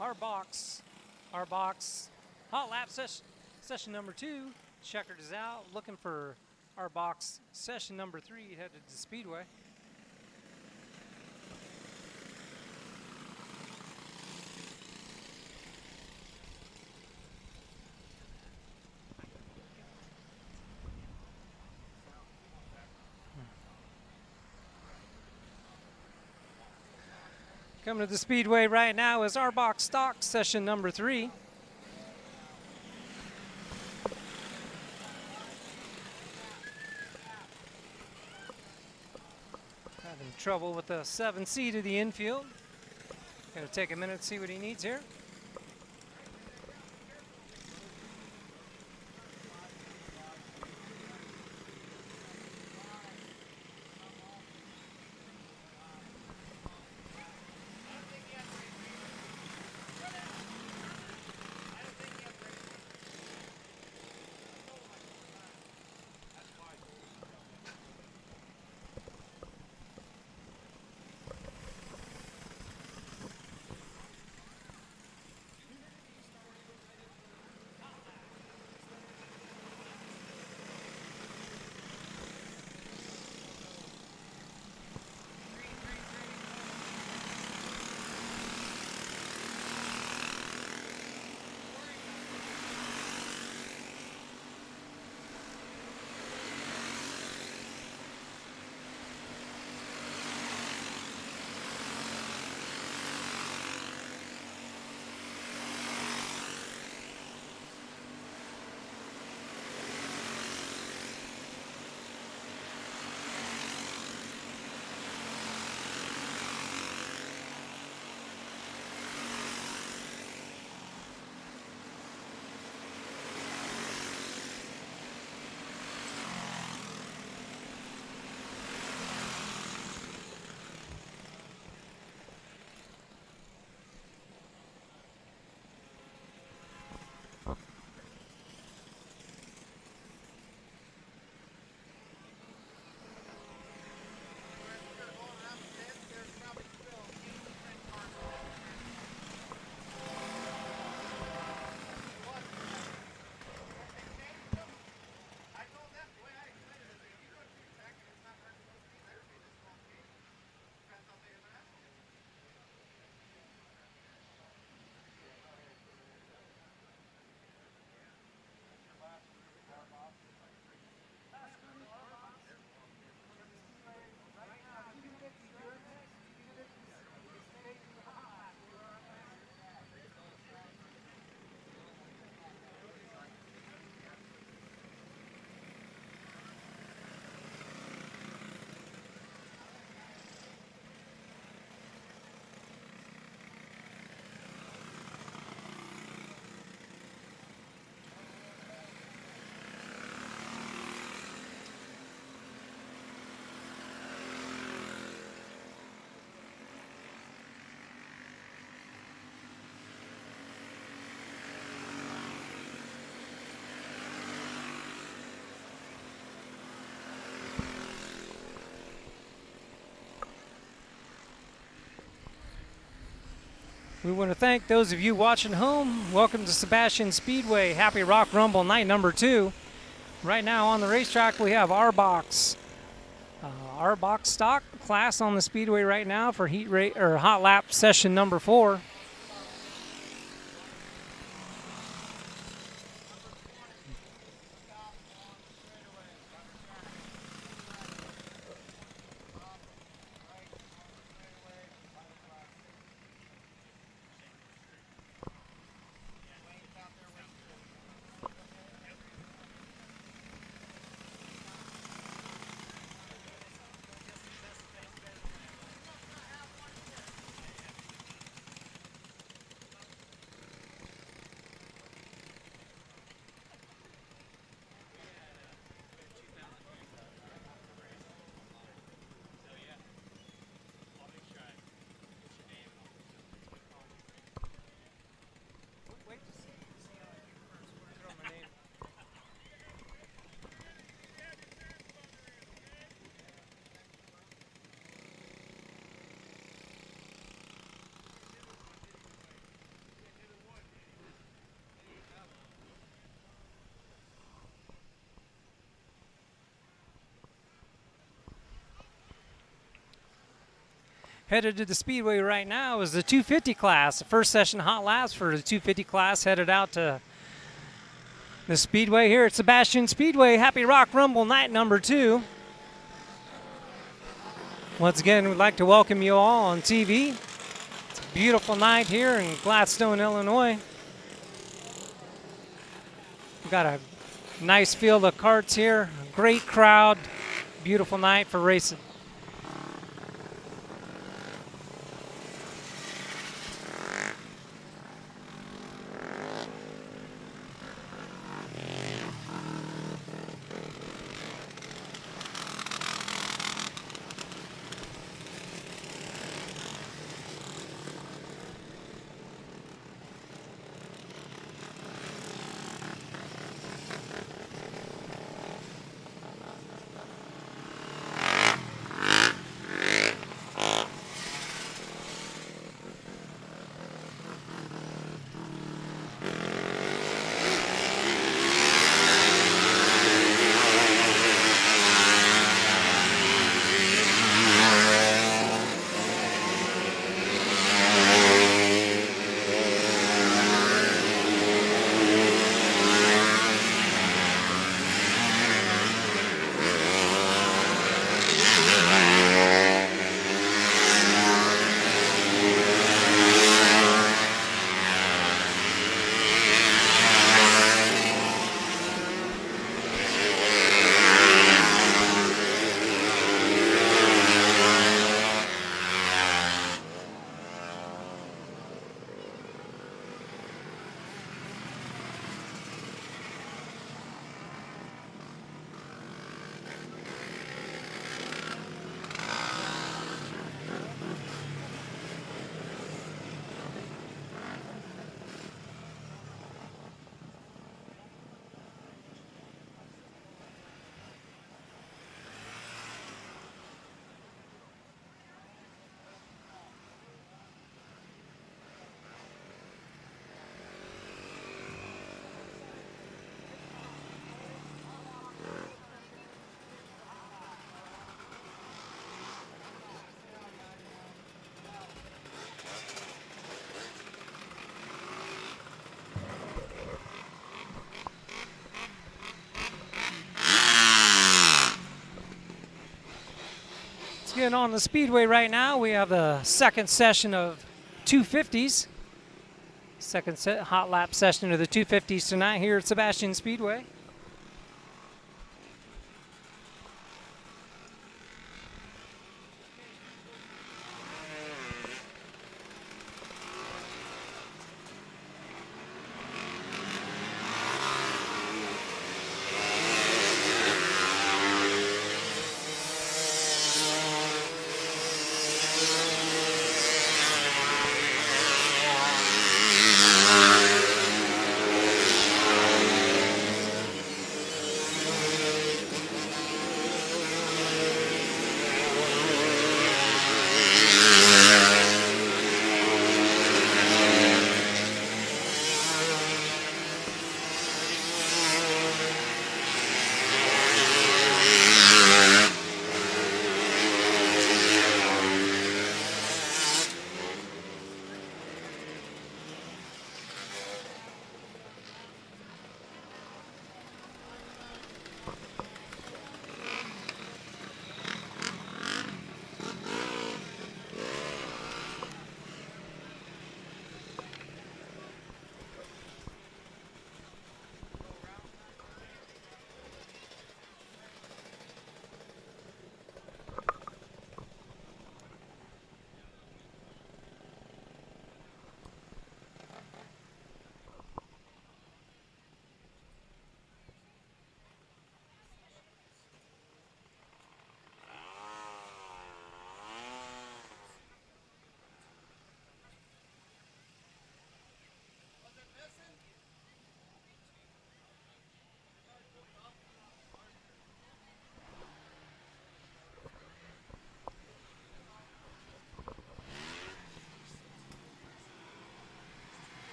our box hot lap session number 2. Checkered is out, looking for our box session number 3, headed to Speedway. Coming to the Speedway right now is our box stock session number 3. Having trouble with the 7C to the infield. Gonna take a minute to see what he needs here. We want to thank those of you watching home. Welcome to Sebastian Speedway. Happy Rock Rumble night number 2. Right now on the racetrack we have our box stock class on the Speedway right now for hot lap session number 4. Headed to the Speedway right now is the 250 class. The first session hot laps for the 250 class headed out to the Speedway here at Sebastian Speedway. Happy Rock Rumble night number 2. Once again, we'd like to welcome you all on TV. It's a beautiful night here in Gladstone, Illinois. We've got a nice field of karts here, a great crowd, beautiful night for racing. Getting on the Speedway right now, we have the second session of 250s. Second hot lap session of the 250s tonight here at Sebastian Speedway.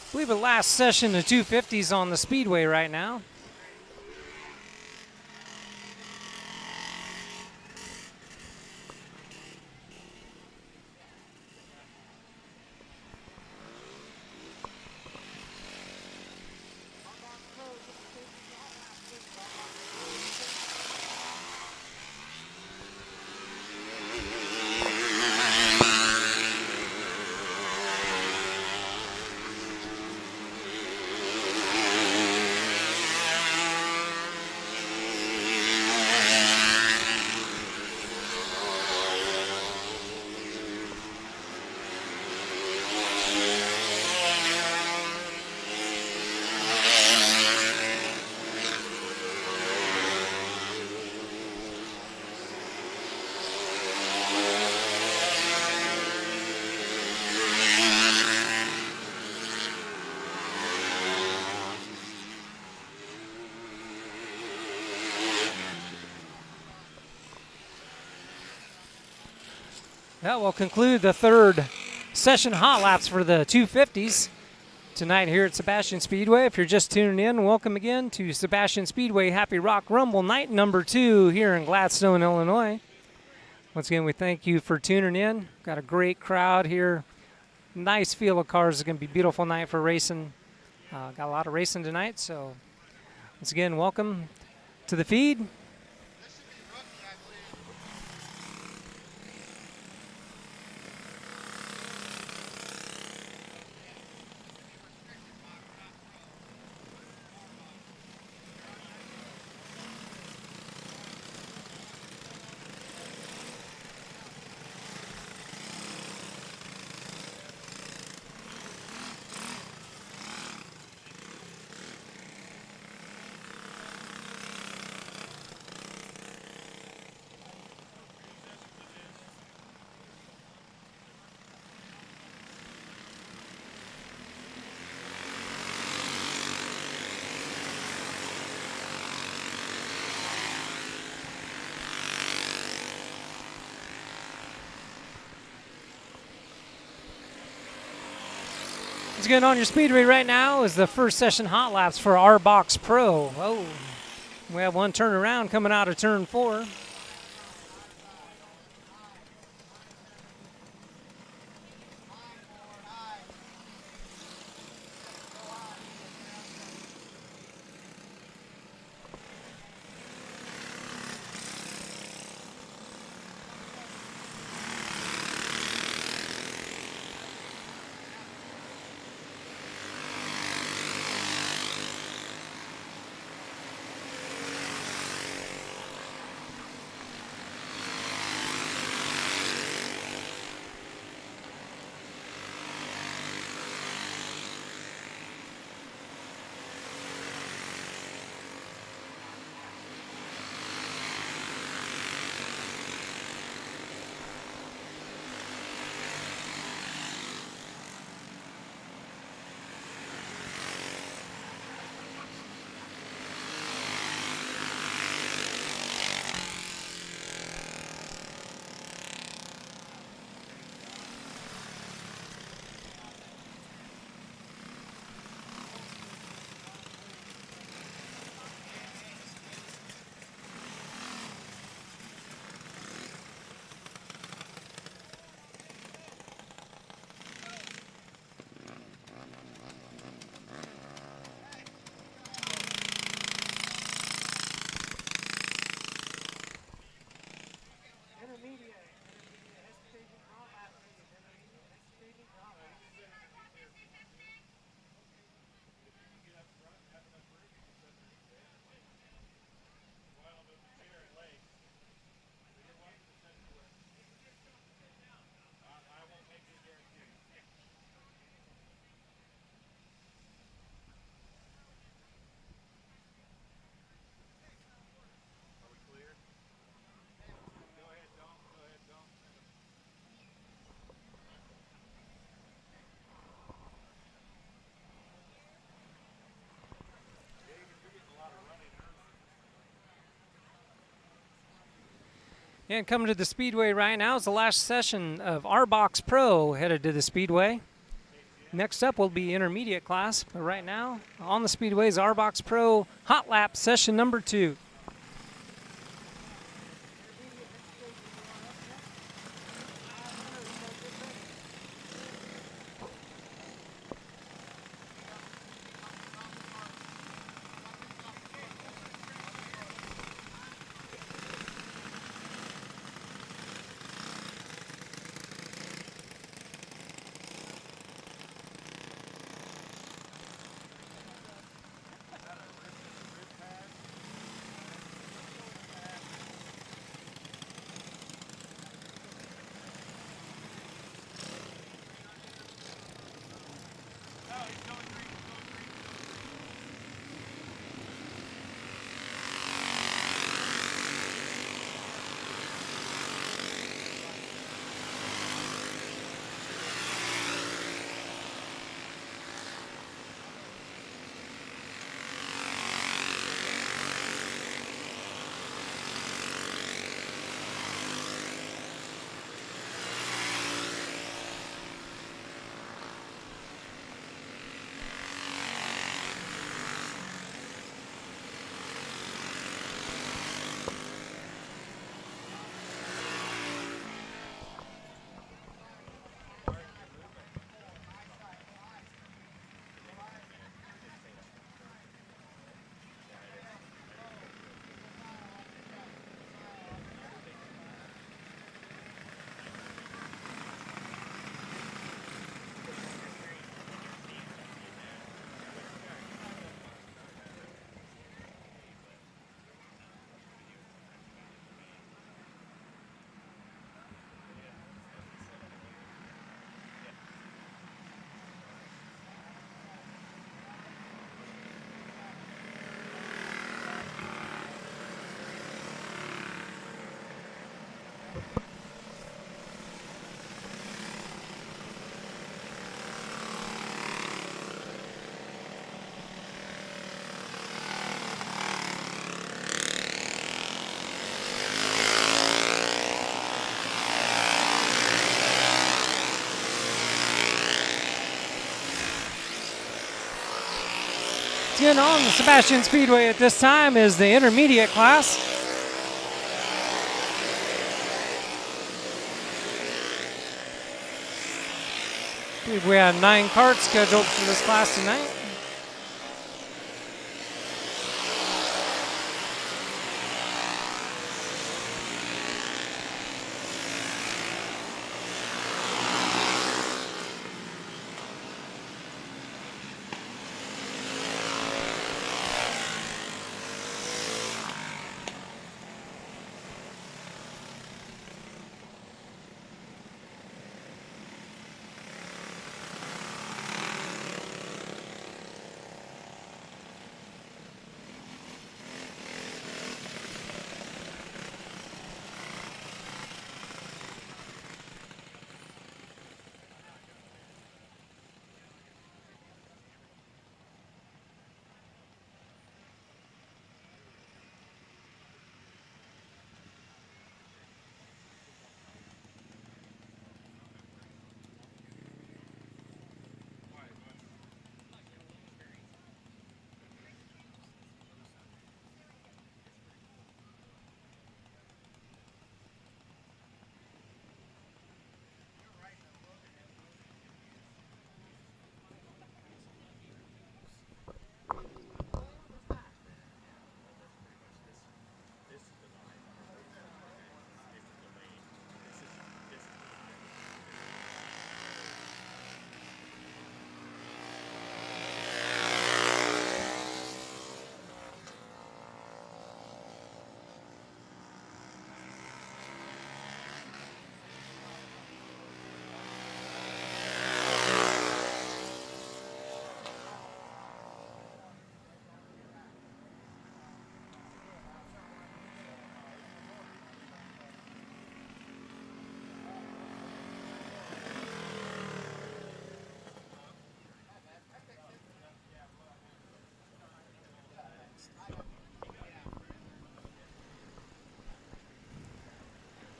I believe the last session of 250s on the Speedway right now. That will conclude the third session hot laps for the 250s tonight here at Sebastian Speedway. If you're just tuning in, welcome again to Sebastian Speedway Happy Rock Rumble night number 2 here in Gladstone, Illinois. Once again, we thank you for tuning in. Got a great crowd here. Nice field of cars. It's going to be a beautiful night for racing. Got a lot of racing tonight, so once again, welcome to the feed. What's going on your Speedway right now is the first session hot laps for our Box Pro. Oh, we have one turnaround coming out of turn 4. And coming to the Speedway right now is the last session of our Box Pro headed to the Speedway. Next up will be intermediate class, but right now on the Speedway is our Box Pro Hot Lap session number 2. in on the Sebastian Speedway at this time is the intermediate class. I believe we have 9 karts scheduled for this class tonight.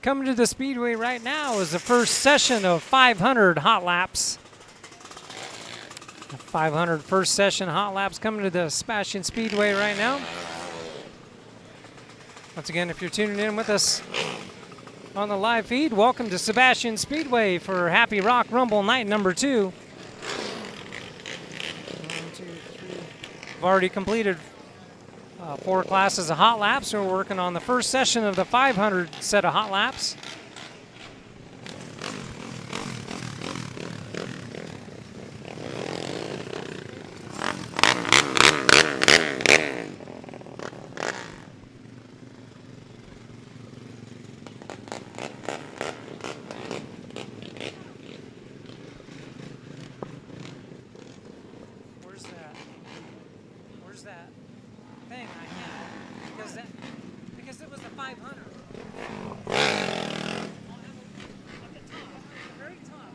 Coming to the Speedway right now is the first session of 500 hot laps. 500 first session hot laps coming to the Sebastian Speedway right now. Once again, if you're tuning in with us on the live feed, welcome to Sebastian Speedway for Happy Rock Rumble night number 2. 1, 2, 3. We've already completed 4 classes of hot laps, so we're working on the first session of the 500 set of hot laps. Where's that thing I had? Because it was the 500. Very top.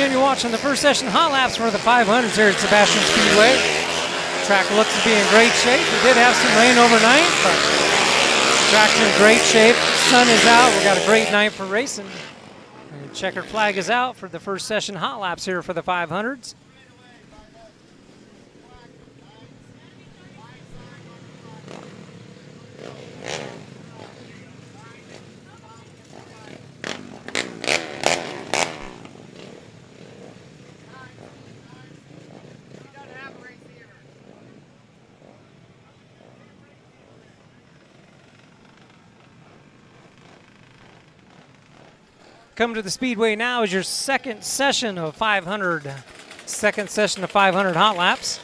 again, you're watching the first session hot laps for the 500s here at Sebastian Speedway. Track looks to be in great shape. We did have some rain overnight, but track's in great shape. Sun is out. We've got a great night for racing. And the checkered flag is out for the first session hot laps here for the 500s. Come to the Speedway now is your second session of 500 hot laps.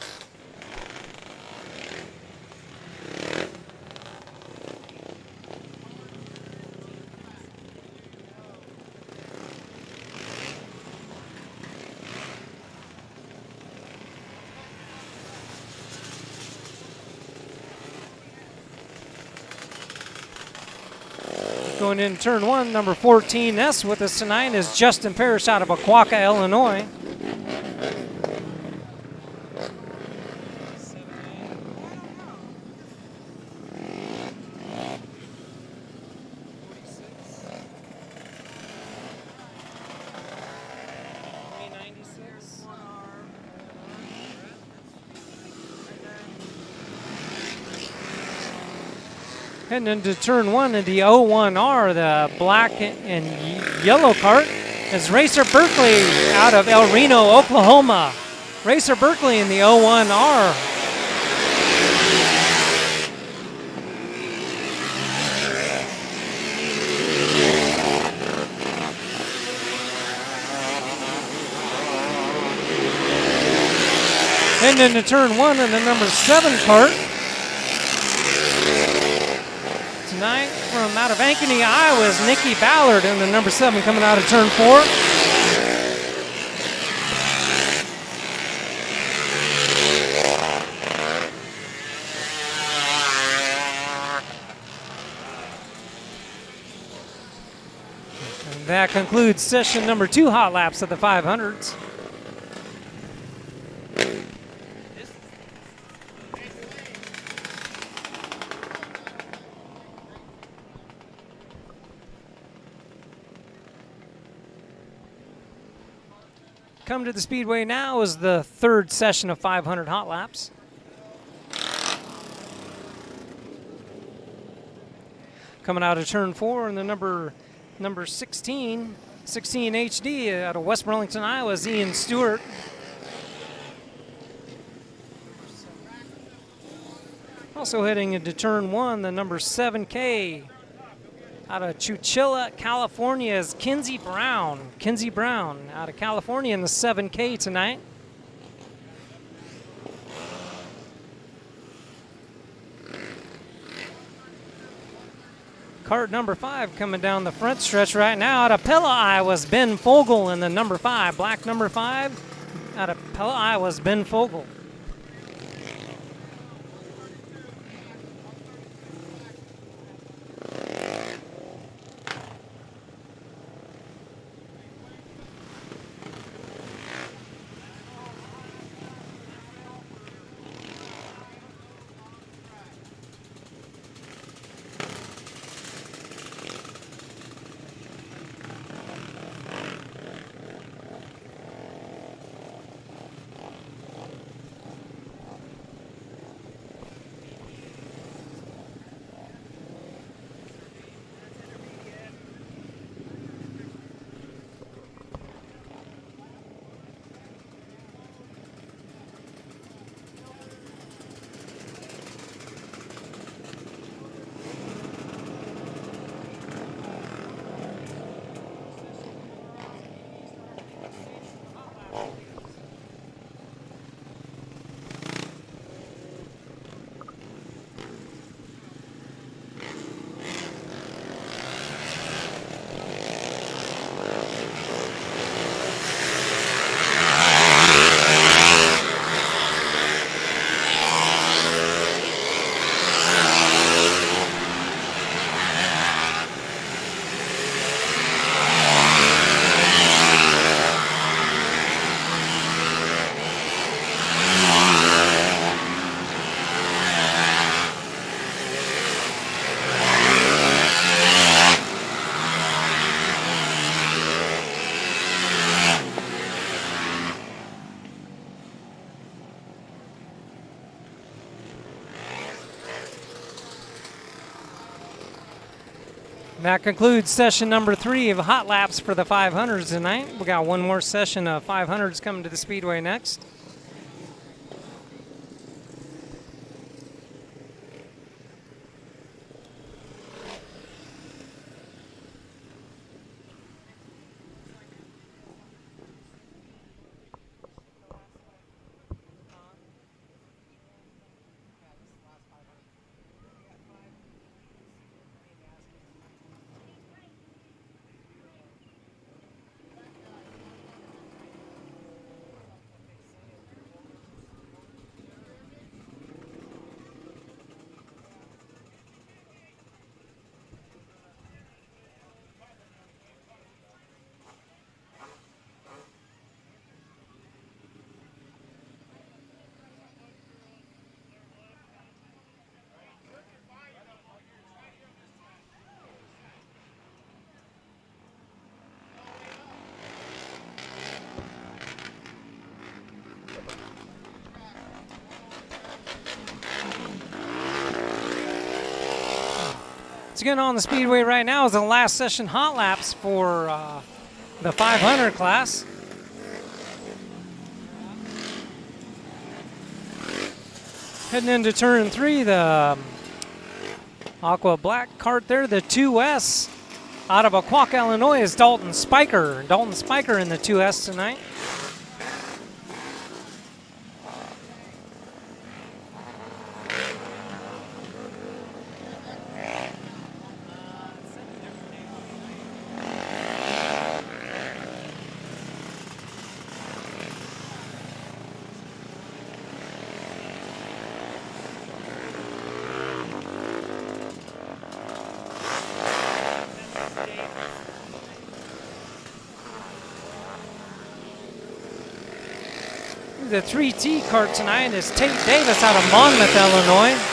Going in turn one, number 14S with us tonight is Justin Parrish out of Aquaka, Illinois. Heading into turn one in the 01R, the black and yellow cart is Racer Berkeley out of El Reno, Oklahoma. Racer Berkeley in the 01R. Heading into turn one in the number 7 cart. Tonight from out of Ankeny, Iowa is Nikki Ballard in the number 7 coming out of turn 4. And that concludes session number 2 hot laps of the 500s. Come to the Speedway now is the 3rd session of 500 hot laps. Coming out of turn 4 in the number 16 HD out of West Burlington, Iowa is Ian Stewart. Also heading into turn 1, the number 7K out of Chowchilla, California is Kinsey Brown. Kinsey Brown out of California in the 7K tonight. Cart number 5 coming down the front stretch right now out of Pella, Iowa's Ben Fogel in the number 5. Black number 5 out of Pella, Iowa's Ben Fogel. That concludes session number 3 of hot laps for the 500s tonight. We got one more session of 500s coming to the Speedway next. What's going on the Speedway right now is the last session hot laps for the 500 class. Heading into turn 3, the aqua black cart there, the 2S out of Aquac, Illinois is Dalton Spiker. Dalton Spiker in the 2S tonight. The 3T cart tonight is Tate Davis out of Monmouth, Illinois.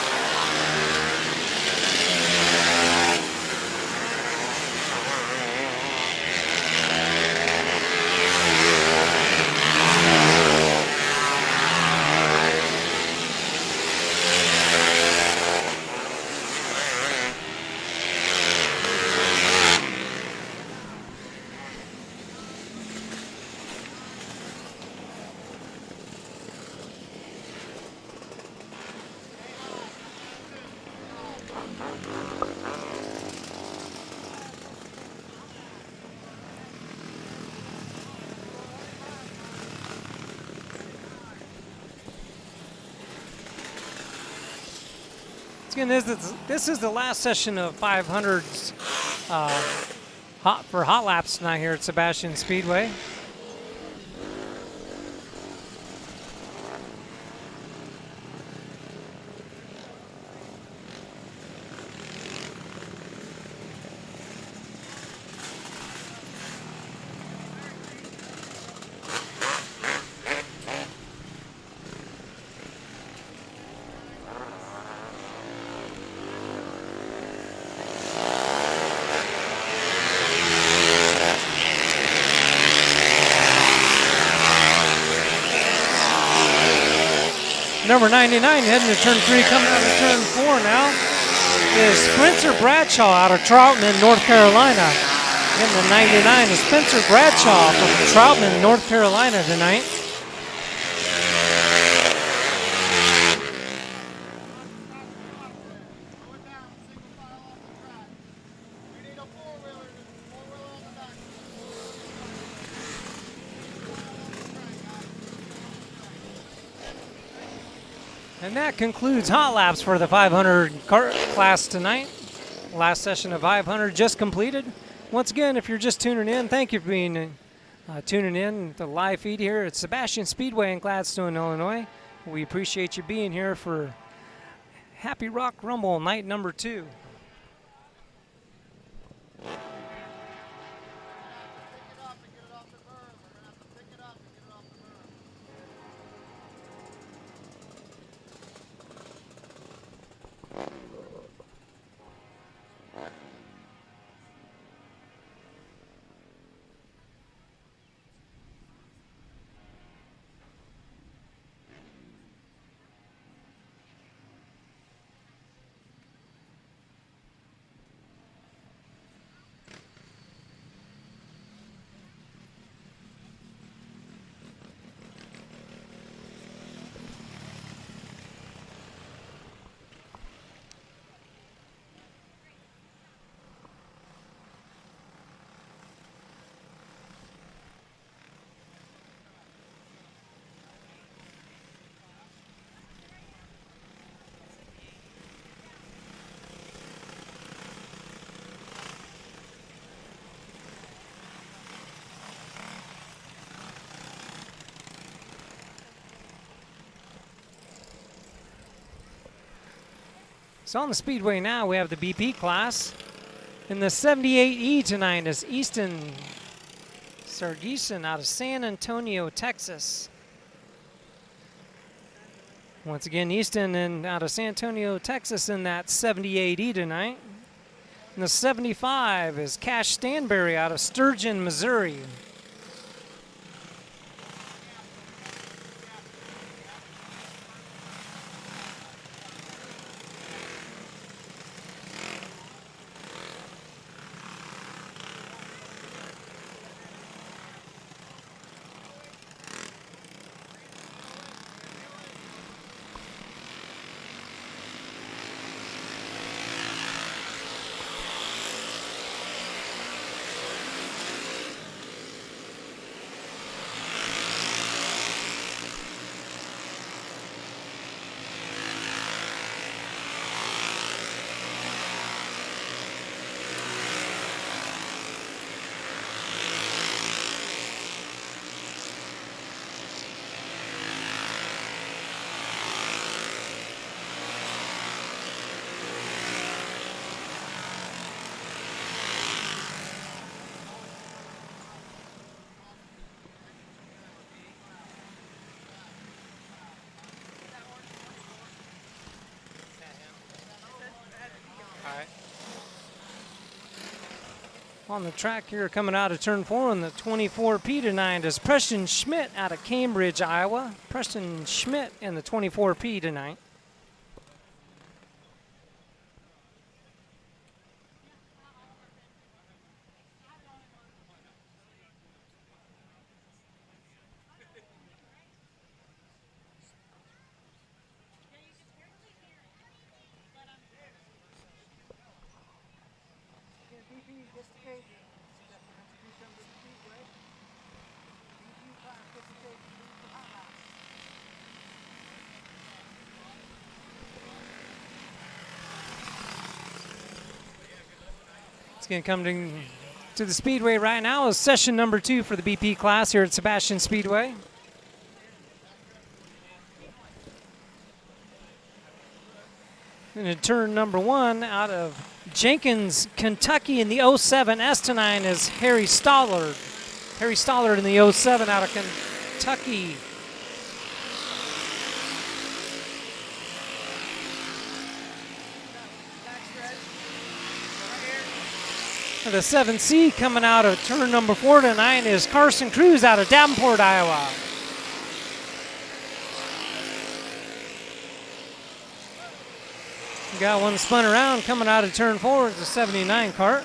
Again, this is the last session of 500s for hot laps tonight here at Sebastian Speedway. Number 99 heading to turn 3, coming out of turn 4 now is Spencer Bradshaw out of Troutman, North Carolina. Getting the 99 is Spencer Bradshaw from Troutman, North Carolina tonight. And that concludes hot laps for the 500 kart class tonight. Last session of 500 just completed. Once again, if you're just tuning in, thank you for being tuning in the live feed here at Sebastian Speedway in Gladstone, Illinois. We appreciate you being here for Happy Rock Rumble night number 2. So on the Speedway now, we have the BP class. In the 78E tonight is Easton Sargison out of San Antonio, Texas. Once again, Easton and out of San Antonio, Texas in that 78E tonight. In the 75 is Cash Stanberry out of Sturgeon, Missouri. On the track here, coming out of turn 4 in the 24P tonight is Preston Schmidt out of Cambridge, Iowa. Preston Schmidt in the 24P tonight. It's going to come to the Speedway right now is session number 2 for the BP class here at Sebastian Speedway. And in turn number 1 out of Jenkins, Kentucky in the 07 S9 is Harry Stollard. Harry Stollard in the 07 out of Kentucky. The 7C coming out of turn number 4 tonight is Carson Cruz out of Davenport, Iowa. We got one spun around coming out of turn 4 is the 79 cart.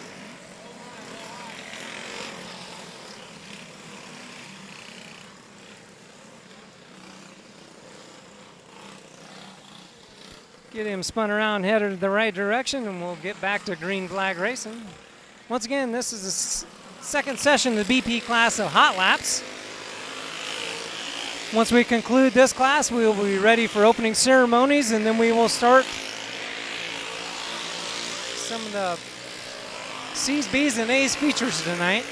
Get him spun around, headed the right direction, and we'll get back to green flag racing. Once again, this is the second session of the BP class of hot laps. Once we conclude this class, we will be ready for opening ceremonies, and then we will start some of the C's, B's, and A's features tonight.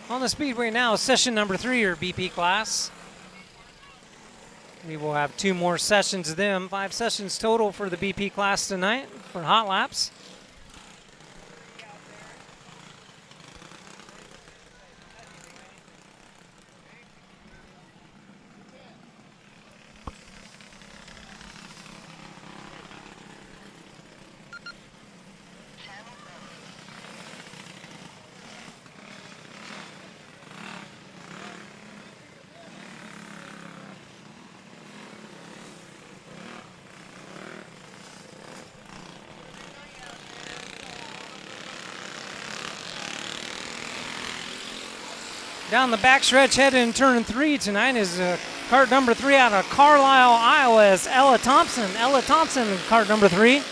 On the Speedway now, session number 3, or BP class. We will have 2 more sessions of them, 5 sessions total for the BP class tonight for hot laps. Down the backstretch, heading in turn 3 tonight is cart number 3 out of Carlisle, Iowa. Is Ella Thompson. Ella Thompson, cart number 3.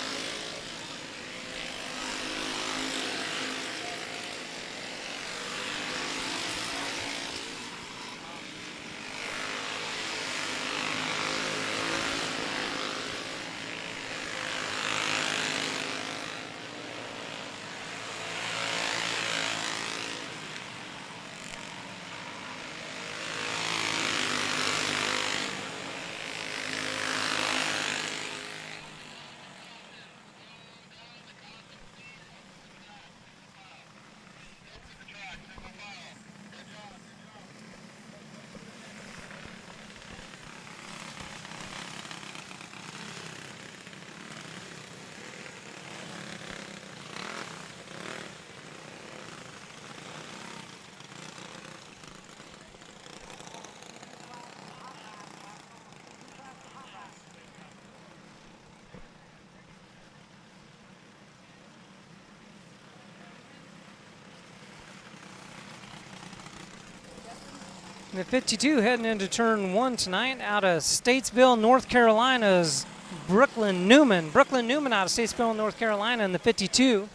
The 52 heading into turn 1 tonight out of Statesville, North Carolina's Brooklyn Newman. Brooklyn Newman out of Statesville, North Carolina in the 52.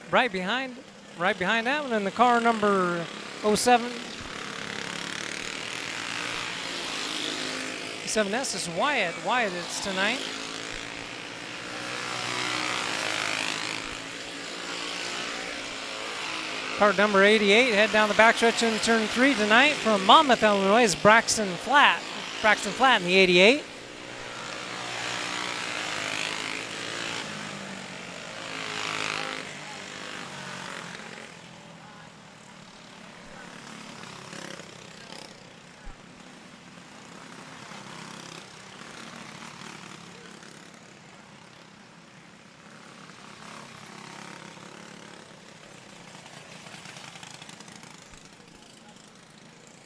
Right behind that one in the car number 07. 7S is Wyatt. Wyatt is tonight. Cart number 88, head down the backstretch in turn 3 tonight from Monmouth, Illinois is Braxton Flatt. Braxton Flatt in the 88.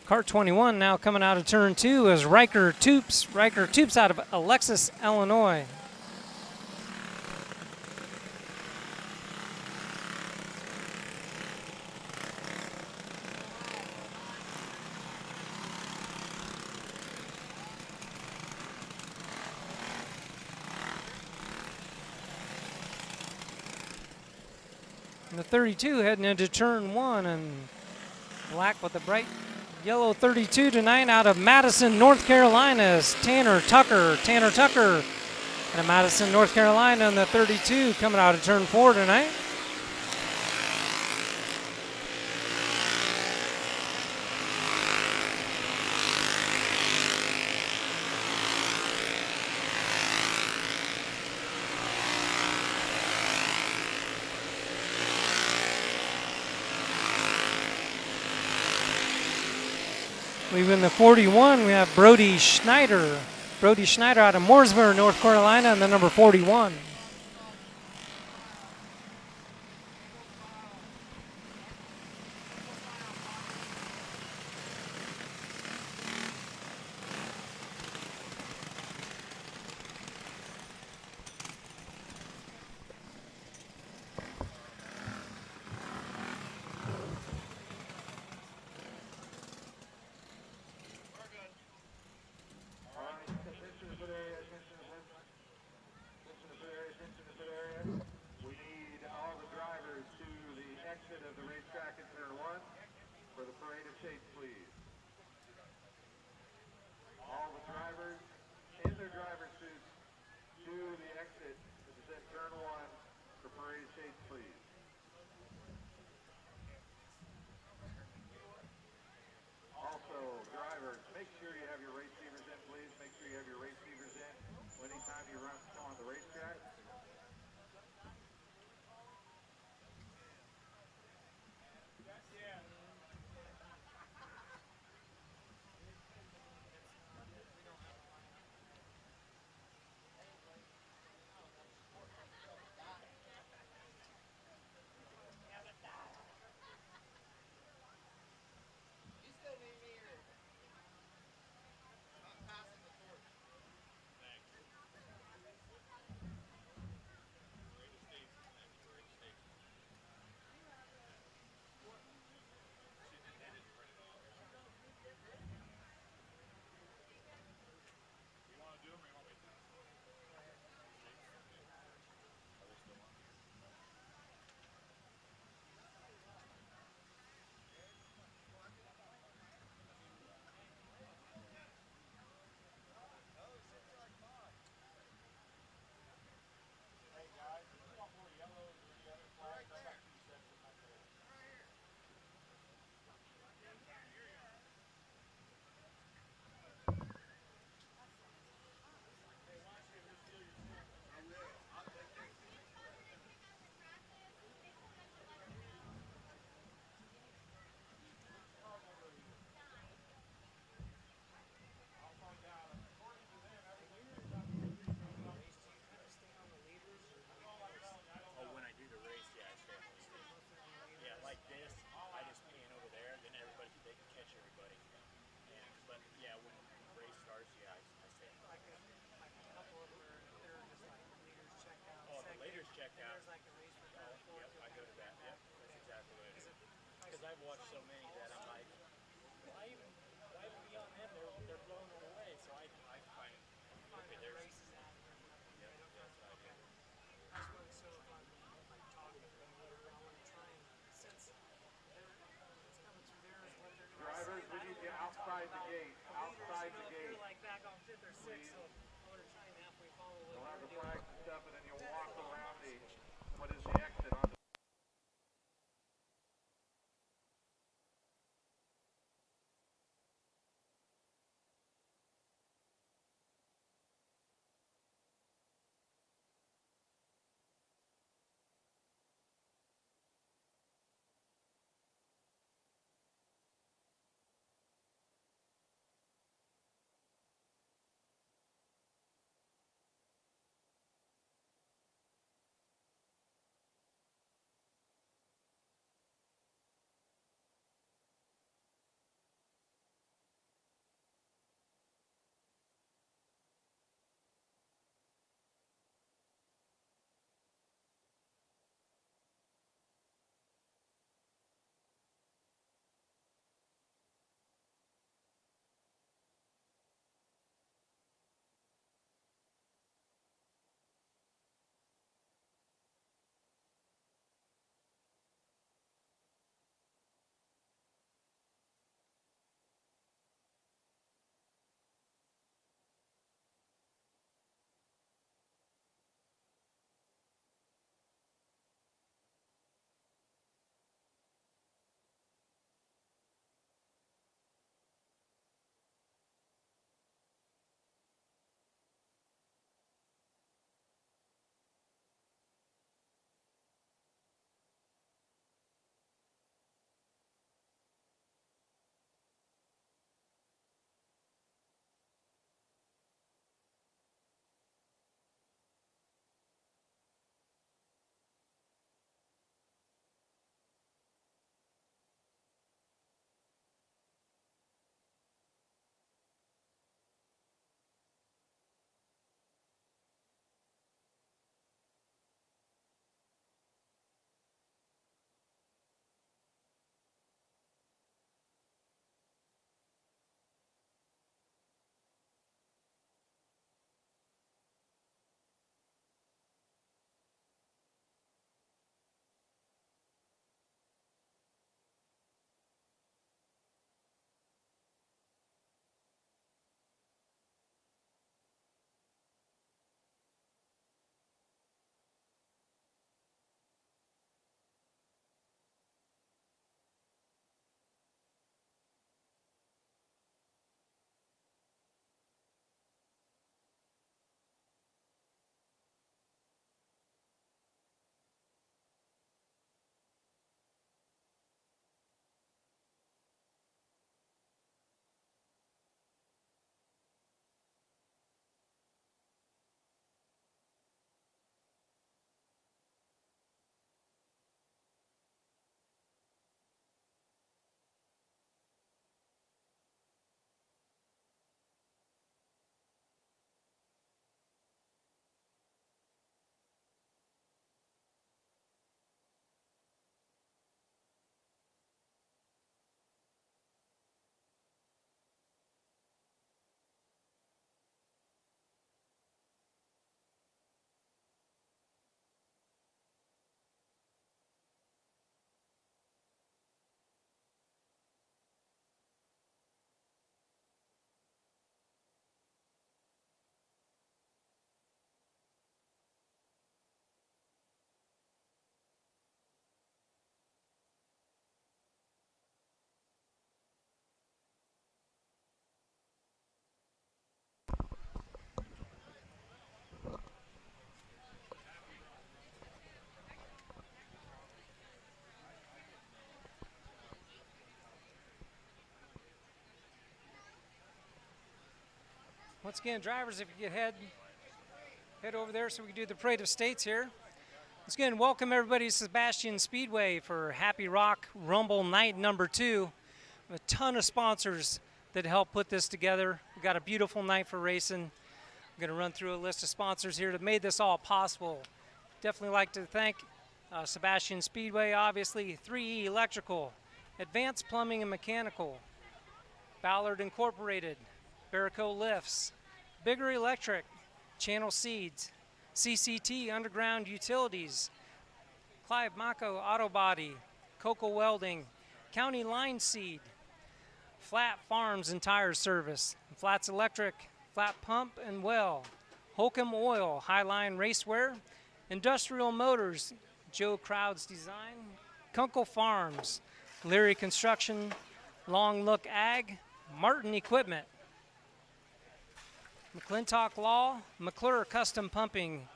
Cart 21 now coming out of turn 2 is Riker Toops. Riker Toops out of Alexis, Illinois. And the 32 heading into turn 1 and black with the bright yellow 32 tonight out of Madison, North Carolina is Tanner Tucker. Tanner Tucker out of Madison, North Carolina in the 32 coming out of turn 4 tonight. Leaving the 41, we have Brody Schneider. Brody Schneider out of Mooresboro, North Carolina, and the number 41. check And out. there's like a race for third or fourth. I go to that. Yep, that's exactly what it is. Because I've watched so many that I'm like, why even be on them? They're blowing them away. So I find it. Okay, there's Races at and there's nothing. yeah, that's what I do. That's why it's so fun, like talking to them, whatever. I want to try and since it's coming through there is what they're going to say. Drivers, we need you outside the gate. Outside the If gate. they're like back on fifth or sixth, so I want to try and halfway follow what You'll have they're the doing. flag and stuff, and then you'll walk around what is the exit onto. Once again, drivers, if you could head over there so we can do the parade of states here. Once again, welcome everybody to Sebastian Speedway for Happy Rock Rumble Night number 2. A ton of sponsors that helped put this together. We got a beautiful night for racing. I'm going to run through a list of sponsors here that made this all possible. Definitely like to thank Sebastian Speedway, obviously, 3E Electrical, Advanced Plumbing and Mechanical, Ballard Incorporated, Barrico Lifts, Bigger Electric, Channel Seeds, CCT Underground Utilities, Clive Mako Auto Body, Coco Welding, County Line Seed, Flat Farms and Tire Service, Flats Electric, Flat Pump and Well, Holcomb Oil, Highline Racewear, Industrial Motors, Joe Crowd's Design, Kunkel Farms, Leary Construction, Long Look Ag, Martin Equipment, McClintock Law, McClure Custom Pumping,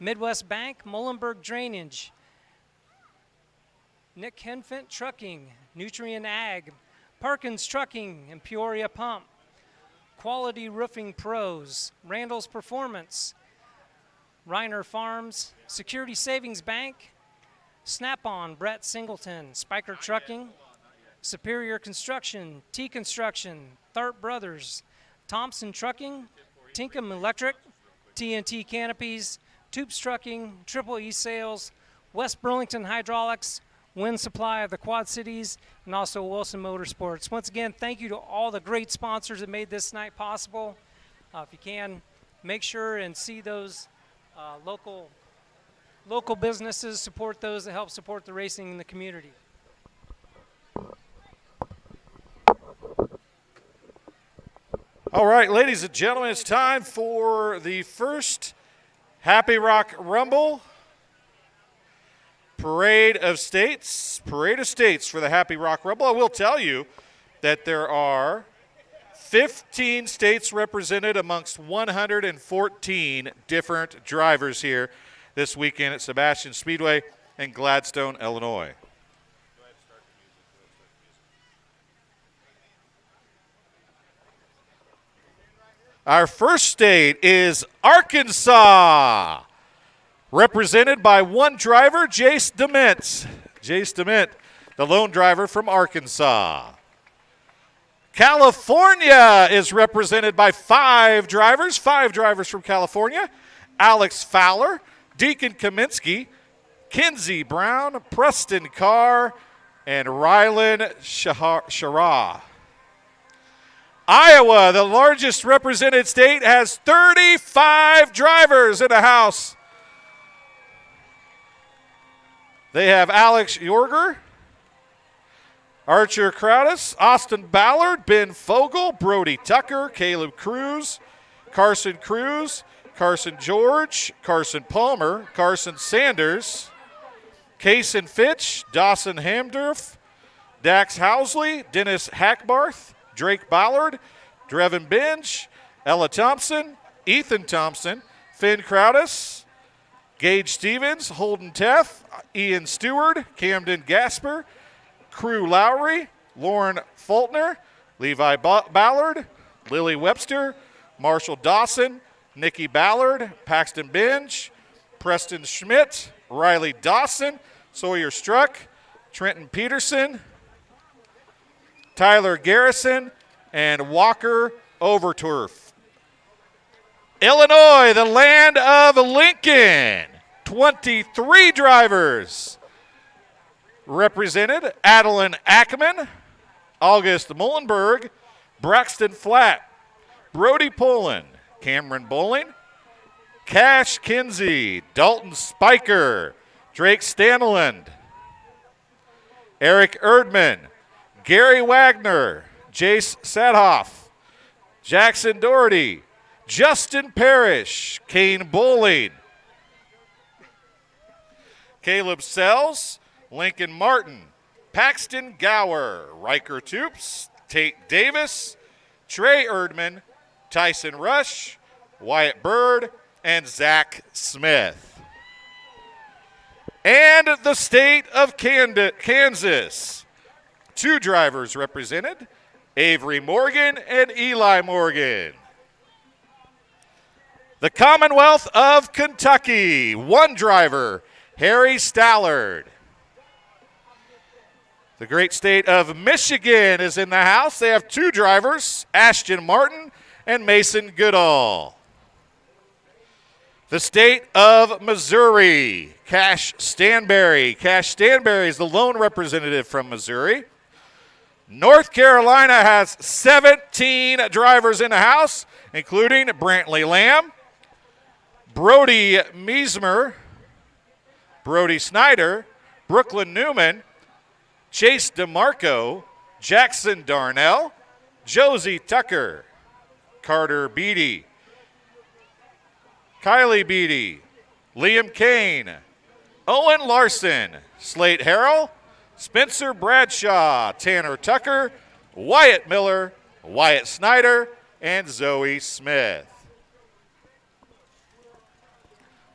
Midwest Bank, Muhlenberg Drainage, Nick Henfent Trucking, Nutrient Ag, Parkins Trucking and Peoria Pump, Quality Roofing Pros, Randall's Performance, Reiner Farms, Security Savings Bank, Snap-on, Brett Singleton, Spiker Trucking, Superior Construction, T Construction, Tharp Brothers, Thompson Trucking, Tinkham Electric, TNT Canopies, Tubes Trucking, Triple E Sales, West Burlington Hydraulics, Wind Supply of the Quad Cities, and also Wilson Motorsports. Once again, thank you to all the great sponsors that made this night possible. If you can, make sure and see those local businesses, support those that help support the racing in the community. All right, ladies and gentlemen, it's time for the first Happy Rock Rumble Parade of States for the Happy Rock Rumble. I will tell you that there are 15 states represented amongst 114 different drivers here this weekend at Sebastian Speedway in Gladstone, Illinois. Our first state is Arkansas, represented by one driver, Jace DeMint. Jace DeMint, the lone driver from Arkansas. California is represented by five drivers from California. Alex Fowler, Deacon Kaminsky, Kinsey Brown, Preston Carr, and Rylan Shara. Iowa, the largest represented state, has 35 drivers in the house. They have Alex Yorger, Archer Crowdis, Austin Ballard, Ben Fogel, Brody Tucker, Caleb Cruz, Carson George, Carson Palmer, Carson Sanders, Kaysen Fitch, Dawson Hamdorf, Dax Housley, Dennis Hackbarth, Drake Ballard, Drevin Binge, Ella Thompson, Ethan Thompson, Finn Crowdis, Gage Stevens, Holden Teff, Ian Stewart, Camden Gasper, Crew Lowry, Lauren Faulkner, Levi Ballard, Lily Webster, Marshall Dawson, Nikki Ballard, Paxton Binge, Preston Schmidt, Riley Dawson, Sawyer Struck, Trenton Peterson, Tyler Garrison, and Walker Overturf. Illinois, the land of Lincoln, 23 drivers represented. Adeline Ackerman, August Mullenberg, Braxton Flatt, Brody Pullen, Cameron Bowling, Cash Kinsey, Dalton Spiker, Drake Stanland, Eric Erdman, Gary Wagner, Jace Sadhoff, Jackson Doherty, Justin Parrish, Kane Bowling, Caleb Sells, Lincoln Martin, Paxton Gower, Riker Toops, Tate Davis, Trey Erdman, Tyson Rush, Wyatt Bird, and Zach Smith. And the state of Kansas, two drivers represented, Avery Morgan and Eli Morgan. The Commonwealth of Kentucky, one driver, Harry Stallard. The great state of Michigan is in the house. They have two drivers, Ashton Martin and Mason Goodall. The state of Missouri, Cash Stanberry. Cash Stanberry is the lone representative from Missouri. North Carolina has 17 drivers in the house, including Brantley Lamb, Brody Meismer, Brody Snyder, Brooklyn Newman, Chase DeMarco, Jackson Darnell, Josie Tucker, Carter Beatty, Kylie Beatty, Liam Kane, Owen Larson, Slate Harrell, Spencer Bradshaw, Tanner Tucker, Wyatt Miller, Wyatt Snyder, and Zoe Smith.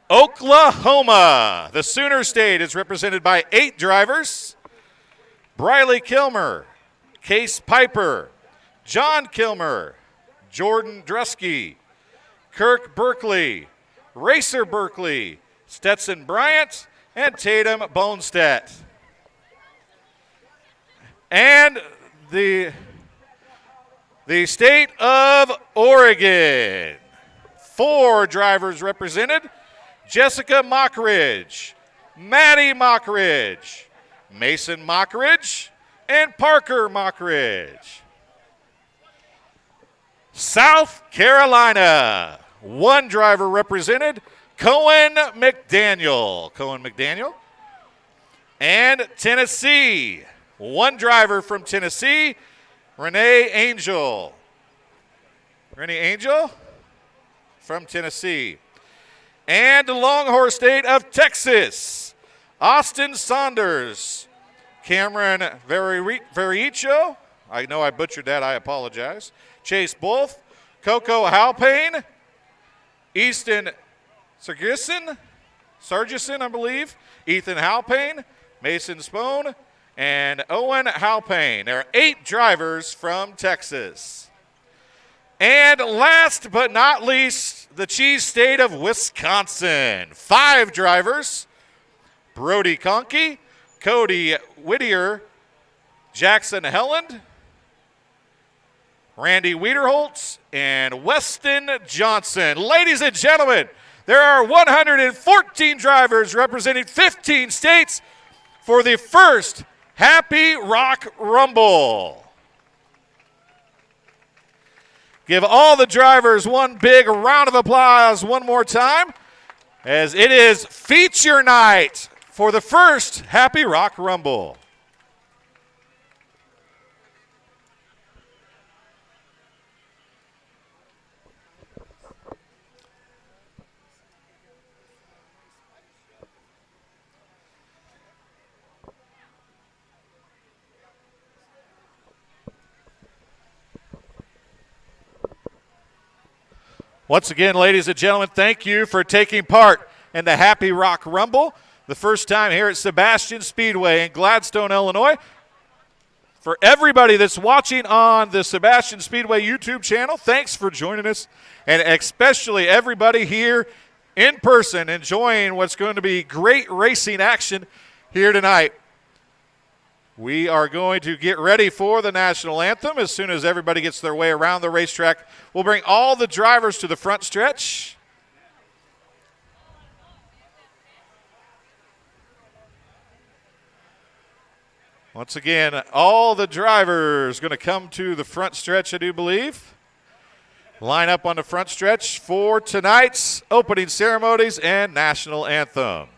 Oklahoma. The Sooner State is represented by 8 drivers. Briley Kilmer, Case Piper, John Kilmer, Jordan Drusky, Kirk Berkeley, Racer Berkeley, Stetson Bryant, and Tatum Bonestedt. And the state of Oregon. 4 drivers represented. Jessica Mockridge, Maddie Mockridge, Mason Mockridge, and Parker Mockridge. South Carolina. 1 driver represented. Cohen McDaniel. Cohen McDaniel. And Tennessee. 1 driver from Tennessee, Renee Angel. Renee Angel from Tennessee. And the Longhorn State of Texas, Austin Saunders, Cameron Vericho. I know I butchered that. I apologize. Chase Wolf, Coco Halpane, Easton Sargison, I believe, Ethan Halpane, Mason Spohn, and Owen Halpane. There are 8 drivers from Texas. And last but not least, the cheese state of Wisconsin. 5 drivers. Brody Conkey, Cody Whittier, Jackson Helland, Randy Wiederholtz, and Weston Johnson. Ladies and gentlemen, there are 114 drivers representing 15 states for the first Happy Rock Rumble. Give all the drivers one big round of applause one more time, as it is feature night for the first Happy Rock Rumble. Once again, ladies and gentlemen, thank you for taking part in the Happy Rock Rumble, the first time here at Sebastian Speedway in Gladstone, Illinois. For everybody that's watching on the Sebastian Speedway YouTube channel, thanks for joining us, and especially everybody here in person enjoying what's going to be great racing action here tonight. We are going to get ready for the national anthem. As soon as everybody gets their way around the racetrack, we'll bring all the drivers to the front stretch. Once again, all the drivers going to come to the front stretch, I do believe. Line up on the front stretch for tonight's opening ceremonies and national anthem.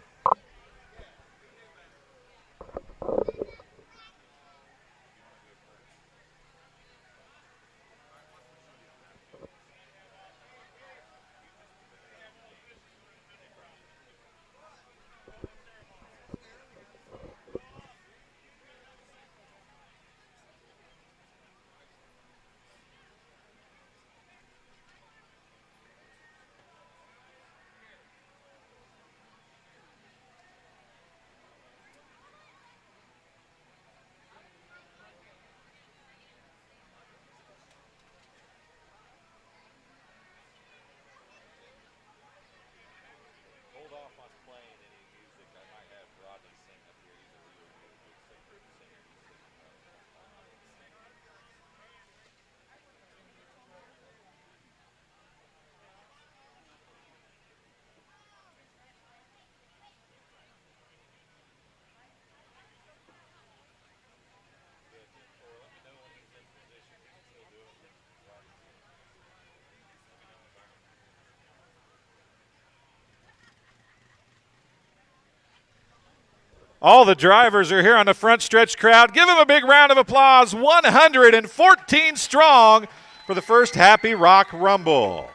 All the drivers are here on the front stretch crowd. Give them a big round of applause. 114 strong for the first Happy Rock Rumble.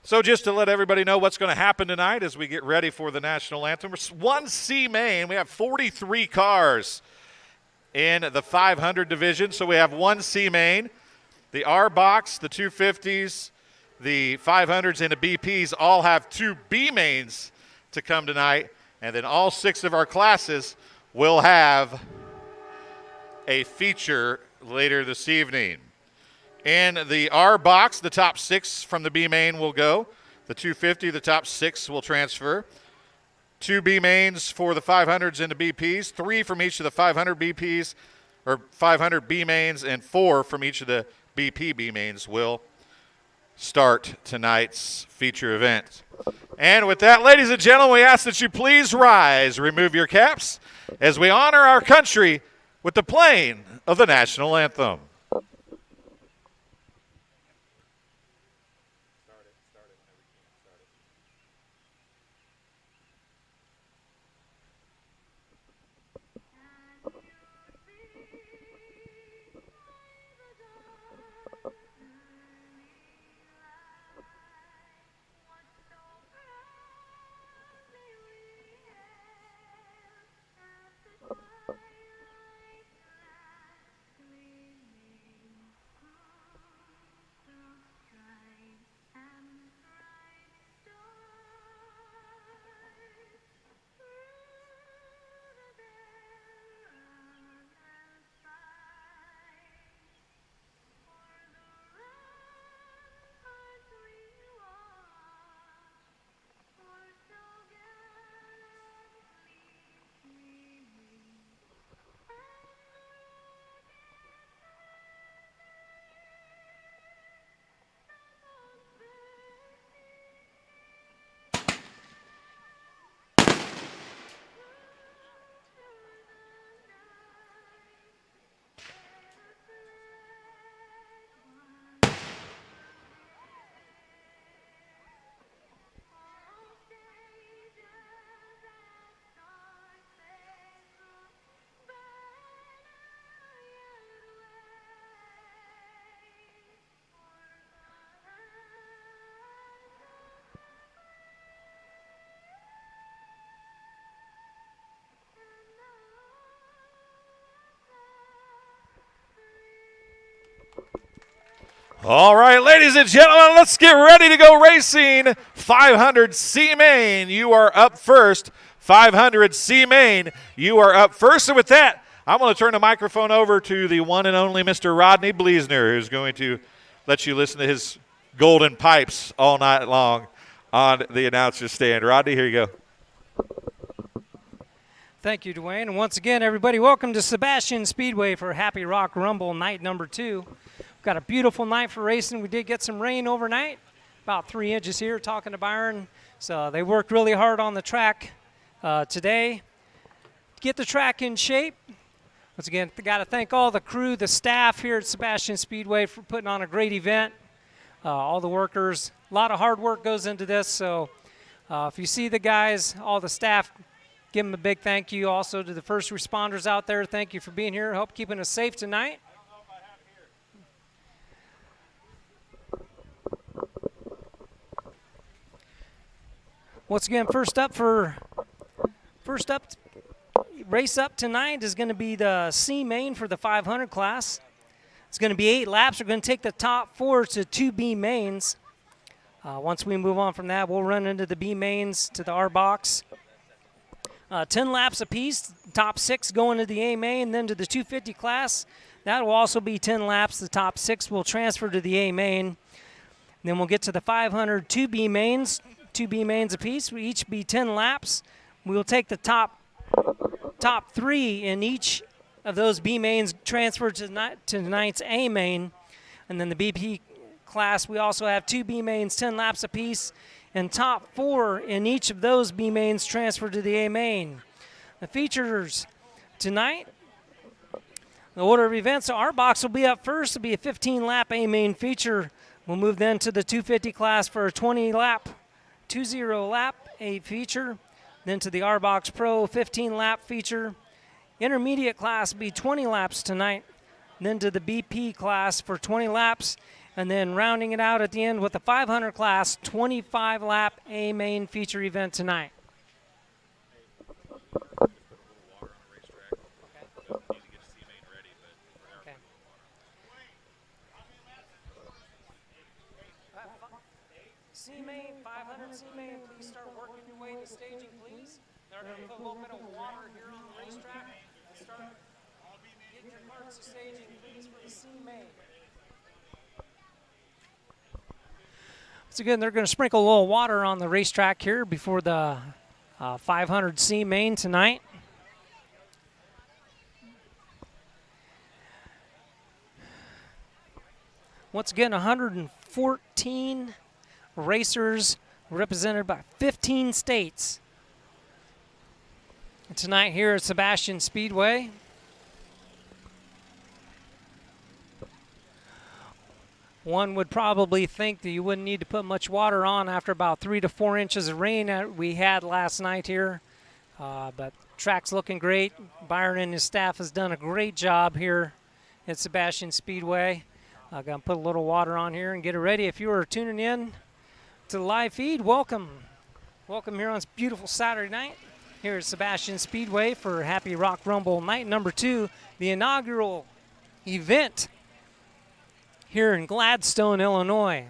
So just to let everybody know what's going to happen tonight as we get ready for the national anthem. One C main, we have 43 cars in the 500 division. So we have one C main. The R box, the 250s, the 500s, and the BPs all have two B mains to come tonight. And then all 6 of our classes will have a feature later this evening. In the R box, the top 6 from the B main will go. The 250, the top 6 will transfer. 2 B mains for the 500s and the BPs, 3 from each of the 500 BPs, or 500 B mains, and 4 from each of the BP B mains will start tonight's feature event. And with that, ladies and gentlemen, we ask that you please rise, remove your caps, as we honor our country with the playing of the national anthem. All right, ladies and gentlemen, let's get ready to go racing. 500 C main, you are up first. 500 C main, you are up first. And with that, I'm going to turn the microphone over to the one and only Mr. Rodney Bleasner, who's going to let you listen to his golden pipes all night long on the announcer's stand. Rodney, here you go. Thank you, Dwayne. And once again, everybody, welcome to Sebastian Speedway for Happy Rock Rumble night number 2. Got a beautiful night for racing. We did get some rain overnight, about 3 inches here, talking to Byron. So they worked really hard on the track today to get the track in shape. Once again, got to thank all the crew, the staff here at Sebastian Speedway for putting on a great event. All the workers, a lot of hard work goes into this. So if you see the guys, all the staff, give them a big thank you. Also to the first responders out there, thank you for being here. Hope keeping us safe tonight. Once again, race up tonight is going to be the C main for the 500 class. It's going to be 8 laps. We're going to take the top 4 to 2 B mains. Once we move on from that, we'll run into the B mains to the R box. 10 laps apiece, top 6 going to the A main, then to the 250 class. That will also be 10 laps. The top 6 will transfer to the A main. Then we'll get to the 500 two B mains apiece. We each be 10 laps. We will take the top 3 in each of those B mains transferred to tonight's A main. And then the BP class, we also have 2 B mains, 10 laps apiece, and top 4 in each of those B mains transferred to the A main. The features tonight, the order of events, our box will be up first. It'll be a 15-lap A main feature. We'll move then to the 250 class for a 20-lap A feature. Then to the R Box Pro 15-lap feature. Intermediate class will be 20 laps tonight. Then to the BP class for 20 laps. And then rounding it out at the end with the 500 class 25-lap A main feature event tonight. C main, 500 C main, please start working your way to staging, please. They're going to put a little bit of water here on the racetrack and start getting your carts to staging, please, for the C main. So again, they're going to sprinkle a little water on the racetrack here before the 500 C main tonight. Once again, 114 racers represented by 15 states. And tonight here at Sebastian Speedway. One would probably think that you wouldn't need to put much water on after about 3 to 4 inches of rain that we had last night here. But track's looking great. Byron and his staff has done a great job here at Sebastian Speedway. I'm going to put a little water on here and get it ready. If you are tuning in to the live feed, welcome. Welcome here on this beautiful Saturday night here at Sebastian Speedway for Happy Rock Rumble night number 2, the inaugural event here in Gladstone, Illinois.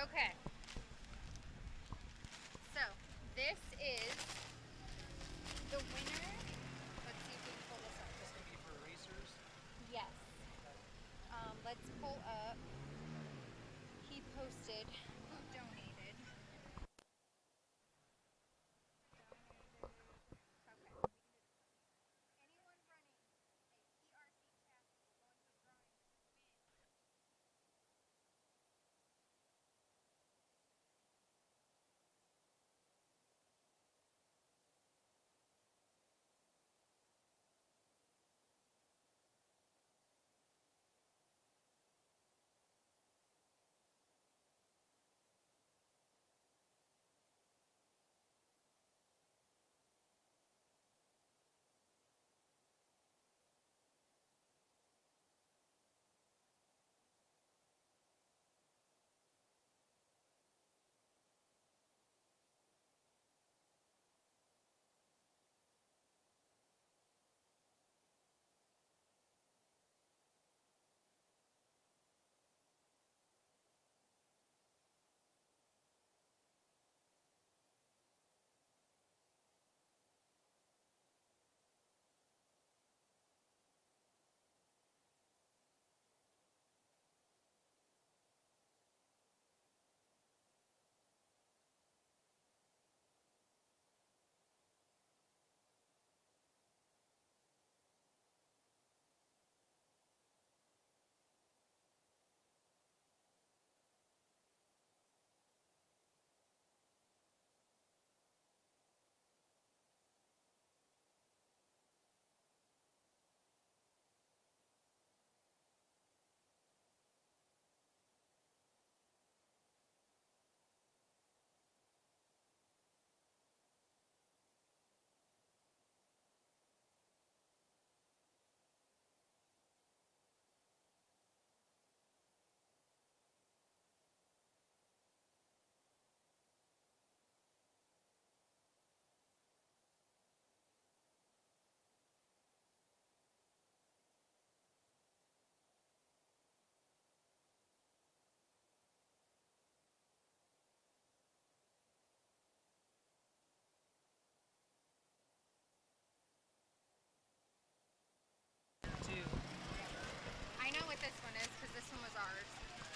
Okay. So, this is the winner. Let's see if we can pull this up. This can be for racers. Yes. Let's pull up. He posted who donated.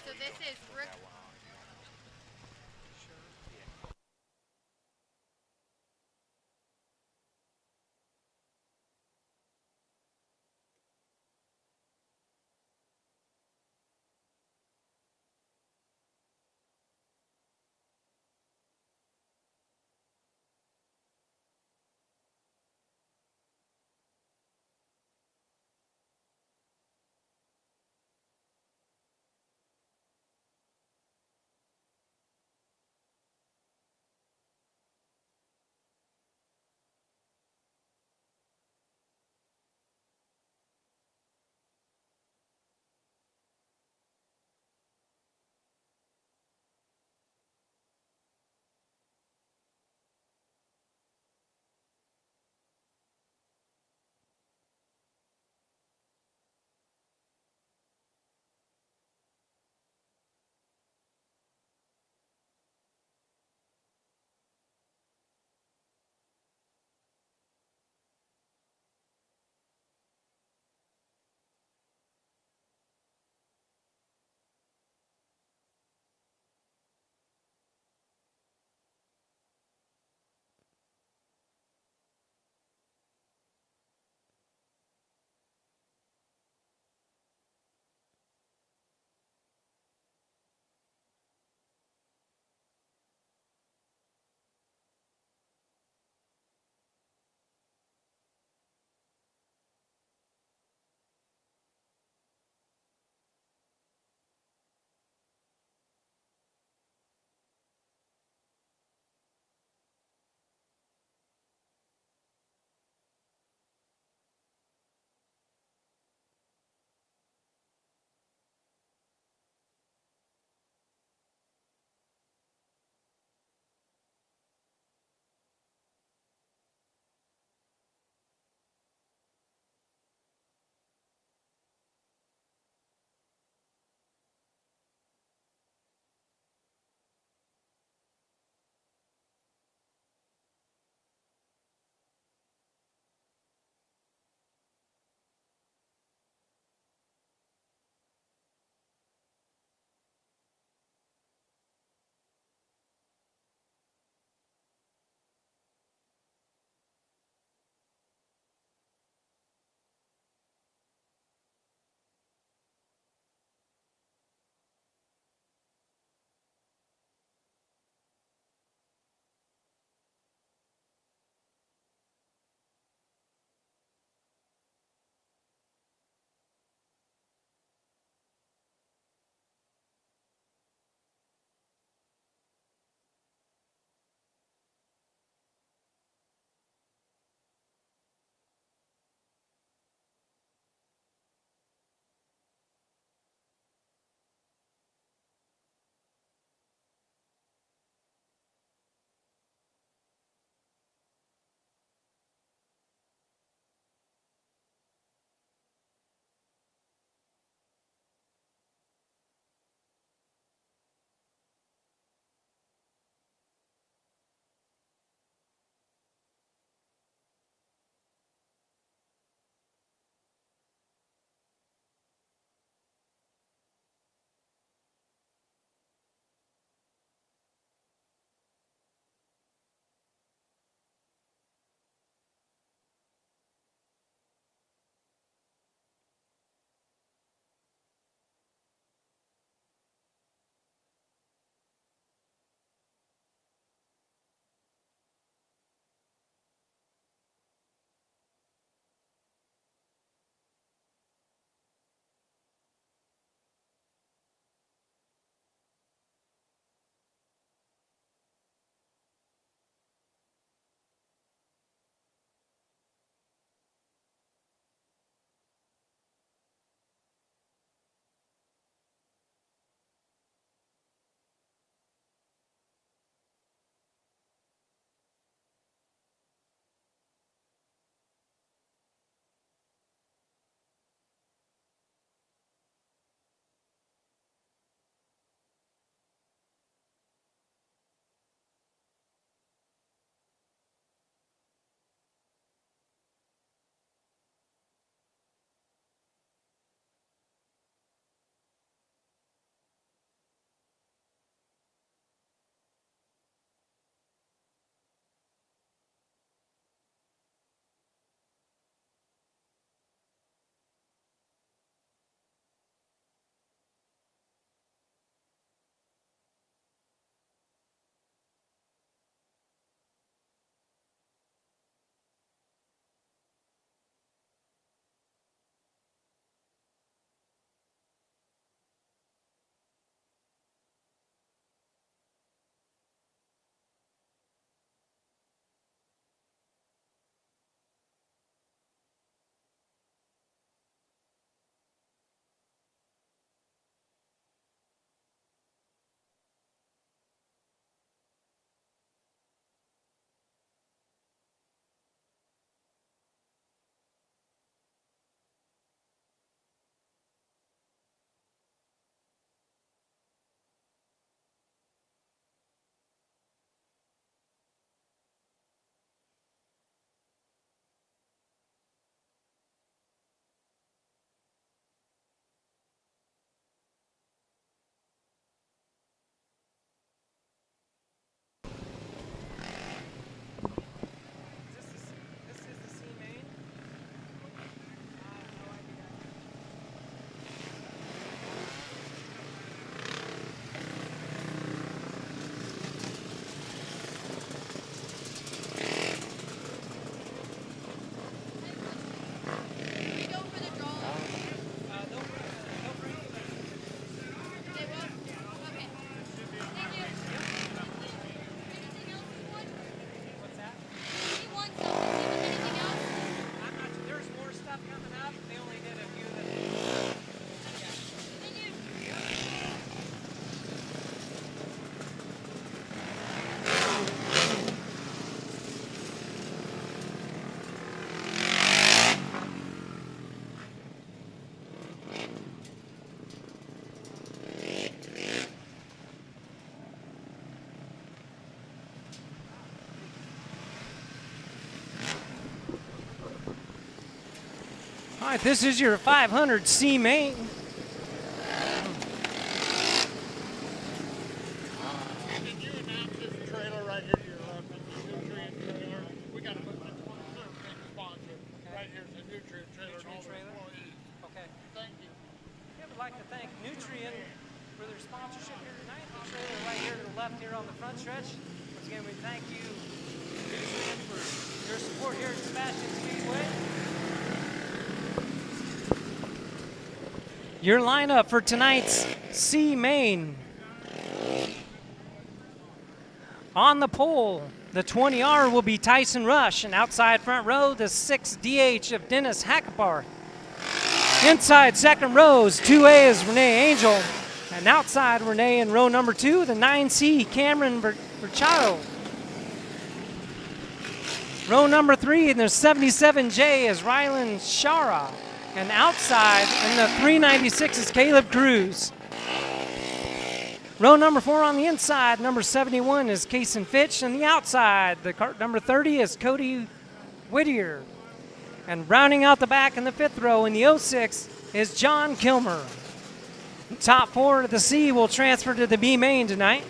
So this is rook. All right, this is your 500 C main. And you announce this trailer right here to your left. It's a nutrient trailer. We got to put this one big sponsor. Right here is a nutrient trailer. and all their employees. Okay. Thank you. I would like to thank Nutrien for their sponsorship here tonight. The trailer right here to the left here on the front stretch. Once again, we thank you, Nutrien, for your support here at Sebastian Speedway. Your lineup for tonight's C main. On the pole, the 20R will be Tyson Rush, and outside front row, the 6DH of Dennis Hackabarth. Inside second rows, 2A is Renee Angel, and outside Renee in row number 2, the 9C Cameron Berchado. Row number 3 in the 77J is Rylan Shara, and outside in the 396 is Caleb Cruz. Row number 4 on the inside, number 71 is Kason Fitch, and the outside, the cart number 30 is Cody Whittier. And rounding out the back in the 5th row in the 06 is John Kilmer. The top 4 of the C will transfer to the B main tonight.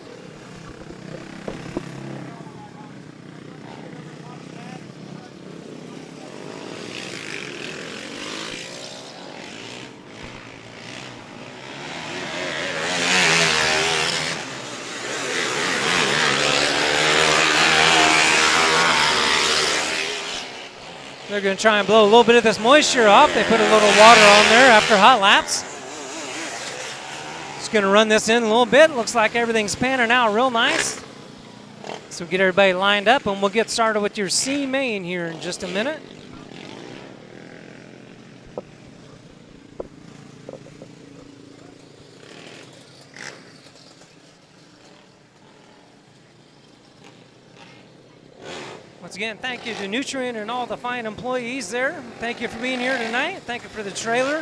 They're going to try and blow a little bit of this moisture off. They put a little water on there after hot laps. Just going to run this in a little bit. Looks like everything's panning out real nice. So get everybody lined up, and we'll get started with your C main here in just a minute. Once again, thank you to Nutrien and all the fine employees there. Thank you for being here tonight. Thank you for the trailer.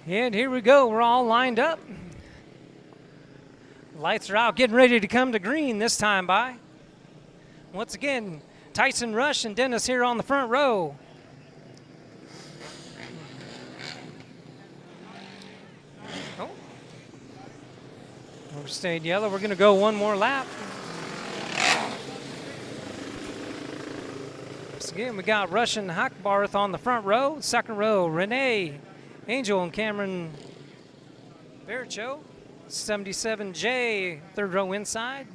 And here we go. We're all lined up. Lights are out, getting ready to come to green this time by. Once again, Tyson Rush and Dennis here on the front row. Oh. We're staying yellow. We're going to go one more lap. Once again, we got Rush and Hackbarth on the front row. Second row, Renee Angel and Cameron Bercho. 77J, third row inside.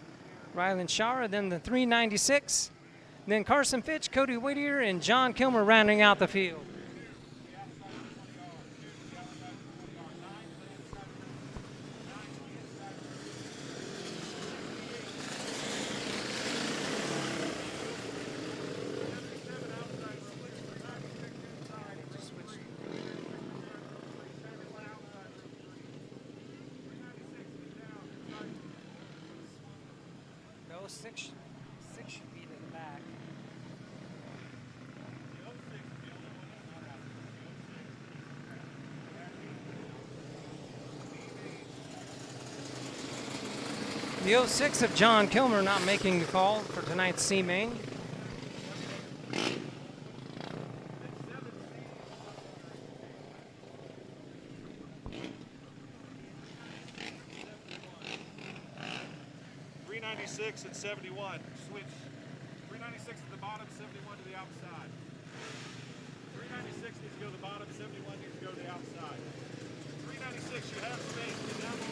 Rylan Shara, then the 396. Then Carson Fitch, Cody Whittier, and John Kilmer rounding out the field. Six should be to the back. The 06 of John Kilmer not making the call for tonight's C main. And 71. Switch. 396 at the bottom, 71 to the outside. 396 needs to go to the bottom, 71 needs to go to the outside. 396, you have space. Get down the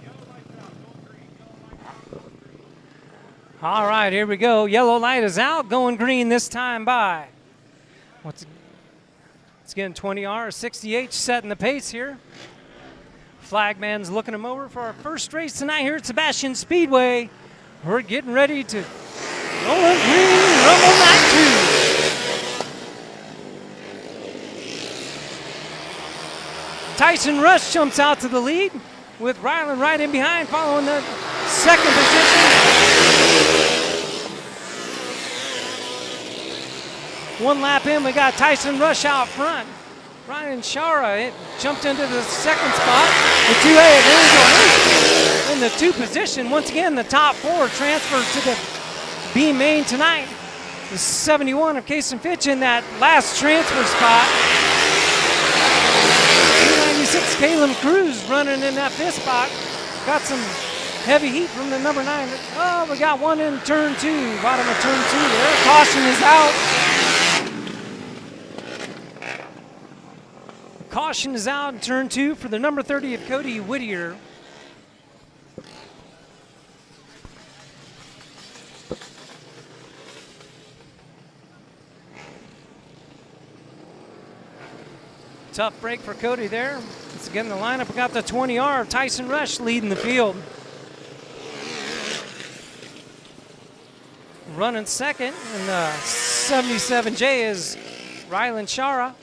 yellow light's out, going green. Yellow light's out, going green. All right, here we go. Yellow light is out, going green this time by. Once again, 20R, 60H setting the pace here. Flagman's looking him over for our first race tonight here at Sebastian Speedway. We're getting ready to roll green, rumble night 2. Tyson Rush jumps out to the lead with Ryland right in behind, following the second position. One lap in, we got Tyson Rush out front. Ryan Shara jumped into the second spot. The 2A of Angel in the 2 position. Once again, the top 4 transferred to the B main tonight. The 71 of Case and Fitch in that last transfer spot. 296 Caleb Cruz running in that 5th spot. Got some heavy heat from the number 9. Oh, we got one in turn 2. Bottom of turn 2 there. Caution is out. Caution is out in turn 2 for the number 30 of Cody Whittier. Tough break for Cody there. Once again, the lineup, we got the 20R of Tyson Rush leading the field. Running second, and the 77J is Ryland Shara.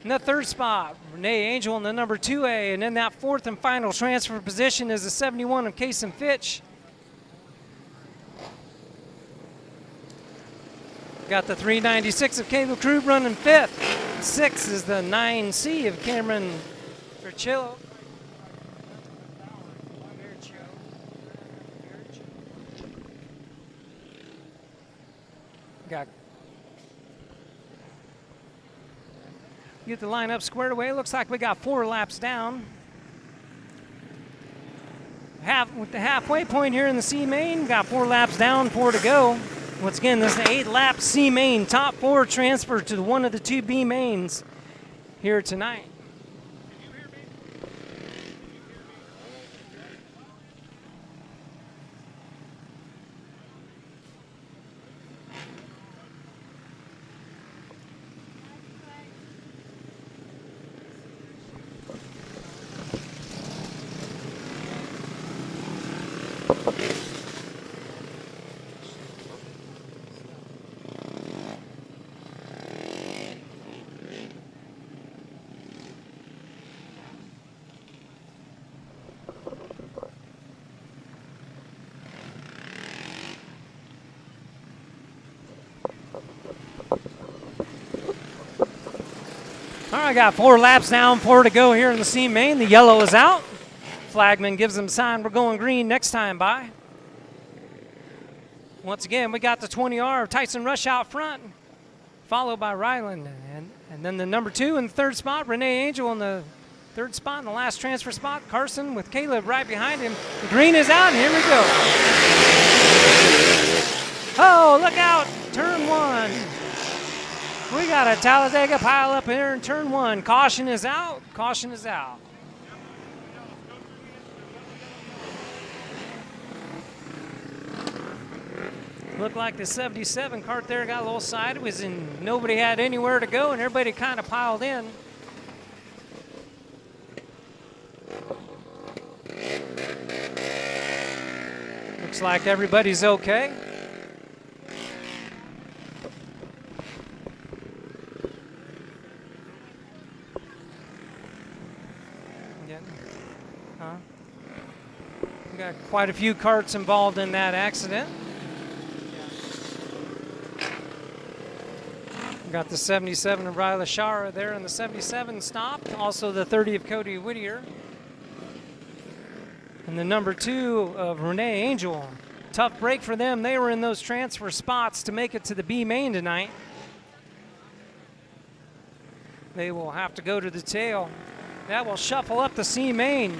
In the 3rd spot, Renee Angel in the number 2A, and in that 4th and final transfer position is the 71 of Case and Fitch. Got the 396 of Caleb Krug running 5th. 6th is the 9C of Cameron Verchillo. Get the lineup squared away. Looks like we got 4 laps down. With the halfway point here in the C main, got 4 laps down, 4 to go. Once again, this is the 8-lap C main. Top 4 transfer to one of the 2 B mains here tonight. All right, got 4 laps down, 4 to go here in the C main. The yellow is out. Flagman gives them a sign we're going green next time by. Once again, we got the 20R of Tyson Rush out front, followed by Ryland. And then the number 2 in the 3rd spot, Renee Angel in the 3rd spot. In the last transfer spot, Carson with Caleb right behind him. The green is out, and here we go. Oh, look out, turn 1. We got a Talladega pile up here in turn 1. Caution is out. Caution is out. Looked like the 77 cart there got a little sideways and nobody had anywhere to go and everybody kind of piled in. Looks like everybody's okay. Got quite a few carts involved in that accident. Got the 77 of Ryla Shara there in the 77 stopped. Also the 30 of Cody Whittier. And the number 2 of Renee Angel. Tough break for them. They were in those transfer spots to make it to the B main tonight. They will have to go to the tail. That will shuffle up the C main.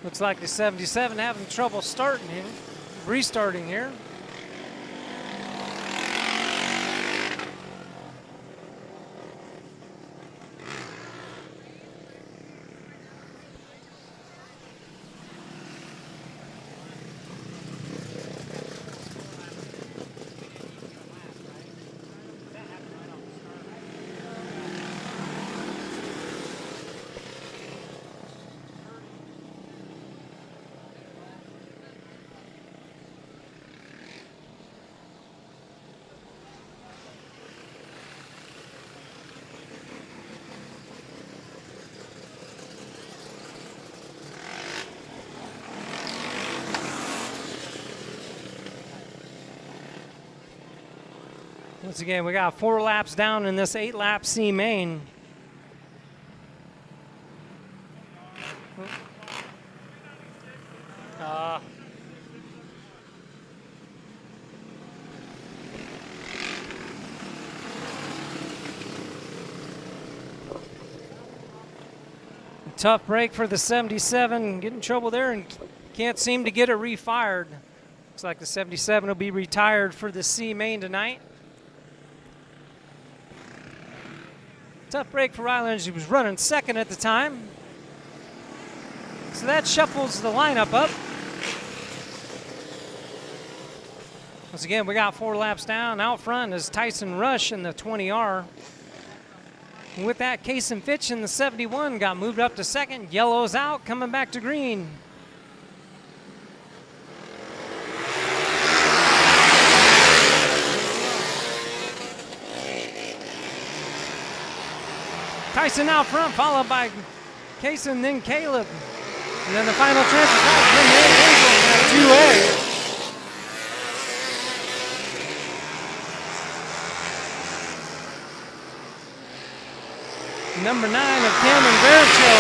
Looks like the 77 having trouble restarting here. Once again, we got 4 laps down in this 8-lap C main. Tough break for the 77, get in trouble there and can't seem to get it refired. Looks like the 77 will be retired for the C main tonight. Tough break for Ryland. He was running second at the time. So that shuffles the lineup up. Once again, we got 4 laps down. Out front is Tyson Rush in the 20R. And with that, Kason Fitch in the 71 got moved up to second. Yellow's out, coming back to green. Tyson out front, followed by Kason, then Caleb. And then the final transfer pass, Angel in that 2A. Number 9 of Cameron Vericho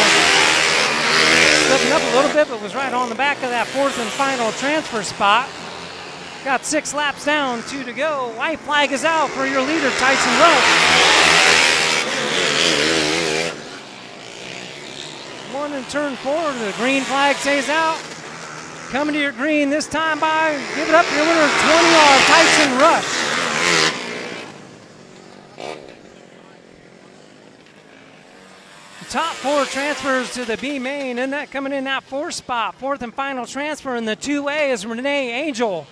slipping up a little bit, but was right on the back of that 4th and final transfer spot. Got 6 laps down, 2 to go. White flag is out for your leader, Tyson Rush. 1 in turn 4, the green flag stays out. Coming to your green this time by, give it up to your winner, 20R, Tyson Rush. Top 4 transfers to the B main, and that coming in that 4th spot. 4th and final transfer in the 2A is Renee Angel.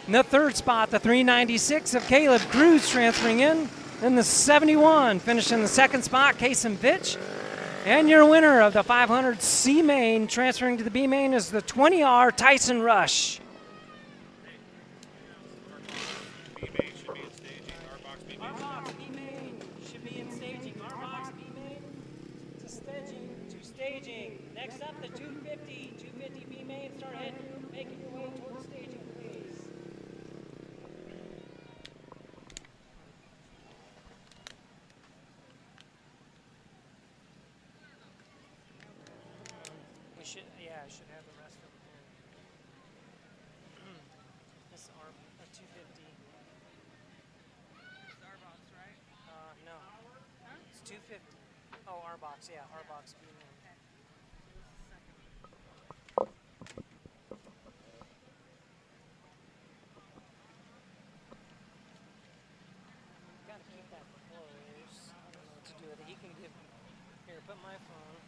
In the 3rd spot, the 396 of Caleb Cruz transferring in. And the 71 finishing the 2nd spot, Kason Fitch. And your winner of the 500 C main transferring to the B main is the 20R Tyson Rush. Next up, the 250 B main. Start ahead, making your way towards staging, please. I should have the rest of them here. This is a 250. It's our box, right? No. Huh? It's 250. Oh, our box, yeah, our box B main. Put my phone.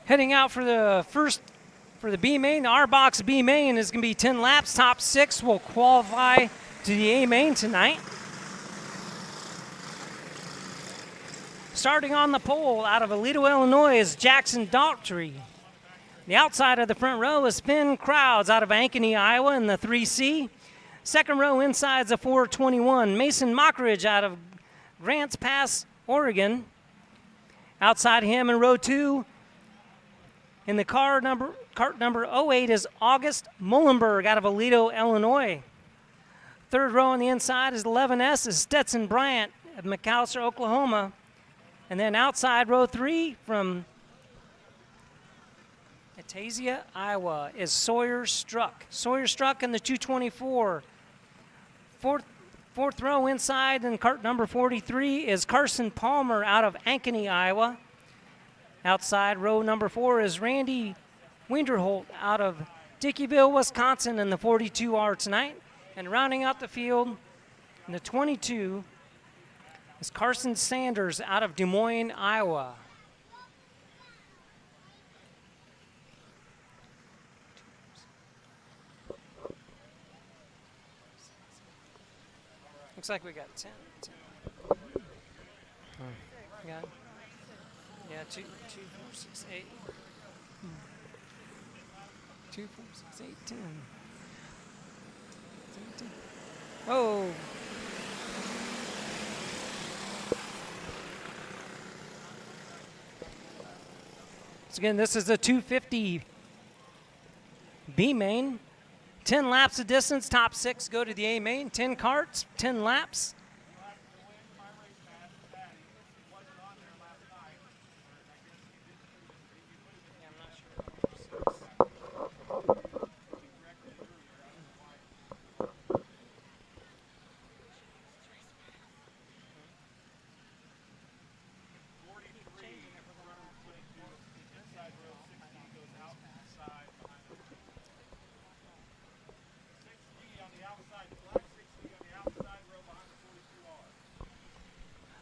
Heading out for the B main, our box B main is going to be 10 laps. Top 6 will qualify to the A main tonight. Starting on the pole out of Aledo, Illinois is Jackson Daughtry. The outside of the front row is Finn Crowds out of Ankeny, Iowa in the 3C. Second row inside is a 421. Mason Mockridge out of Grants Pass, Oregon. Outside him in row 2 in the cart number 08 is August Mullenberg out of Aledo, Illinois. Third row on the inside is 11S is Stetson Bryant of McAllister, Oklahoma. And then outside row 3 from Atasia, Iowa is Sawyer Struck. Sawyer Struck in the 224. Fourth row inside in cart number 43 is Carson Palmer out of Ankeny, Iowa. Outside row number 4 is Randy Winterholt out of Dickeyville, Wisconsin in the 42R tonight. And rounding out the field in the 22 is Carson Sanders out of Des Moines, Iowa. Looks like we got 10. Got, yeah, 2, 4, 6, 8. 2, 4, 6, 8, 10. Whoa. So again, this is the 250 B main. 10 laps of distance, top 6 go to the A main. 10 carts, 10 laps.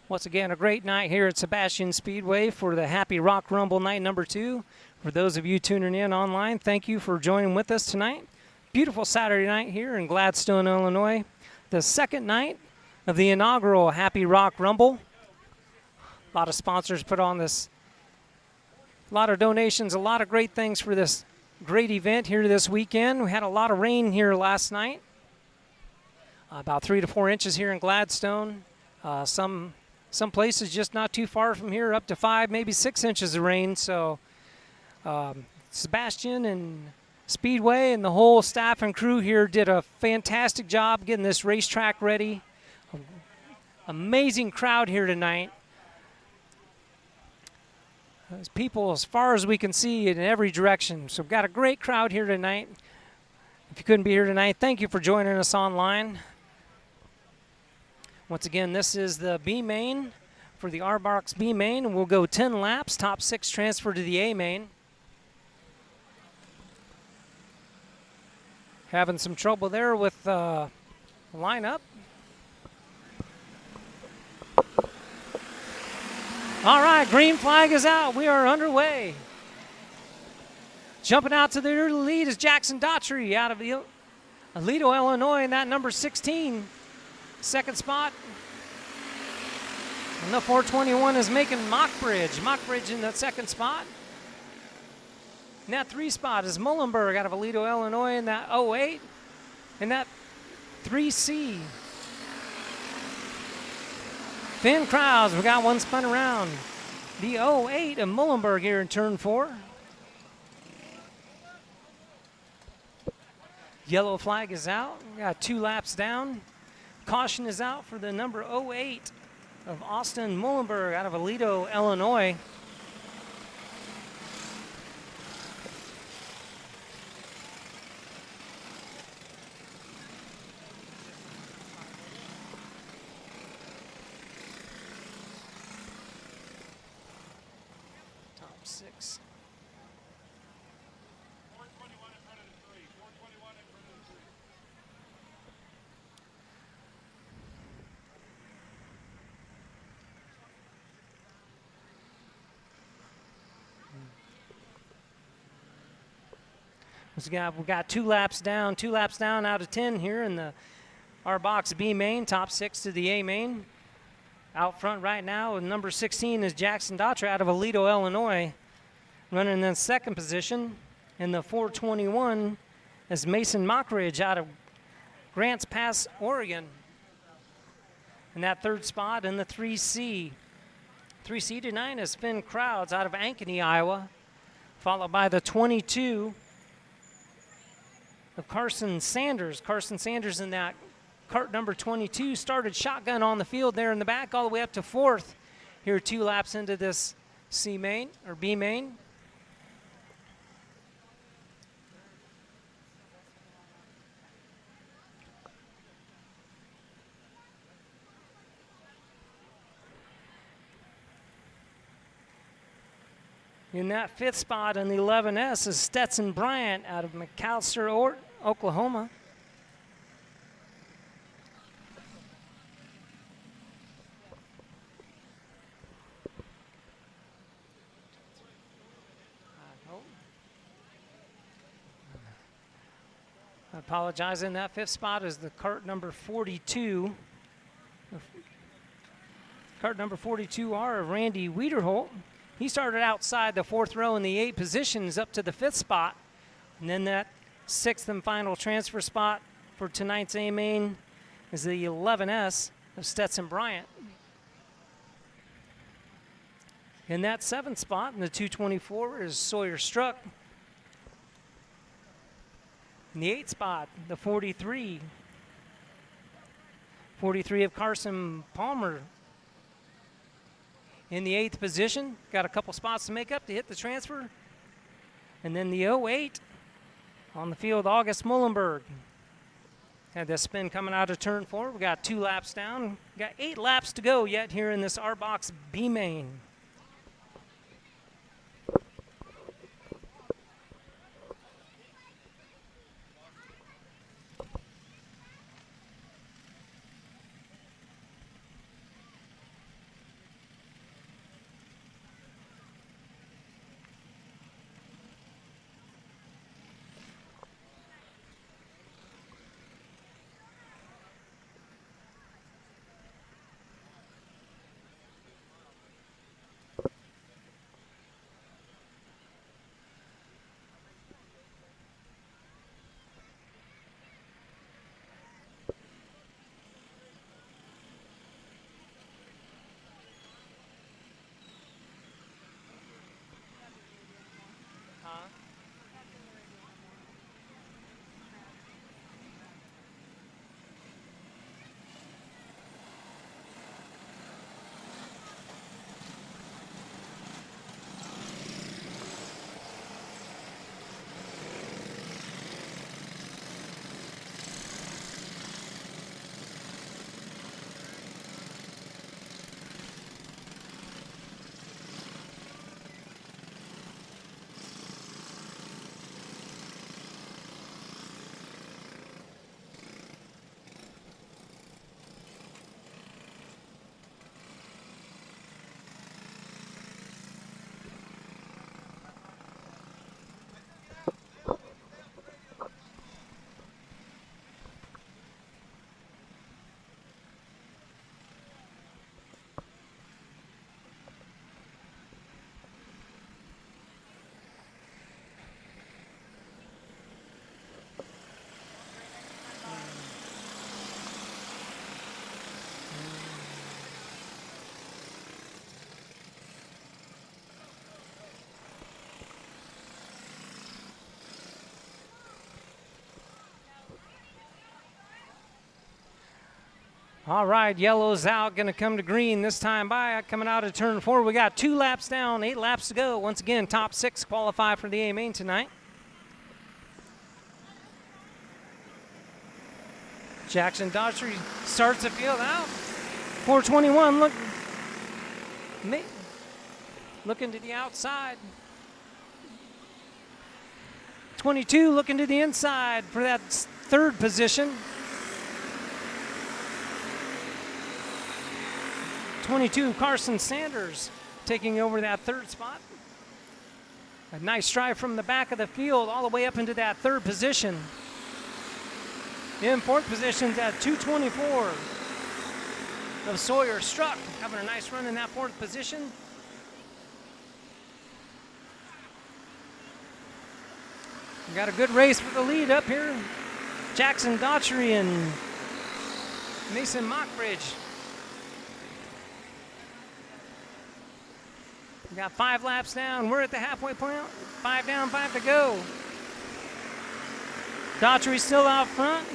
Once again, a great night here at Sebastian Speedway for the Happy Rock Rumble night number 2. For those of you tuning in online, thank you for joining with us tonight. Beautiful Saturday night here in Gladstone, Illinois. The second night of the inaugural Happy Rock Rumble. A lot of sponsors put on this. A lot of donations, a lot of great things for this great event here this weekend. We had a lot of rain here last night. About 3 to 4 inches here in Gladstone. Some places just not too far from here, up to 5, maybe 6 inches of rain. So Sebastian and Speedway and the whole staff and crew here did a fantastic job getting this racetrack ready. Amazing crowd here tonight. There's people as far as we can see in every direction. So we've got a great crowd here tonight. If you couldn't be here tonight, thank you for joining us online. Once again, this is the B main for the R-Box B main, and we'll go 10 laps. Top 6 transfer to the A main. Having some trouble there with lineup. All right, green flag is out. We are underway. Jumping out to the early lead is Jackson Daughtry out of Aledo, Illinois, in that number 16. Second spot. And the 421 is making Mockbridge. Mockbridge in that second spot. In that 3 spot is Muhlenberg out of Aledo, Illinois, in that 08. In that 3C. Finn Krause, we got one spun around. The 08 of Muhlenberg here in turn 4. Yellow flag is out. We got 2 laps down. Caution is out for the number 08 of Austin Muhlenberg out of Aledo, Illinois. Top 6. 421 in front of the 3. 421 in front of the 3. We got 2 laps down, 2 laps down out of 10 here in the R-Box B main, top 6 to the A main. Out front right now with number 16 is Jackson Daughtry out of Aledo, Illinois. Running in second position in the 421 is Mason Mockridge out of Grants Pass, Oregon. In that 3rd spot in the 3C. 3C to 9 is Finn Krause out of Ankeny, Iowa. Followed by the 22 of Carson Sanders. Carson Sanders in that cart number 22 started shotgun on the field there in the back all the way up to 4th. Here 2 laps into this C main or B main. In that fifth spot in the 11S is Stetson Bryant out of McAllister, Oklahoma. I apologize. In that fifth spot is the cart number 42. Cart number 42R of Randy Wiederholt. He started outside the fourth row in the 8 positions up to the 5th spot. And then that 6th and final transfer spot for tonight's A-Main is the 11S of Stetson Bryant. In that 7th spot in the 224 is Sawyer Struck. In the 8th spot, the 43. 43 of Carson Palmer. In the 8th position, got a couple spots to make up to hit the transfer. And then the 08 on the field, August Mullenberg. Had that spin coming out of turn 4. We got 2 laps down. We got 8 laps to go yet here in this R-Box B-Main. All right, yellow's out, going to come to green this time by. Coming out of turn 4, we got 2 laps down, 8 laps to go. Once again, top 6 qualify for the A-Main tonight. Jackson Daughtry starts the field out. 421 looking to the outside. 22 looking to the inside for that 3rd position. 22, Carson Sanders taking over that 3rd spot. A nice drive from the back of the field all the way up into that 3rd position. In 4th position at 224 of Sawyer Struck, having a nice run in that 4th position. We got a good race for the lead up here. Jackson Daughtry and Mason Mockbridge. We got 5 laps down. We're at the halfway point. 5 down, 5 to go. Daughtry still out front.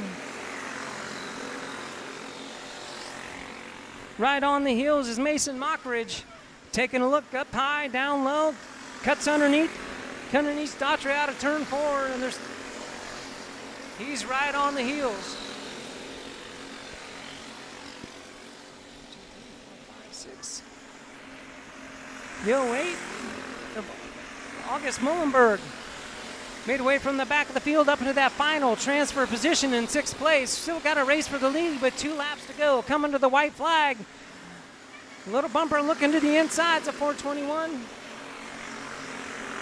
Right on the heels is Mason Mockridge. Taking a look up high, down low. Cuts underneath Daughtry out of turn 4. And he's right on the heels. 2, 3, 4, 5, 6. The 08 August Mullenberg made away from the back of the field up into that final transfer position in 6th place. Still got a race for the lead with 2 laps to go. Coming to the white flag. Little bumper looking to the insides of 421.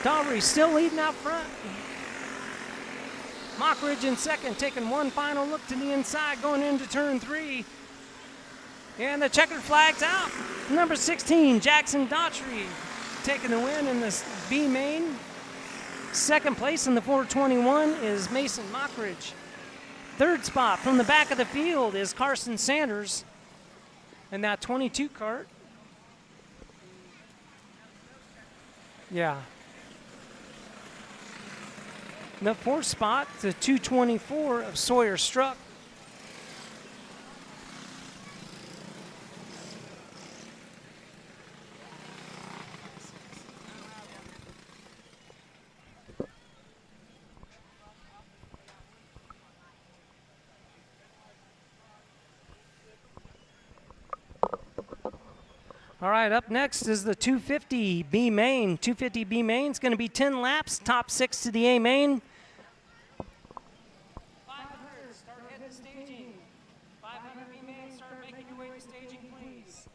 Dahlry still leading out front. Mockridge in second, taking one final look to the inside, going into turn 3. And the checkered flag's out. Number 16, Jackson Daughtry, taking the win in the B main. Second place in the 421 is Mason Mockridge. Third spot from the back of the field is Carson Sanders in that 22 cart. Yeah. The 4th spot, the 224 of Sawyer Struck. All right, up next is the 250 B main. 250 B main is going to be 10 laps, top 6 to the A main. 500, start heading to staging. 500 B main, start making your way to staging, please.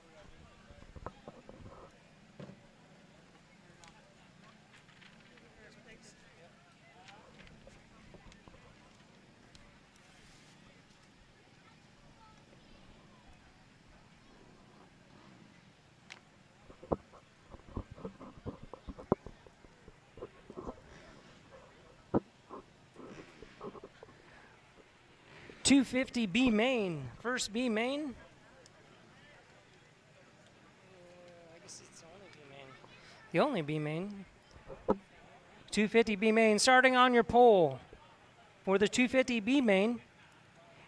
.250 B main, first B main. I guess it's the only B main. The only B main. 250 B main, starting on your pole for the 250 B main.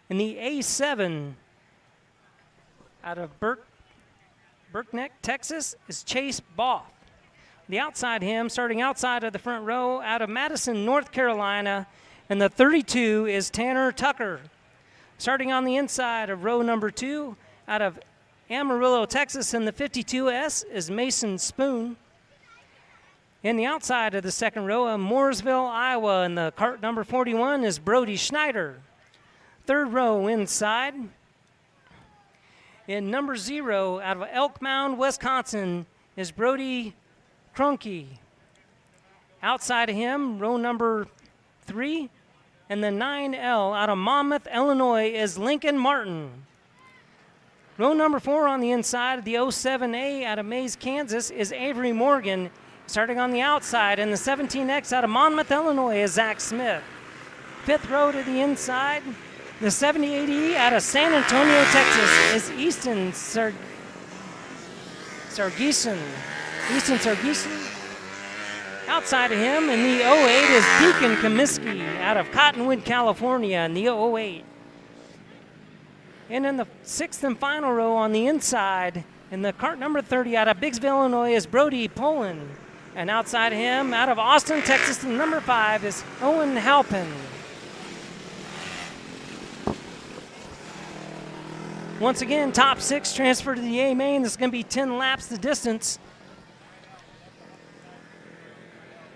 In the A7 out of Burkneck, Texas, is Chase Boff. The outside him, starting outside of the front row, out of Madison, North Carolina, and the 32 is Tanner Tucker. Starting on the inside of row number 2, out of Amarillo, Texas, in the 52S is Mason Spoon. In the outside of the second row of Mooresville, Iowa, in the cart number 41 is Brody Schneider. Third row inside. In number 0, out of Elk Mound, Wisconsin, is Brody Krunke. Outside of him, row number 3, and the 9L out of Monmouth, Illinois, is Lincoln Martin. Row number 4 on the inside of the 07A out of Mays, Kansas, is Avery Morgan. Starting on the outside, and the 17X out of Monmouth, Illinois, is Zach Smith. Fifth row to the inside, the 78E out of San Antonio, Texas, is Easton Sargison. Outside of him in the 08 is Deacon Comiskey out of Cottonwood, California in the 08. And in the 6th and final row on the inside, in the cart number 30 out of Biggsville, Illinois, is Brody Poland. And outside of him, out of Austin, Texas, the number 5 is Owen Halpin. Once again, top 6 transfer to the A main. This is going to be 10 laps the distance.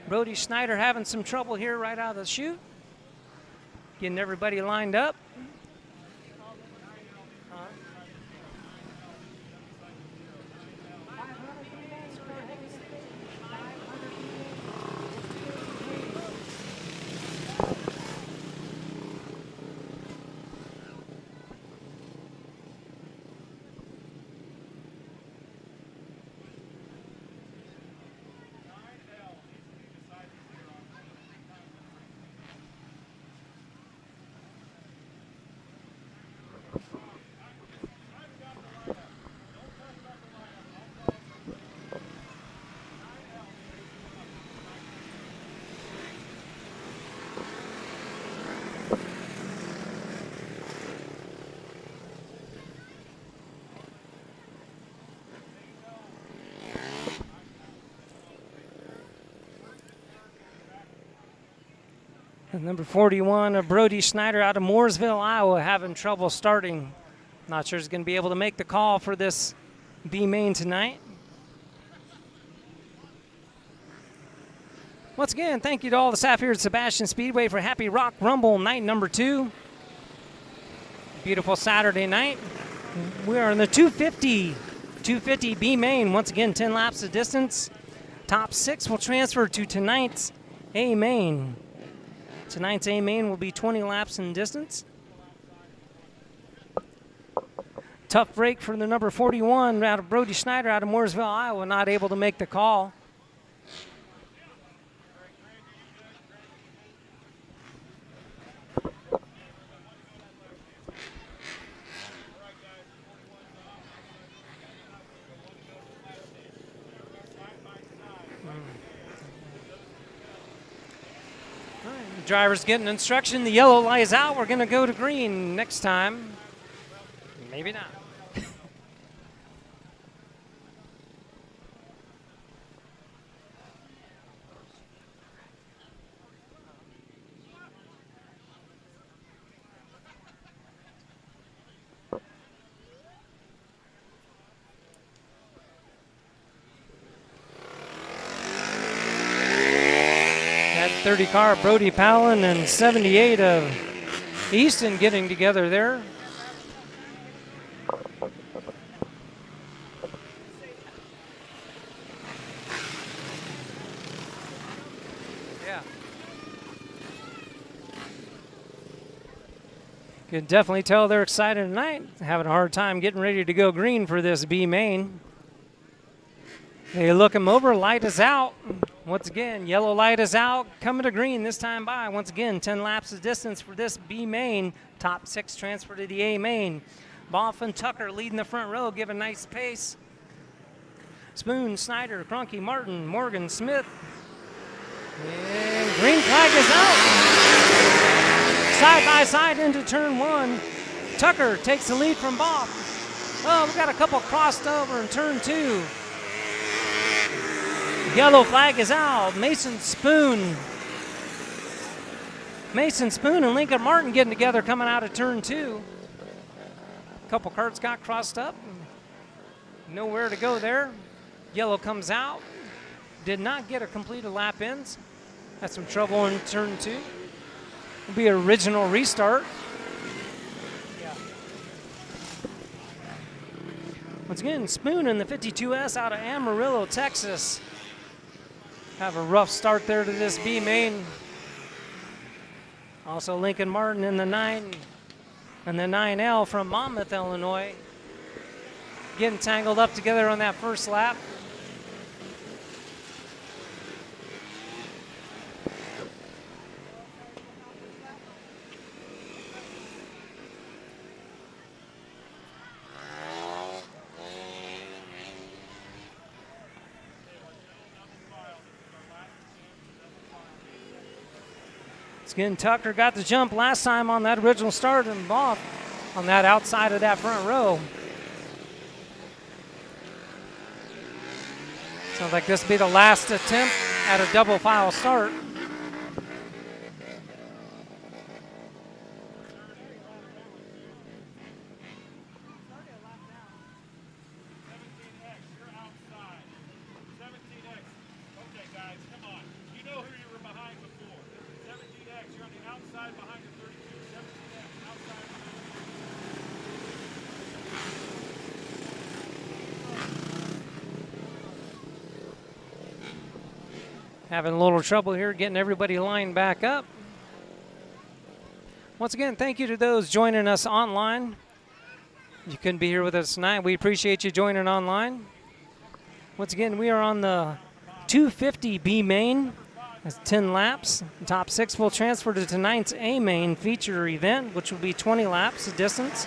Brody Schneider having some trouble here right out of the chute. Getting everybody lined up. And number 41 of Brody Schneider out of Mooresville, Iowa, having trouble starting. Not sure he's going to be able to make the call for this B main tonight. Once again, thank you to all the staff here at Sebastian Speedway for Happy Rock Rumble night number 2. Beautiful Saturday night. We are in the 250 B main. Once again, 10 laps of distance. Top 6 will transfer to tonight's A main. Tonight's A main will be 20 laps in distance. Tough break for the number 41 out of Brody Schneider out of Mooresville, Iowa, not able to make the call. Driver's getting instruction. The yellow lies out. We're going to go to green next time. Maybe not. That 30 car, Brody Palin, and 78 of Easton getting together there. Yeah. Can definitely tell they're excited tonight. Having a hard time getting ready to go green for this B main. They look him over, light is out. Once again, yellow light is out, coming to green this time by. Once again, 10 laps of distance for this B main. Top 6 transfer to the A main. Boff and Tucker leading the front row, give a nice pace. Spoon, Snyder, Cronky, Martin, Morgan, Smith. And green flag is out. Side by side into turn 1. Tucker takes the lead from Boff. Oh, we got a couple crossed over in turn 2. Yellow flag is out. Mason Spoon and Lincoln Martin getting together coming out of turn 2. A couple carts got crossed up. Nowhere to go there. Yellow comes out. Did not get a completed lap ins. Had some trouble in turn 2. Will be an original restart. Once again, Spoon in the 52S out of Amarillo, Texas. Have a rough start there to this B main. Also Lincoln Martin in the 9 and the 9L from Monmouth, Illinois. Getting tangled up together on that first lap. Again, Tucker got the jump last time on that original start and off on that outside of that front row. Sounds like this will be the last attempt at a double file start. Having a little trouble here getting everybody lined back up. Once again, thank you to those joining us online. You couldn't be here with us tonight. We appreciate you joining online. Once again, we are on the 250 B main. That's 10 laps. The top 6 will transfer to tonight's A main feature event, which will be 20 laps of distance.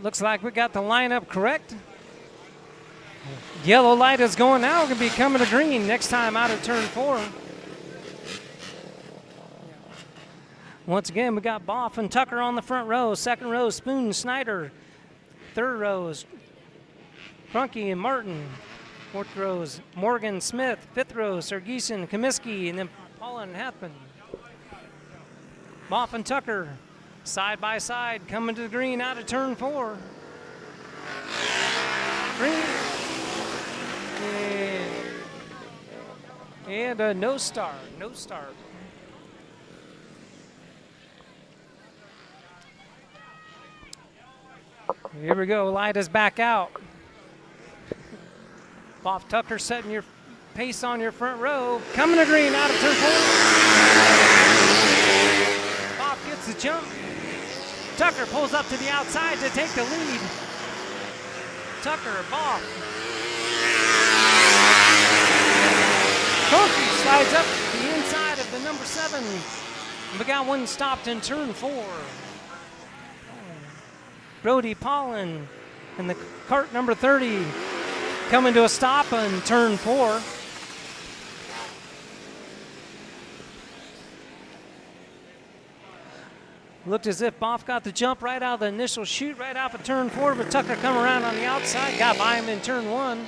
Looks like we got the lineup correct. Yellow light is going now. We're going to be coming to green next time out of turn 4. Once again, we got Boff and Tucker on the front row. Second row, Spoon, Snyder. Third row is Crunky and Martin. Fourth row is Morgan, Smith. Fifth row, Sergeson, Comiskey, and then Paula and Hathman. Boff and Tucker, side by side, coming to the green out of turn 4. Green. And a no start. Here we go, light is back out. Boff Tucker setting your pace on your front row. Coming to green out of turn 4. Boff gets the jump. Tucker pulls up to the outside to take the lead. Tucker, Boff. Conkey slides up the inside of the number 7. We got one stopped in turn 4. Brody Pollen and the cart number 30 coming to a stop in turn 4. Looked as if Boff got the jump right out of the initial shoot, right off of turn 4, but Tucker come around on the outside, got by him in turn 1.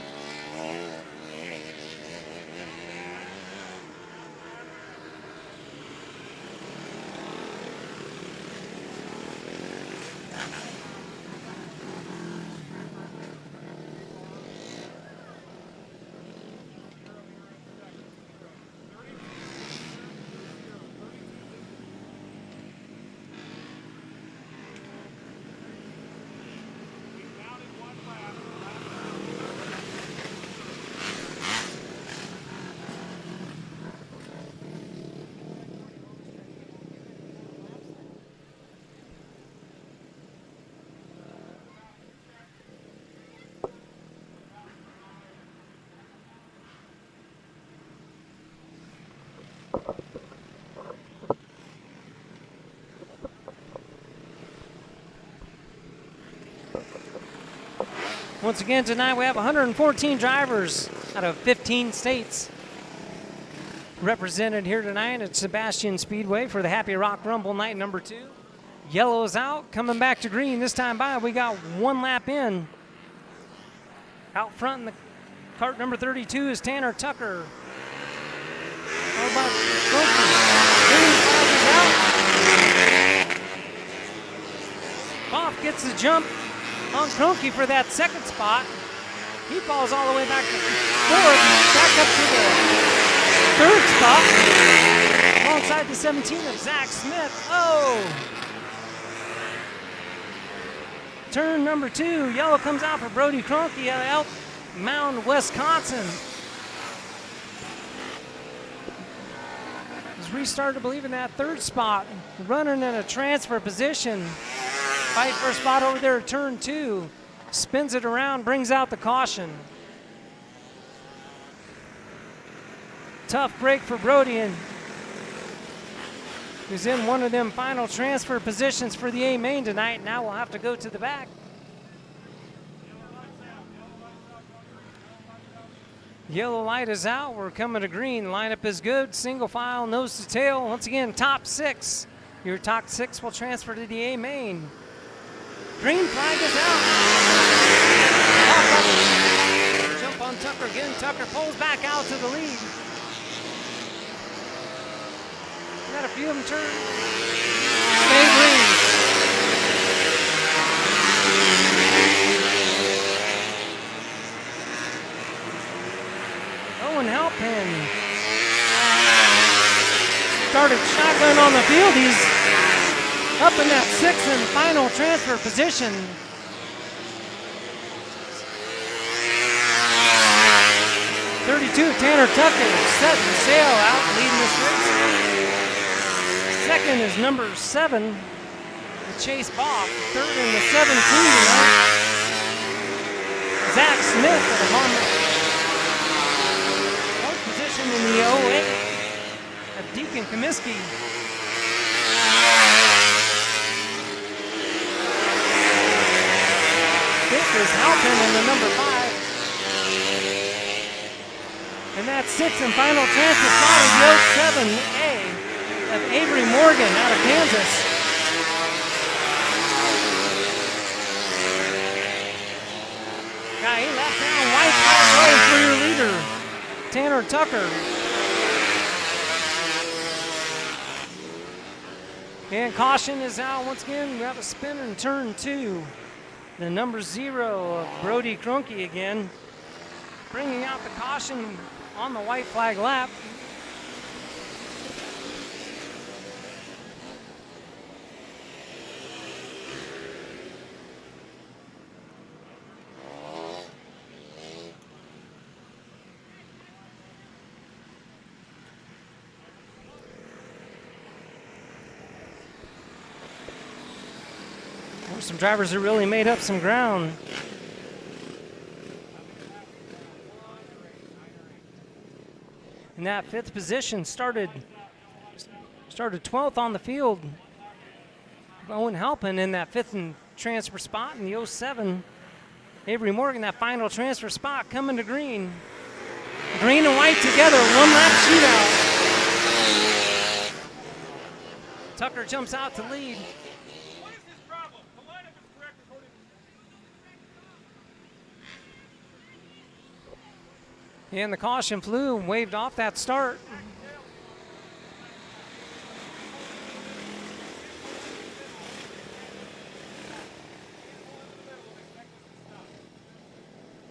Once again, tonight we have 114 drivers out of 15 states represented here tonight at Sebastian Speedway for the Happy Rock Rumble night number 2. Yellow's out, coming back to green. This time by, we got one lap in. Out front in the cart number 32 is Tanner Tucker. How about Green flag is out. Boff gets the jump on Cronky for that second spot. He falls all the way back to 4th, back up to the 3rd spot, alongside the 17 of Zach Smith. Oh! Turn number 2, yellow comes out for Brody Cronky out of Elk Mound, Wisconsin. He's restarted, I believe, in that 3rd spot, running in a transfer position. Fight for a spot over there at turn 2. Spins it around, brings out the caution. Tough break for Brody, and he's in one of them final transfer positions for the A main tonight. Now we'll have to go to the back. Yellow light is out. We're coming to green. Lineup is good. Single file, nose to tail. Once again, top 6. Your top 6 will transfer to the A main. Green flag is out. Jump on Tucker again. Tucker pulls back out to the lead. Got a few of them turn. Stay green. Owen Halpin started shotgun on the field. He's up in that 6th and final transfer position. Tanner Tucker setting sail out, leading this race. Second is number 7, Chase Boff. Third in the 17 tonight, Zach Smith at the moment. Fourth position in the 08 of Deacon Comiskey. Fifth is Halpin in the number 5. And that 6th and final transfer spot is the 07A of Avery Morgan out of Kansas. Got 8 laps down, white flag away for your leader, Tanner Tucker. And caution is out once again. We have a spin in turn 2. The number 0 of Brody Kroenke again, bringing out the caution on the white flag lap. Some drivers have really made up some ground. In that 5th position, started 12th on the field. Owen Halpin in that 5th and transfer spot in the 07. Avery Morgan, that final transfer spot, coming to green. Green and white together, 1-lap shootout. Tucker jumps out to lead. And the caution flew and waved off that start.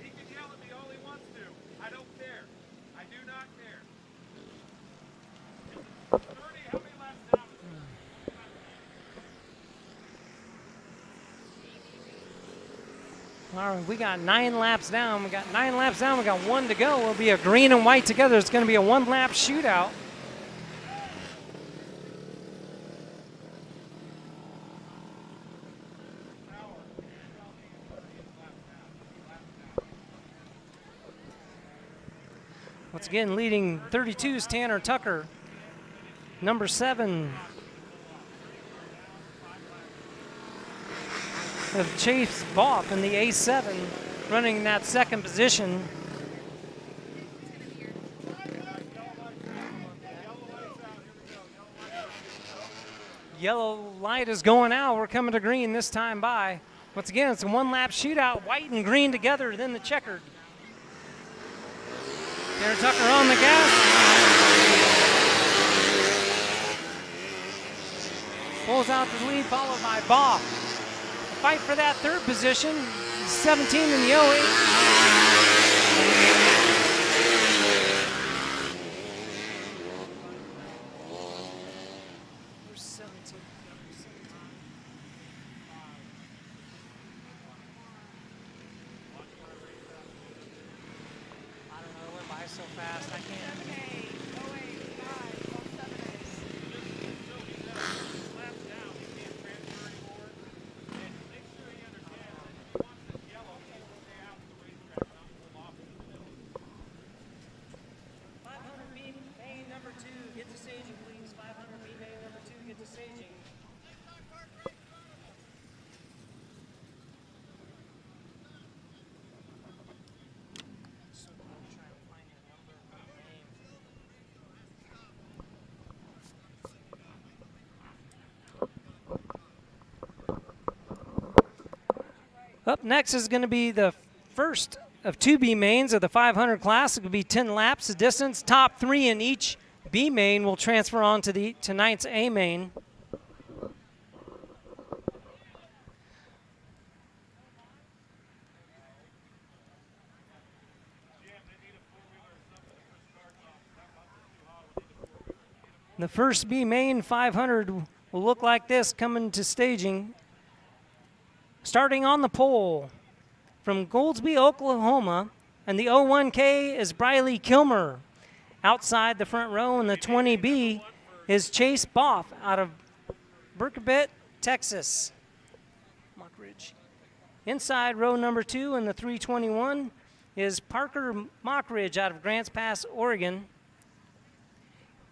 He can yell at me all he wants to. I don't care. I do not care. 30, how many laps down? All right, we got 9 laps down. We got 1 to go. It'll be a green and white together. It's going to be a 1-lap shootout. Once again, leading 32's Tanner Tucker. Number 7 of Chase Boff in the A7, running in that 2nd position. Yellow light is going out. We're coming to green this time by. Once again, it's a 1-lap shootout, white and green together, then the checkered. Tanner Tucker on the gas. Pulls out the lead, followed by Boff. Fight for that 3rd position, 17 in the 08. Where's 17? I don't know, it went by so fast, I can't. Up next is going to be the first of 2 B mains of the 500 class. It will be 10 laps of distance. Top 3 in each B main will transfer on to tonight's A main. The first B main 500 will look like this coming to staging. Starting on the pole from Goldsby, Oklahoma, and the 01K is Briley Kilmer. Outside the front row in the 20B is Chase Boff out of Berkebit, Texas. Mockridge. Inside row number 2 in the 321 is Parker Mockridge out of Grants Pass, Oregon.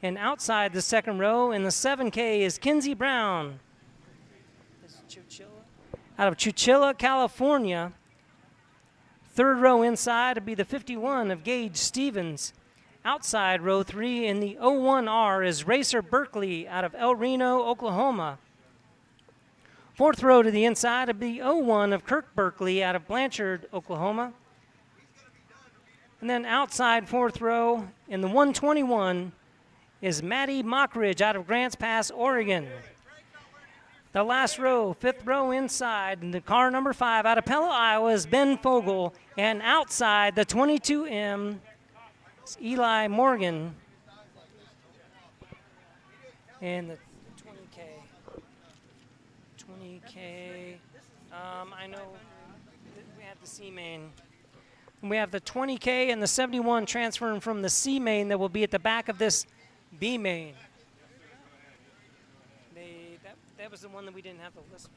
And outside the 2nd row in the 7K is Kinsey Brown out of Chowchilla, California. 3rd row inside would be the 51 of Gage Stevens outside row 3 in the 01R is Racer Berkeley out of El Reno, Oklahoma. Fourth row to the inside of the 01 of Kirk Berkeley out of Blanchard, Oklahoma. And then outside fourth row in the 121 is Maddie Mockridge out of Grants Pass, Oregon. The last row, fifth row inside, in the car number 5 out of Pella, Iowa is Ben Fogel. And outside the 22M is Eli Morgan. And the 20K, I know that we have the C main. We have the 20K and the 71 transferring from the C main that will be at the back of this B main. That was the one that we didn't have the list.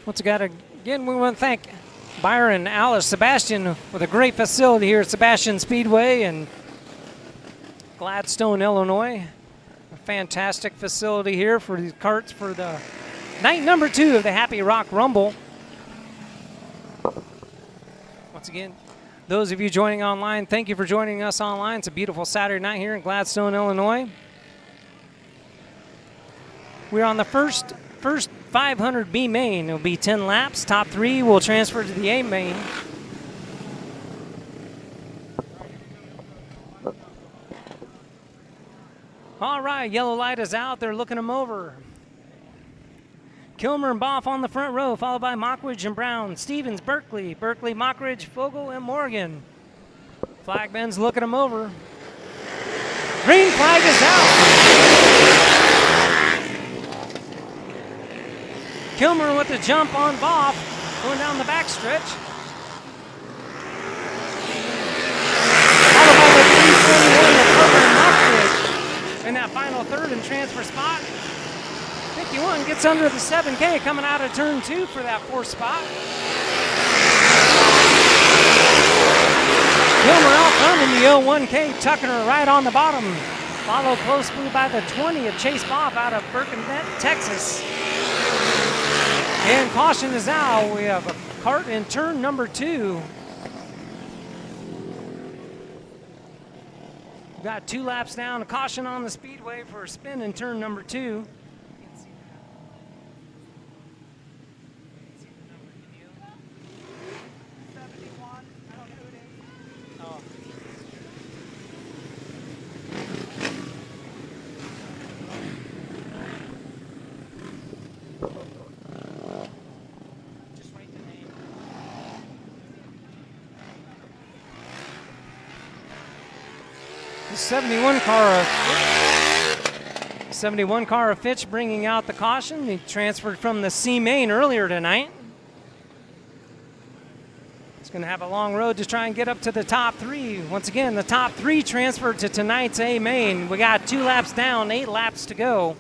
Once again, we want to thank Byron, Alice, Sebastian with a great facility here at Sebastian Speedway in Gladstone, Illinois. A fantastic facility here for these karts for the night number 2 of the Happy Rock Rumble. Once again, those of you joining online, thank you for joining us online. It's a beautiful Saturday night here in Gladstone, Illinois. We're on the first 500 B main. It'll be 10 laps. Top 3 will transfer to the A main. All right, yellow light is out. They're looking them over. Kilmer and Boff on the front row, followed by Mockridge and Brown. Stevens, Berkeley, Mockridge, Fogel, and Morgan. Flagman's looking them over. Green flag is out. Kilmer with the jump on Boff, going down the backstretch. Followed by the 321 of Carter and Mockridge in that final third and transfer spot. 51 gets under the 7K coming out of turn 2 for that 4th spot. Kilmer out front in the 01K, tucking her right on the bottom. Followed closely by the 20 of Chase Boff out of Birkenhead, Texas. And caution is out. We have a kart in turn number 2. We've got 2 laps down. A caution on the speedway for a spin in turn number 2. The 71 car of Fitch bringing out the caution. He transferred from the C main earlier tonight. It's going to have a long road to try and get up to the top 3. Once again, the top 3 transferred to tonight's A main. We got 2 laps down, 8 laps to go.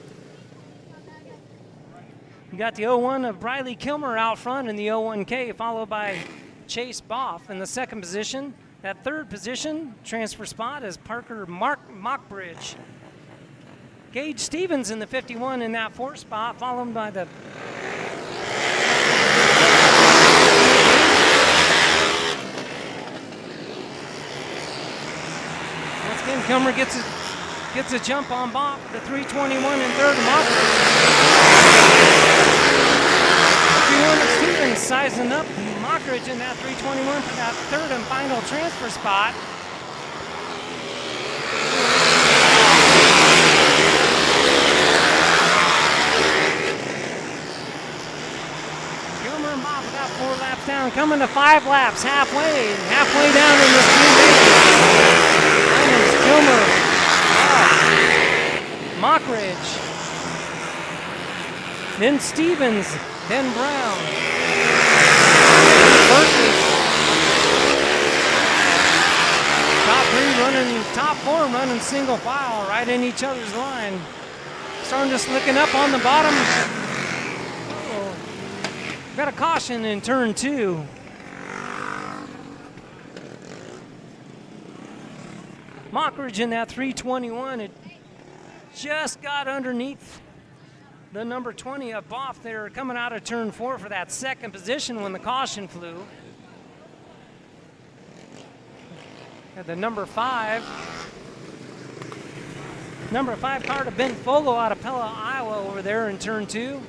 We got the 01 of Briley Kilmer out front in the 01K, followed by Chase Boff in the 2nd position. That 3rd position transfer spot is Parker Mockridge. Gage Stevens in the 51 in that 4th spot, followed by the once again Kilmer gets a jump on Boff, the 321 and 3rd Mockridge. 51 of Stevens sizing up Mockridge in that 321 for that 3rd and final transfer spot. Kilmer and Boff about 4 laps down, coming to 5 laps, halfway down in this 2 minutes. Mockridge. Then Stevens. Then Brown. Berkeley. Top four running single file right in each other's line. Starting to slicking up on the bottom. Uh-oh. Got a caution in turn 2. Mockridge in that 321. It just got underneath the number 20 of Boff there coming out of turn 4 for that second position when the caution flew. Had the number 5 car to Ben Fogle out of Pella, Iowa over there in turn 2.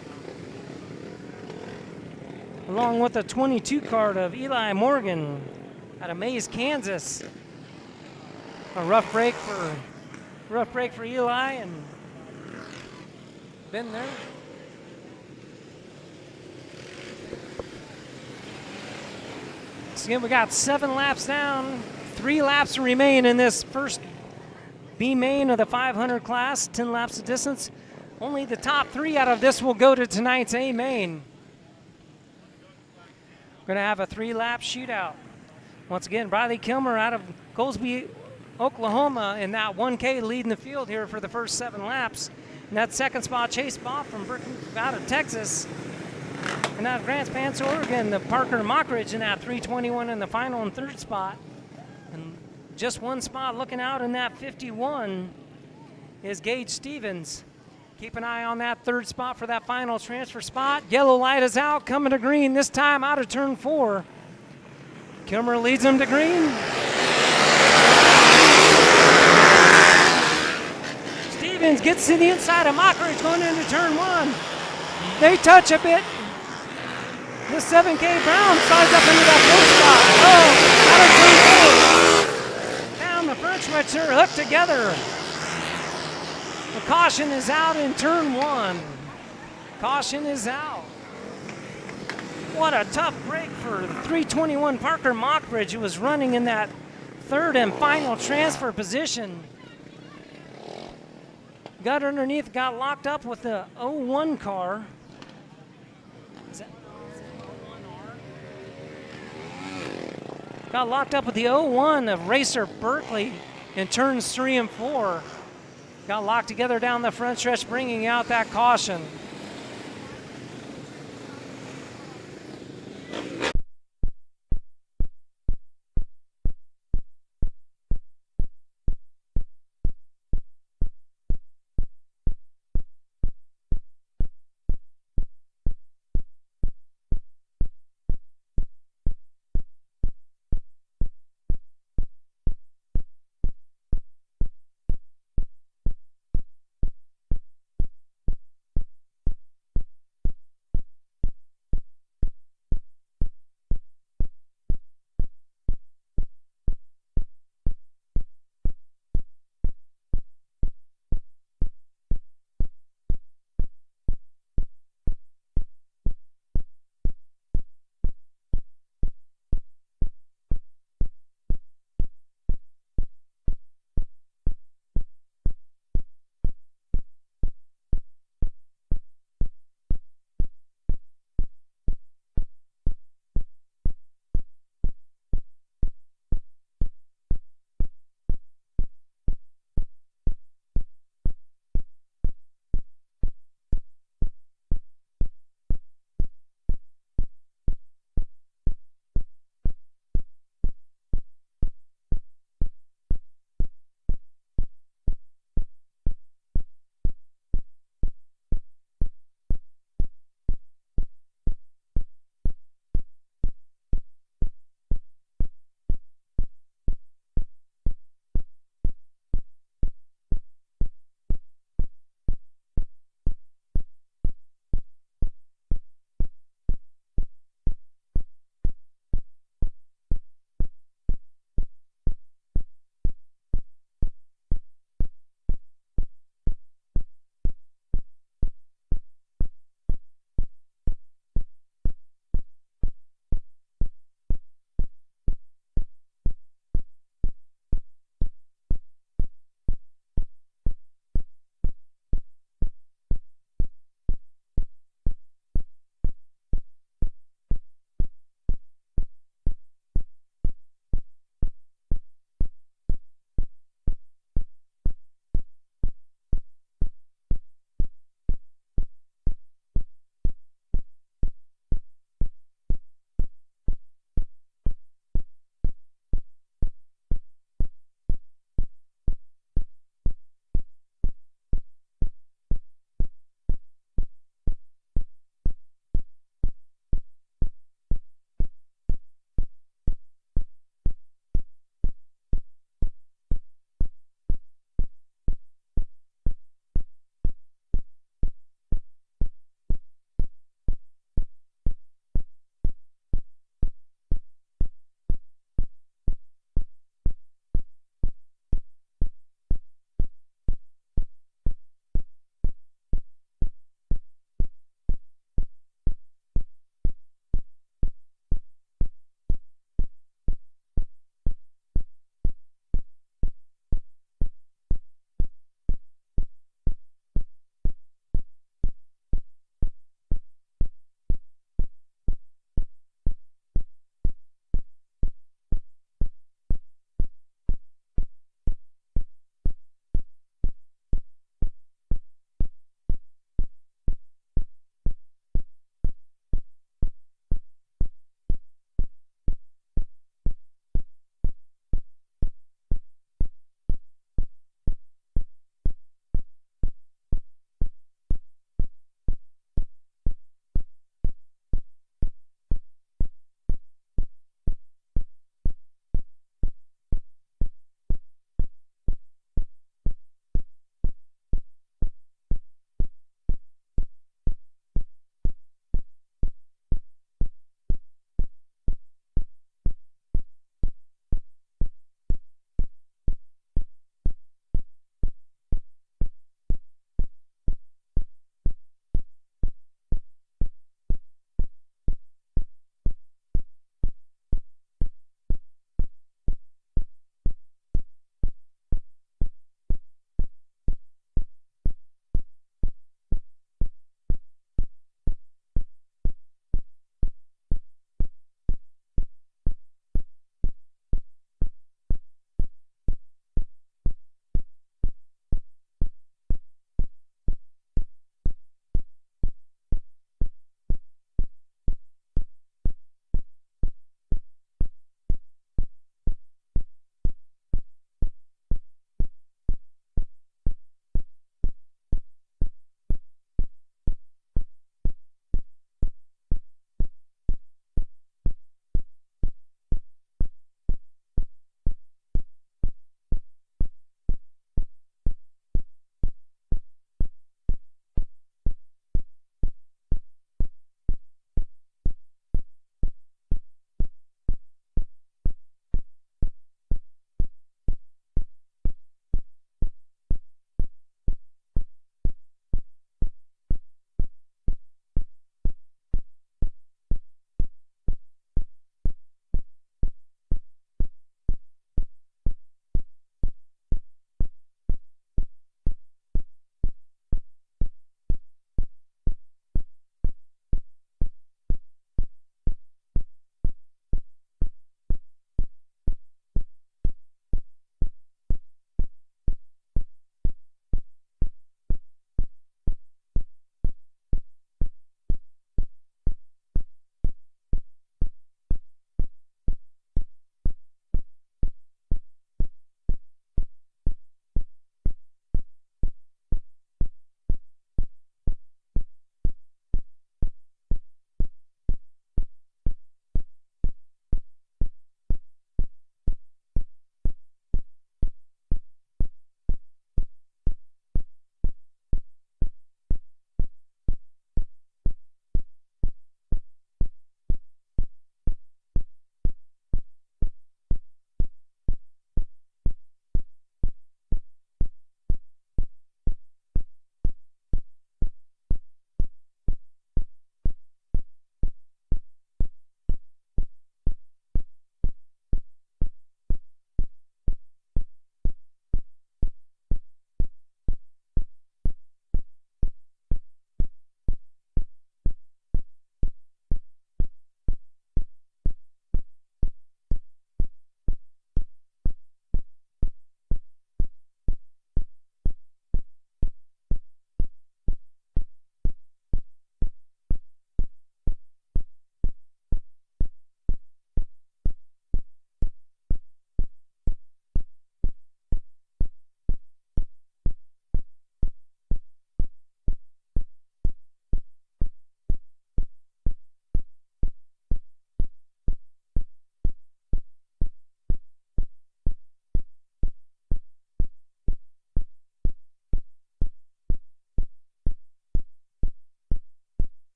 Along with the 22 card of Eli Morgan out of Mays, Kansas. A rough break for Eli and Ben there. So again, we got 7 laps down, 3 laps remain in this first B main of the 500 class, 10 laps of distance. Only the top 3 out of this will go to tonight's A main. We're gonna have a 3-lap shootout. Once again, Bradley Kilmer out of Goldsby, Oklahoma in that 1K leading the field here for the first 7 laps. In that second spot, Chase Boff from out of Texas. And out of Grants Pass, Oregon, the Parker Mockridge in that 321 in the final and third spot. And just one spot looking out in that 51 is Gage Stevens. Keep an eye on that third spot for that final transfer spot. Yellow light is out, coming to green, this time out of turn 4. Kilmer leads them to green. Stevens gets to the inside of Mockridge going into turn 1. They touch a bit. The 7K Brown slides up into that fourth spot. Oh, out of turn 4. Down the front stretch, they're hooked together. The caution is out in turn 1. Caution is out. What a tough break for the 321 Parker Mockridge, who was running in that third and final transfer position. Got underneath, got locked up with the 01 car. Got locked up with the 01 of Racer Berkeley in turns 3 and 4. Got locked together down the front stretch, bringing out that caution.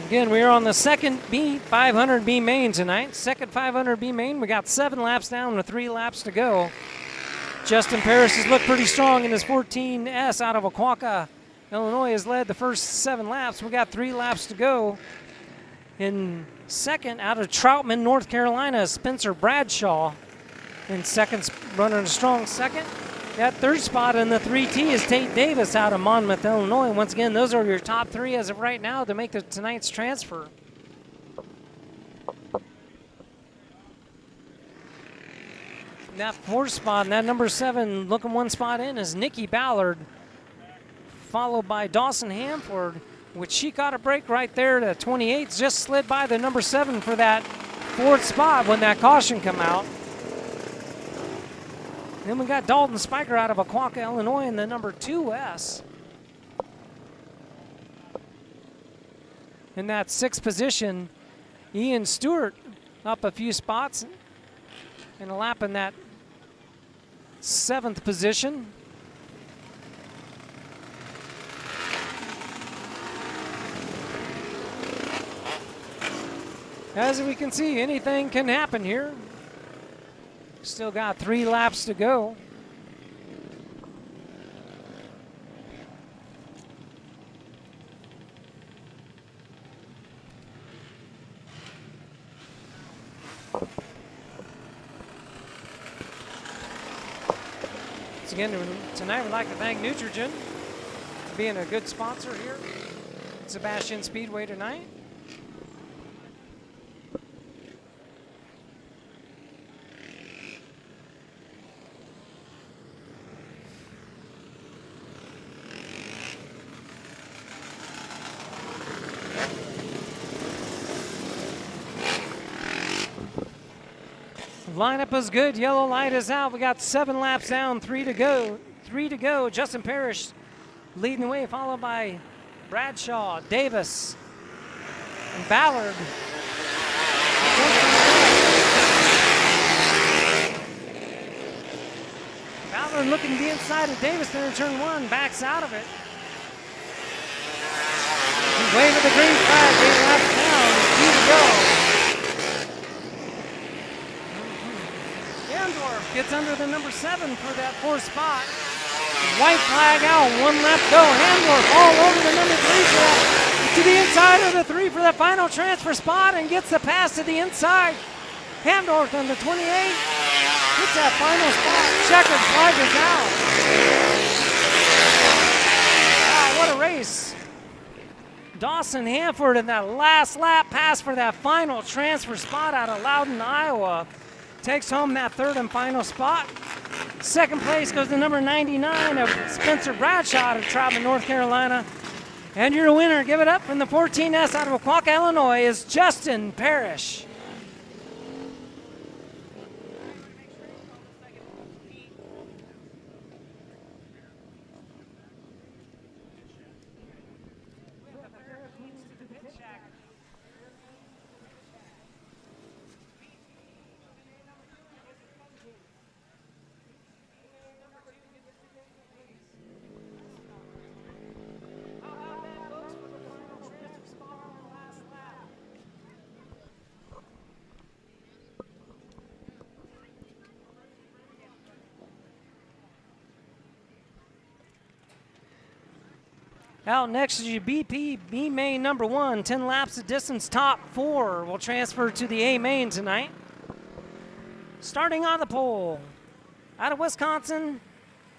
Again, we are on the second B500B main tonight. Second 500B main. We got 7 laps down with 3 laps to go. Justin Parrish has looked pretty strong in his 14S out of Oquawka. Illinois has led the first 7 laps. We got 3 laps to go. In second, out of Troutman, North Carolina, Spencer Bradshaw. In second, running a strong second. That third spot in the 3T is Tate Davis out of Monmouth, Illinois. Once again, those are your top 3 as of right now to make tonight's transfer. That 4th spot and that number 7 looking 1 spot in is Nikki Ballard, followed by Dawson Hamford, which she got a break right there to 28. Just slid by the number 7 for that 4th spot when that caution come out. Then we got Dalton Spiker out of Oquawka, Illinois in the number 2S. In that 6th position, Ian Stewart up a few spots and a lap in that 7th position. As we can see, anything can happen here. Still got 3 laps to go. Once again, tonight we'd like to thank Nutrigen for being a good sponsor here at Sebastian Speedway tonight. Lineup is good. Yellow light is out. We got 7 laps down, 3 to go. 3 to go. Justin Parrish leading the way, followed by Bradshaw, Davis, and Ballard. Ballard looking to the inside of Davis there in turn 1, backs out of it. Waving the green flag, 8 laps down, 2 to go. Gets under the number 7 for that 4th spot. White flag out, 1 lap to go. Handorf all over the number 3 for that, to the inside of the 3 for that final transfer spot and gets the pass to the inside. Handorf on the 28 gets that final spot. Checkered flag is out. Wow, what a race. Dawson Hanford in that last lap pass for that final transfer spot out of Loudon, Iowa. Takes home that 3rd and final spot. 2nd place goes to number 99 of Spencer Bradshaw of Troutman, North Carolina. And your winner, give it up from the 14S out of Oquawka, Illinois, is Justin Parrish. Out next is your BP B main number 1, 10 laps of distance, top 4 will transfer to the A main tonight. Starting on the pole, out of Wisconsin,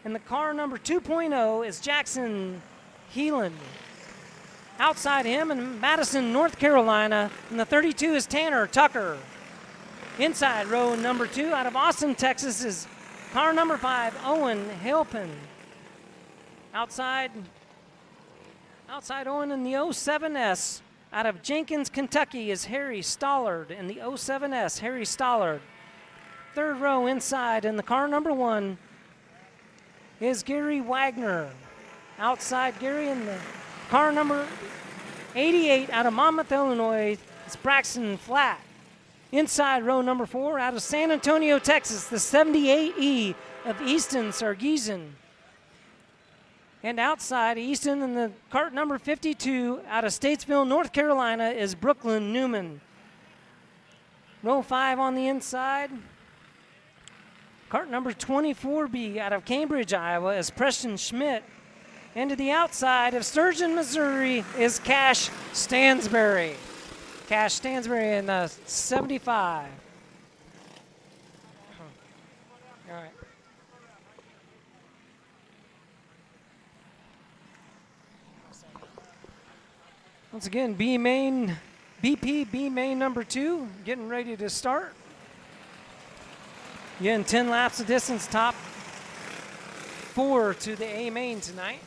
and the car number 2.0 is Jackson Heelan. Outside him in Madison, North Carolina, and the 32 is Tanner Tucker. Inside row number 2, out of Austin, Texas, is car number 5, Owen Halpin. Outside Owen in the 07S, out of Jenkins, Kentucky, is Harry Stollard in the 07S, Harry Stollard. 3rd row inside in the car number 1 is Gary Wagner. Outside Gary in the car number 88 out of Monmouth, Illinois, is Braxton Flatt. Inside row number 4 out of San Antonio, Texas, the 78E of Easton Sargisian. And outside Easton in the cart number 52 out of Statesville, North Carolina is Brooklyn Newman. Row 5 on the inside. Cart number 24B out of Cambridge, Iowa is Preston Schmidt. And to the outside of Sturgeon, Missouri is Cash Stansberry. Cash Stansberry in the 75. All right. Once again, BP B main number 2, getting ready to start. Again, 10 laps of distance, top 4 to the A main tonight.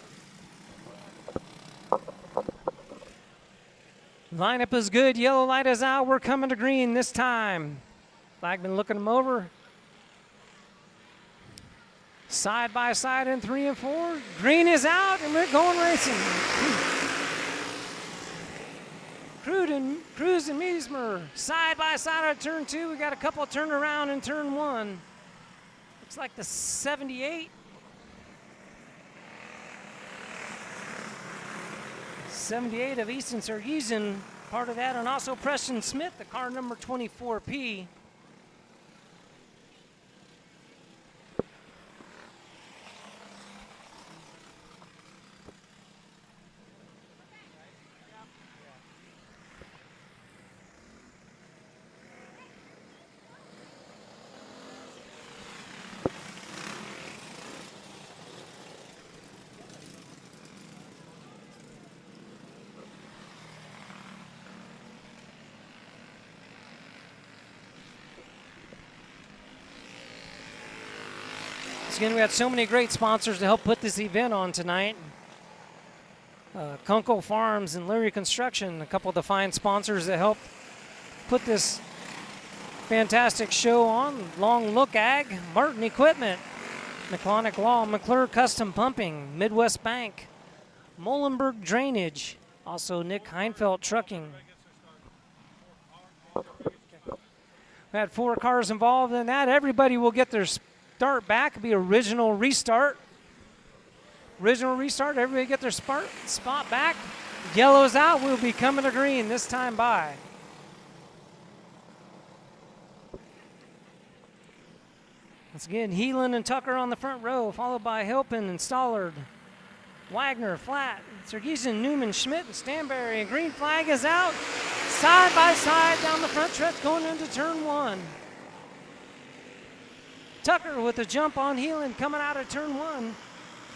Lineup is good. Yellow light is out. We're coming to green this time. Flagman looking them over. Side by side in 3 and 4. Green is out, and we're going racing. Cruz and Meismer side by side on turn 2. We got a couple turn around in turn 1. Looks like the 78. 78 of Easton Sargisian, part of that, and also Preston Smith, the car number 24P. Again, we had so many great sponsors to help put this event on tonight. Kunkel Farms and Leary Construction, a couple of the fine sponsors that helped put this fantastic show on. Long Look Ag, Martin Equipment, McClonic Law, McClure Custom Pumping, Midwest Bank, Molenberg Drainage, also Nick Heinfeld Trucking. We had 4 cars involved in that. Everybody will get their start back. It'll be original restart. Original restart. Everybody get their spot back. Yellow's out. We'll be coming to green this time by. Once again, Heelan and Tucker on the front row, followed by Hilpin and Stollard, Wagner, Flat, Sargisian, Newman, Schmidt, and Stanberry. And green flag is out. Side by side down the front stretch going into turn 1. Tucker with a jump on Heelan coming out of turn 1.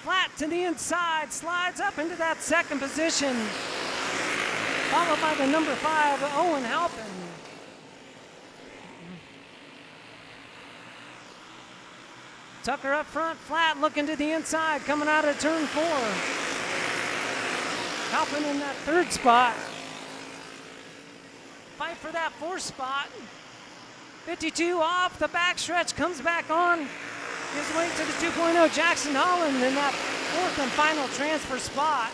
Flat to the inside, slides up into that second position. Followed by the number 5, Owen Halpin. Tucker up front, Flat looking to the inside, coming out of turn 4. Halpin in that 3rd spot. Fight for that 4th spot. 52 off the backstretch, comes back on. Gives way to the 2.0 Jackson Holland in that 4th and final transfer spot.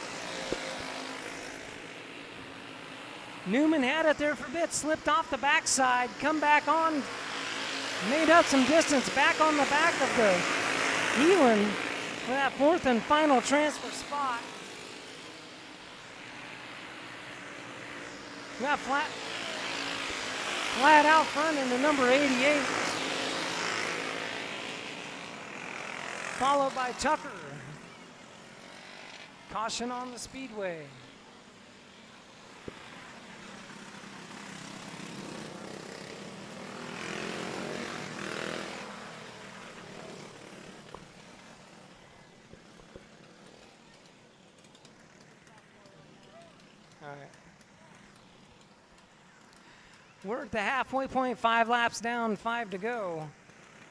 Newman had it there for a bit, slipped off the backside, come back on, made up some distance, back on the back of the Heelan for that 4th and final transfer spot. We got Flat out front in the number 88. Followed by Tucker. Caution on the Speedway. All right. We're at the halfway point, 5 laps down, 5 to go.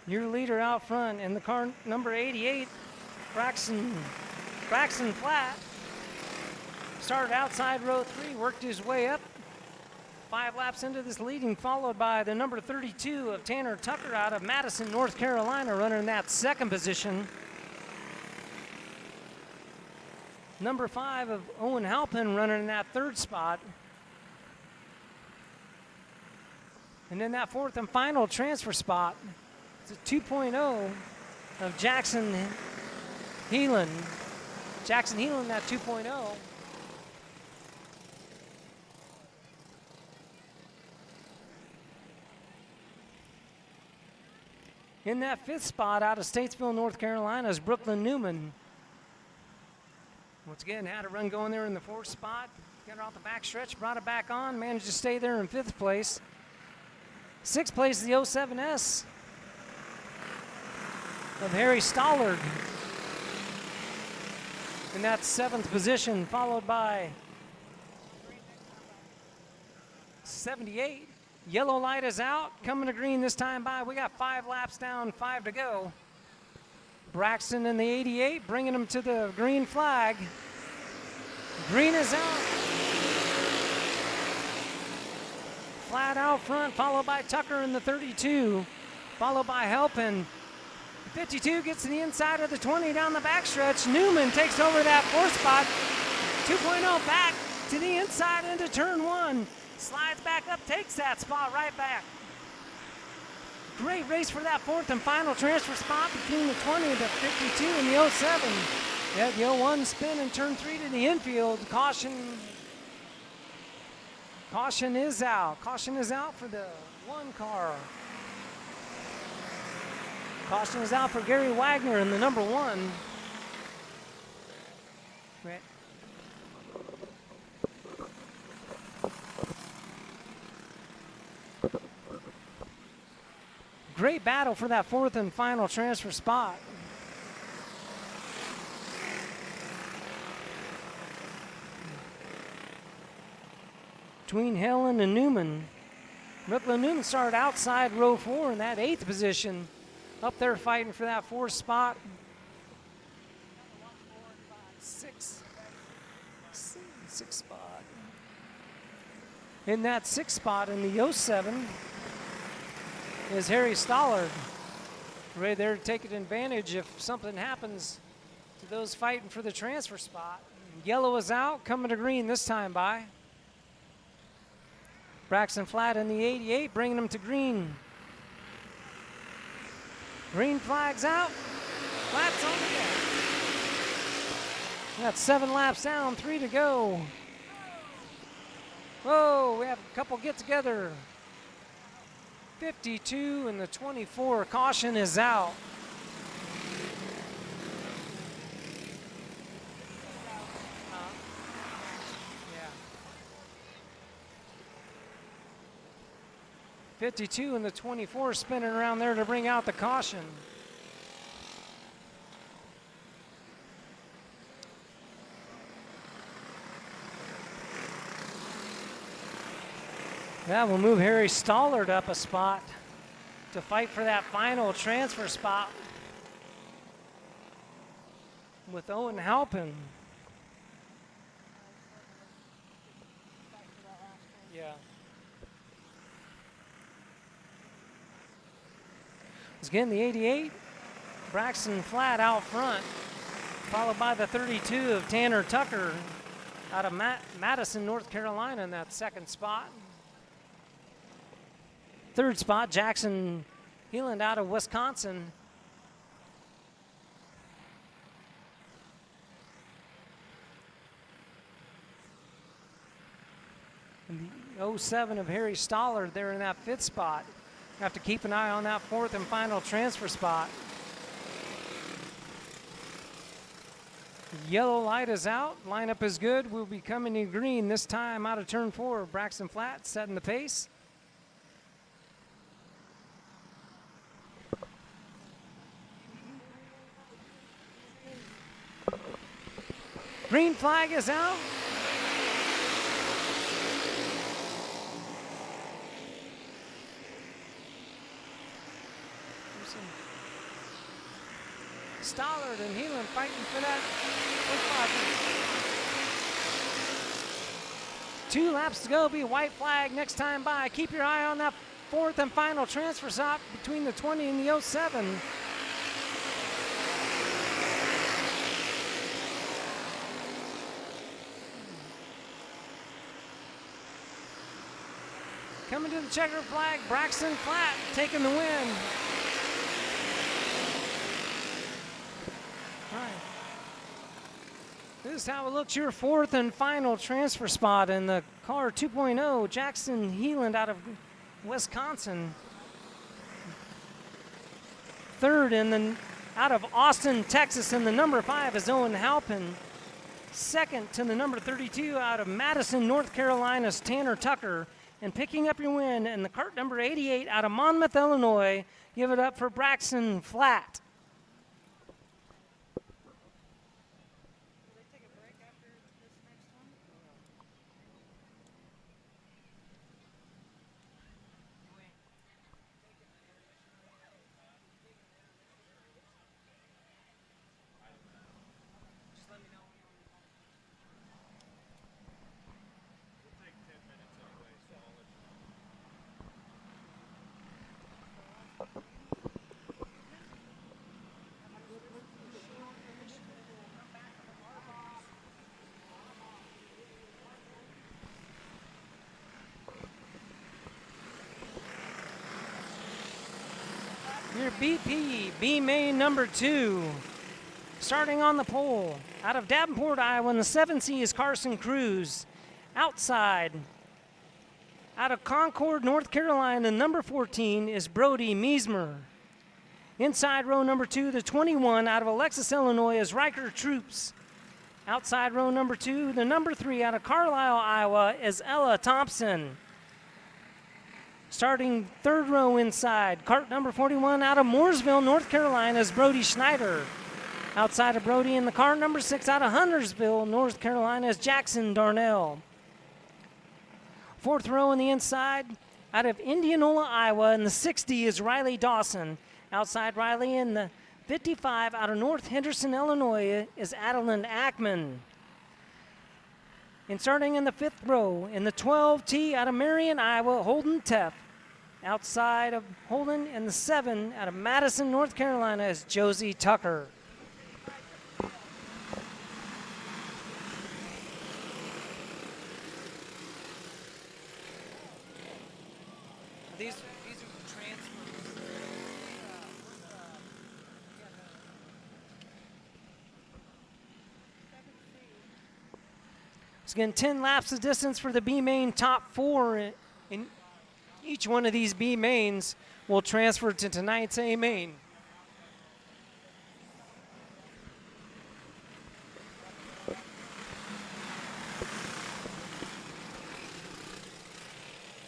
Your leader out front in the car number 88, Braxton Flat. Started outside row 3, worked his way up. 5 laps into this leading, followed by the number 32 of Tanner Tucker out of Madison, North Carolina, running in that 2nd position. Number 5 of Owen Halpin running in that 3rd spot. And then that 4th and final transfer spot, it's a 2.0 of Jackson Heelan Jackson Heelan that 2.0. In that 5th spot out of Statesville, North Carolina is Brooklyn Newman. Once again, had a run going there in the 4th spot. Got her off the back stretch, brought it back on, managed to stay there in 5th place. 6th place is the 07S of Harry Stollard. In that 7th position, followed by 78. Yellow light is out, coming to green this time by. We got 5 laps down, 5 to go. Braxton in the 88, bringing them to the green flag. Green is out. Flat out front, followed by Tucker in the 32, followed by Helpin. 52 gets to the inside of the 20 down the backstretch. Newman takes over that 4th spot. 2.0 back to the inside into turn 1. Slides back up, takes that spot right back. Great race for that 4th and final transfer spot between the 20 and the 52 and the 07. Yeah, the 01 spin in turn 3 to the infield. Caution is out. Caution is out for the 1 car. Caution is out for Gary Wagner in the number 1. Right. Great battle for that 4th and final transfer spot. Between Helen and Newman. Brooklyn Newman started outside row 4 in that 8th position. Up there fighting for that 4th spot. 6 spot. In that 6th spot in the 07 is Harry Stollard. Right there taking advantage if something happens to those fighting for the transfer spot. Yellow is out, coming to green this time by. Braxton Flat in the 88, bringing them to green. Green flag's out. Flat's on the deck. That's 7 laps down, 3 to go. Whoa, we have a couple get together. 52 and the 24. Caution is out. Yeah. 52 and the 24 spinning around there to bring out the caution. That will move Harry Stollard up a spot to fight for that final transfer spot with Owen Halpin. Yeah. Again, the 88, Braxton Flat out front, followed by the 32 of Tanner Tucker out of Madison, North Carolina in that 2nd spot. 3rd spot, Jackson Heeland out of Wisconsin. And the 07 of Harry Stollard there in that 5th spot. Have to keep an eye on that 4th and final transfer spot. Yellow light is out. Lineup is good. We'll be coming in green this time out of turn 4. Braxton Flat setting the pace. Green flag is out. Stollard and Heelan fighting for that. 2 laps to go, be a white flag next time by. Keep your eye on that 4th and final transfer stop between the 20 and the 07. Coming to the checkered flag, Braxton Flat taking the win. Right. This is how it looks, your fourth and final transfer spot in the car 2.0, Jackson Heeland out of Wisconsin. Third out of Austin, Texas, in the number 5 is Owen Halpin. Second to the number 32 out of Madison, North Carolina is Tanner Tucker. And picking up your win in the cart number 88 out of Monmouth, Illinois, give it up for Braxton Flatt. Your BP, B main number 2, starting on the pole. Out of Davenport, Iowa, in the 7C is Carson Cruz. Outside, out of Concord, North Carolina, number 14 is Brody Meismer. Inside row number 2, the 21 out of Alexis, Illinois is Riker Troops. Outside row number 2, the number 3 out of Carlisle, Iowa is Ella Thompson. Starting third row inside, cart number 41 out of Mooresville, North Carolina is Brody Schneider. Outside of Brody in the cart number 6 out of Huntersville, North Carolina is Jackson Darnell. Fourth row on the inside, out of Indianola, Iowa, in the 60 is Riley Dawson. Outside Riley in the 55 out of North Henderson, Illinois is Adeline Ackman. And starting in the fifth row, in the 12T out of Marion, Iowa, Holden Teff. Outside of Holden in the 7 out of Madison, North Carolina is Josie Tucker. These are the transfers. So again, 10 laps of distance for the B main top 4. In each one of these B mains will transfer to tonight's A main.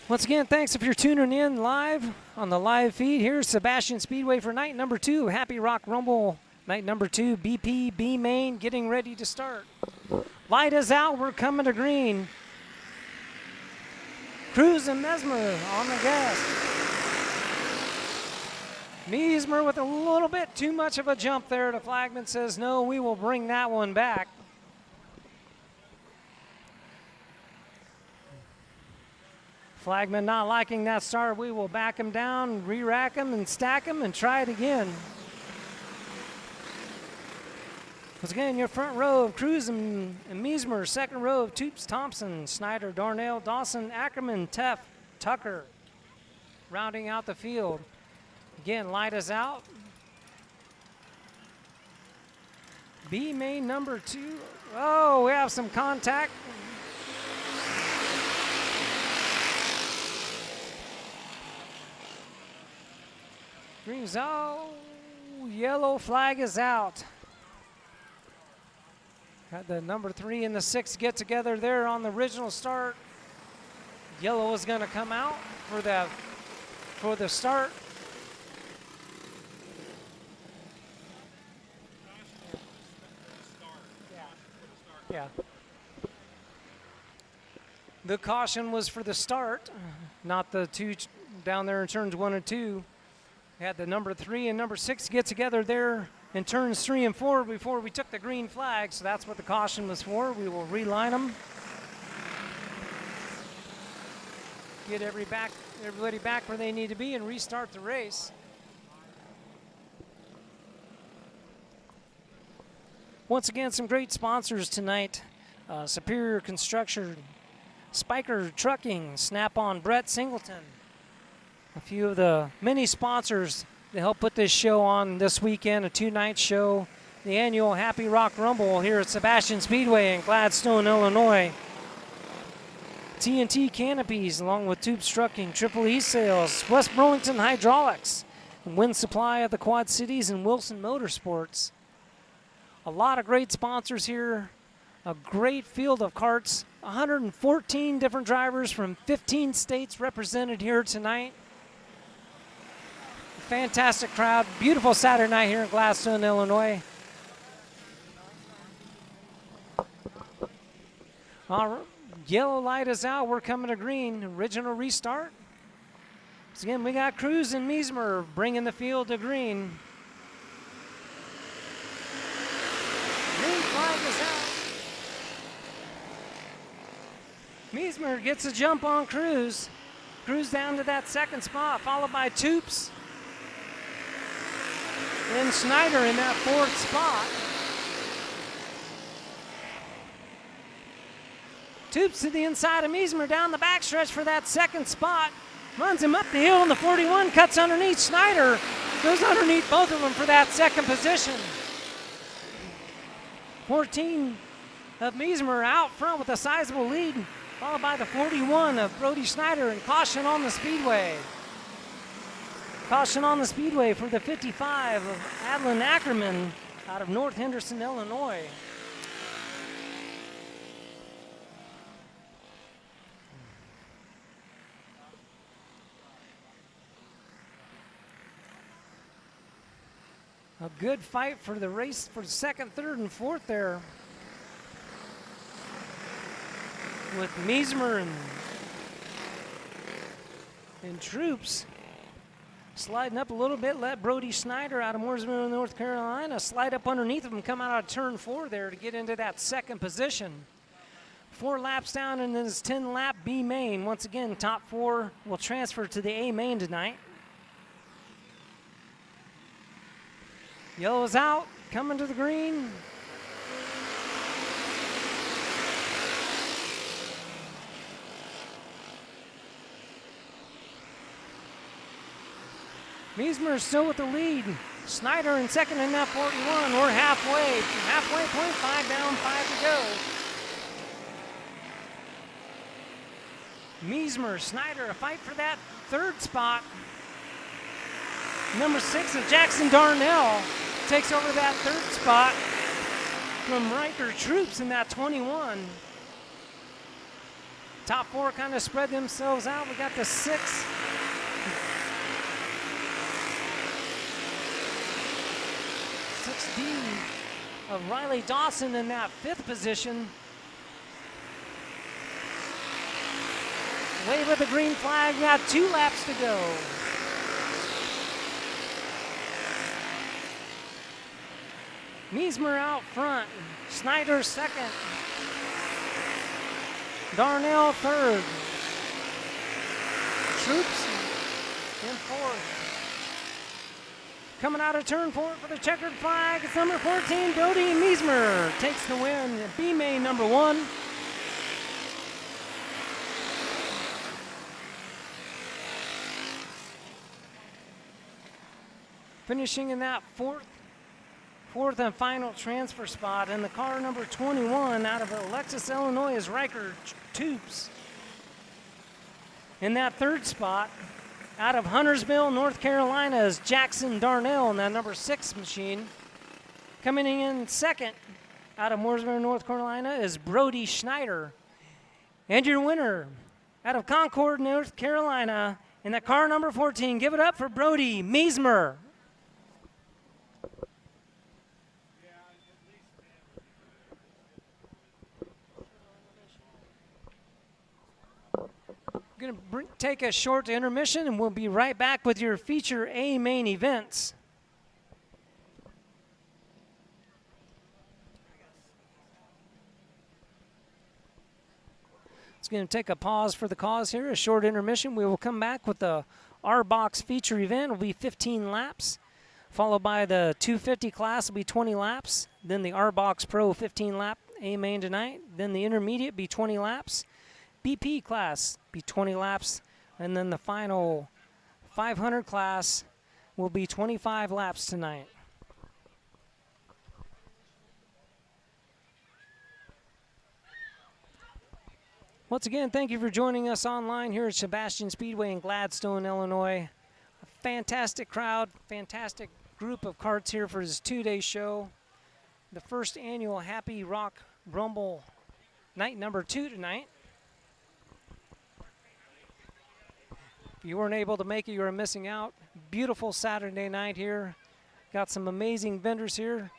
Once again, thanks if you're tuning in live on the live feed. Here's Sebastian Speedway for night number 2, Happy Rock Rumble, night number 2, BP B main, getting ready to start. Light is out, we're coming to green. Cruz and Mesmer on the gas. Mesmer with a little bit too much of a jump there. The flagman says, no, we will bring that one back. Flagman not liking that start. We will back him down, re-rack him, and stack him, and try it again. Once again, your front row of Cruz and Mesmer, second row of Toops, Thompson, Snyder, Darnell, Dawson, Ackerman, Teff, Tucker, rounding out the field. Again, light is out. B main number 2. Oh, we have some contact. Green's out. Yellow flag is out. Got the number 3 and the 6 get together there on the original start. Yellow is going to come out for the start. Yeah. The caution was for the start, not the 2 down there in turns 1 and 2. Had the number 3 and number 6 get together there in turns 3 and 4 before we took the green flag, so that's what the caution was for. We will reline them. Get everybody back where they need to be and restart the race. Once again, some great sponsors tonight. Superior Construction, Spiker Trucking, Snap-on Brett Singleton. A few of the many sponsors that help put this show on this weekend, a 2-night show the annual Happy Rock Rumble here at Sebastian Speedway in Gladstone, Illinois. TNT Canopies, along with Tube Trucking, Triple E Sales, West Burlington Hydraulics, Wind Supply of the Quad Cities, and Wilson Motorsports. A lot of great sponsors here, a great field of karts, 114 different drivers from 15 states represented here tonight. Fantastic crowd, beautiful Saturday night here in Gladstone, Illinois. All right, yellow light is out, we're coming to green, original restart. So again, we got Cruz and Miesmer bringing the field to green. Green flag is out. Miesmer gets a jump on Cruz. Cruz down to that second spot, followed by Toops. And Schneider in that fourth spot. Toops to the inside of Miesmer down the backstretch for that second spot. Runs him up the hill in the 41, cuts underneath Schneider. Goes underneath both of them for that second position. 14 of Miesmer out front with a sizable lead, followed by the 41 of Brody Schneider, and caution on the speedway. Caution on the speedway for the 55 of Adlin Ackerman out of North Henderson, Illinois. A good fight for the race for second, third, and fourth there. With Miesmer and Troops sliding up a little bit, let Brody Schneider out of Mooresville, North Carolina, slide up underneath him and come out of turn 4 there to get into that second position. 4 laps down in this 10-lap B main. Once again, top 4 will transfer to the A main tonight. Yellow's out, coming to the green. Miesmer still with the lead. Schneider in second in that 41. We're halfway point, 5 down, 5 to go. Miesmer, Schneider, a fight for that third spot. Number 6 of Jackson Darnell takes over that third spot from Riker Troops in that 21. Top 4 kind of spread themselves out. We got the 6. D of Riley Dawson in that 5th position. Wave of the green flag, got 2 laps to go. Miesmer out front, Schneider second, Darnell third, Troops in 4th. Coming out of turn 4 for the checkered flag, it's number 14, Brody Miesmer takes the win, B main number 1. Finishing in that fourth and final transfer spot in the car number 21 out of Alexis, Illinois is Riker Toops. In that 3rd spot, out of Huntersville, North Carolina, is Jackson Darnell in that number 6 machine. Coming in second, out of Mooresville, North Carolina, is Brody Schneider. And your winner, out of Concord, North Carolina, in that car number 14, give it up for Brody Miesmer. We're going to take a short intermission, and we'll be right back with your feature A main events. It's going to take a pause for the cause here, a short intermission. We will come back with the R-Box feature event. It will be 15 laps, followed by the 250 class will be 20 laps. Then the R-Box Pro 15 lap A main tonight. Then the intermediate be 20 laps. BP class be 20 laps, and then the final 500 class will be 25 laps tonight. Once again, thank you for joining us online here at Sebastian Speedway in Gladstone, Illinois. A fantastic crowd, fantastic group of karts here for this 2-day show. The first annual Happy Rock Rumble night number 2 tonight. If you weren't able to make it, you were missing out. Beautiful Saturday night here. Got some amazing vendors here.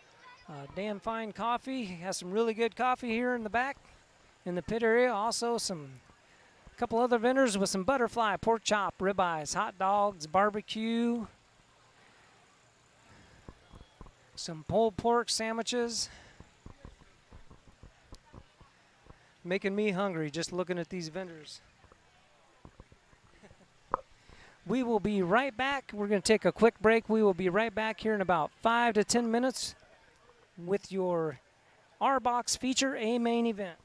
Damn fine coffee. Has some really good coffee here in the back in the pit area. Also a couple other vendors with some butterfly, pork chop, ribeyes, hot dogs, barbecue, some pulled pork sandwiches. Making me hungry just looking at these vendors. We will be right back. We're going to take a quick break. We will be right back here in about 5 to 10 minutes with your R-Box feature, a main event.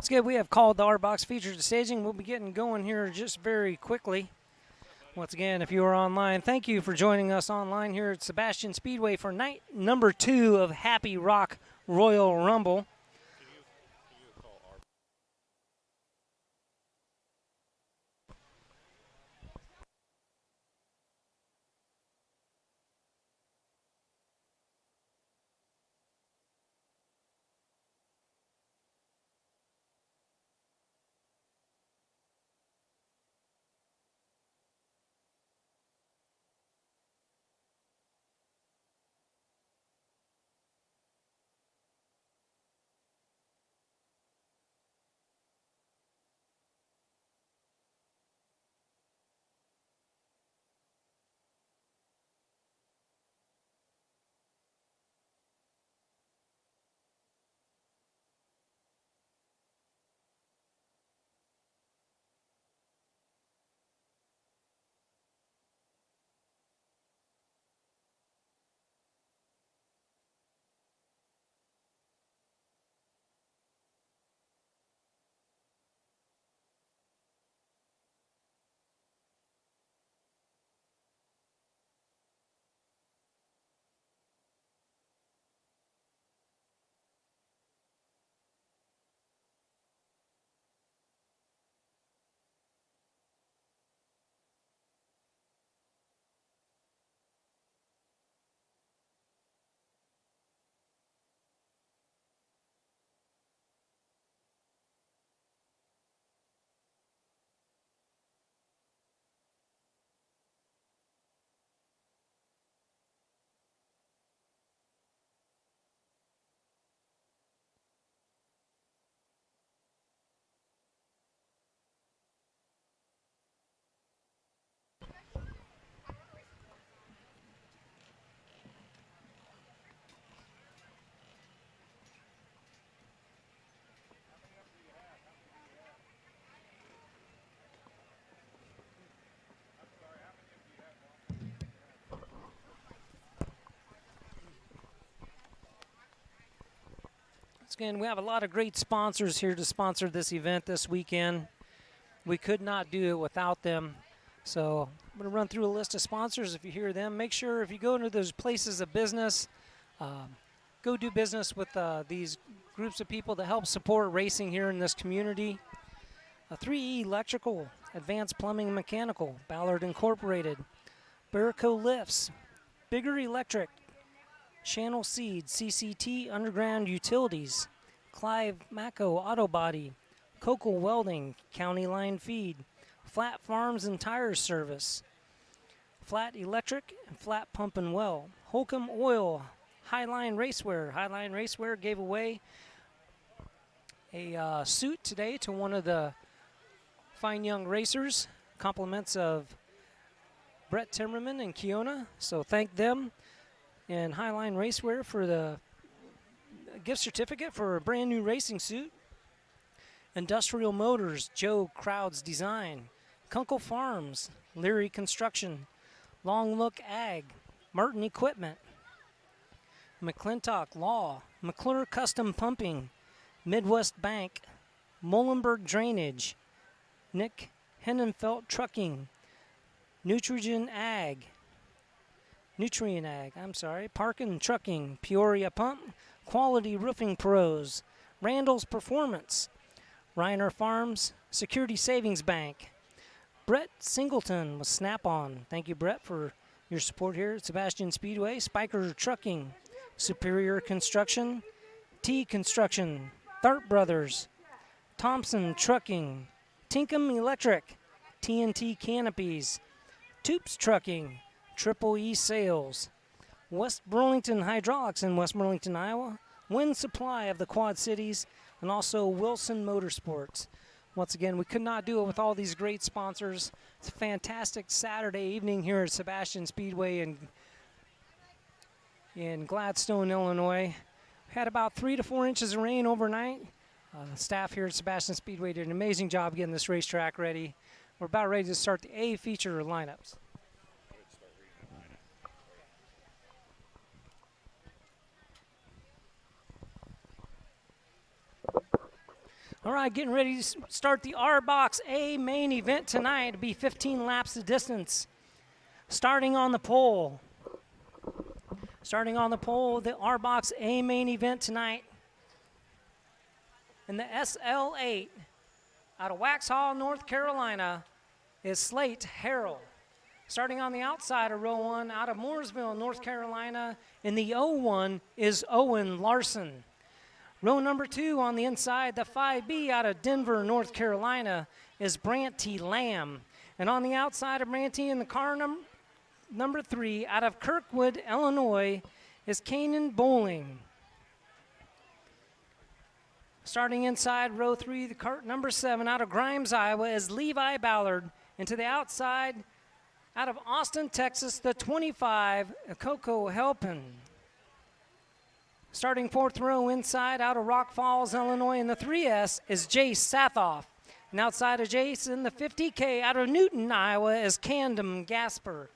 Let's get. We have called the R-Box feature to staging. We'll be getting going here just very quickly. Once again, if you are online, thank you for joining us online here at Sebastian Speedway for night number 2 of Happy Rock Royal Rumble. Again, we have a lot of great sponsors here to sponsor this event this weekend. We could not do it without them. So I'm going to run through a list of sponsors. If you hear them, make sure if you go into those places of business, go do business with these groups of people that help support racing here in this community. 3E Electrical, Advanced Plumbing and Mechanical, Ballard Incorporated, Burico Lifts, Bigger Electric, Channel Seed, CCT Underground Utilities, Clive Macco Auto Body, Coco Welding, County Line Feed, Flat Farms and Tires Service, Flat Electric, and Flat Pump and Well, Holcomb Oil, Highline Racewear. Highline Racewear gave away a suit today to one of the fine young racers, compliments of Brett Timmerman and Kiona, so thank them. And Highline Racewear for the gift certificate for a brand new racing suit. Industrial Motors, Joe Crowd's Design. Kunkel Farms, Leary Construction. Long Look Ag, Martin Equipment. McClintock Law, McClure Custom Pumping, Midwest Bank, Muhlenberg Drainage, Nick Hennenfeld Trucking, Nutrient Ag, Parkin Trucking, Peoria Pump, Quality Roofing Pros, Randall's Performance, Reiner Farms, Security Savings Bank, Brett Singleton with Snap-on. Thank you, Brett, for your support here at Sebastian Speedway. Spiker Trucking, Superior Construction, T Construction, Tharp Brothers, Thompson Trucking, Tinkham Electric, TNT Canopies, Toops Trucking, Triple E Sales, West Burlington Hydraulics in West Burlington, Iowa, Wind Supply of the Quad Cities, and also Wilson Motorsports. Once again, we could not do it with all these great sponsors. It's a fantastic Saturday evening here at Sebastian Speedway in Gladstone, Illinois. We had about 3 to 4 inches of rain overnight. The staff here at Sebastian Speedway did an amazing job getting this racetrack ready. We're about ready to start the A feature lineups. All right, getting ready to start the R Box A main event tonight. It'll be 15 laps of distance. Starting on the pole. Starting on the pole, the R Box A main event tonight. In the SL8 out of Waxhaw, North Carolina is Slate Harrell. Starting on the outside of row 1 out of Mooresville, North Carolina, in the 01 is Owen Larson. Row number 2 on the inside, the 5B out of Denver, North Carolina, is Branty Lamb. And on the outside of Branty in the car number 3 out of Kirkwood, Illinois, is Kanan Bowling. Starting inside row 3, the cart number 7 out of Grimes, Iowa, is Levi Ballard. And to the outside, out of Austin, Texas, the 25, Coco Helpin. Starting 4th row inside out of Rock Falls, Illinois, in the 3S is Jace Sathoff. And outside of Jace in the 50K out of Newton, Iowa, is Candom Gasper.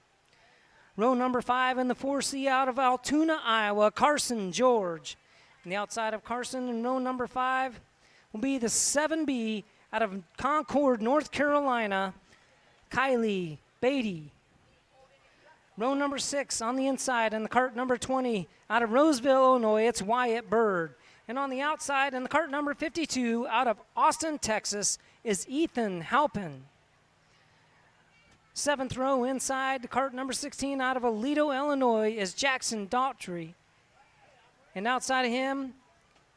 Row number 5 in the 4C out of Altoona, Iowa, Carson George. And the outside of Carson in row number 5 will be the 7B out of Concord, North Carolina, Kylie Beatty. Row number 6 on the inside in the cart number 20 out of Roseville, Illinois, it's Wyatt Bird. And on the outside in the cart number 52 out of Austin, Texas, is Ethan Halpin. 7th row inside the cart number 16 out of Aledo, Illinois, is Jackson Daughtry. And outside of him,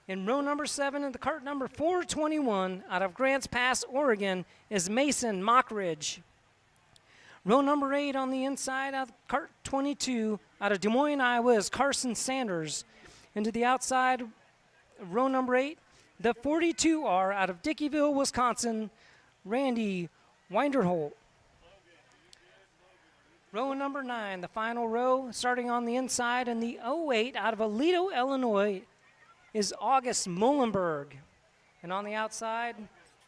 in row number 7 in the cart number 421 out of Grants Pass, Oregon, is Mason Mockridge. Row number 8 on the inside of cart 22 out of Des Moines, Iowa, is Carson Sanders. And to the outside, row number 8, the 42R out of Dickeyville, Wisconsin, Randy Winderholt. Row number 9, the final row, starting on the inside in the 08 out of Aledo, Illinois, is August Mullenberg. And on the outside,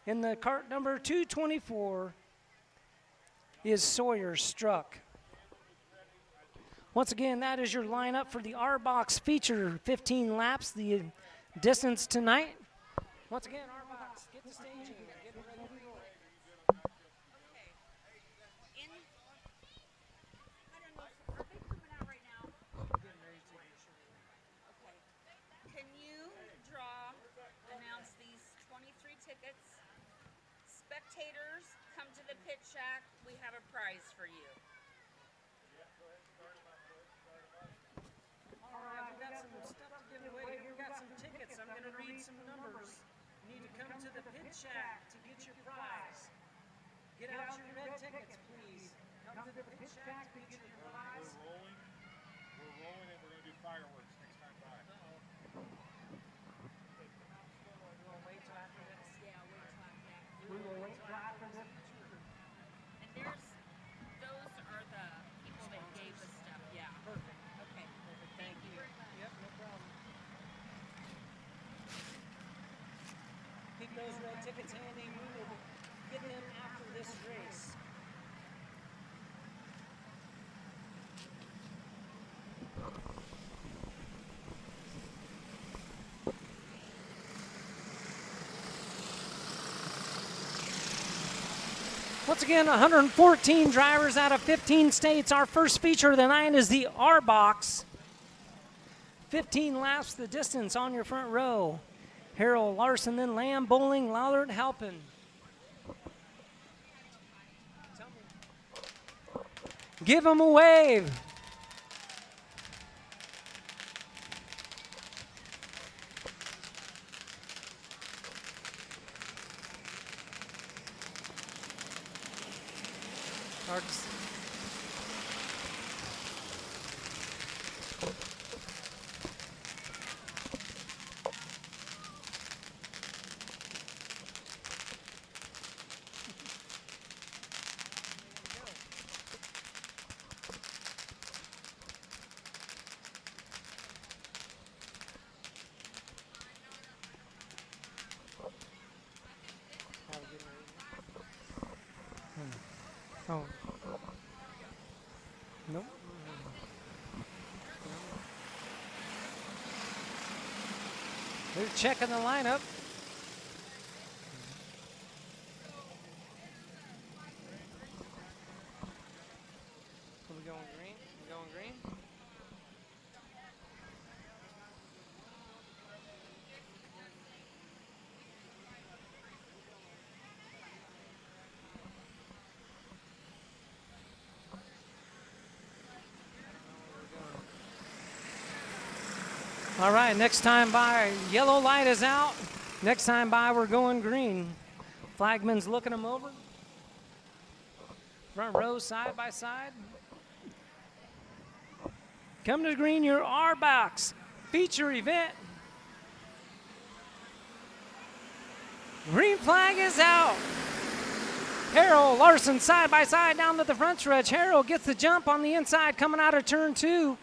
in the cart number 224, is Sawyer Struck. Once again, that is your lineup for the R-Box feature 15 laps, the distance tonight. Once again, R-Box, get the staging, get ready to roll. Okay. I don't know. Are they coming out right now? Okay. Can you announce these 23 tickets? Spectators, come to the pit shack. We have a prize for you. All right, we've got some stuff to give away here. We've got some tickets. I'm going to read some numbers. You need to come to the pit shack to get your prize. Get out your red tickets, please. Come to the pit shack to get your prize. We're rolling and we're going to do fireworks next time by. We will wait till after this. And those are the people that gave us stuff. Yeah. Perfect. Okay. Perfect. Thank you. Yep, no problem. Keep those red tickets handy. We will get them after this race. Once again, 114 drivers out of 15 states. Our first feature of the night is the R-Box. 15 laps the distance on your front row. Harold Larson, then Lamb, Bowling, Lallard, Halpin. Give them a wave. Hard to see. Oh. Nope. They're checking the lineup. All right, next time by, yellow light is out. Next time by, we're going green. Flagman's looking them over. Front row, side by side. Come to the green, your R-Box feature event. Green flag is out. Harold Larson side by side down to the front stretch. Harold gets the jump on the inside coming out of turn 2.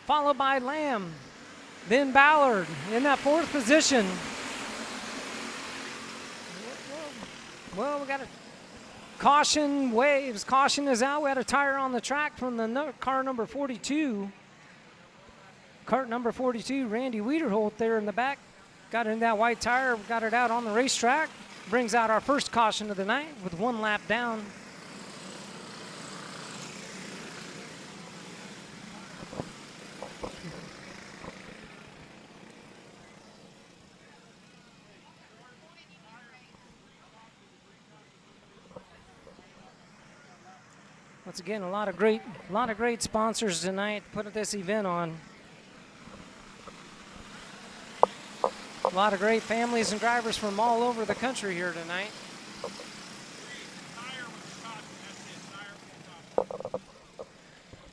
Followed by Lamb. Then Ballard in that 4th position. Well, we got a caution waves. Caution is out. We had a tire on the track from the car number 42. Cart number 42, Randy Wiederholt there in the back. Got in that white tire, got it out on the racetrack. Brings out our first caution of the night with 1 lap down. Once again, a lot of great sponsors tonight putting this event on. A lot of great families and drivers from all over the country here tonight.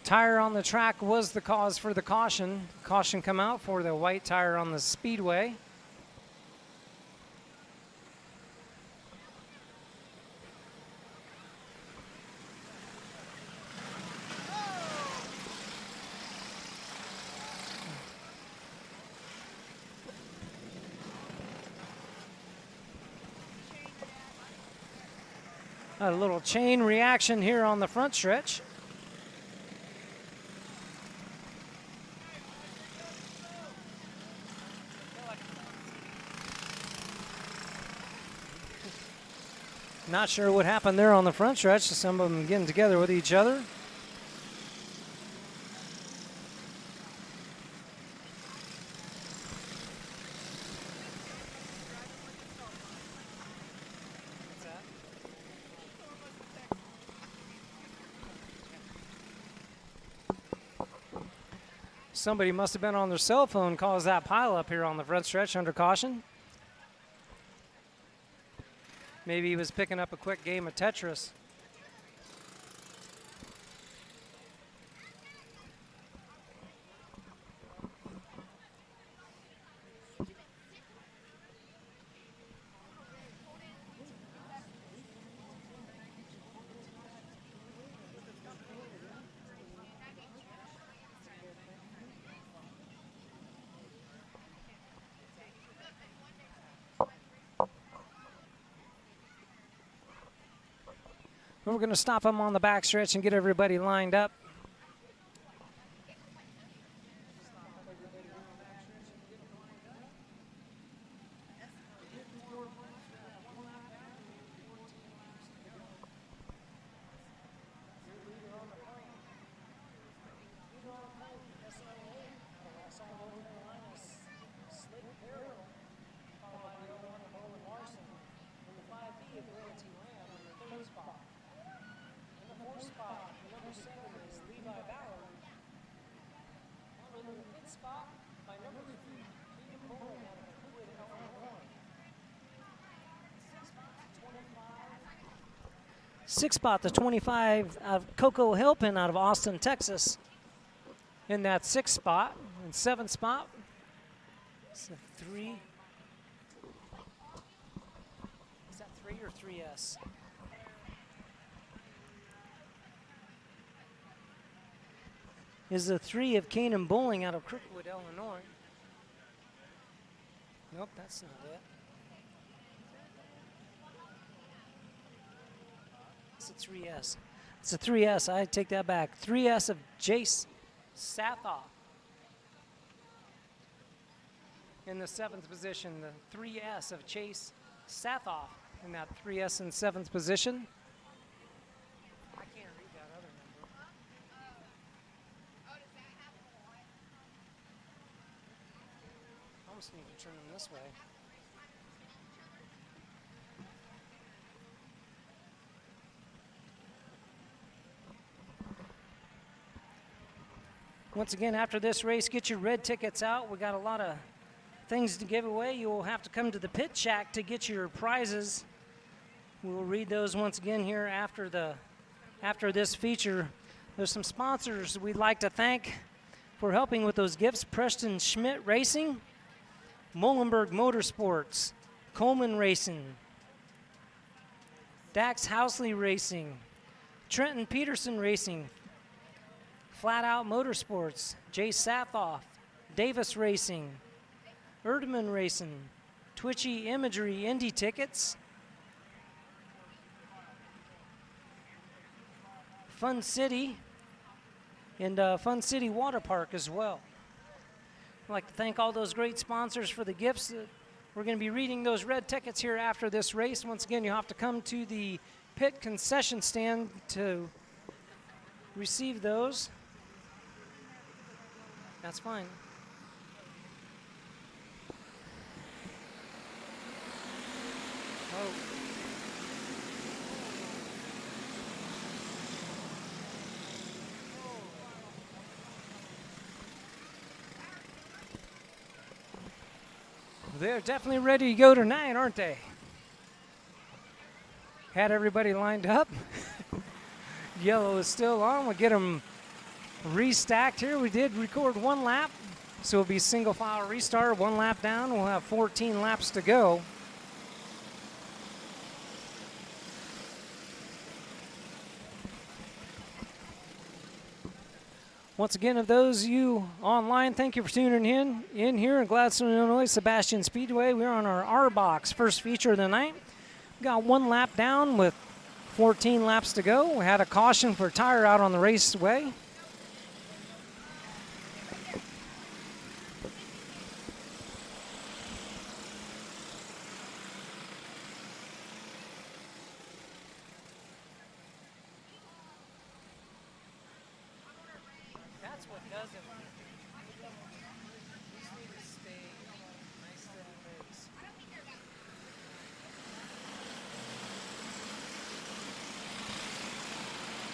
Tire on the track was the cause for the caution. Caution come out for the white tire on the Speedway. A little chain reaction here on the front stretch. Not sure what happened there on the front stretch. Some of them getting together with each other. Somebody must have been on their cell phone, caused that pile up here on the front stretch under caution. Maybe he was picking up a quick game of Tetris. We're going to stop them on the back stretch and get everybody lined up. Sixth spot, the 25 of Coco Hilpin out of Austin, Texas. In that 6th spot. And 7th spot, it's a 3. Is that 3 or 3S? Is the 3 of Canaan Bowling out of Crookwood, Illinois. Nope, that's not it. It's a 3S. It's a 3S. I take that back. 3S of Jace Sathoff. In the 7th position, the 3S of Chase Sathoff in that 3S in 7th position. I can't read that other number. I almost need to turn them this way. Once again, after this race, get your red tickets out. We got a lot of things to give away. You will have to come to the pit shack to get your prizes. We'll read those once again here after this feature. There's some sponsors we'd like to thank for helping with those gifts. Preston Schmidt Racing, Molenberg Motorsports, Coleman Racing, Dax Housley Racing, Trenton Peterson Racing, Flat Out Motorsports, Jay Sathoff, Davis Racing, Erdman Racing, Twitchy Imagery Indy Tickets, Fun City, and Fun City Water Park as well. I'd like to thank all those great sponsors for the gifts. We're going to be reading those red tickets here after this race. Once again, you'll have to come to the pit concession stand to receive those. That's fine. Oh. They're definitely ready to go tonight, aren't they? Had everybody lined up. Yellow is still on. We'll get them restacked here. We did record one lap, so it'll be single file restart, one lap down. We'll have 14 laps to go. Once again, of those of you online, thank you for tuning in here in Gladstone, Illinois, Sebastian Speedway. We're on our R-Box first feature of the night. We got one lap down with 14 laps to go. We had a caution for tire out on the raceway.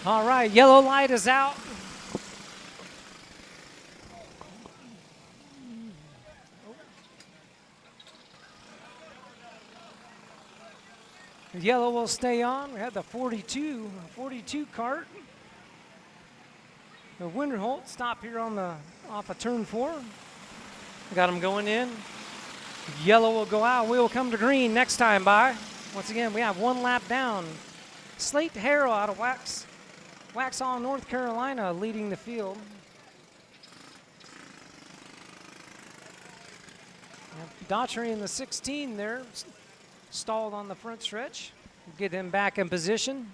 All right, yellow light is out. Yellow will stay on. We had the 42 cart. The Winterholt stop here on the off of turn 4. Got them going in. Yellow will go out. We will come to green next time by. Once again, we have one lap down. Slate Harrell out of Waxhaw, North Carolina, leading the field. Daughtry in the 16 there, stalled on the front stretch. Get him back in position.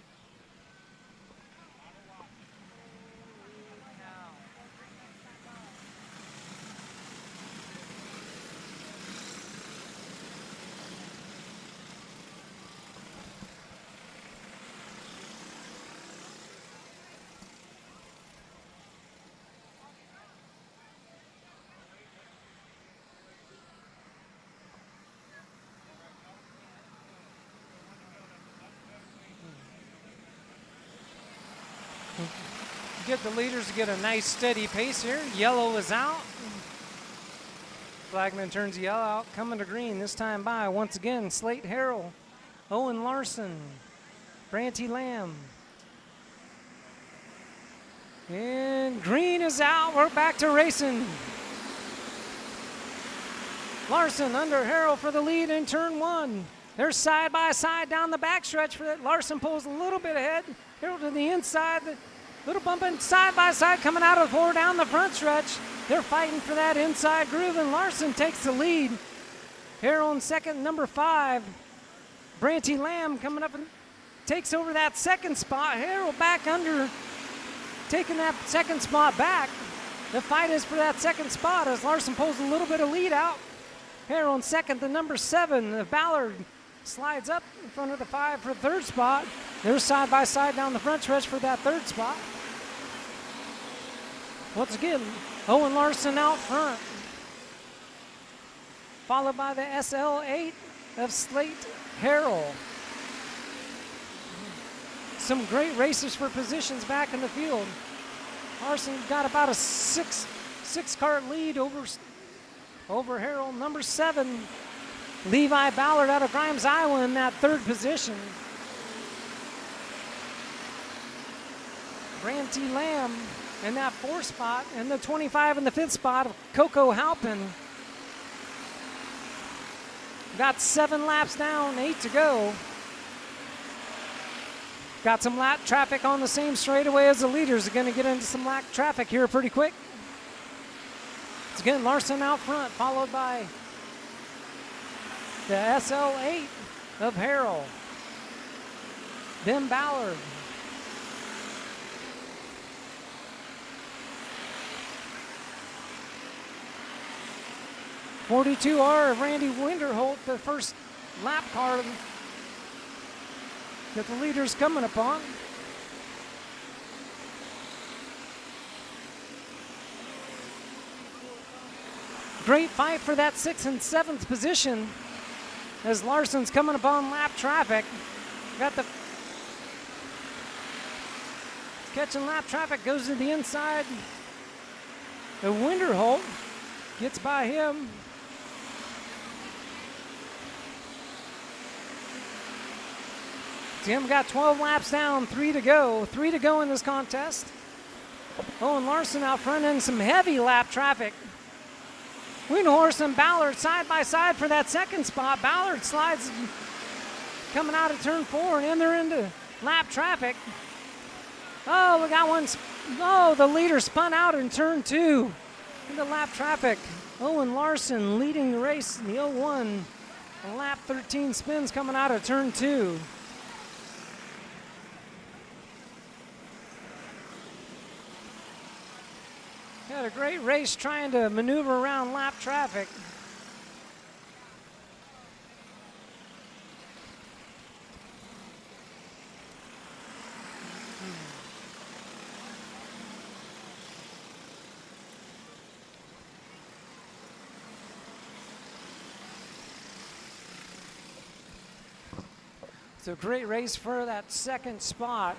Get the leaders to get a nice steady pace here. Yellow is out. Flagman turns yellow out, coming to green this time by. Once again, Slate Harrell, Owen Larson, Branty Lamb. And green is out. We're back to racing. Larson under Harrell for the lead in turn 1. They're side by side down the backstretch. For that. Larson pulls a little bit ahead. Harrell to the inside. Little bumping side by side coming out of the 4 down the front stretch. They're fighting for that inside groove, and Larson takes the lead. Harrell in second, number 5. Branty Lamb coming up and takes over that second spot. Harrell back under, taking that second spot back. The fight is for that second spot as Larson pulls a little bit of lead out. Harrell in second, the number 7. Ballard slides up in front of the 5 for the third spot. They're side by side down the front stretch for that third spot. Once again, Owen Larson out front. Followed by the SL8 of Slate Harrell. Some great racers for positions back in the field. Larson got about a six car lead over Harold. Number 7, Levi Ballard out of Grimes, Iowa, in that 3rd position. Branty Lamb in that 4th spot, and the 25 in the 5th spot of Coco Halpin. Got 7 laps down, 8 to go. Got some lap traffic on the same straightaway as the leaders. Are going to get into some lap traffic here pretty quick. It's again Larson out front, followed by the SL8 of Harrell. Then Ballard. .42R of Randy Winterholt, the first lap car that the leader's coming upon. Great fight for that 6th and 7th position as Larson's coming upon lap traffic. Got the catching lap traffic, goes to the inside. The Winterholt gets by him. Tim got 12 laps down, 3 to go. 3 to go in this contest. Owen Larson out front in some heavy lap traffic. Winhorse and Ballard side by side for that 2nd spot. Ballard slides coming out of turn 4, and they're into lap traffic. Oh, we got one. Oh, the leader spun out in turn 2 into lap traffic. Owen Larson leading the race in the 01. Lap 13 spins coming out of turn 2. Had a great race trying to maneuver around lap traffic. It's a great race for that 2nd spot.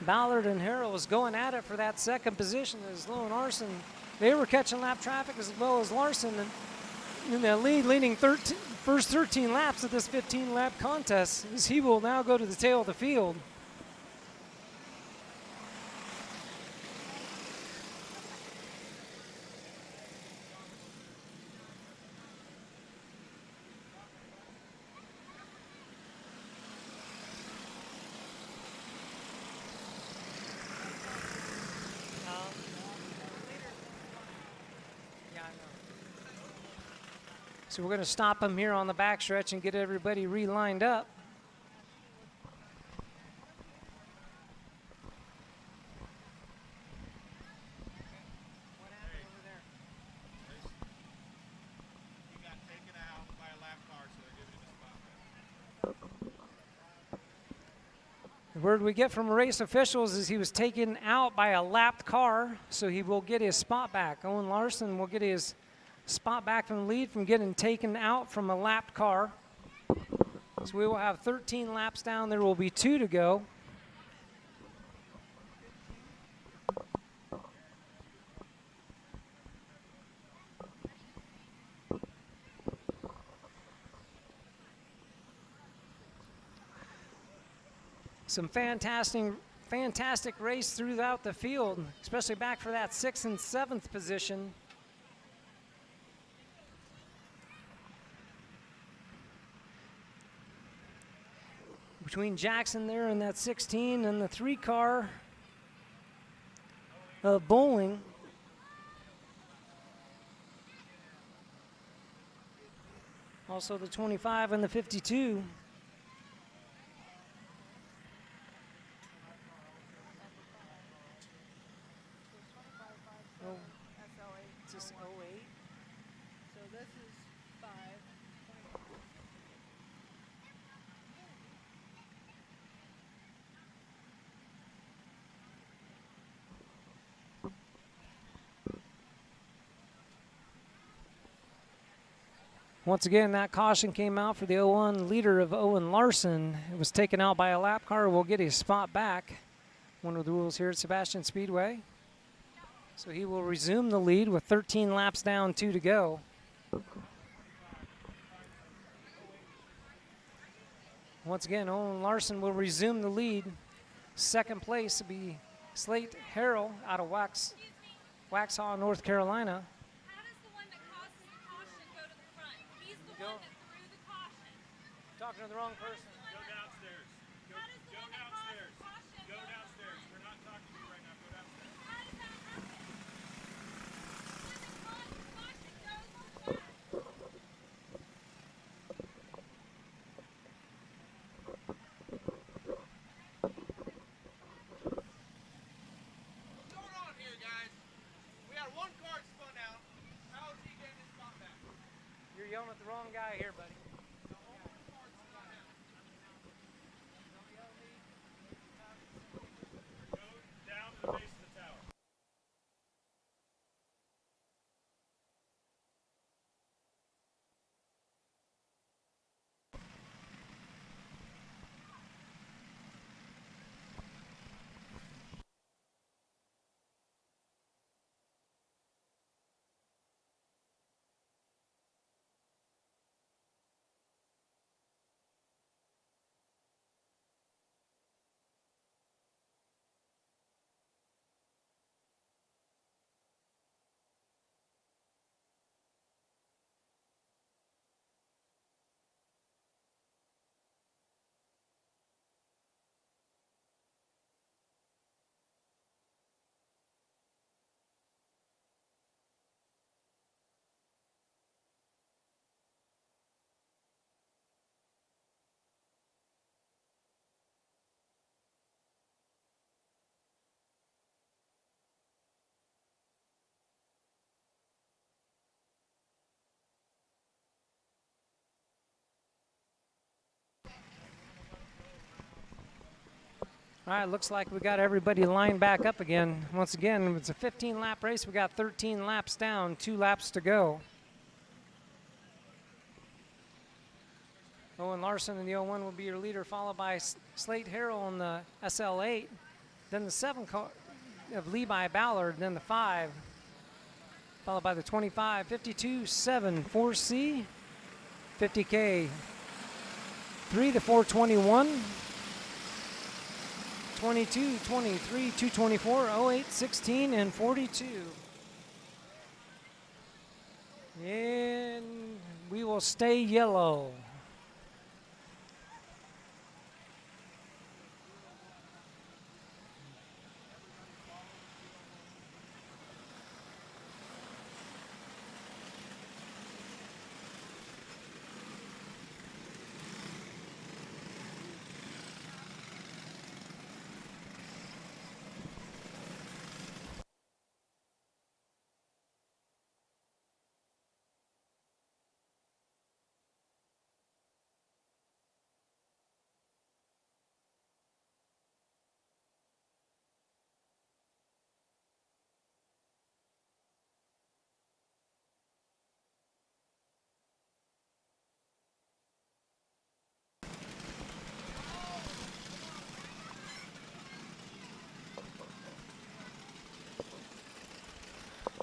Ballard and Harrell was going at it for that 2nd position as Owen Larson. They were catching lap traffic as well as Larson in the lead, leading first 13 laps of this 15-lap contest, as he will now go to the tail of the field. So we're going to stop him here on the backstretch and get everybody re-lined up. He got taken out by a lap car, so they're giving him a spot. The word we get from race officials is he was taken out by a lapped car, so he will get his spot back. Owen Larson will get his spot back from the lead from getting taken out from a lapped car. So we will have 13 laps down. There will be 2 to go. Some fantastic race throughout the field, especially back for that 6th and 7th position. Between Jackson there and that 16 and the 3 car of Bowling. Also the 25 and the 52. Oh, it's just 08. So this is 5. Once again, that caution came out for the 01 leader of Owen Larson. It was taken out by a lap car. We'll get his spot back. One of the rules here at Sebastian Speedway. So he will resume the lead with 13 laps down, 2 to go. Once again, Owen Larson will resume the lead. Second place will be Slate Harrell out of Waxhaw, North Carolina. How does the one that causes the caution go to the front? He's the one that threw the caution. Talking to the wrong person. Go downstairs. How does the one that caused the caution Go downstairs. We're not talking to you right now. Go downstairs. How does that happen? The one that caused the caution goes to the front. What's going on here, guys? We had one car spun out. How is he getting his spot back? You're yelling at the wrong guy here, buddy. Go down to the base of the tower. All right, looks like we got everybody lined back up again. Once again, it's a 15-lap race. We got 13 laps down, 2 laps to go. Owen Larson in the 01 will be your leader, followed by Slate Harrell in the SL8. Then the 7 car of Levi Ballard, then the 5, followed by the 25, 52, 7, 4C, 50K, 3, the 421, 22, 23, 224, 08, 16, and 42. And we will stay yellow.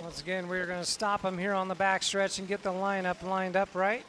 Once again, we're going to stop them here on the back stretch and get the lineup lined up right.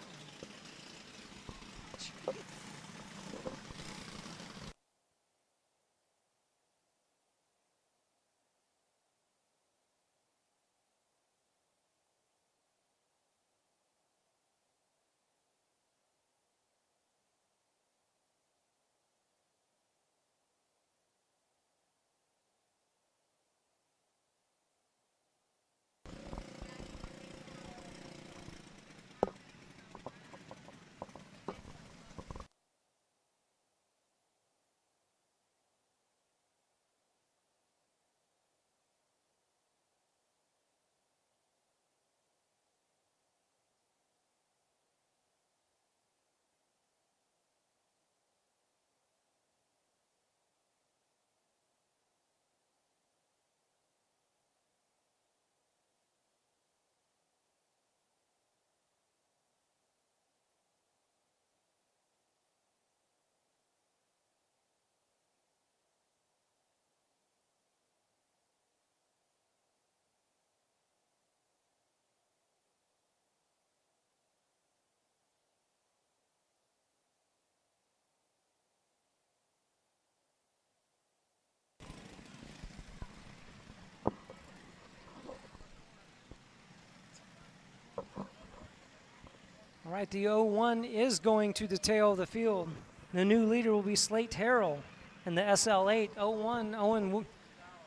right, the 01 is going to the tail of the field. The new leader will be Slate Harrell, and the SL8 01 Owen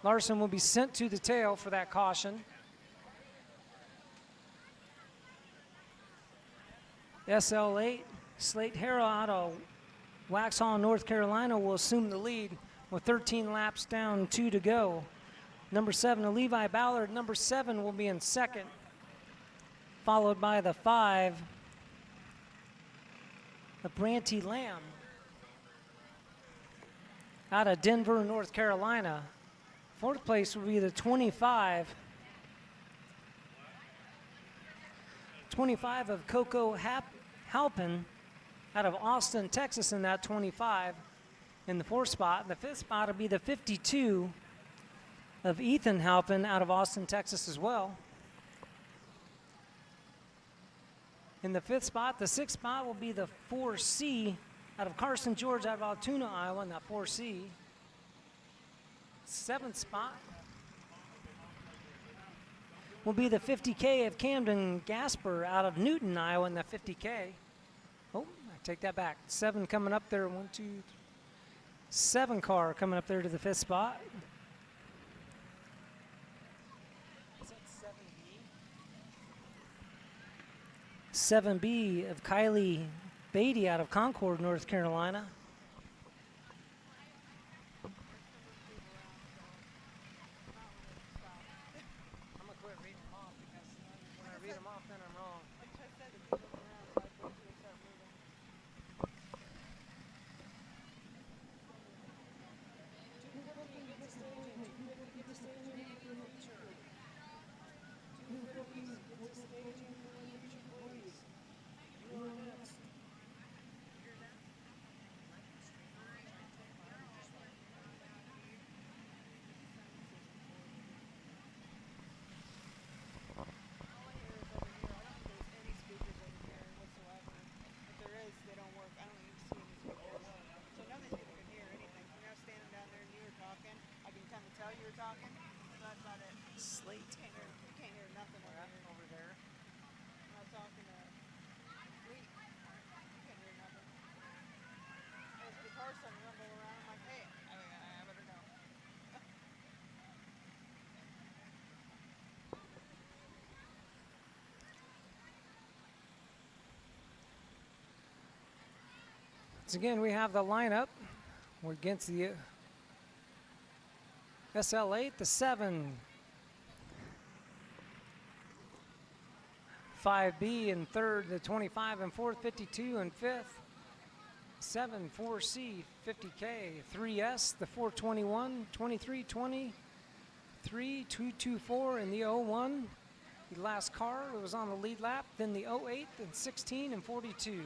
Larson will be sent to the tail for that caution. SL8 Slate Harrell out of Waxhaw, North Carolina will assume the lead with 13 laps down, 2 to go. Number 7, Levi Ballard. Number 7 will be in second, followed by the 5, the Branty Lamb out of Denver, North Carolina. Fourth place will be the 25 of Coco Halpin out of Austin, Texas in that 25 in the 4th spot. The 5th spot will be the 52 of Ethan Halpin out of Austin, Texas as well. In the 5th spot, the 6th spot will be the 4C out of Carson, George, out of Altoona, Iowa, in that 4C. 7th spot will be the 50K of Camden Gasper out of Newton, Iowa, in that 50K. Oh, I take that back. 7 coming up there. 1, 2, 7 car coming up there to the 5th spot. Is that 7B? 7B of Kylie Beatty out of Concord, North Carolina. I'm going to quit reading them off because when I read them off, then I'm wrong. Slate. You can't hear nothing over there. I'm not talking to Lee. You can't hear nothing. As the car started to rumble around, I'm like, hey, I better go. Once again, we have the lineup. We're against the SL8, the 7, 5B in 3rd, the 25 in 4th, 52 in 5th, 7, 4C, 50K, 3S, the 421, 23, 23, 224 in the 01. The last car was on the lead lap, then the 08, then 16 and 42.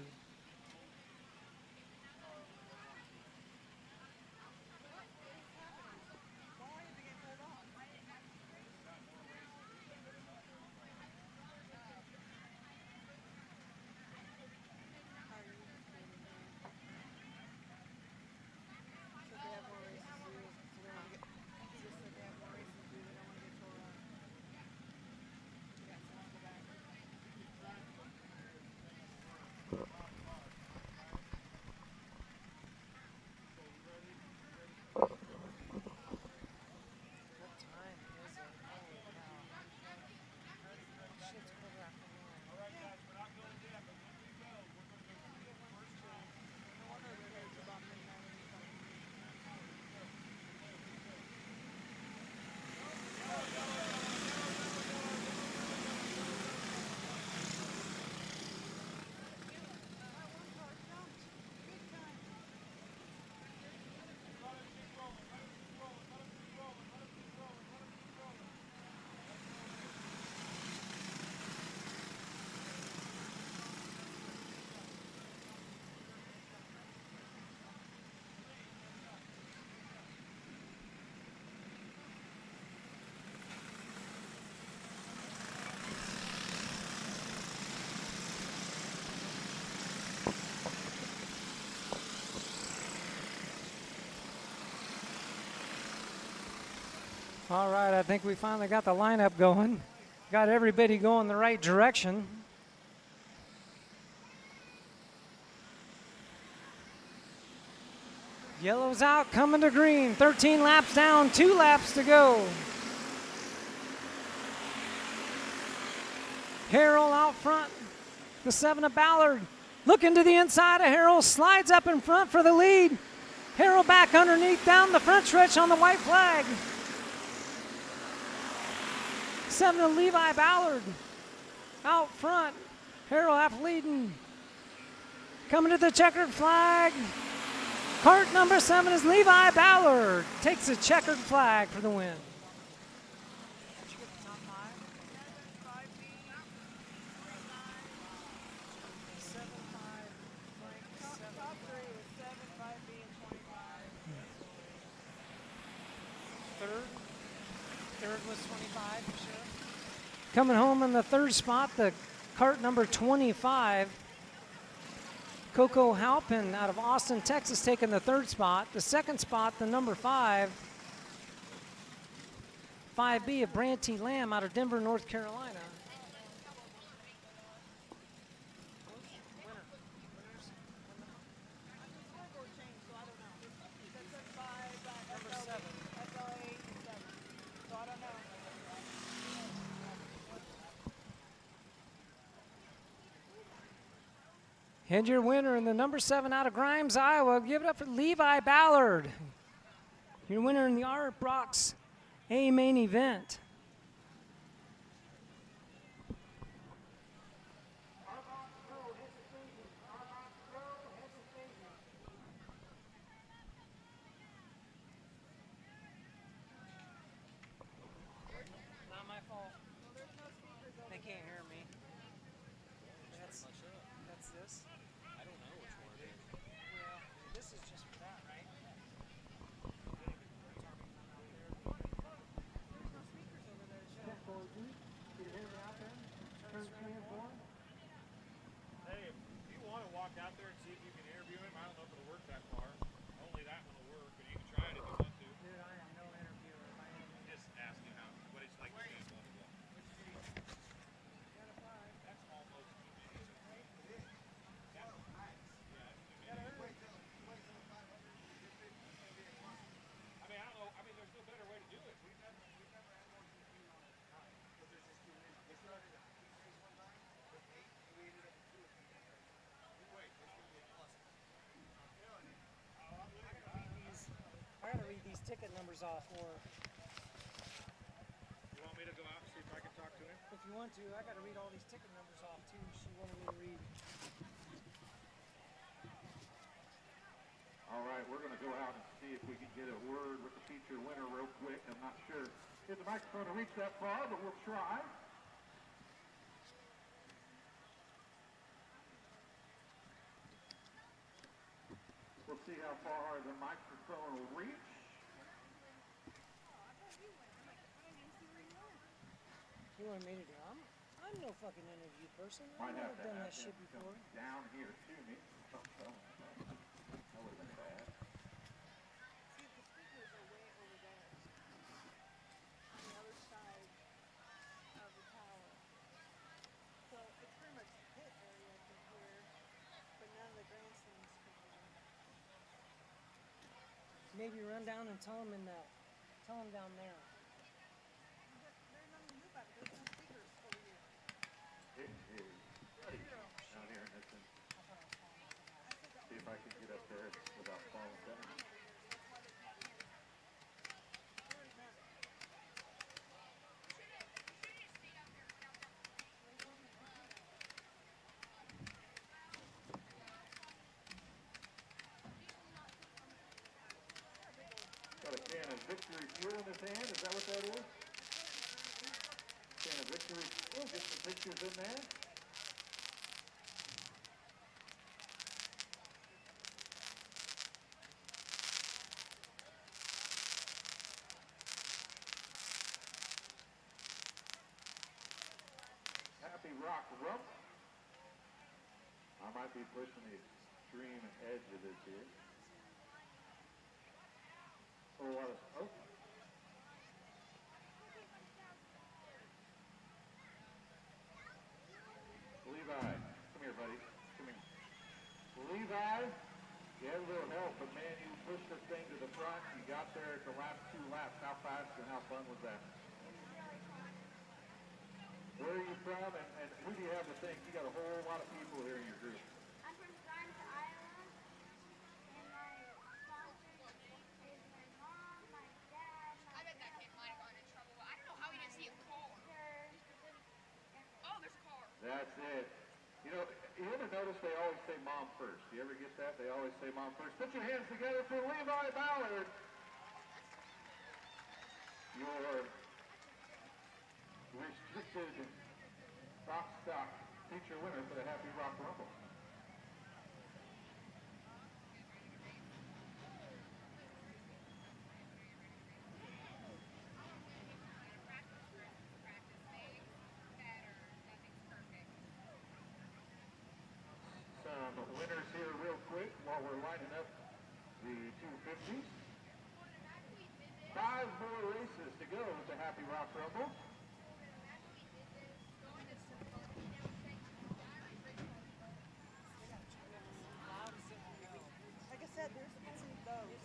All right, I think we finally got the lineup going. Got everybody going the right direction. Yellow's out, coming to green. 13 laps down, 2 laps to go. Harrell out front. The 7 of Ballard. Looking to the inside of Harrell. Slides up in front for the lead. Harrell back underneath down the front stretch on the white flag. 7 of Levi Ballard. Out front. Harrell half leading. Coming to the checkered flag. Cart number 7 is Levi Ballard. Takes a checkered flag for the win. Top 3 was 7, 5B, and 25. Third was 25 for sure. Coming home in the third spot, the cart number 25. Coco Halpin out of Austin, Texas, taking the third spot. The second spot, the number 5. 5B of Branty Lamb out of Denver, North Carolina. Scoreboard changed, so I don't know. That said 5, Number SL, 7. SL8, and 7. So I don't know. And your winner in the number 7 out of Grimes, Iowa. Give it up for Levi Ballard. Your winner in the Art Brox A main event. Not my fault. They can't hear me. That's this. I don't know which one it is. Well, this is just for that, right? Hey, if you want to walk out there and see if you can interview him, I don't know if it'll work that far. Only that one will work, but you can try it if you want to. Dude, I am no interviewer. Just ask him how, what it's like to be blah, blah, blah. That's almost too many. I mean, I don't know. I mean, there's no better way to do it. We've never had more than 15 on a time. But there's just too many. We started at 6 one time with 8, and we ended up with 2 or 3. You wait, there's going to be a plus. I gotta read these ticket numbers off, or You want me to go out and see if I can talk to him? if you want to, I gotta read all these ticket numbers off too. She wanted me to read. All right, we're going to go out and see if we can get a word with the feature winner real quick. I'm not sure if the microphone will reach that far, but we'll try. We'll see how far the microphone will reach. You want me to do? I'm no fucking interview person. Might I've have never to done that have shit him before. come down here to me. Oh, that would have been bad. See, the speakers are way over there. On the other side of the tower. So it's pretty much pit area from here, but none of the grandstands can hear. Maybe run down and tell them down there. There's nothing to do about it. There's no speakers over here. It is bloody down here in this instance. See if I can get up there without falling down. Got a can of Victory Fuel in his hand. Is that what that is? Can of Victory Fuel. Get some pictures in there. Happy Rock Rump. I might be pushing the extreme edge of this here. Oh, what is, oh. Levi, come here, buddy. Come here. Levi, you had a little help, but man, you pushed this thing to the front. You got there at the last 2 laps. How fast and how fun was that? Where are you from and who do you have to thank? You got a whole lot of people here in your group. I'm from Grimes, Iowa, and my sponsor is my mom, my dad, my I bet that kid might have gotten in trouble. I don't know how he didn't see a car. sister. Oh, there's a car. That's it. You know, you ever notice they always say mom first? You ever get that? They always say mom first. Put your hands together for Levi Ballard. Your restricted rock stock feature winner for the Happy Rock Rumble. Practice makes better. Nothing's perfect. Some winners here real quick while we're lining up the 250s. 5 more races to go with the Happy Rock Rumble. Like I said, there's only those.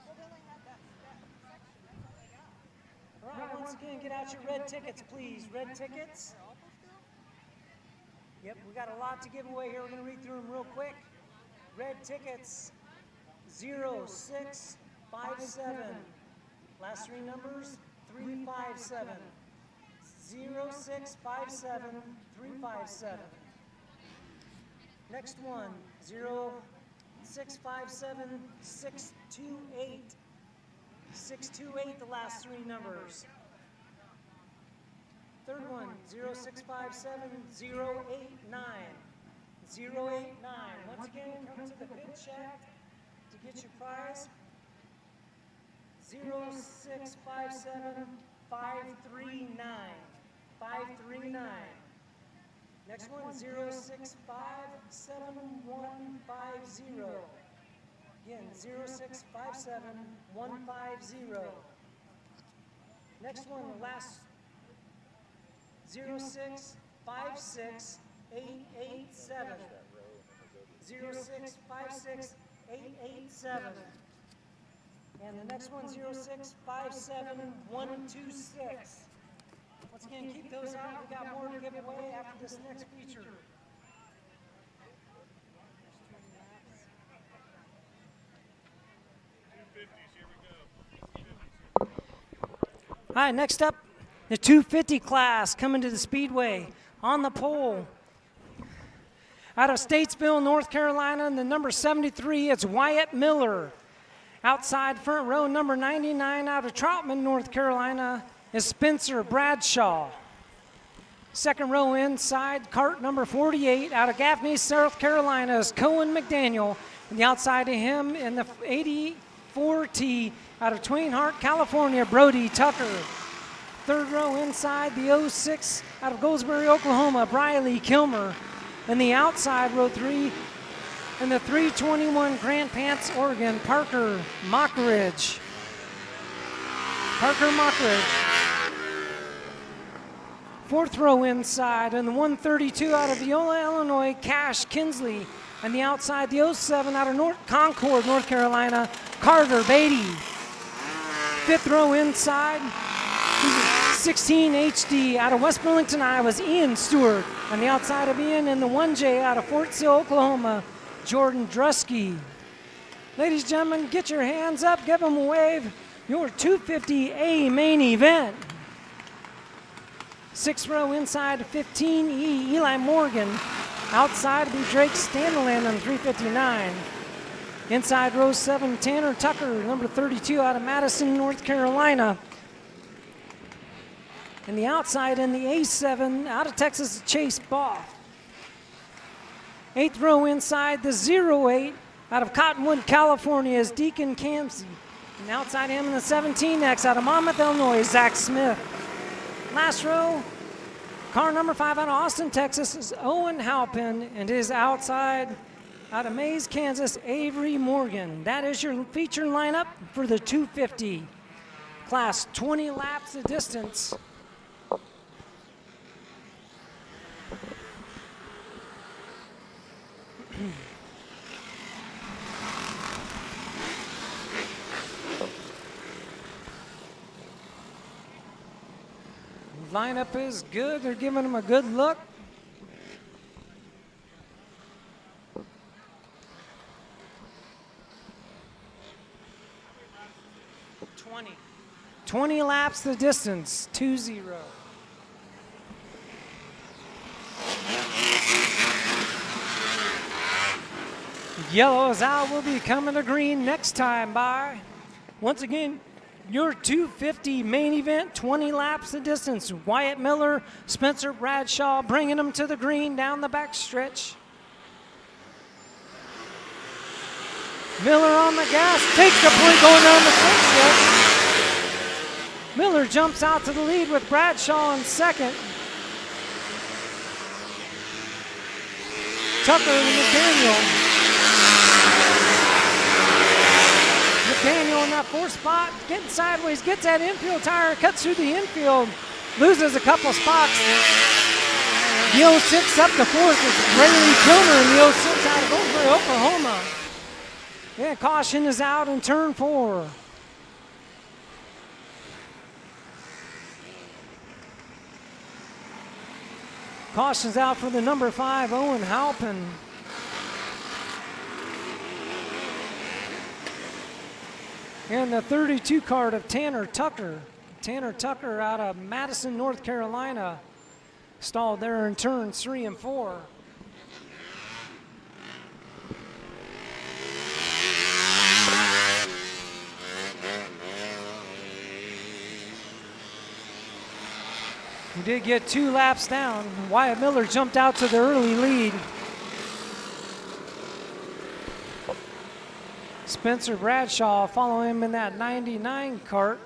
Well, they only had that section. That's all they got. All right, once again, get out your red tickets, please. Red tickets. Yep, we got a lot to give away here. We're going to read through them real quick. Red tickets, 0657. Last 3 numbers, 357. 0657, 357. Next one, 0657, 628. 628, the last 3 numbers. Third one, 0657, 089. 089. Once again, come to the pit shack to get your prize. 0657, 539. 539. Next one, 0657150. Again, 0657150. Next one, the last 0656887. 0656887. And the next one, 0657126. Once again, keep those out. We got more to give away after this next feature. All right, next up, the 250 class coming to the Speedway. On the pole, out of Statesville, North Carolina, and the number 73, it's Wyatt Miller. Outside front row, number 99, out of Troutman, North Carolina, is Spencer Bradshaw. Second row inside, cart number 48, out of Gaffney, South Carolina, is Cohen McDaniel. And the outside of him in the 84T, out of Twain Hart, California, Brody Tucker. Third row inside, the 06 out of Goldsboro, Oklahoma, Briley Kilmer. And the outside, row 3, in the 321 Grant Pants, Oregon, Parker Mockridge. Parker Mockridge. Fourth row inside, and the 132 out of Viola, Illinois, Cash Kinsley. And the outside, the 07 out of Concord, North Carolina, Carter Beatty. Fifth row inside, 16 HD out of West Burlington, Iowa, Ian Stewart. On the outside of Ian, and the 1J out of Fort Sill, Oklahoma, Jordan Drusky. Ladies and gentlemen, get your hands up, give them a wave. Your 250A main event. Sixth row inside, 15E, Eli Morgan. Outside will be Drake Standalin on 359. Inside row 7, Tanner Tucker, number 32 out of Madison, North Carolina. And the outside in the A7 out of Texas, Chase Boff. Eighth row inside, the 08 out of Cottonwood, California, is Deacon Campsey. And outside him in the 17X out of Monmouth, Illinois, Zach Smith. Last row, car number 5 out of Austin, Texas, is Owen Halpin, and his outside out of Mays, Kansas, Avery Morgan. That is your feature lineup for the 250. Class 20 laps of distance. Lineup is good. They're giving him a good look. 20 laps the distance, 2-0. Yellow is out. We'll be coming to green next time by. Once again, your 250 main event, 20 laps the distance. Wyatt Miller, Spencer Bradshaw bringing them to the green down the back stretch. Miller on the gas, takes the point going down the front stretch. Miller jumps out to the lead with Bradshaw in second. Tucker and McDaniel. McDaniel in that fourth spot, getting sideways, gets that infield tire, cuts through the infield, loses a couple spots. The 06 up to fourth is Rayleigh Kilmer in the 06 out of Oklahoma. Yeah, caution is out in turn 4. Caution's out for the number 5, Owen Halpin. And the 32 card of Tanner Tucker. Tanner Tucker out of Madison, North Carolina. Stalled there in turns 3 and 4. He did get 2 laps down. Wyatt Miller jumped out to the early lead. Spencer Bradshaw following him in that 99 cart.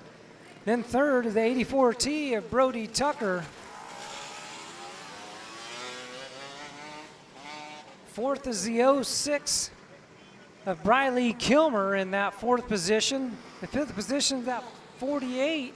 Then third is the 84T of Brody Tucker. Fourth is the 06 of Briley Kilmer in that 4th position. The 5th position is that 48.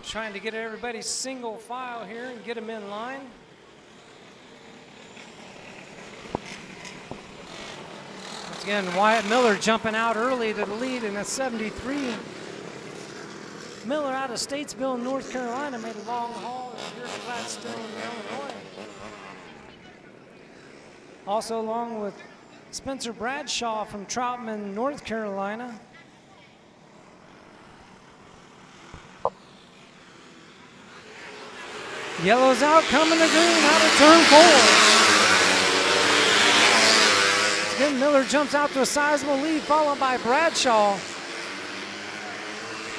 Trying to get everybody single file here and get them in line. Once again, Wyatt Miller jumping out early to the lead in a 73. Miller out of Statesville, North Carolina, made a long haul here to Gladstone, Illinois. Also along with Spencer Bradshaw from Troutman, North Carolina. Yellow's out, coming to green, out of turn 4. Again, Miller jumps out to a sizable lead, followed by Bradshaw.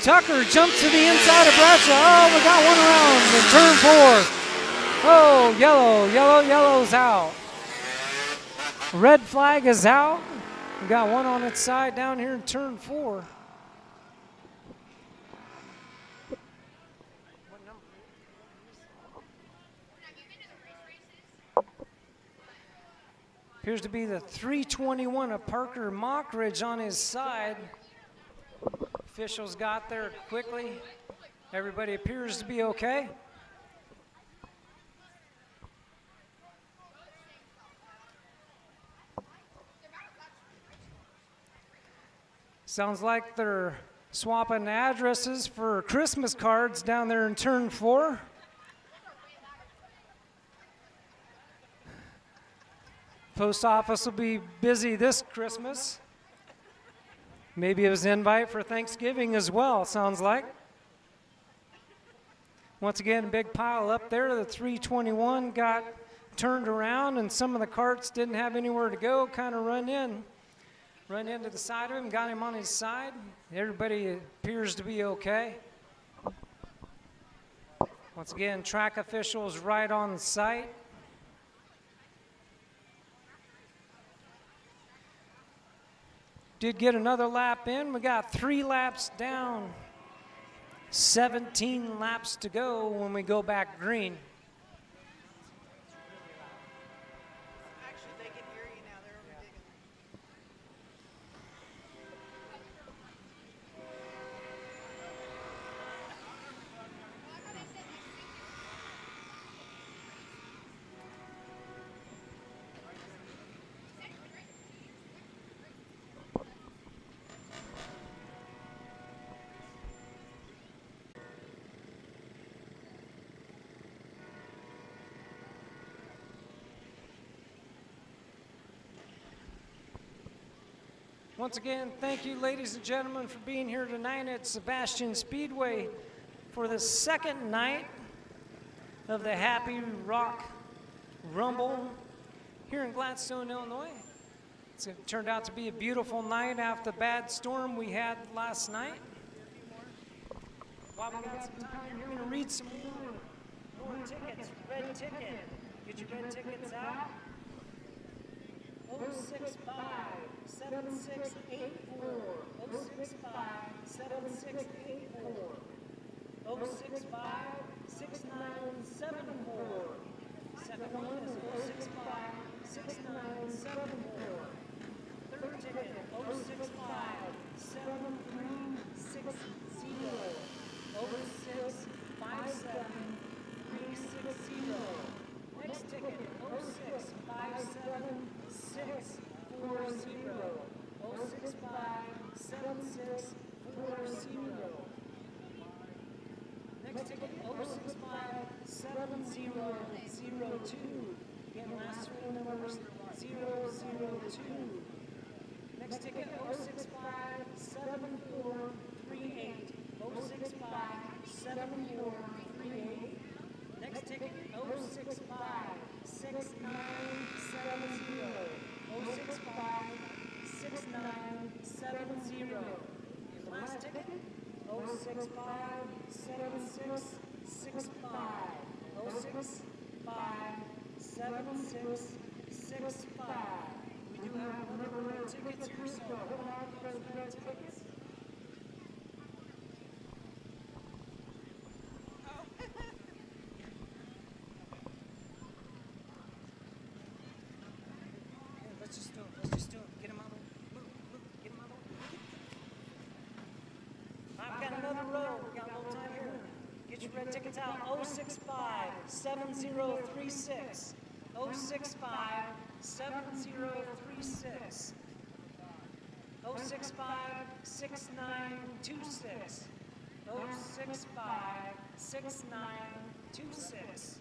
Tucker jumps to the inside of Bradshaw. Oh, we got one around in turn 4. Oh, yellow's out. Red flag is out. We got one on its side down here in turn 4. Appears to be the 321 of Parker Mockridge on his side. Officials got there quickly. Everybody appears to be okay. Sounds like they're swapping addresses for Christmas cards down there in turn 4. Post office will be busy this Christmas. Maybe it was an invite for Thanksgiving as well, sounds like. Once again, a big pile up there. The 321 got turned around, and some of the carts didn't have anywhere to go, kind of run into the side of him, got him on his side. Everybody appears to be okay. Once again, track officials right on site. Did get another lap in. We got 3 laps down, 17 laps to go when we go back green. Actually, they can hear you now. They're over digging. Once again, thank you, ladies and gentlemen, for being here tonight at Sebastian Speedway for the second night of the Happy Rock Rumble here in Gladstone, Illinois. It turned out to be a beautiful night after the bad storm we had last night. While we got some time, you're going to read some more tickets. Red ticket. Get your red tickets out. 065 7684 065 7684 065 6974. Second one is 065 6974. Third ticket 065 7360 0657360. Next ticket 0657640 0657640. Next ticket 0657002. Again, last 3 numbers 002. Next ticket 0657438 0657438. Next ticket 065 6970 065 6970. And last ticket 065 7665 065 7665. We do have another red tickets here, so hold on to those red tickets. Let's just do it. Get him out of the way. Get him out of the way. I've got another row. We got a little time here. Get your red tickets out. 065 7036. 065 7036. 065 6926. 065 6926.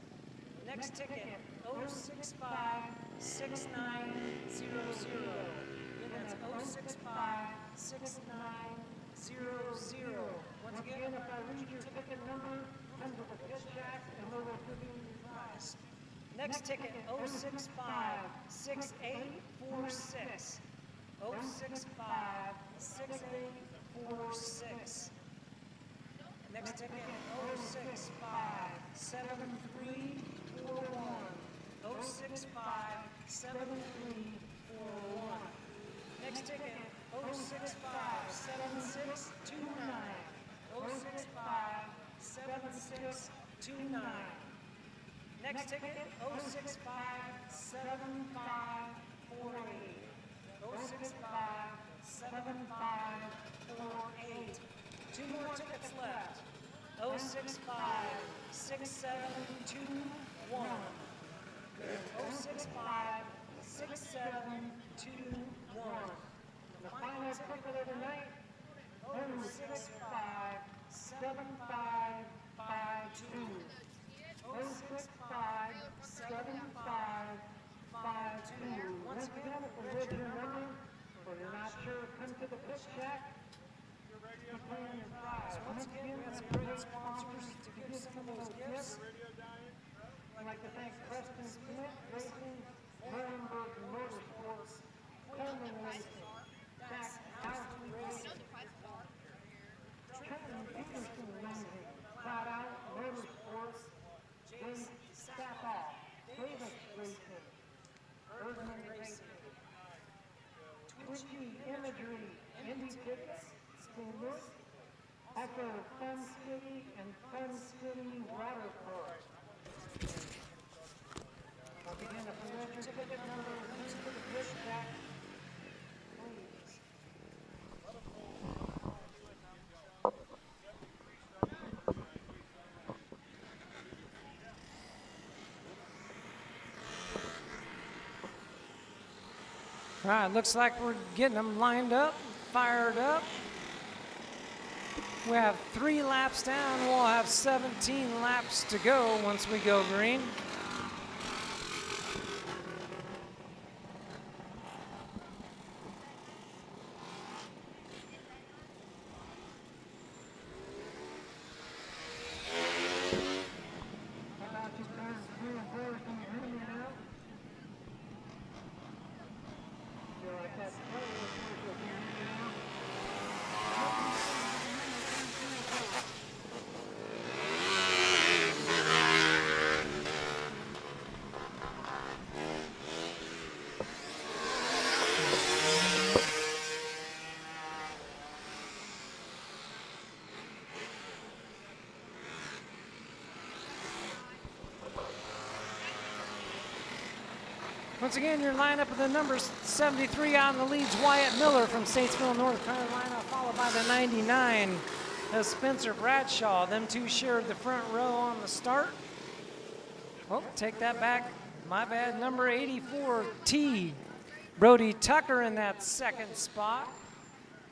Next ticket 065 6900. Again, that's 065 6900. Once again, if I read your ticket number, comes with a pitch jack and we'll give you your prize. Next ticket 065 6846. 065 6846. Next ticket 065 7341. 065 7341. Next ticket 065 7629. 065 7629. Next ticket 065 7548. 065 7548. 2 more tickets left. 065 6721. 065 6721. The final ticket of the night, 065 7552. 065 7552. Once again, if you read your number or you're not sure, come to the pit check. Declaring your prize. Once again, we have some great sponsors to give some of those gifts. I'd like to thank Preston Smith Racing, Muhlenberg Motorsports, Coleman Racing, Jack Housley Racing, Trenton Peterson Racing, Cloud Out Motorsports, James Staffoff, Davis Racing, Erdman Racing, Twitchy Imagery, Indy Tickets, St. Louis, Echo Fun City, and Fun City Waterport. Once again, if you enter ticket number, please to the pit check, please. All right, looks like we're getting them lined up, fired up. We have 3 laps down. We'll have 17 laps to go once we go green. Once again, your lineup of the numbers 73 on the leads, Wyatt Miller from Statesville, North Carolina, followed by the 99 of Spencer Bradshaw. Them two shared the front row on the start. Oh, take that back. My bad. Number 84, T. Brody Tucker in that second spot.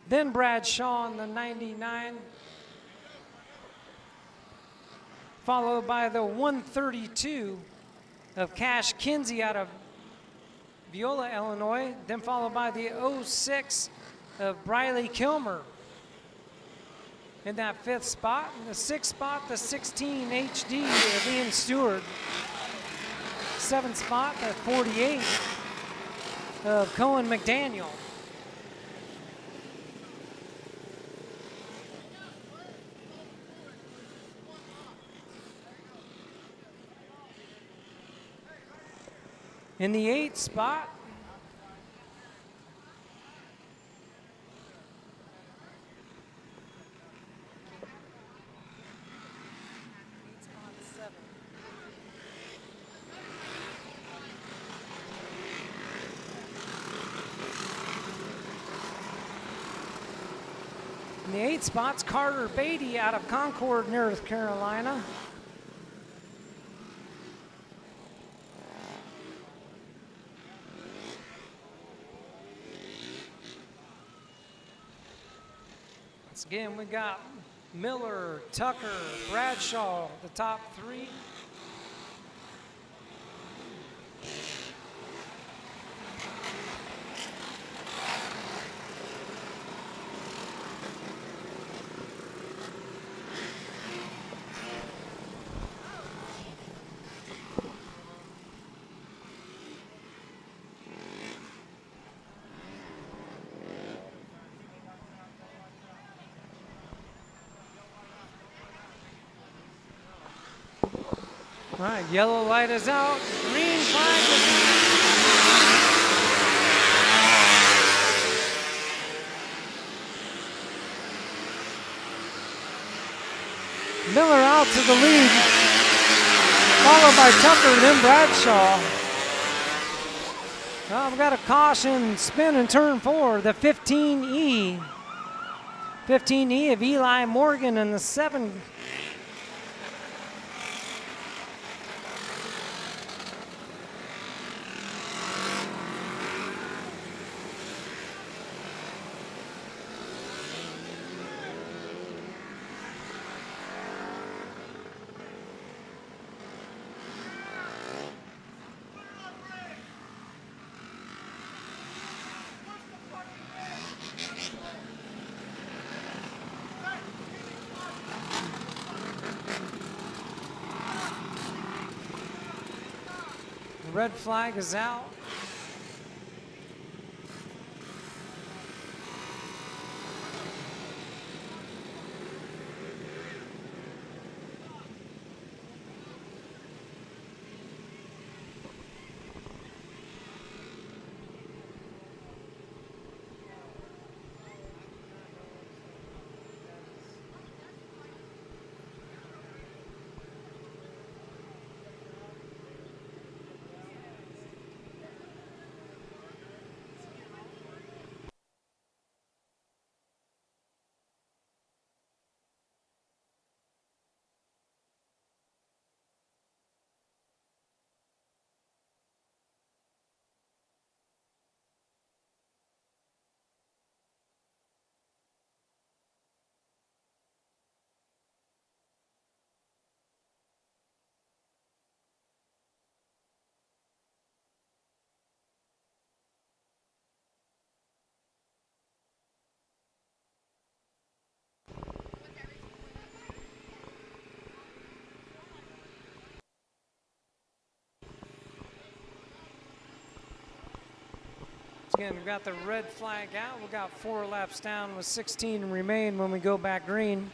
Then Bradshaw in the 99. Followed by the 132 of Cash Kinsey out of Viola, Illinois, then followed by the 06 of Briley Kilmer in that 5th spot. In the 6th spot, the 16 HD of Ian Stewart. 7th spot, the 48 of Cohen McDaniel. In the 8th spot, in the 8th spot's Carter Beatty out of Concord, North Carolina. Again, we got Miller, Tucker, Bradshaw, the top 3. All right, yellow light is out. Green flag is Miller out to the lead, followed by Tucker, then Bradshaw. Well, we've got a caution spin in turn 4, the 15E. 15E of Eli Morgan and the 7. red flag is out. Again, we've got the red flag out. We've got 4 laps down with 16 remain when we go back green.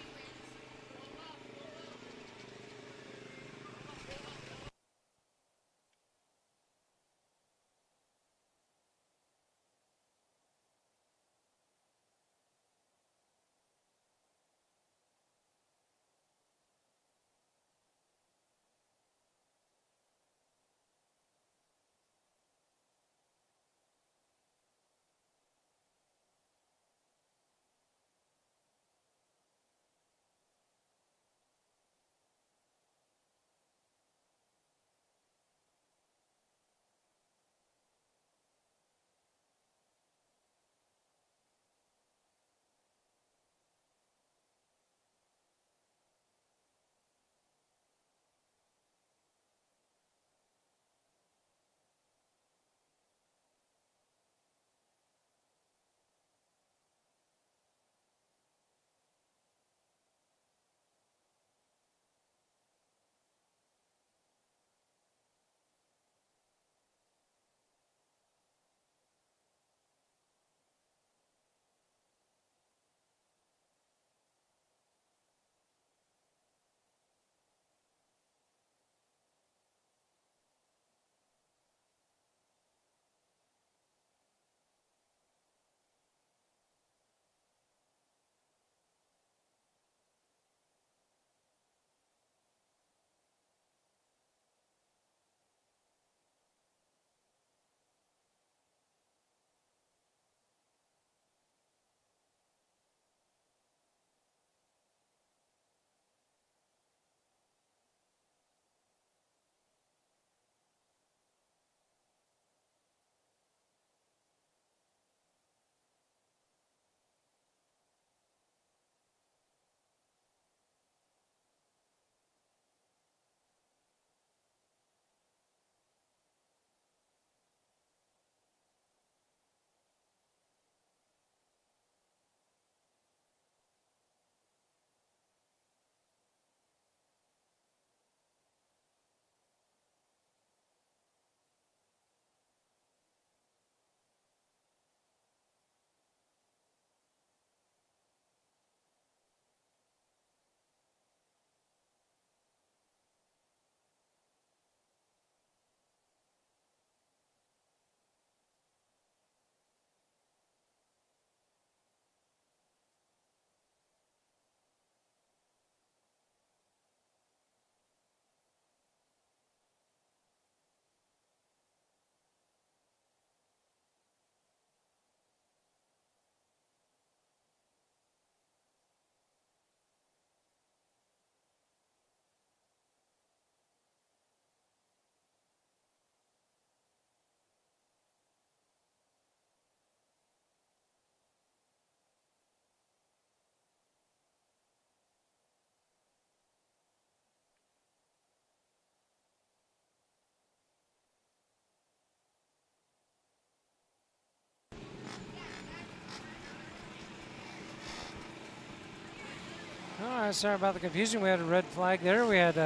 All right, sorry about the confusion. We had a red flag there. We had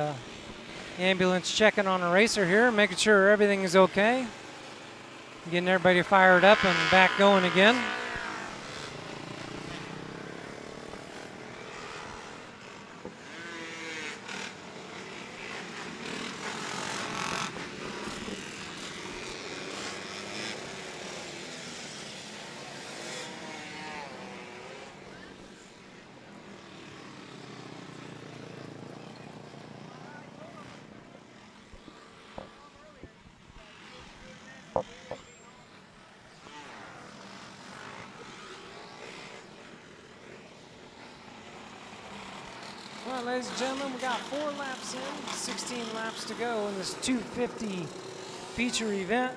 Ambulance checking on a racer here, making sure everything is okay. Getting everybody fired up and back going again. Well, ladies and gentlemen, we got 4 laps in, 16 laps to go in this 250 feature event.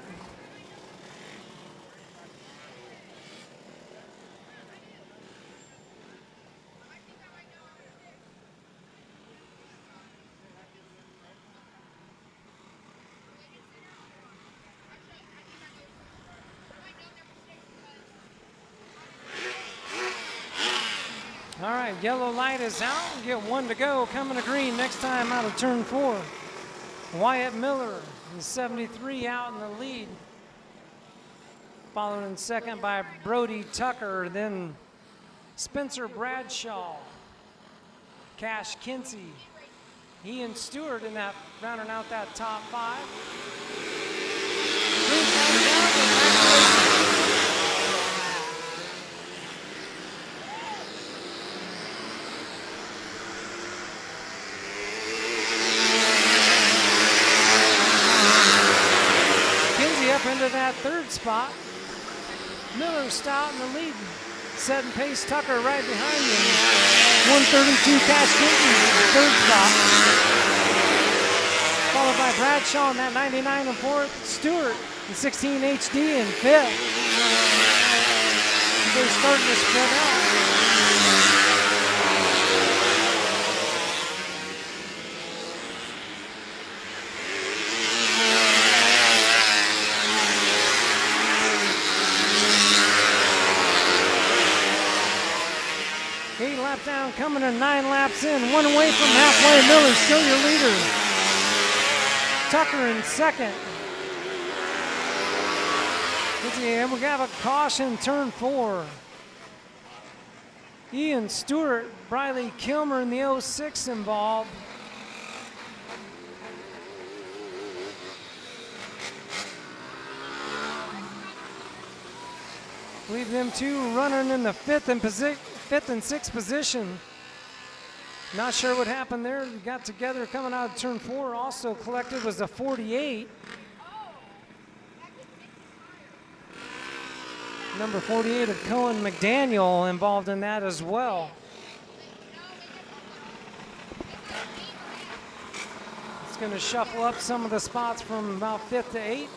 All right, yellow light is out. We get 1 to go. Coming to green next time out of turn 4. Wyatt Miller is 73 out in the lead. Followed in second by Brody Tucker, then Spencer Bradshaw, Cash Kinsey, Ian Stewart in that, rounding out that top 5. Green flag down, congratulations. Up into that 3rd spot. Miller stout in the lead. Setting pace, Tucker right behind him. 132 Cash Kinsey in the 3rd spot. Followed by Bradshaw in that 99 and 4th. Stewart in 16 HD in 5th. They're starting to spread out. Down, coming in 9 laps in, 1 away from halfway. Miller still your leader. Tucker in 2nd. And we got a caution, turn 4. Ian Stewart, Briley Kilmer in the 06 involved. Leave them 2 running in the 5th and 6th position. Not sure what happened there. We got together coming out of turn 4. Also collected was a 48. Number 48 of Cohen McDaniel involved in that as well. It's going to shuffle up some of the spots from about 5th to 8th.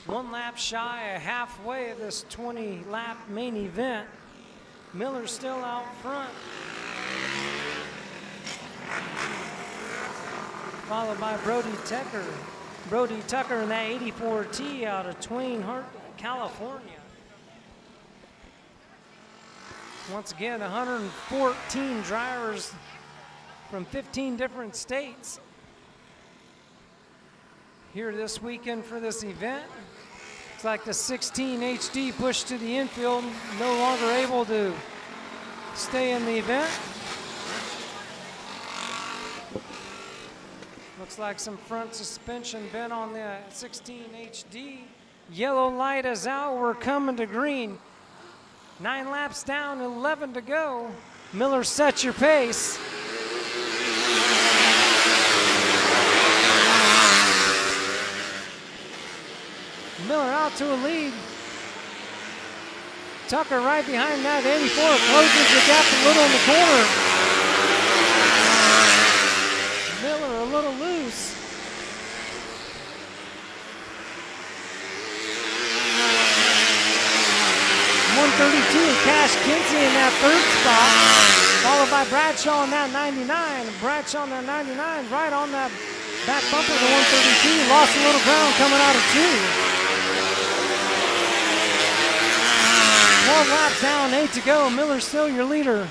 One lap shy of halfway of this 20-lap main event. Miller's still out front. Followed by Brody Tucker. Brody Tucker in that 84T out of Twain Hart, California. Once again, 114 drivers from 15 different states here this weekend for this event. Looks like the 16 HD pushed to the infield, no longer able to stay in the event. Looks like some front suspension bent on the 16 HD. Yellow light is out, we're coming to green. 9 laps down, 11 to go. Miller, set your pace. Miller out to a lead. Tucker right behind that 84, closes the gap a little in the corner. Miller a little loose. .132, Cash Kinsey in that 3rd spot, followed by by Bradshaw on that 99. Bradshaw on that 99, right on that back bumper of the 132. Lost a little ground coming out of 2. 12 laps down, 8 to go. Miller's still your leader.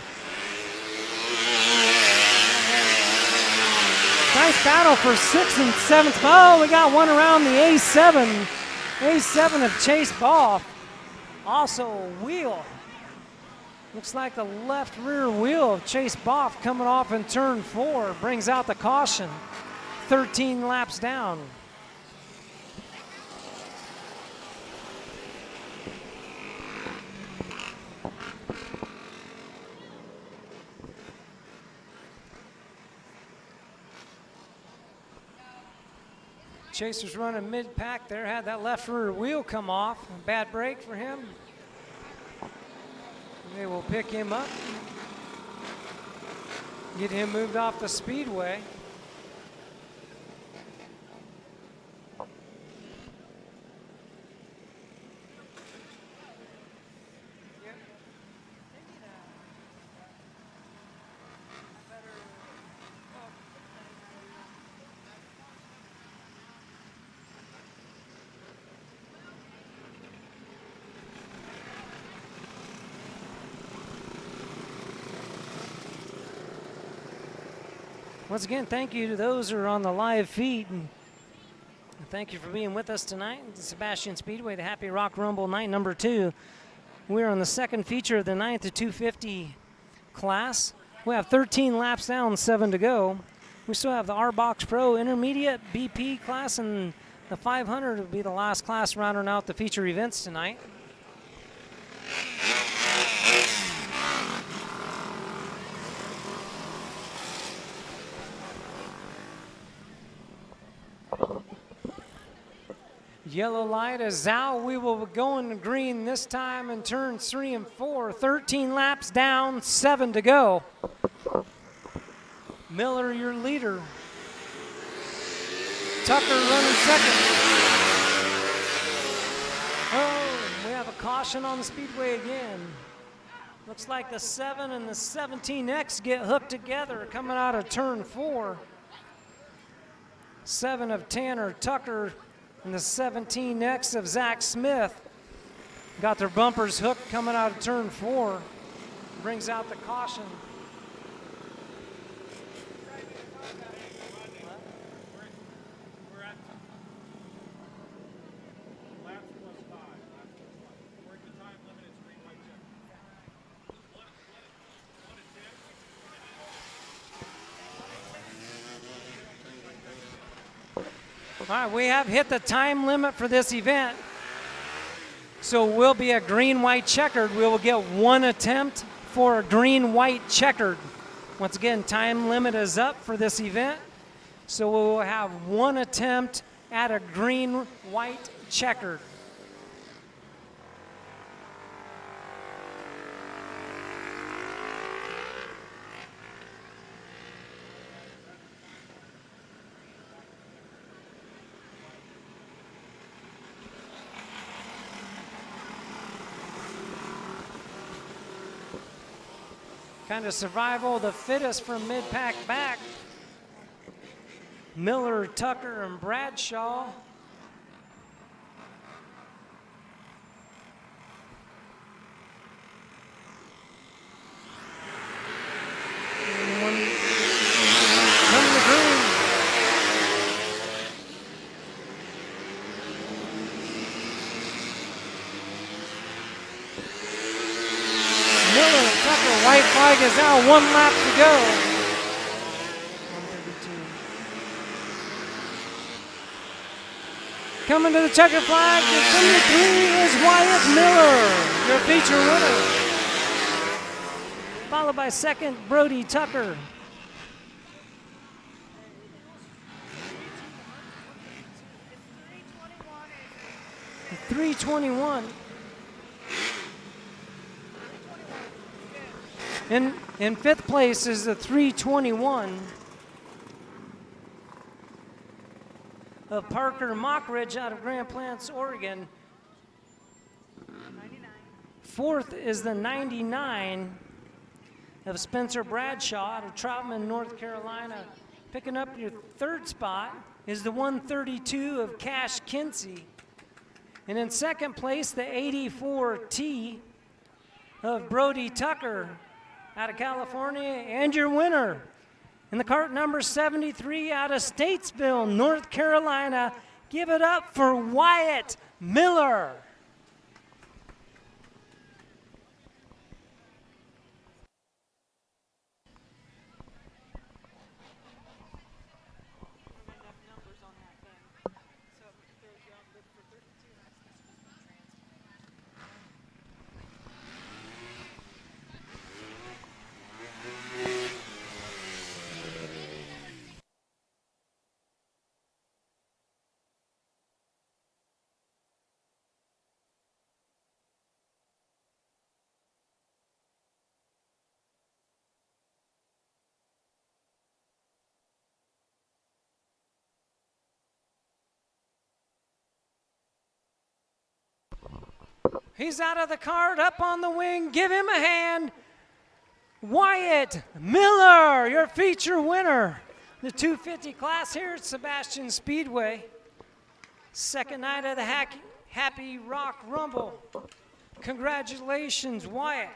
Nice battle for 6th and 7th. Oh, we got one around the A7. A7 of Chase Boff. Also a wheel. Looks like the left rear wheel of Chase Boff coming off in turn 4. Brings out the caution. 13 laps down. Chaser's running mid-pack there, had that left rear wheel come off. A bad break for him. They will pick him up, get him moved off the speedway. Once again, thank you to those who are on the live feed. And thank you for being with us tonight. The Sebastian Speedway, the Happy Rock Rumble night number 2. We're on the second feature of the 9th to 250 class. We have 13 laps down, 7 to go. We still have the R-Box Pro Intermediate BP class, and the 500 will be the last class rounding out the feature events tonight. Yellow light is out. We will be going to green this time in turns 3 and 4. 13 laps down, 7 to go. Miller, your leader. Tucker running second. Oh, we have a caution on the speedway again. Looks like the 7 and the 17X get hooked together coming out of turn 4. 7 of Tanner Tucker and the 17X of Zach Smith got their bumpers hooked coming out of turn 4. Brings out the caution. We're at laps plus 5. We're at the time limit. It's green, white, check. All right, we have hit the time limit for this event. So we'll be a green-white checkered. We will get one attempt for a green-white checkered. Once again, time limit is up for this event. So we will have one attempt at a green-white checkered. Kind of survival of the fittest from mid-pack back. Miller, Tucker, and Bradshaw. Coming to green. Miller, Tucker, white flag is out, 1 lap to go. 132. Coming to the checker flag, and number 3 is Wyatt Miller, your feature winner. Followed by second, Brody Tucker. It's 321. In 5th place is the 321 of Parker Mockridge out of Grand Plants, Oregon. 4th is the 99 of Spencer Bradshaw out of Troutman, North Carolina. Picking up your third spot is the 132 of Cash Kinsey. And in second place, the 84T of Brody Tucker out of California. And your winner in the cart number 73 out of Statesville, North Carolina. Give it up for Wyatt Miller. enough numbers on that thing. So it throws you out good for 32. He's out of the cart, up on the wing. Give him a hand. Wyatt Miller, your feature winner. The 250 class here at Sebastian Speedway. Second night of the Happy Rock Rumble. Congratulations, Wyatt.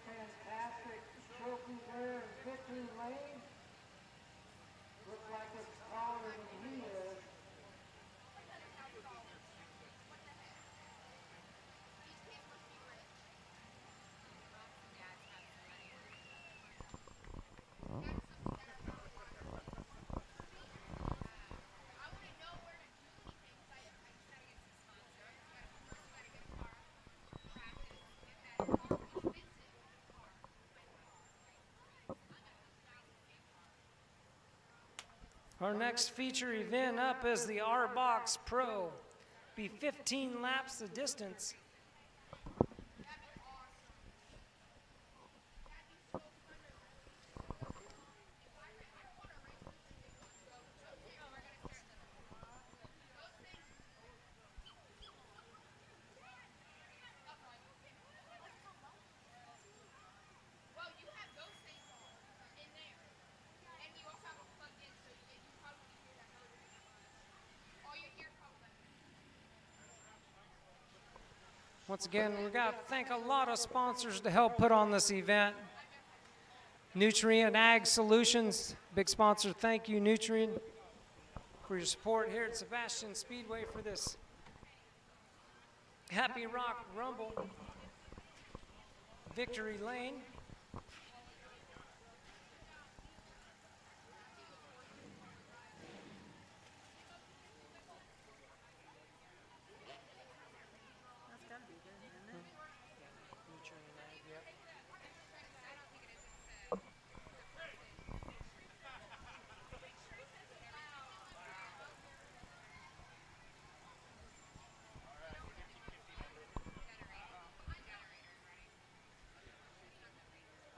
Fantastic trophy there in victory lane. Looks like it's taller than he is. Our next feature event up is the R-Box Pro. Be 15 laps the distance. Well, you have those things in there. And you also have them plugged in, so you probably hear that motor. All your ear probably. Once again, we've got to thank a lot of sponsors to help put on this event. Nutrient Ag Solutions, big sponsor. Thank you, Nutrient, for your support here at Sebastian Speedway for this Happy Rock Rumble Victory Lane. That's got to be good, isn't it? Nutrient Ag, yep.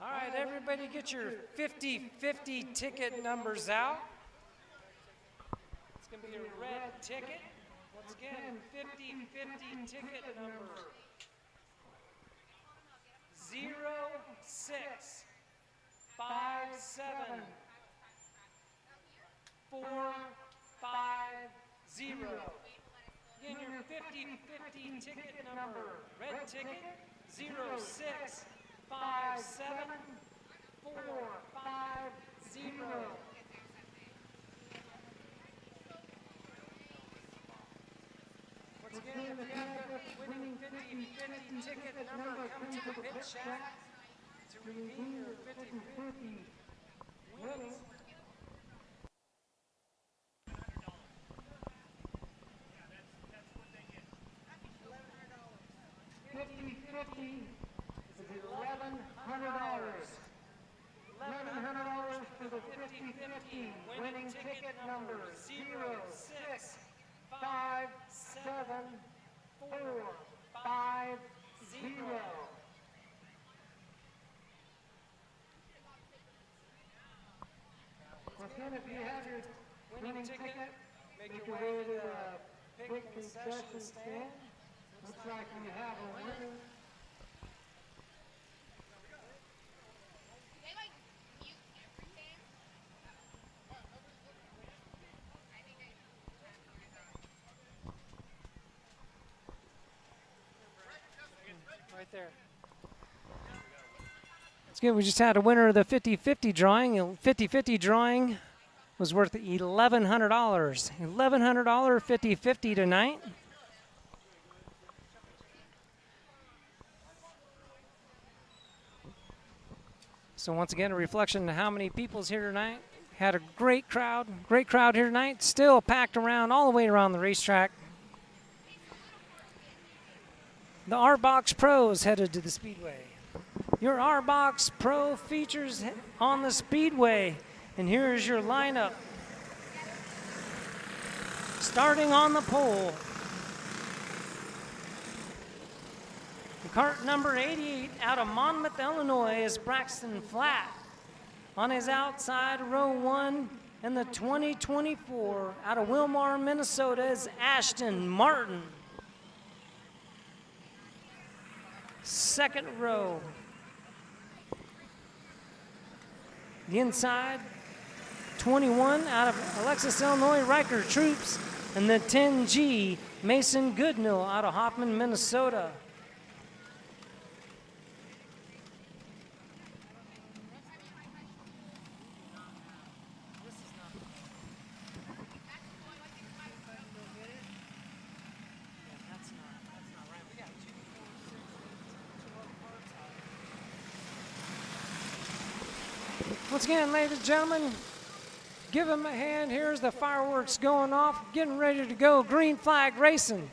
All right, everybody get your 50-50 ticket numbers out. It's going to be a red ticket. Once again, 50-50 ticket number 0657 4 Again, your 50-50 ticket number, red ticket 0657450. Once again, if you have the winning 50-50 ticket number, come to the pit shack to redeem your 50-50 winnings. 50-50 is $1,100. $1,100 for the 50-50 winning ticket number 0657450. Once again, if you have your winning ticket, make your way to the big concession stand. Looks like we have a winner. They like mute everything. I think Right there. It's good. We just had a winner of the 50-50 drawing. The 50-50 drawing was worth $1,100. $1,100 50-50 tonight. So once again, a reflection of how many people's here tonight. Had a great crowd here tonight. Still packed around all the way around the racetrack. The R-Box Pros headed to the Speedway. Your R-Box Pro features on the Speedway. And here is your lineup. Starting on the pole. Cart number 88 out of Monmouth, Illinois is Braxton Flatt. On his outside, row 1, and the 2024 out of Wilmar, Minnesota is Ashton Martin. Second row. The inside, 21 out of Alexis, Illinois, Riker Troops, and the 10G, Mason Goodmill out of Hoffman, Minnesota. Once again, ladies and gentlemen, give them a hand. Here's the fireworks going off, getting ready to go. Green flag racing.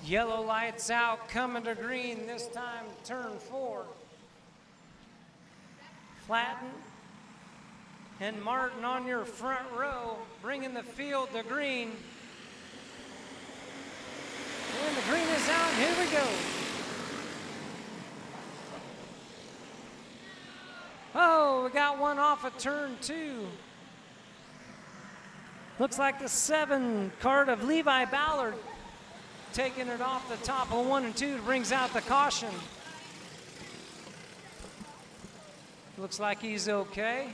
Yellow lights out, coming to green, this time turn 4. Flatten and Martin on your front row, bringing the field to green. And the green is out, here we go. Oh, we got one off of turn 2. Looks like the 7 cart of Levi Ballard taking it off the top of 1 and 2, brings out the caution. Looks like he's okay.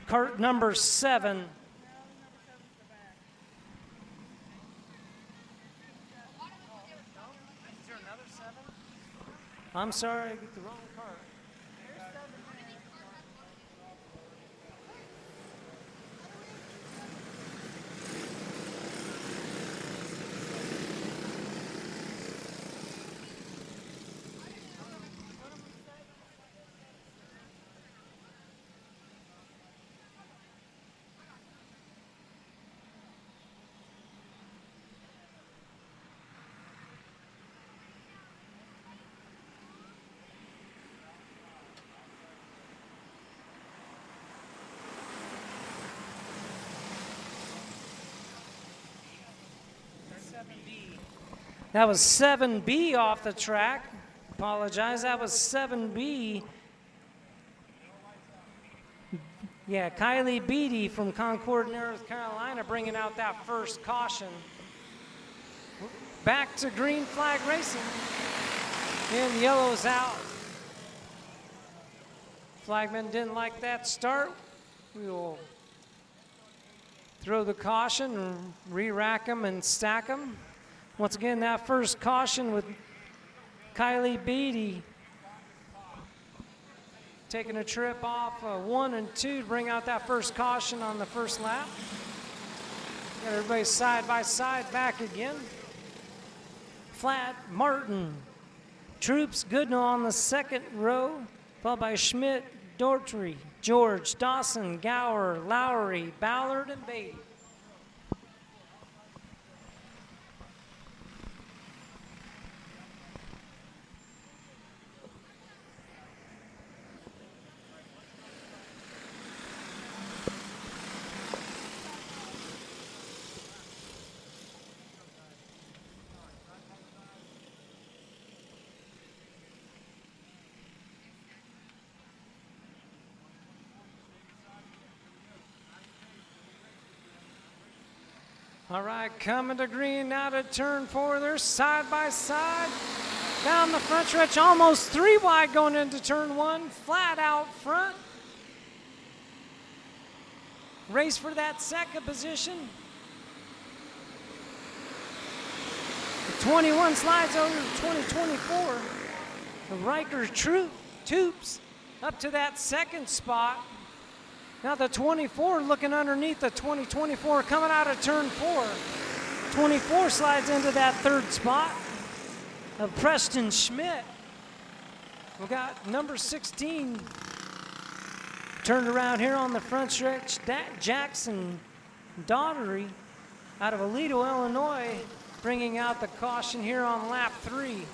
Cart number 7. I'm sorry, I got the wrong cart. That was 7B off the track. Apologize, that was 7B. Yeah, Kylie Beatty from Concord, North Carolina, bringing out that first caution. Back to green flag racing. And yellow's out. Flagman didn't like that start. We will throw the caution and re-rack them and stack them. Once again, that first caution with Kylie Beatty taking a trip off 1 and 2 to bring out that first caution on the first lap. Got everybody side by side back again. Flat, Martin, Troops, Goodnow on the second row, followed by Schmidt, Daughtry, George, Dawson, Gower, Lowry, Ballard, and Beatty. All right, coming to green now to turn 4. They're side by side. Down the front stretch, almost 3 wide going into turn 1. Flat out front. Race for that second position. The 21 slides over to 2024. The Riker Toops up to that second spot. Now the 24 looking underneath the 2024 coming out of turn 4. 24 slides into that third spot of Preston Schmidt. We got number 16 turned around here on the front stretch. Jackson Daughtry out of Aledo, Illinois, bringing out the caution here on lap 3.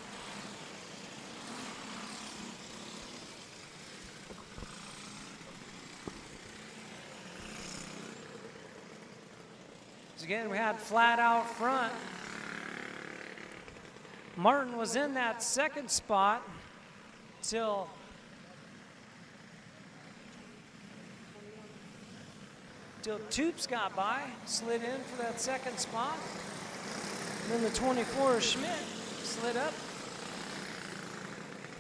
Again, we had flat out front. Martin was in that second spot till Toops got by, slid in for that second spot. And then the 24 Schmidt slid up,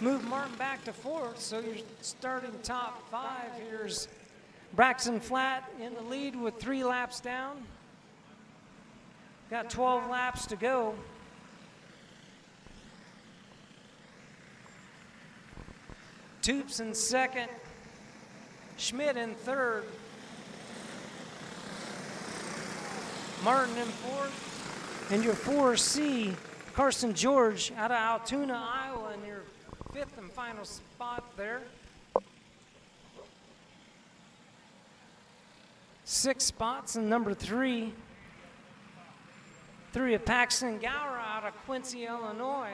moved Martin back to 4th. So you're starting top 5. Here's Braxton Flat in the lead with 3 laps down. Got 12 laps to go. Toops in second, Schmidt in third, Martin in 4th, and your 4C, Carson George out of Altoona, Iowa, in your 5th and final spot there. 6 spots in number 3. 3 of Paxton Gower out of Quincy, Illinois.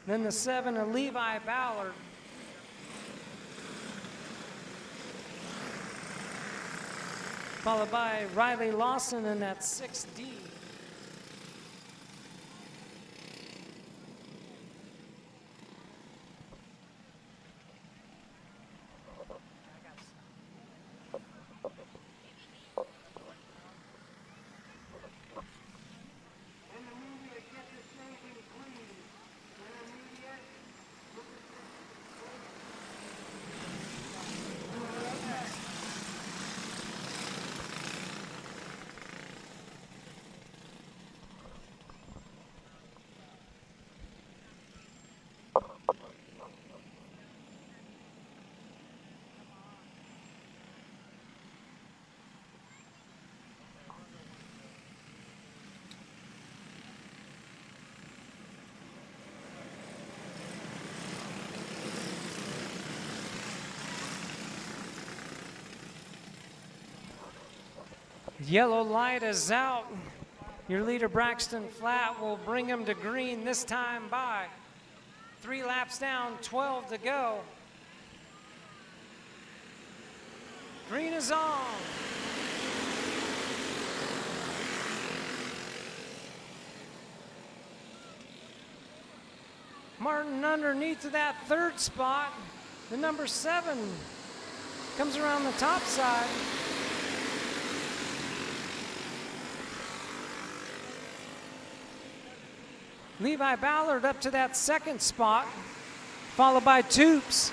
Then the 7 of Levi Ballard. Followed by Riley Lawson in that 6D. Yellow light is out. Your leader, Braxton Flat, will bring him to green this time by 3 laps down, 12 to go. Green is on. Martin underneath of that third spot. The number 7 comes around the top side. Levi Ballard up to that second spot, followed by Toops.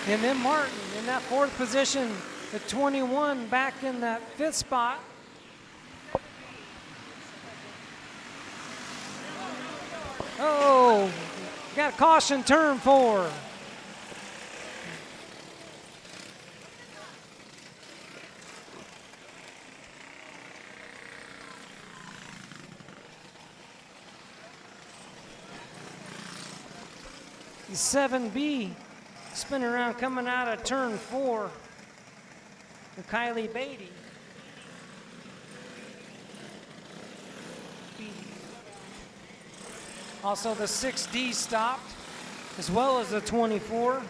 And then Martin in that fourth position, the 21 back in that fifth spot. Oh, got caution turn 4. The 7B spinning around coming out of turn 4 for Kylie Beatty. Also the 6D stopped, as well as the 24.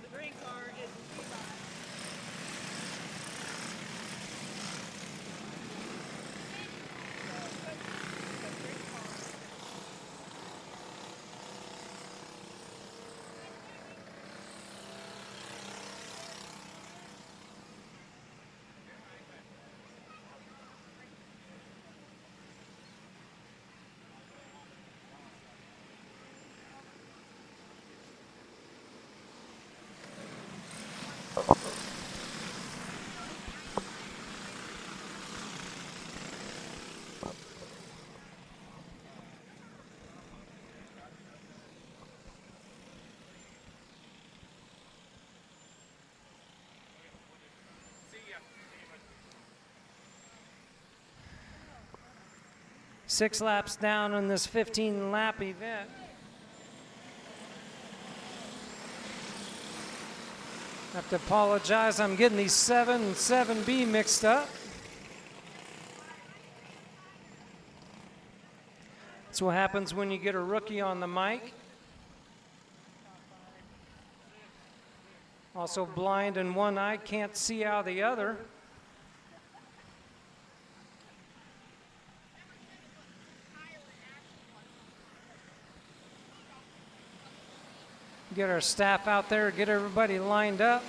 The green car is Levi. Six laps down in this 15-lap event. I have to apologize, I'm getting these 7 and 7B mixed up. That's what happens when you get a rookie on the mic. Also blind in one eye, can't see out of the other. Get our staff out there, get everybody lined up.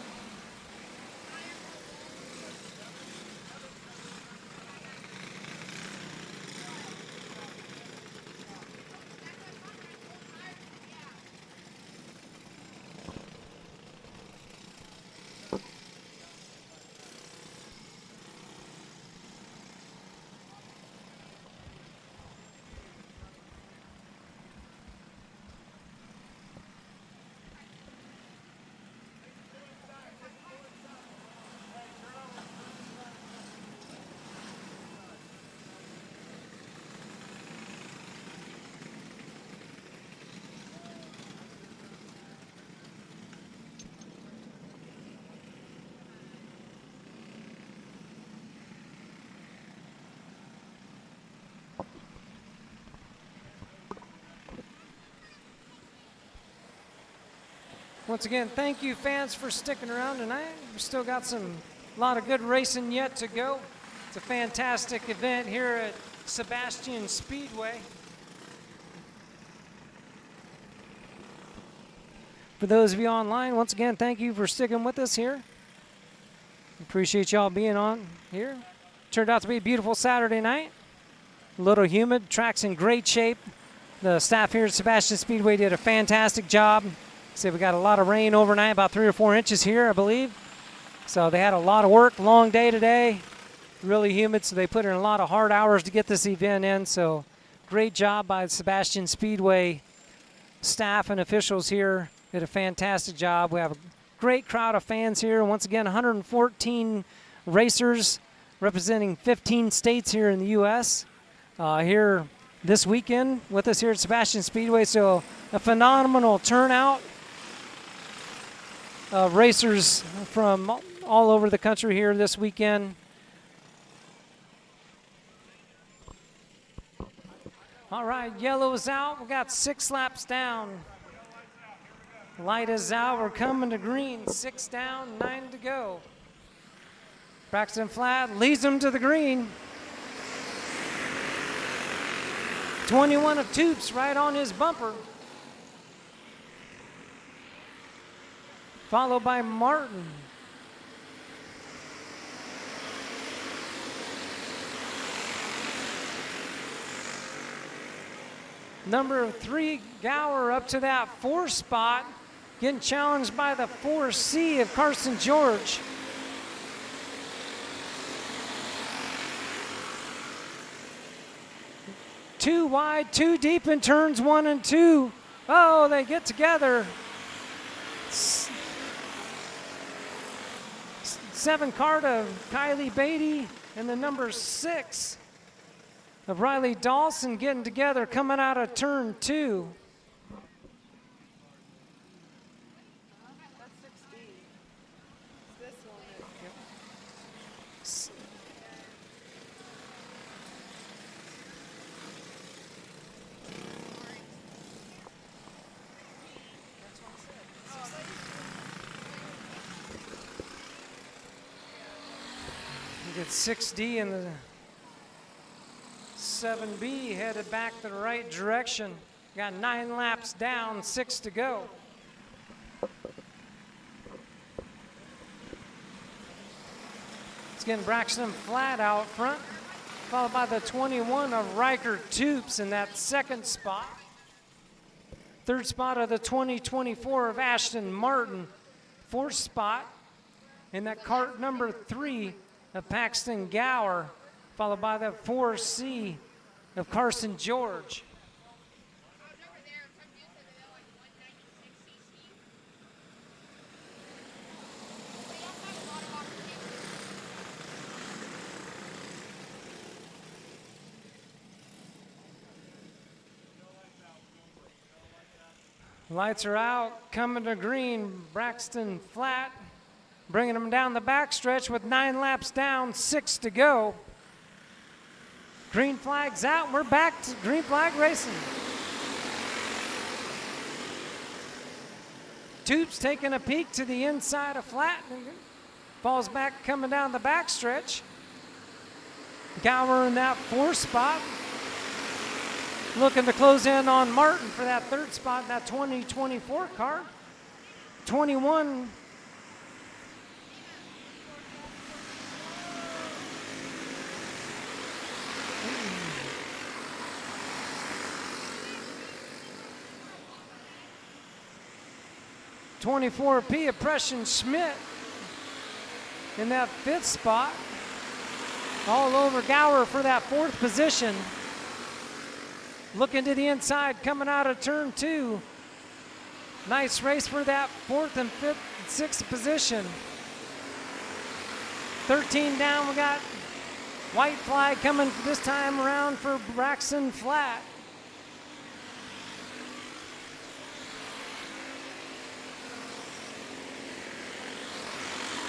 Once again, thank you fans for sticking around tonight. We've still got a lot of good racing yet to go. It's a fantastic event here at Sebastian Speedway. For those of you online, once again, thank you for sticking with us here. Appreciate y'all being on here. Turned out to be a beautiful Saturday night. A little humid, track's in great shape. The staff here at Sebastian Speedway did a fantastic job. So we got a lot of rain overnight, about 3 or 4 inches here, I believe. So they had a lot of work, long day today, really humid, so they put in a lot of hard hours to get this event in. So great job by the Sebastian Speedway staff and officials here. Did a fantastic job. We have a great crowd of fans here. Once again, 114 racers representing 15 states here in the U.S. Here this weekend with us here at Sebastian Speedway. So a phenomenal turnout. Racers from all over the country here this weekend. All right, yellow is out. We got 6 laps down. Light is out. We're coming to green. 6 down, 9 to go. Braxton Flat leads them to the green. 21 of Toops right on his bumper. Followed by Martin. Number 3, Gower, up to that 4 spot, getting challenged by the 4C of Carson George. Too wide, too deep in turns 1 and 2. Oh, they get together. 7 card of Kylie Beatty and the number 6 of Riley Dawson getting together, coming out of turn 2. That's 6D. This one is. You get 6D in the 7B headed back the right direction. Got 9 laps down, 6 to go. It's getting Braxton Flat out front, followed by the 21 of Riker Toops in that 2nd spot. 3rd spot of the 2024 of Ashton Martin. 4th spot in that cart number 3 of Paxton Gower, followed by the 4C of Carson George. Over there, some dude said that they're like 196cc. They also have a lot of opportunities. Lights are out, coming to green. Braxton Flat, bringing them down the backstretch with 9 laps down, 6 to go. Green flag's out. We're back to green flag racing. Toops taking a peek to the inside of Flat. Falls back, coming down the backstretch. Gower in that 4th spot. Looking to close in on Martin for that 3rd spot in that 2024 car. 21. (24P) of Preston Schmidt in that 5th spot. All over Gower for that 4th position. Looking to the inside, coming out of turn 2. Nice race for that 4th and 5th and 6th position. 13 down, we got white flag coming this time around for Braxton Flat.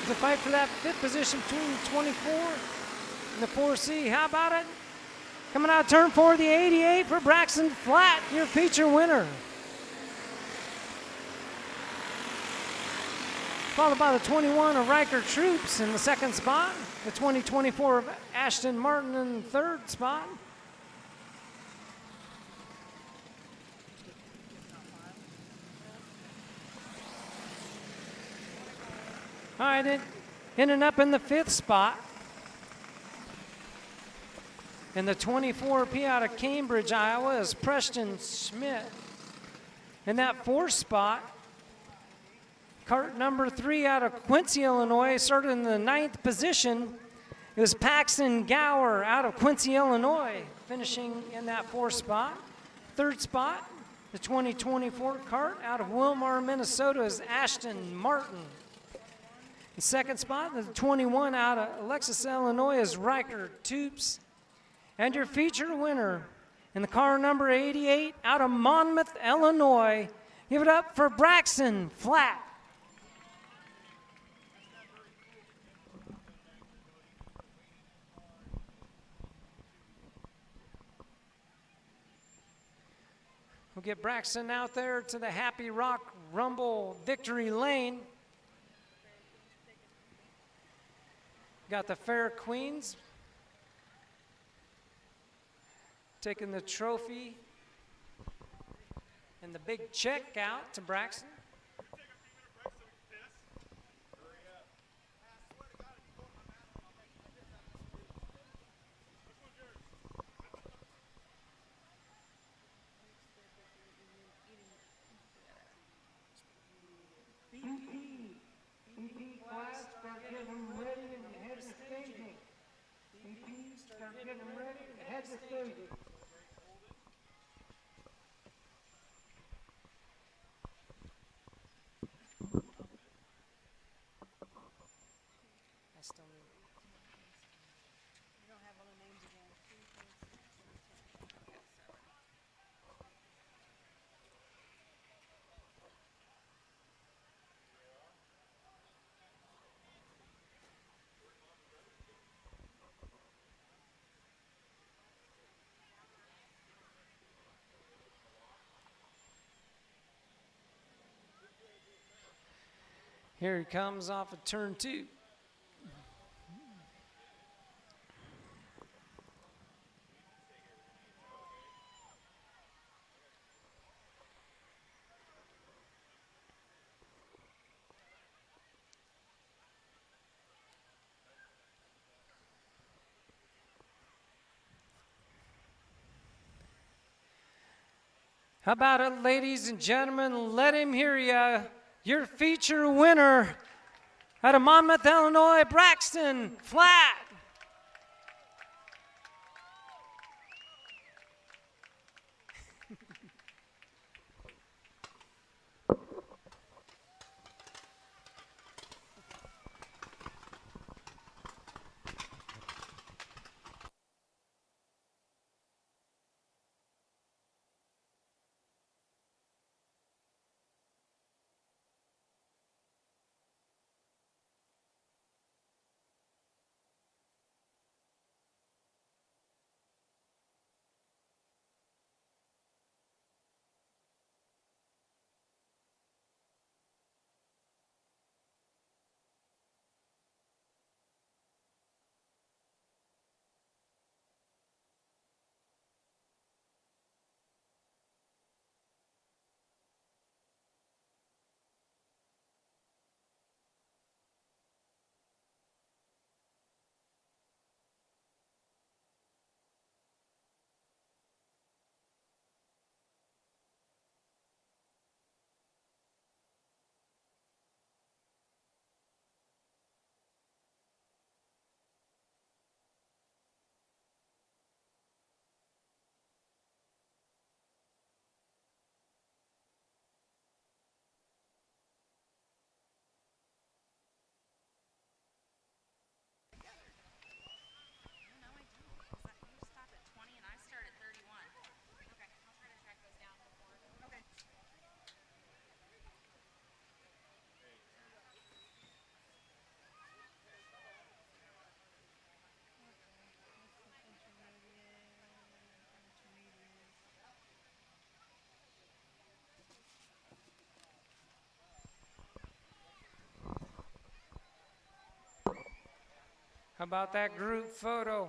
It's a fight for that 5th position between 24 and the 4C. How about it? Coming out of turn 4, the 88 for Braxton Flat, your feature winner. Followed by the 21 of Riker Troops in the 2nd spot. The 2024 of Ashton Martin in the 3rd spot. All right, ending up in the 5th spot. And the 24P out of Cambridge, Iowa is Preston Schmidt. In that 4th spot, cart number 3 out of Quincy, Illinois, started in the 9th position. It was Paxton Gower out of Quincy, Illinois, finishing in that 4th spot. 3rd spot, the 2024 cart out of Wilmar, Minnesota, is Ashton Martin. The 2nd spot, the 21 out of Alexis, Illinois, is Riker Toops. And your feature winner in the car number 88 out of Monmouth, Illinois. Give it up for Braxton Flat. We'll get Braxton out there to the Happy Rock Rumble victory lane. Got the Fair Queens taking the trophy and the big check out to Braxton. BP class, start getting them ready and head to staging. BP, start getting them ready and head to staging. I still need. You don't have all the names again. 3, 4, 6, 7, 10. Here he comes off of turn 2. How about it, ladies and gentlemen? Let him hear ya. Your feature winner out of Monmouth, Illinois, Braxton Flatt. How about that group photo?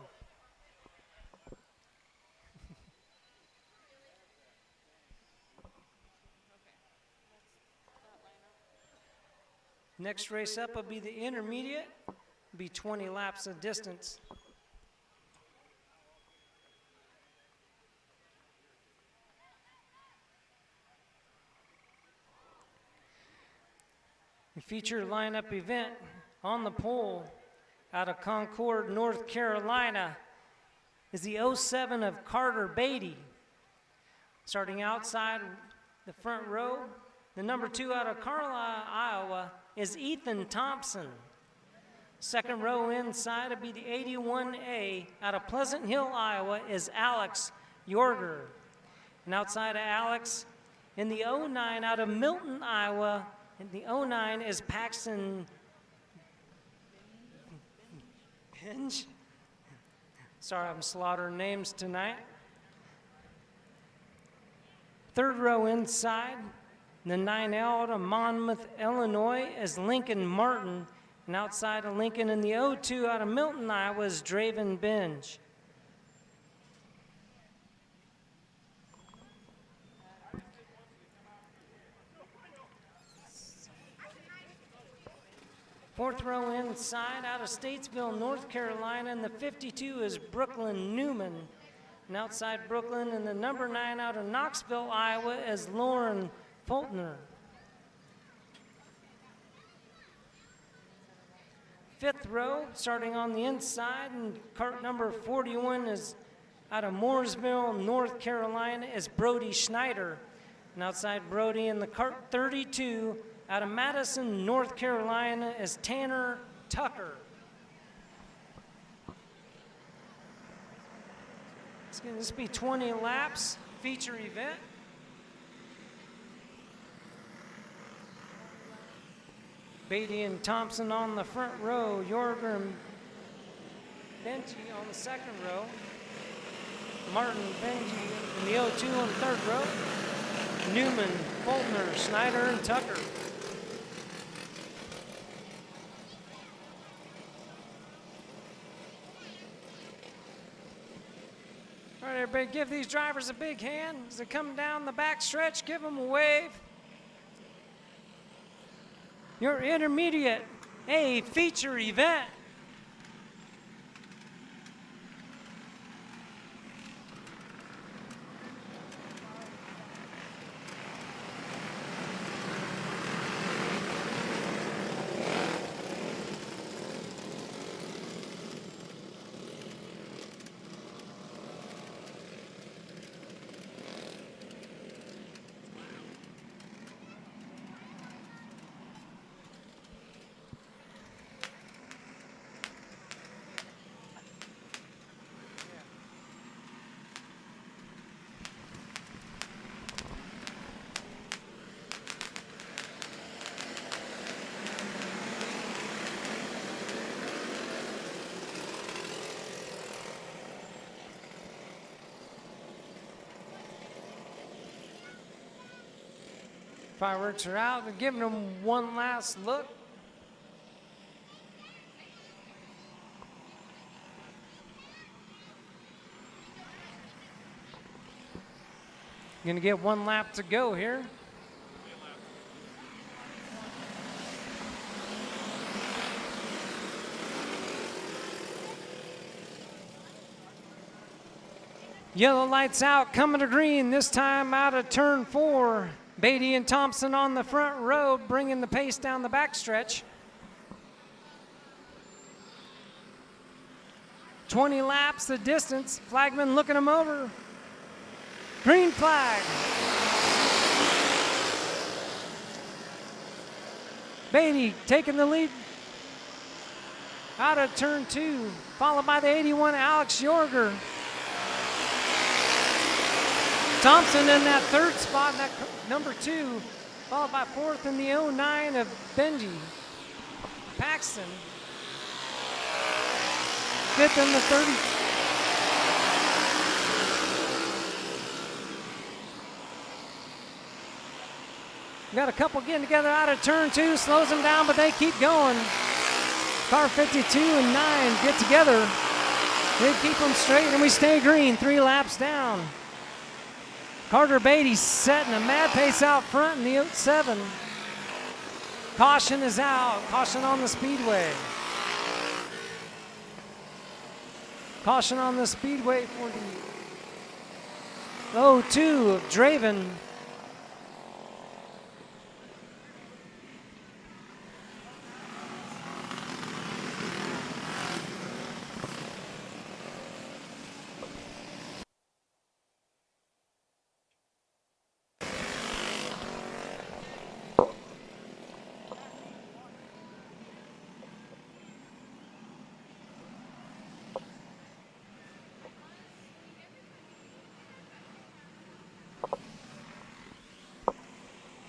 Next race up will be the intermediate. Be 20 laps of distance. The feature lineup event on the pole out of Concord, North Carolina is the 07 of Carter Beatty. Starting outside the front row, the number 2 out of Carlisle, Iowa is Ethan Thompson. Second row inside will be the 81A out of Pleasant Hill, Iowa is Alex Yorger. And outside of Alex, in the 09 out of Milton, Iowa, in the 09 is Paxton Hinge. Sorry, I'm slaughtering names tonight. Third row inside, the 9L out of Monmouth, Illinois is Lincoln Martin. And outside of Lincoln in the 02 out of Milton, Iowa is Draven Binge. Fourth row inside out of Statesville, North Carolina, and the 52 is Brooklyn Newman. And outside Brooklyn in the number 9 out of Knoxville, Iowa is Lauren Fultner. Fifth row, starting on the inside, and cart number 41 is out of Mooresville, North Carolina, is Brody Schneider. And outside Brody in the cart 32, out of Madison, North Carolina, is Tanner Tucker. It's going to be 20 laps, feature event. Beatty and Thompson on the front row, Yorger and Benji on the second row, Martin, Benji in the 02 on the third row, Newman, Fultner, Schneider, and Tucker. All right, everybody, give these drivers a big hand as they come down the back stretch. Give them a wave. Your intermediate A feature event. Fireworks are out. They're giving them one last look. Going to get one lap to go here. Yellow lights out, coming to green, this time out of turn 4. Beatty and Thompson on the front row, bringing the pace down the backstretch. 20 laps the distance. Flagman looking them over. Green flag. Beatty taking the lead out of turn 2, followed by the 81 Alex Yorger. Thompson in that third spot, that number 2, followed by 4th in the 09 of Benji. Paxton. 5th in the 30. Got a couple getting together out of turn 2, slows them down, but they keep going. Car 52 and 9 get together. They keep them straight, and we stay green, 3 laps down. Carter Beatty setting a mad pace out front in the 07. Caution is out. Caution on the Speedway. Caution on the Speedway for the 02 of Draven.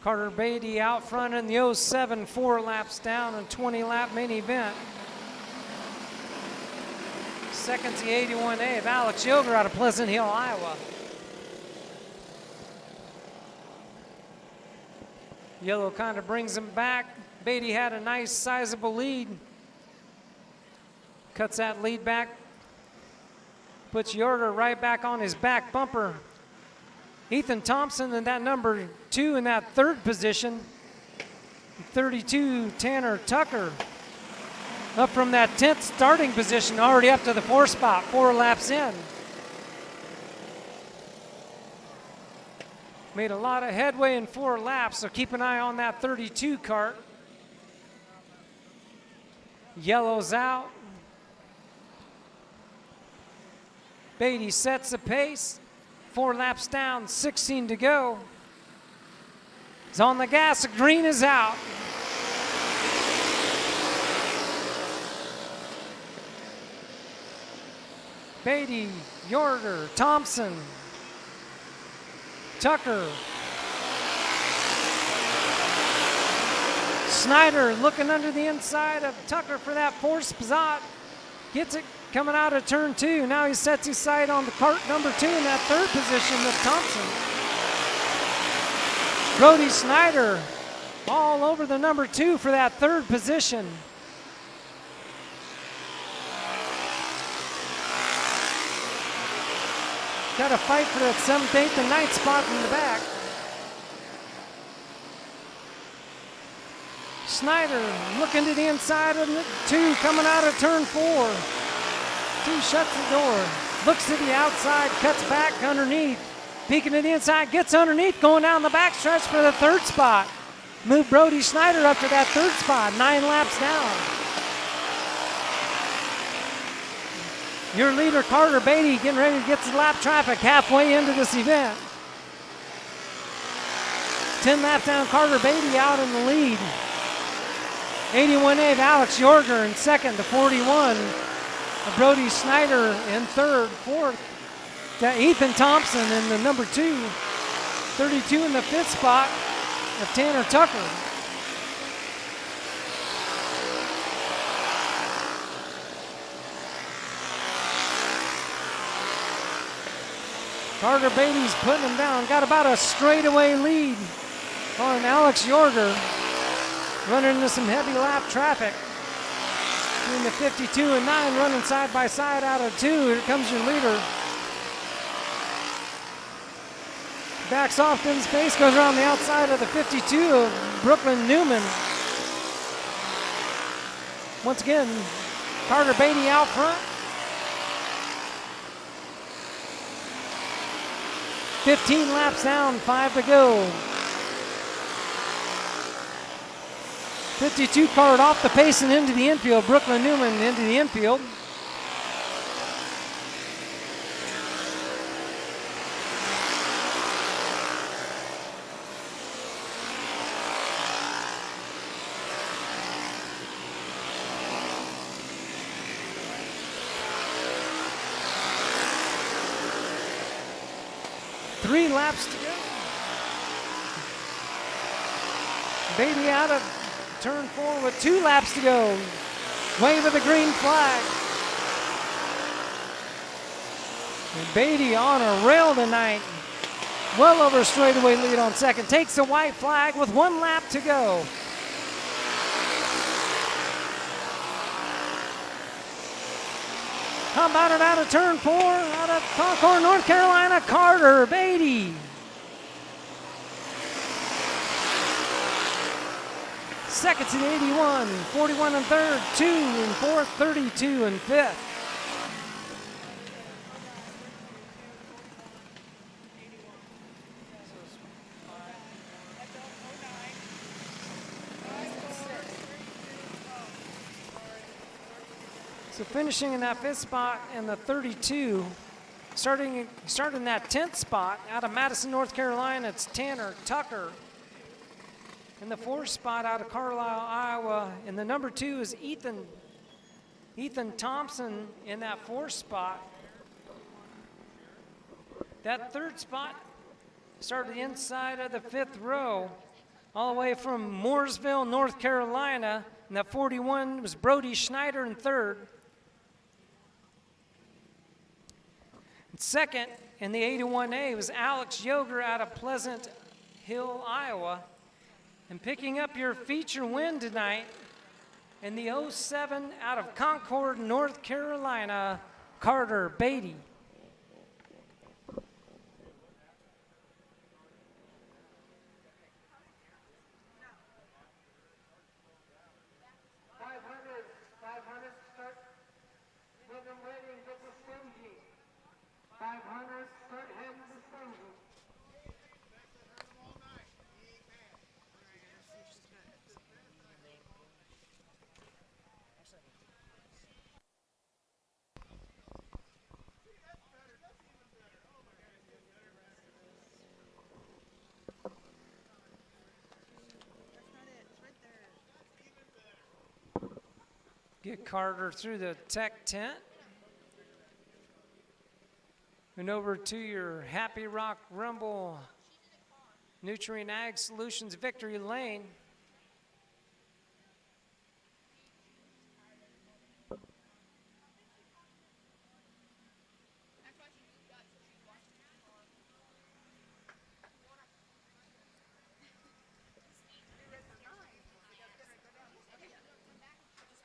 Carter Beatty out front in the 07, 4 laps down and 20-lap main event. Second's the 81A of Alex Yoger out of Pleasant Hill, Iowa. Yellow kind of brings him back. Beatty had a nice sizable lead. Cuts that lead back. Puts Yorger right back on his back bumper. Ethan Thompson in that number 2 in that 3rd position. 32, Tanner Tucker. Up from that 10th starting position, already up to the 4 spot, 4 laps in. Made a lot of headway in 4 laps, so keep an eye on that 32 kart. Yellow's out. Beatty sets the pace. 4 laps down, 16 to go. He's on the gas, the green is out. Beatty, Yorger, Thompson, Tucker. Snyder looking under the inside of Tucker for that 4th spot. Gets it coming out of turn 2. Now he sets his sight on the cart number 2 in that 3rd position of Thompson. Brody Snyder all over the number 2 for that 3rd position. Got to fight for that 7th, 8th, and 9th spot in the back. Snyder looking to the inside of the 2 coming out of turn 4. 2 shuts the door, looks to the outside, cuts back underneath, peeking to the inside, gets underneath, going down the backstretch for the 3rd spot. Move Brody Snyder up to that 3rd spot, 9 laps down. Your leader, Carter Beatty, getting ready to get to lap traffic halfway into this event. 10 laps down, Carter Beatty out in the lead. 81A of Alex Yorger in second, the 41 of Brody Snyder in third, fourth. Got Ethan Thompson in the number 2. 32 in the 5th spot of Tanner Tucker. Carter Beatty's putting him down. Got about a straightaway lead on Alex Yorger. Running into some heavy lap traffic. Between the 52 and 9 running side by side out of 2. Here comes your leader. Backs off in space, goes around the outside of the 52 of Brooklyn Newman. Once again, Carter Beatty out front. 15 laps down, 5 to go. 52 card off the pace and into the infield. Brooklyn Newman into the infield. Three laps to go. Beatty out of turn 4 with 2 laps to go. Wave of the green flag. And Beatty on a rail tonight. Well over a straightaway lead on second. Takes the white flag with 1 lap to go. How about it out of turn 4, out of Concord, North Carolina, Carter Beatty. Seconds in 81, 41 and third, 2 and fourth, 32 and fifth. So finishing in that 5th spot and the 32, starting that 10th spot out of Madison, North Carolina, it's Tanner Tucker. In the 4th spot out of Carlisle, Iowa, and the number 2 is Ethan Thompson in that 4th spot. That 3rd spot started inside of the 5th row, all the way from Mooresville, North Carolina, and that 41 was Brody Schneider in 3rd. Second in the 81A was Alex Yoger out of Pleasant Hill, Iowa. And picking up your feature win tonight in the '07 out of Concord, North Carolina, Carter Beatty. Get Carter through the tech tent. And over to your Happy Rock Rumble Nutrient Ag Solutions victory lane.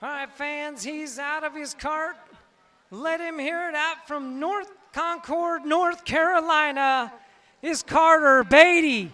All right, fans, he's out of his cart. Let him hear it out from North Concord, North Carolina, is Carter Beatty.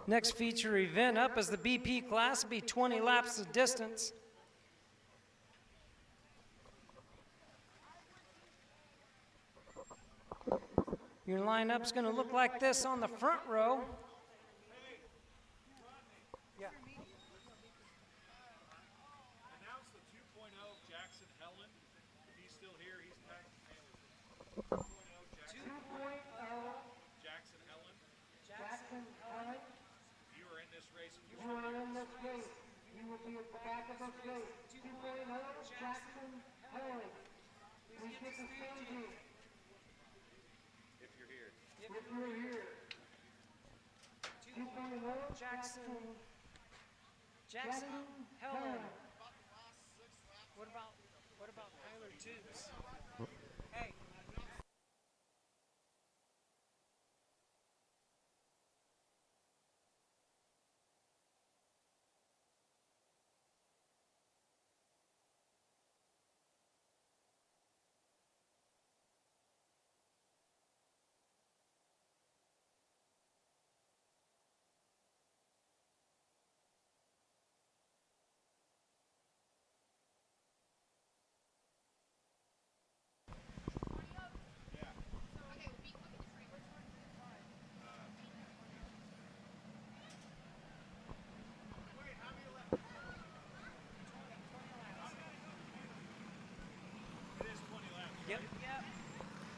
Next feature event up is the BP class. It'll be 20 laps of distance. Your lineup's going to look like this on the front row. Yeah. Announce the 2.0 Jackson Helen. If he's still here, he's back. 2.0 Jackson Helen. Jackson Helen, If you are in this race, you are in this race. You will be at the back of this race. 2.0 Jackson Helen. Please get the staging if you're here. if you're here. 2.0 Jackson Helen. What about Tyler Tubes? Hey.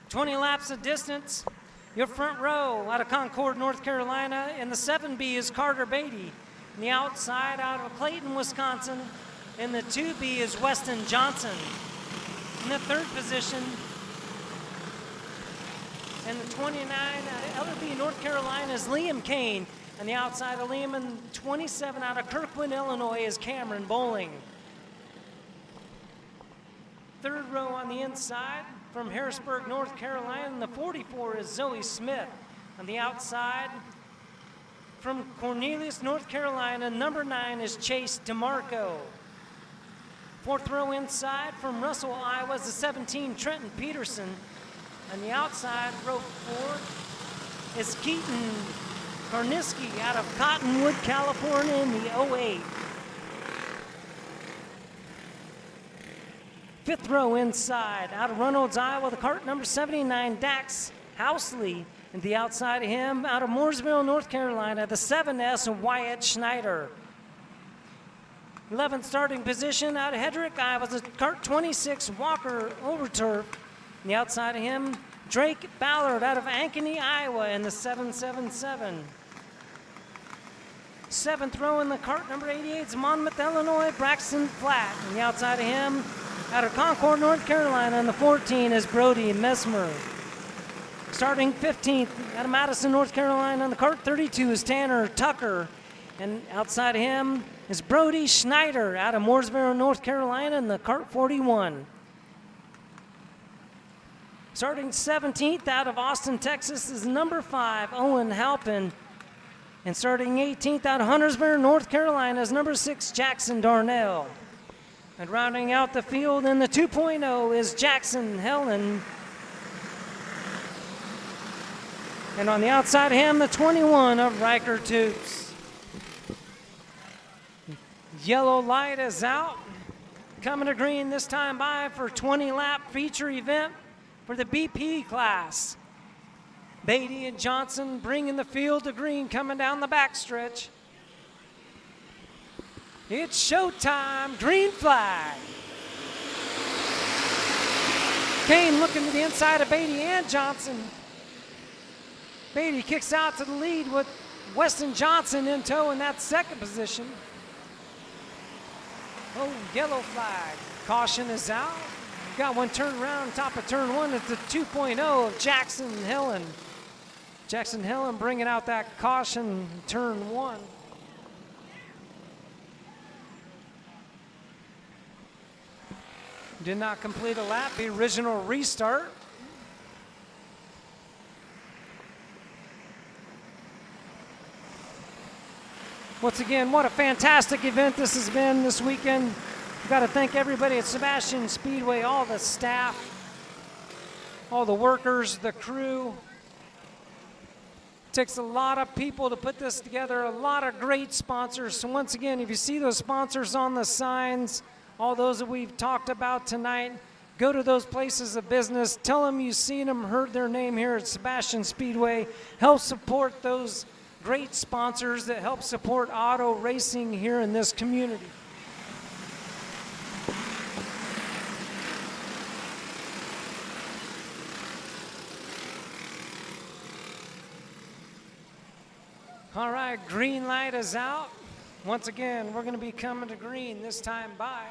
20 laps of distance. Your front row out of Concord, North Carolina, and the 7B is Carter Beatty. And the outside out of Clayton, Wisconsin, and the 2B is Weston Johnson. In the third position, and the 29 out of Ellerby, North Carolina is Liam Kane. On the outside of Liam, and 27 out of Kirkland, Illinois is Cameron Bowling. Third row on the inside from Harrisburg, North Carolina, and the 44 is Zoe Smith. On the outside from Cornelius, North Carolina, number 9 is Chase DeMarco. Fourth row inside from Russell, Iowa is the 17, Trenton Peterson. On the outside, row 4 is Keaton Karniski out of Cottonwood, California in the 08. Fifth row inside, out of Reynolds, Iowa, the cart number 79, Dax Housley. And the outside of him, out of Mooresville, North Carolina, the 7S Wyatt Schneider. 11th starting position out of Hedrick, Iowa, the cart 26, Walker Overturf. And the outside of him, Drake Ballard out of Ankeny, Iowa in the 777. Seventh row in the cart number 88 is Monmouth, Illinois, Braxton Flatt. And the outside of him, out of Concord, North Carolina, and the 14 is Brody Mesmer. Starting 15th out of Madison, North Carolina, on the cart 32 is Tanner Tucker. And outside of him is Brody Schneider out of Mooresville, North Carolina, in the cart 41. Starting 17th out of Austin, Texas is number 5, Owen Halpin. And starting 18th out of Huntersville, North Carolina is number 6, Jackson Darnell. And rounding out the field in the 2.0 is Jackson Helen. And on the outside of him, the 21 of Riker Toops. Yellow light is out. Coming to green this time by for 20-lap feature event for the BP class. Beatty and Johnson bringing the field to green, coming down the backstretch. It's showtime, green flag. Kane looking to the inside of Beatty and Johnson. Beatty kicks out to the lead with Weston Johnson in tow in that second position. Oh, yellow flag. Caution is out. Got one turned around top of turn 1 at the 2.0 of Jackson Helen. Jackson Helen bringing out that caution in turn 1. Did not complete a lap, the original restart. Once again, what a fantastic event this has been this weekend. We've got to thank everybody at Sebastian Speedway, all the staff, all the workers, the crew. It takes a lot of people to put this together, a lot of great sponsors. So once again, if you see those sponsors on the signs, all those that we've talked about tonight, go to those places of business, tell them you've seen them, heard their name here at Sebastian Speedway. Help support those great sponsors that help support auto racing here in this community. All right, green light is out. Once again, we're going to be coming to green this time by.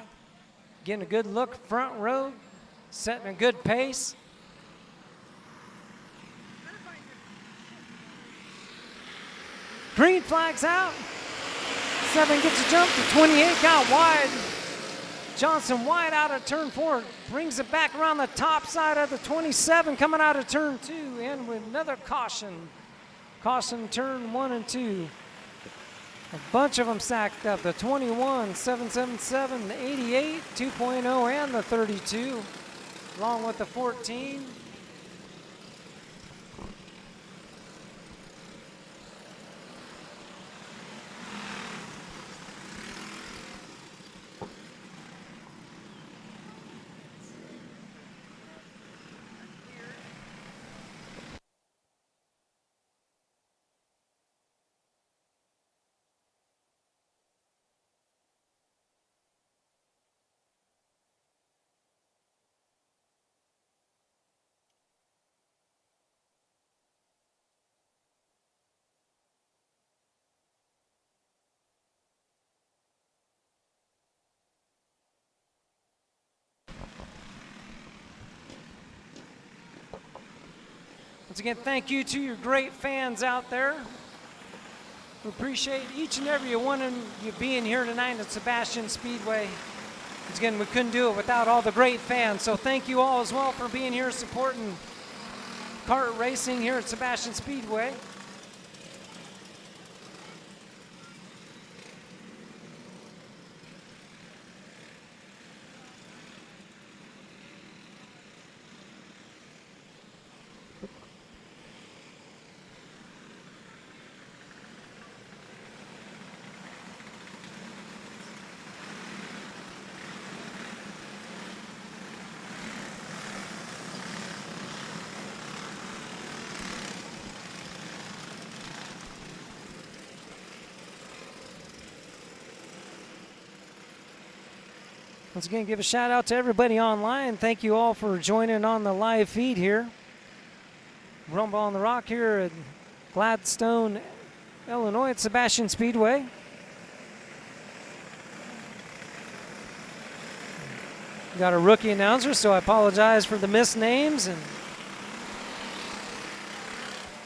Getting a good look front row, setting a good pace. Green flag's out. 7 gets a jump to 28, got wide. Johnson wide out of turn 4, brings it back around the top side of the 27, coming out of turn 2, and with another caution. Caution turn 1 and 2. A bunch of them stacked up, the 21, 777, the 88, 2.0, and the 32, along with the 14. Once again, thank you to your great fans out there. We appreciate each and every one of you being here tonight at Sebastian Speedway. Once again, we couldn't do it without all the great fans, so thank you all as well for being here supporting kart racing here at Sebastian Speedway. Once again, give a shout out to everybody online. Thank you all for joining on the live feed here. Rumble on the Rock here at Gladstone, Illinois at Sebastian Speedway. Got a rookie announcer, so I apologize for the missed names, and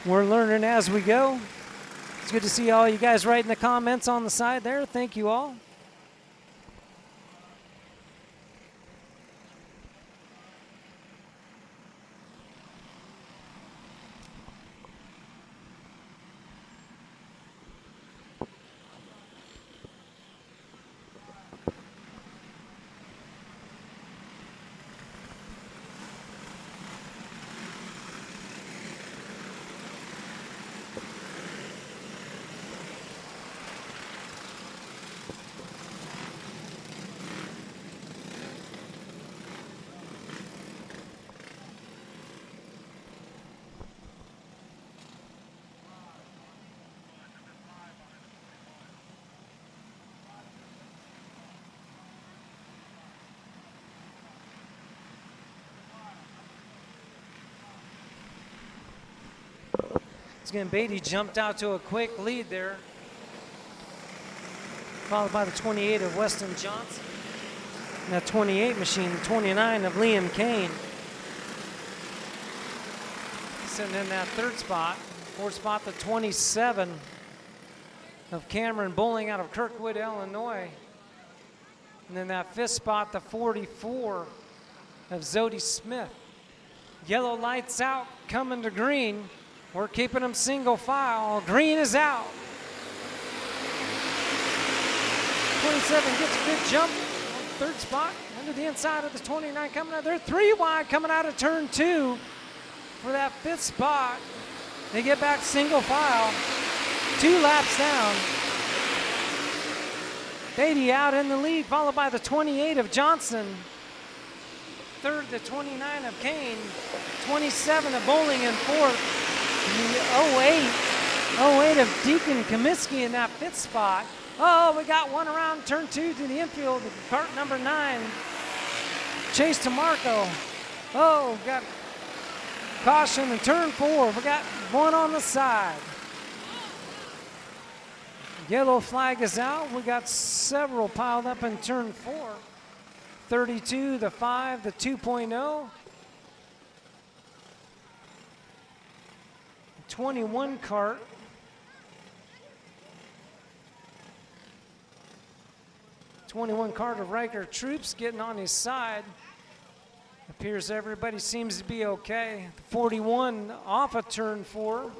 we're learning as we go. It's good to see all you guys writing the comments on the side there. Thank you all. Again, Beatty jumped out to a quick lead there, followed by the 28 of Weston Johnson. And that 28 machine, the 29 of Liam Kane. Sitting in that third spot. Fourth spot, the 27 of Cameron Bowling out of Kirkwood, Illinois. And then that fifth spot, the 44 of Zodi Smith. Yellow lights out, coming to green. We're keeping them single file. Green is out. 27 gets a good jump. Third spot under the inside of the 29 coming out. They're 3 wide coming out of turn 2 for that fifth spot. They get back single file. 2 laps down. Beatty out in the lead, followed by the 28 of Johnson. Third, the 29 of Kane. 27 of Bowling in fourth. The 08 of Deacon Comiskey in that fifth spot. Oh, we got one around turn 2 to the infield. Kart number 9. Chase DeMarco. Oh, got caution in turn 4. We got one on the side. Yellow flag is out. We got several piled up in turn 4. 32, the 5, the 2.0. 21 kart. of Riker Troops getting on his side. Appears everybody seems to be okay. 41 off of turn 4.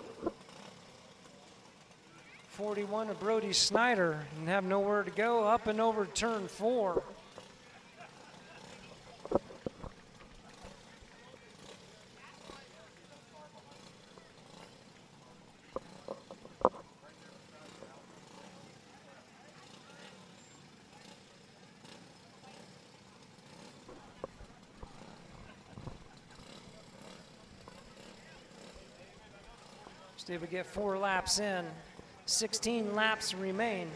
41 of Brody Snyder and have nowhere to go up and over turn 4. Still we get 4 laps in. 16 laps remain.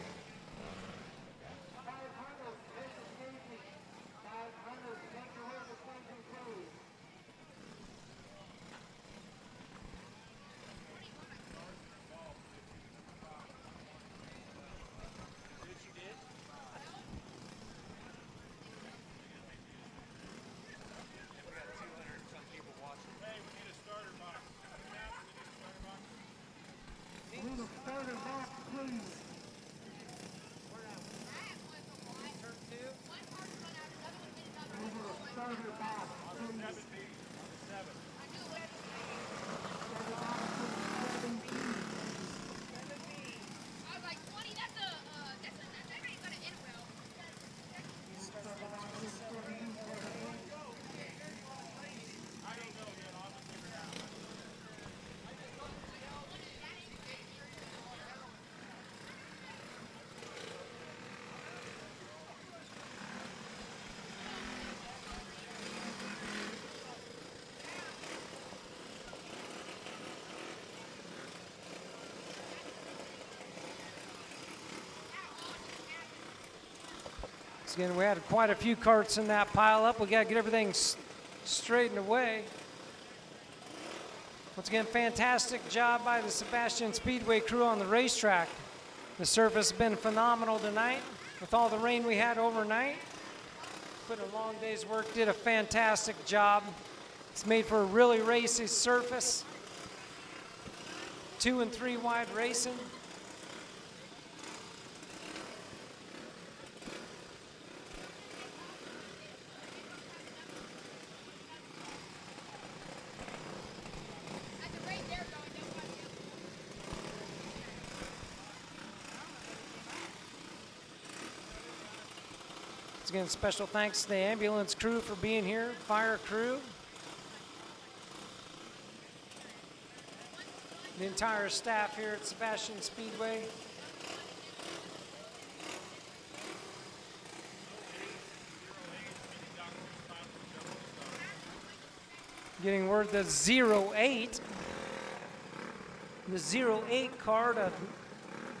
Again, we had quite a few carts in that pile up. We got to get everything straightened away. Once again, fantastic job by the Sebastian Speedway crew on the racetrack. The surface has been phenomenal tonight with all the rain we had overnight. Put in a long day's work, did a fantastic job. It's made for a really racy surface. 2 and 3 wide racing. At the rate they're going, they'll probably be able to. Once again, special thanks to the ambulance crew for being here, fire crew, the entire staff here at Sebastian Speedway. Getting word that 08, the 08 card of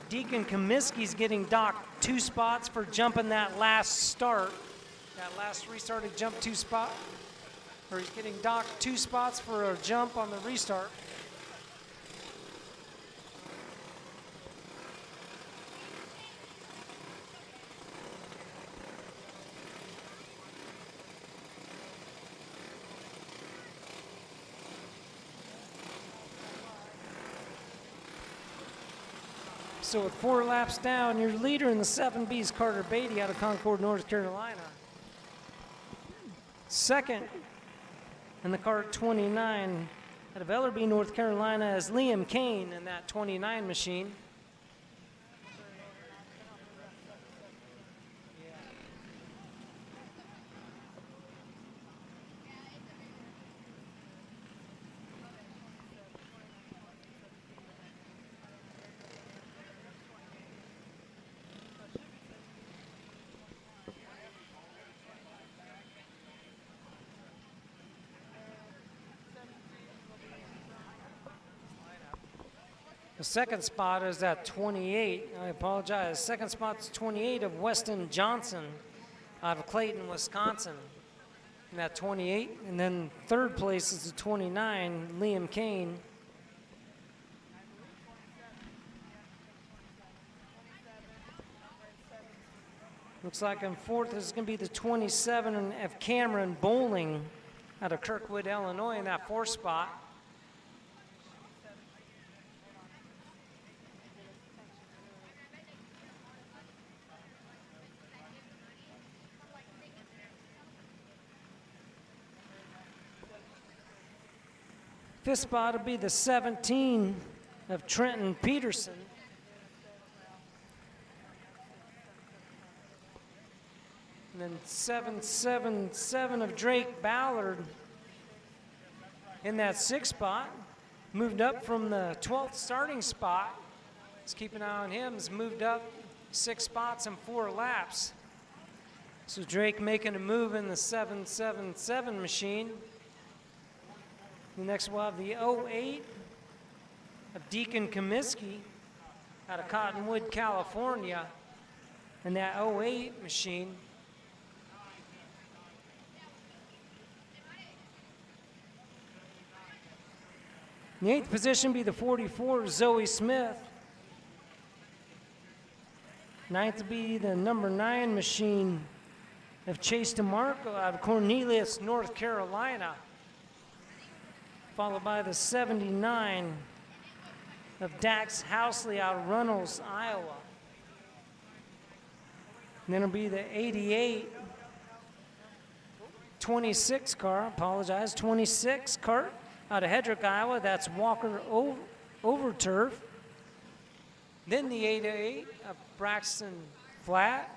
Deacon Comiskey's getting docked 2 spots for jumping that last start. That last restarted jump 2 spot. Or he's getting docked 2 spots for a jump on the restart. So with 4 laps down, your leader in the 7B is Carter Beatty out of Concord, North Carolina. Second in the car 29 out of Ellerby, North Carolina is Liam Kane in that 29 machine. The second spot is at 28. I apologize. Second spot's 28 of Weston Johnson out of Clayton, Wisconsin. And that 28. And then third place is the 29, Liam Kane. Looks like in fourth is going to be the 27 of Cameron Bowling out of Kirkwood, Illinois in that 4th spot. Fifth spot will be the 17 of Trenton Peterson. And then 777 of Drake Ballard in that 6th spot. Moved up from the 12th starting spot. Let's keep an eye on him. He's moved up 6 spots in 4 laps. So Drake making a move in the 777 machine. The next we'll have the 08 of Deacon Comiskey out of Cottonwood, California, and that 08 machine. In the 8th position be the 44 Zoe Smith. 9th will be the number 9 machine of Chase DeMarco out of Cornelius, North Carolina, followed by the 79 of Dax Housley out of Runnels, Iowa. And then it'll be the 88, 26 car, 26 cart out of Hedrick, Iowa. That's Walker Overturf. Then the 88 of Braxton Flat.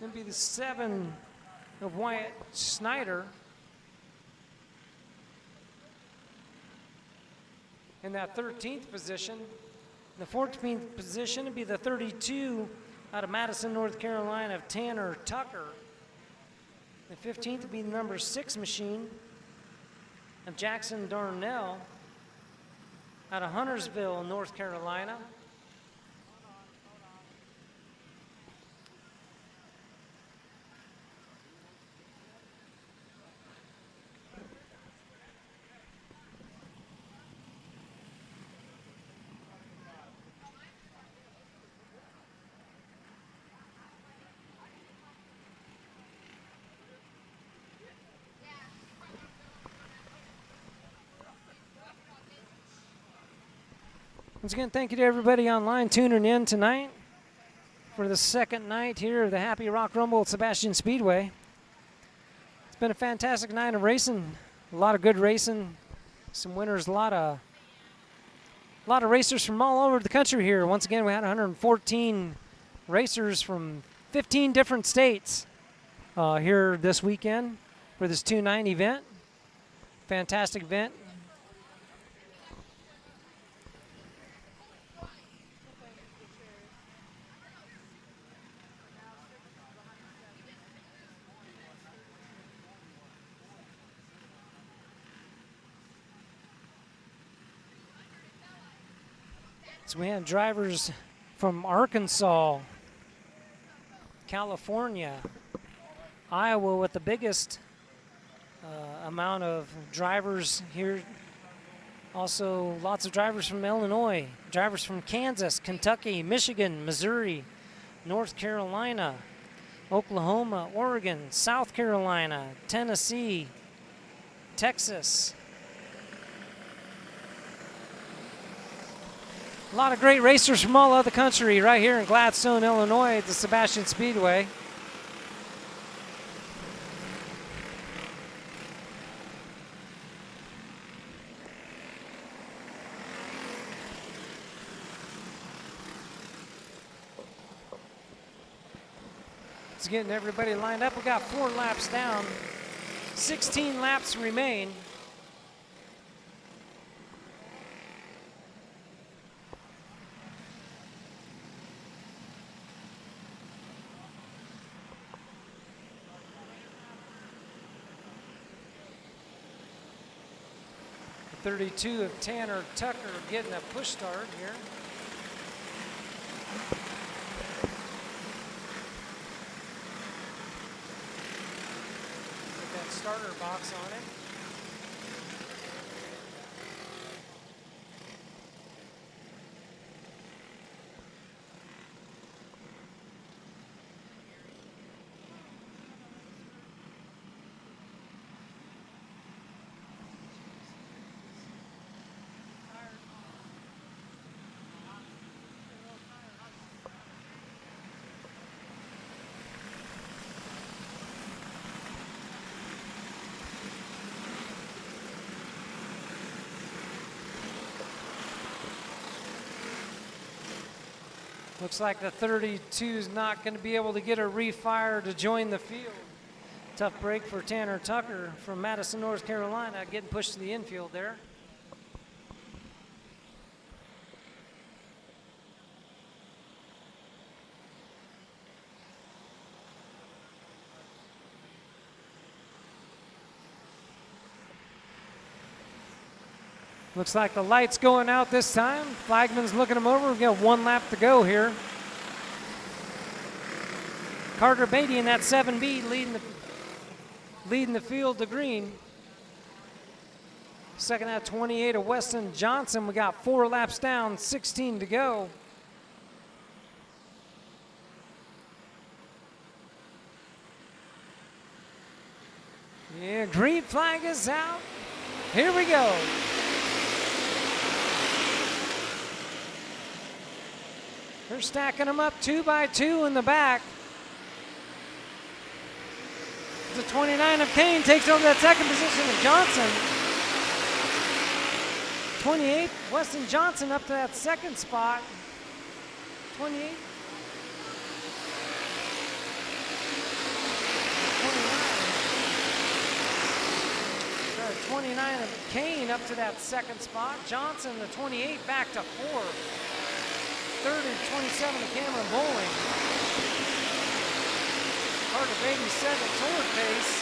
Then be the 7 of Wyatt Snyder. In that 13th position. In the 14th position would be the 32 out of Madison, North Carolina of Tanner Tucker. The 15th would be the number 6 machine of Jackson Darnell. out of Huntersville, North Carolina. Once again, thank you to everybody online tuning in tonight for the second night here of the Happy Rock Rumble at Sebastian Speedway. It's been a fantastic night of racing, a lot of good racing, some winners, a lot of racers from all over the country here. Once again, we had 114 racers from 15 different states here this weekend for this 2-night event. Fantastic event. So we had drivers from Arkansas, California, Iowa with the biggest amount of drivers here. Also lots of drivers from Illinois, drivers from Kansas, Kentucky, Michigan, Missouri, North Carolina, Oklahoma, Oregon, South Carolina, Tennessee, Texas. A lot of great racers from all over the country right here in Gladstone, Illinois at the Sebastian Speedway. It's getting everybody lined up. We got 4 laps down, 16 laps remain. The 32 of Tanner Tucker getting a push start here. Put that starter box on it. Looks like the 32 is not going to be able to get a refire to join the field. Tough break for Tanner Tucker from Madison, North Carolina, getting pushed to the infield there. Looks like the light's going out this time. Flagman's looking him over. We've got 1 lap to go here. Carter Beatty in that 7B leading the field to green. Second at 28 of Weston Johnson. We got 4 laps down, 16 to go. Yeah, green flag is out. Here we go. They're stacking them up 2 by 2 in the back. The 29 of Kane takes over that second position of Johnson. 28, Weston Johnson up to that second spot. 28. 29 of Kane up to that second spot. Johnson, the 28, back to 4. Third and 27 of Cameron Bowling. Carter Beatty second toward pace.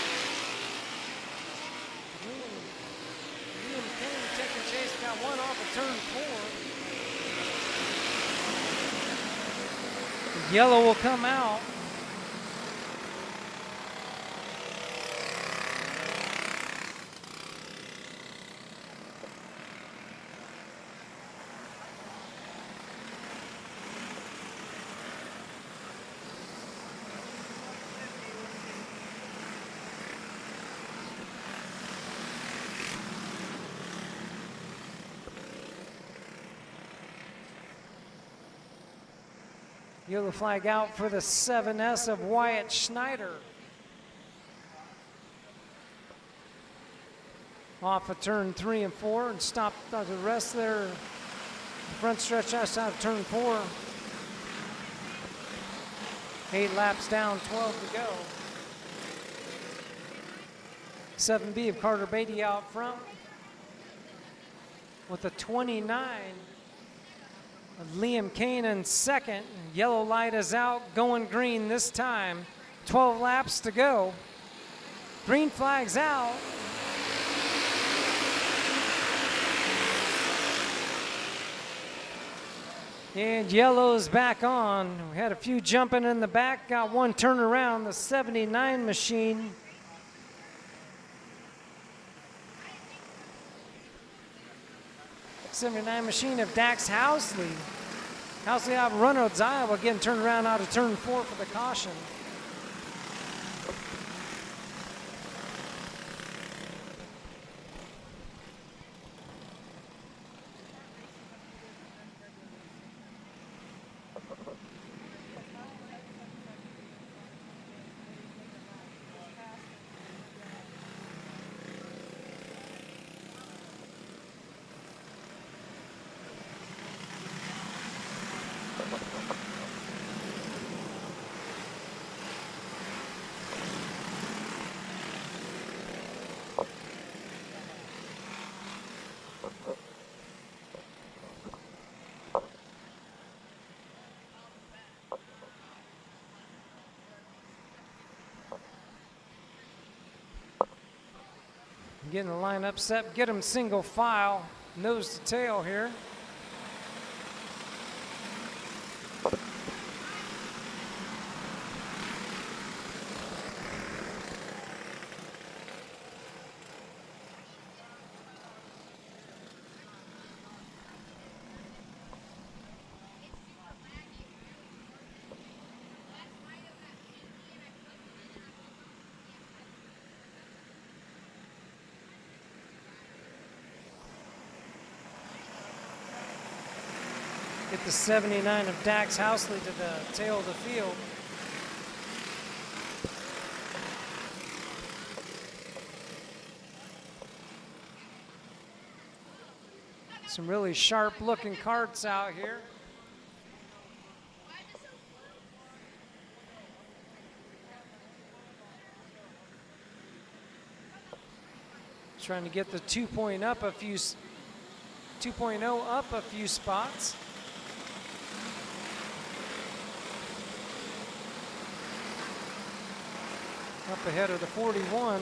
Liam Kane taking chase. Got got one off of turn 4. The yellow will come out. Yellow flag out for the 7S of Wyatt Schneider. Off of turn 3 and 4 and stopped the rest there. The front stretch just out of turn 4. 8 laps down, 12 to go. 7B of Carter Beatty out front with a 29. Liam Kane in second. Yellow light is out, going green this time. 12 laps to go. Green flag's out. And yellow's back on. We had a few jumping in the back, got one turnaround, the 79 machine. '79 machine of Dax Housley. Housley out of Reynolds, Iowa, getting turned around out of turn 4 for the caution. Getting the lineup set, get them single file, nose to tail here. Get the 79 of Dax Housley to the tail of the field. Some really sharp looking carts out here. Trying to get the 2.0 up a few spots. Up ahead of the 41.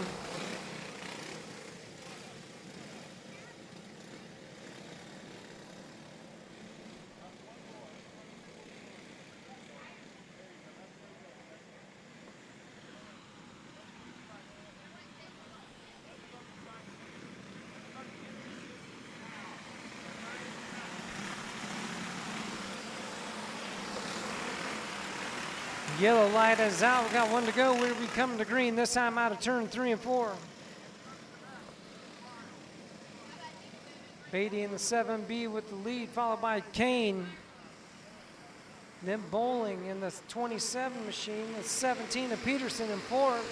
Yellow light is out. We got one to go. We'll be coming to green this time out of turn 3 and 4. Beatty in the 7B with the lead, followed by Kane. Then Bowling in the 27 machine, the 17 of Peterson in 4th.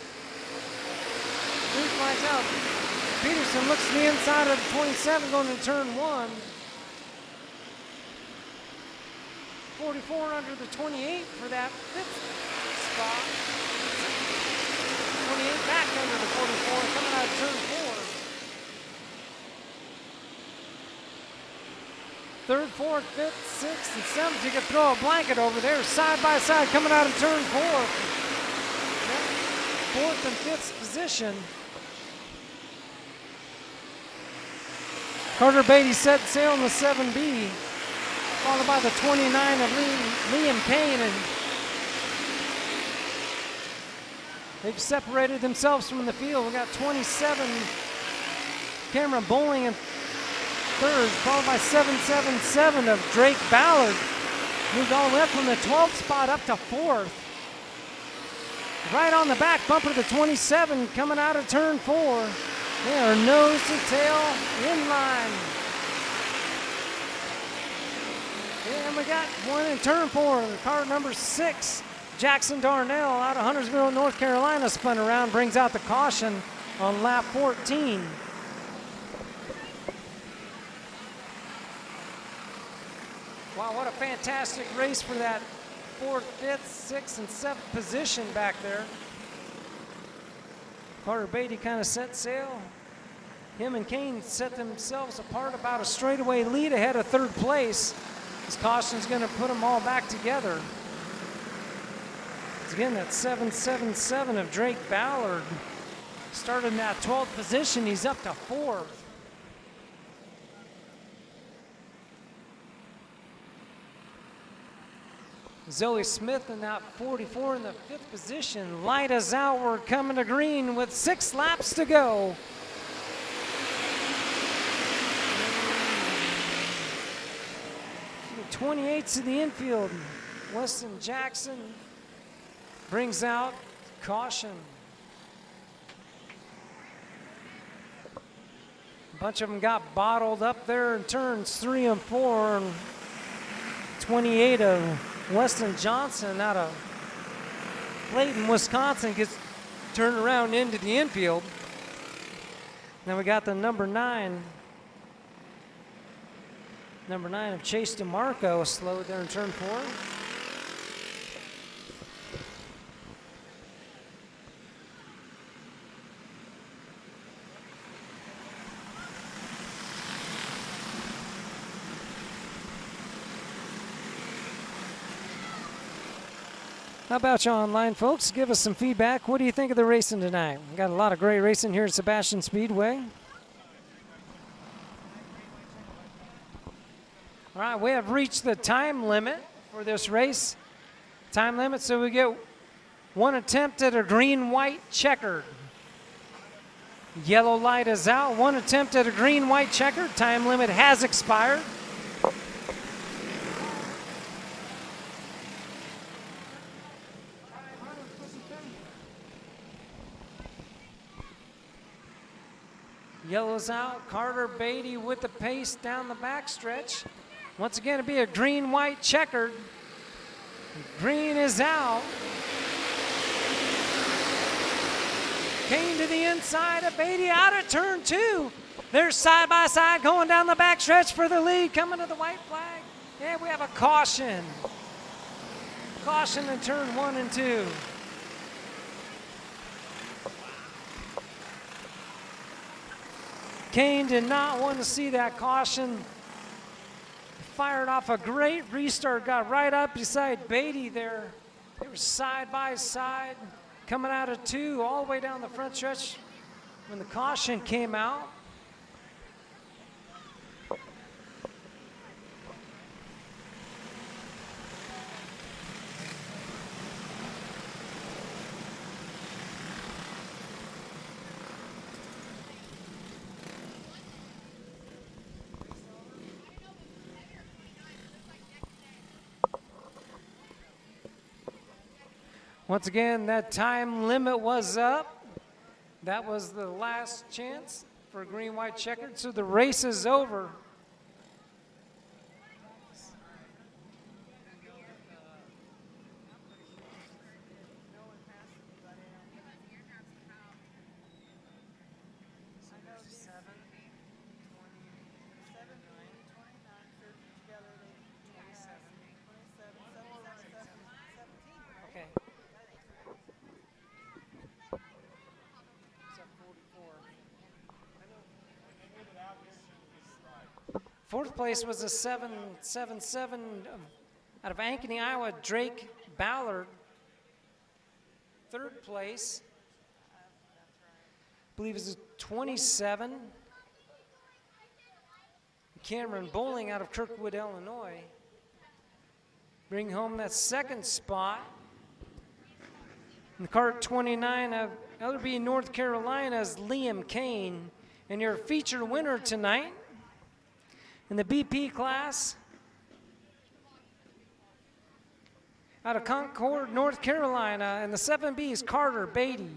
Green flags out. Peterson looks to the inside of the 27 going to turn 1. 44 under the 28 for that 5th spot. 28 back under the 44 coming out of turn 4. 3rd, 4th, 5th, 6th, and 7th. You can throw a blanket over there side by side coming out of turn 4. 4th and 5th position. Carter Beatty set sail in the 7B, followed by the 29 of Liam Kane, and they've separated themselves from the field. We got 27 Cameron Bowling in third, followed by 777 of Drake Ballard. Moved all the way up from the 12th spot up to 4th. Right on the back bumper of the 27 coming out of turn 4. They are nose to tail in line. And we got one in turn 4. Car number 6, Jackson Darnell out of Huntersville, North Carolina, spun around, brings out the caution on lap 14. Wow, what a fantastic race for that 4th, 5th, 6th, and 7th position back there. Carter Beatty kind of set sail. Him and Kane set themselves apart about a straightaway lead ahead of 3rd place. This caution's going to put them all back together. It's again that 777 of Drake Ballard. Started in that 12th position, he's up to 4th. Zoe Smith in that 44 in the 5th position. Light as outward coming to green with 6 laps to go. The 28's in the infield. Weston Jackson brings out caution. A bunch of them got bottled up there in turns 3 and 4. And 28 of Weston Johnson out of Clayton, Wisconsin gets turned around into the infield. Then we got the number 9. Number 9 of Chase DeMarco slowed there in turn 4. How about you online, folks? Give us some feedback. What do you think of the racing tonight? We got a lot of great racing here at Sebastian Speedway. All right, we have reached the time limit for this race. Time limit, so we get one attempt at a green-white checkered. Yellow light is out. One attempt at a green-white checkered. Time limit has expired. Yellow's out. Carter Beatty with the pace down the backstretch. Once again, it'll be a green-white checkered. Green is out. Kane to the inside of Beatty out of turn 2. They're side by side going down the backstretch for the lead, coming to the white flag. And we have a caution. Caution in turn 1 and 2. Kane did not want to see that caution. Fired off a great restart, got right up beside Beatty there. They were side by side, coming out of 2 all the way down the front stretch when the caution came out. Once again, that time limit was up. That was the last chance for green-white checkered, so the race is over. Okay. Fourth place was a 777 out of Ankeny, Iowa, Drake Ballard. Third place, I believe, is a 27 Cameron Bowling out of Kirkwood, Illinois. Bring home that second spot. In the cart 29 of Ellerby, North Carolina's Liam Kane. And your feature winner tonight in the BP class out of Concord, North Carolina, and the 7B's Carter Beatty.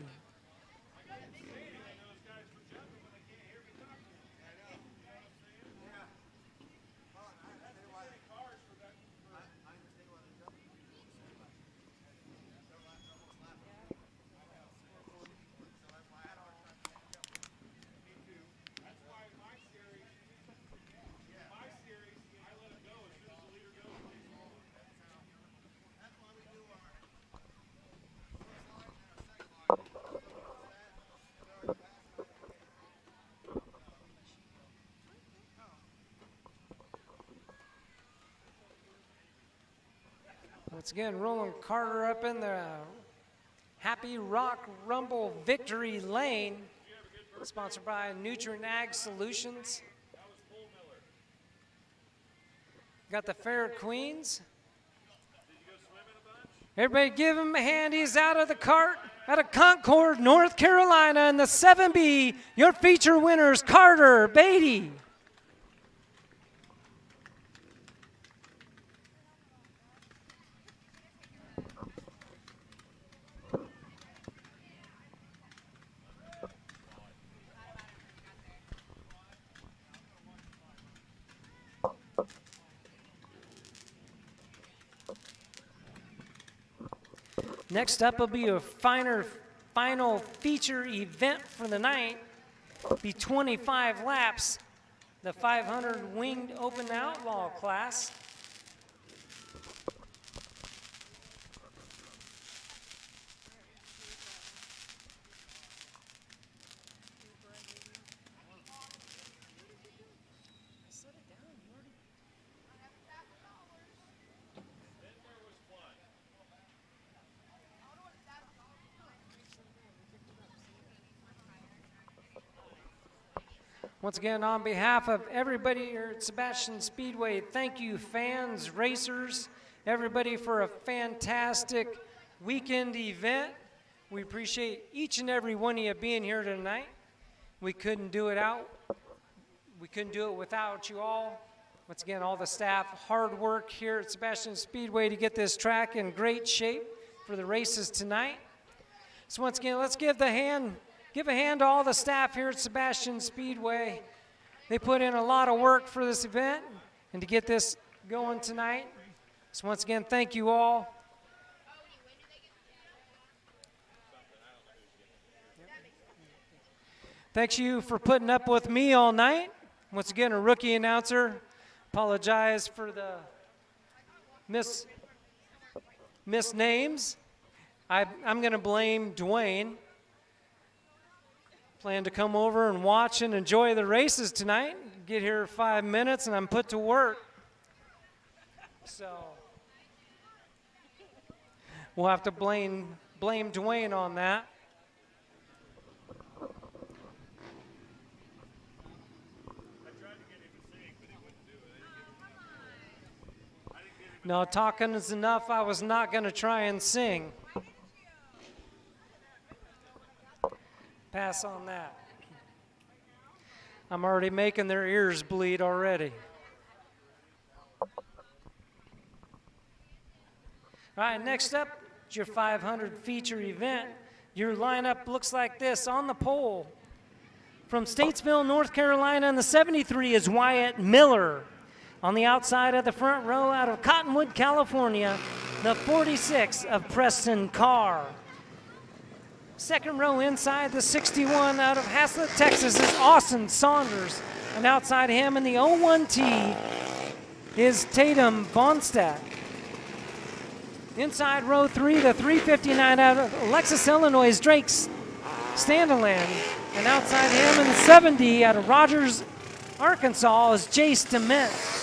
Once again, Roland Carter up in the Happy Rock Rumble Victory Lane, sponsored by Nutrient Ag Solutions. Got the Fair Queens. Everybody give him a hand. He's out of the cart, out of Concord, North Carolina, and the 7B, your feature winners, Carter Beatty. Next up will be a final feature event for the night. Be 25 laps, the 500 winged open outlaw class. Once again, on behalf of everybody here at Sebastian Speedway, thank you fans, racers, everybody for a fantastic weekend event. We appreciate each and every one of you being here tonight. We couldn't do it without you all. Once again, all the staff, hard work here at Sebastian Speedway to get this track in great shape for the races tonight. So once again, let's give a hand to all the staff here at Sebastian Speedway. They put in a lot of work for this event and to get this going tonight. So once again, thank you all. Thanks you for putting up with me all night. Once again, a rookie announcer. Apologize for the misnames. I'm going to blame Dwayne. Plan to come over and watch and enjoy the races tonight. Get here 5 minutes and I'm put to work. So we'll have to blame Dwayne on that. No, talking is enough. I was not going to try and sing. Pass on that. I'm already making their ears bleed already. All right, next up is your 500 feature event. Your lineup looks like this on the pole. From Statesville, North Carolina, in the 73 is Wyatt Miller. On the outside of the front row out of Cottonwood, California, the 46 of Preston Carr. Second row inside the 61 out of Haslett, Texas is Austin Saunders. And outside him in the 01T is Tatum Bonstack. Inside row 3, the 359 out of Alexis, Illinois is Drake Standaland. And outside him in the 70 out of Rogers, Arkansas is Jace DeMint.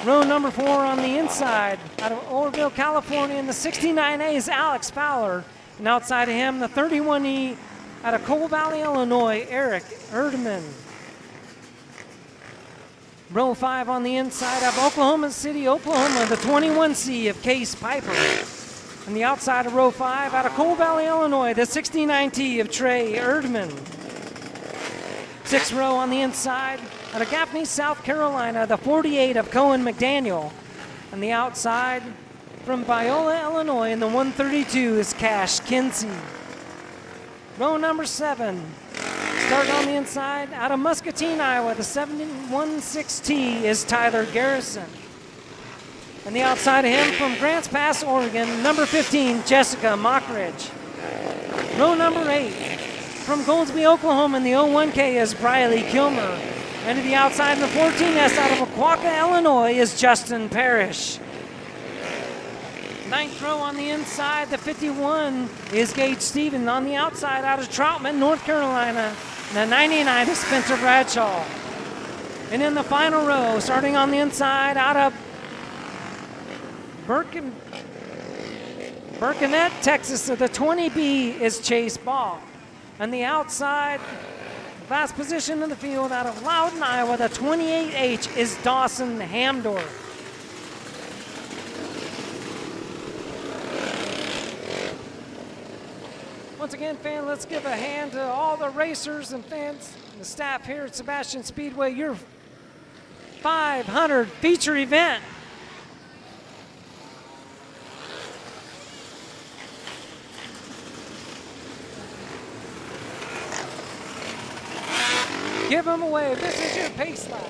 Row number 4 on the inside out of Oroville, California in the 69A is Alex Fowler. And outside of him, the 31E out of Coal Valley, Illinois, Eric Erdman. Row 5 on the inside of Oklahoma City, Oklahoma, the 21C of Case Piper. On the outside of row 5, out of Coal Valley, Illinois, the 69T of Trey Erdman. 6th row on the inside, out of Gaffney, South Carolina, the 48 of Cohen McDaniel. On the outside, from Viola, Illinois, in the 132 is Cash Kinsey. Row number 7, starting on the inside, out of Muscatine, Iowa, the 716T is Tyler Garrison. On the outside of him, from Grants Pass, Oregon, number 15, Jessica Mockridge. Row number 8, from Goldsby, Oklahoma, in the 01K is Briley Kilmer. And to the outside in the 14S out of Aquaka, Illinois, is Justin Parrish. 9th row on the inside, the 51 is Gage Stevens. On the outside, out of Troutman, North Carolina, the 99 is Spencer Bradshaw. And in the final row, starting on the inside, out of Burkennett, Texas, the 20B is Chase Ball. On the outside, last position in the field, out of Loudon, Iowa, the 28H is Dawson Hamdorf. Once again, fans, let's give a hand to all the racers and fans and the staff here at Sebastian Speedway, your 500 feature event. Give them away. This is your pace lap.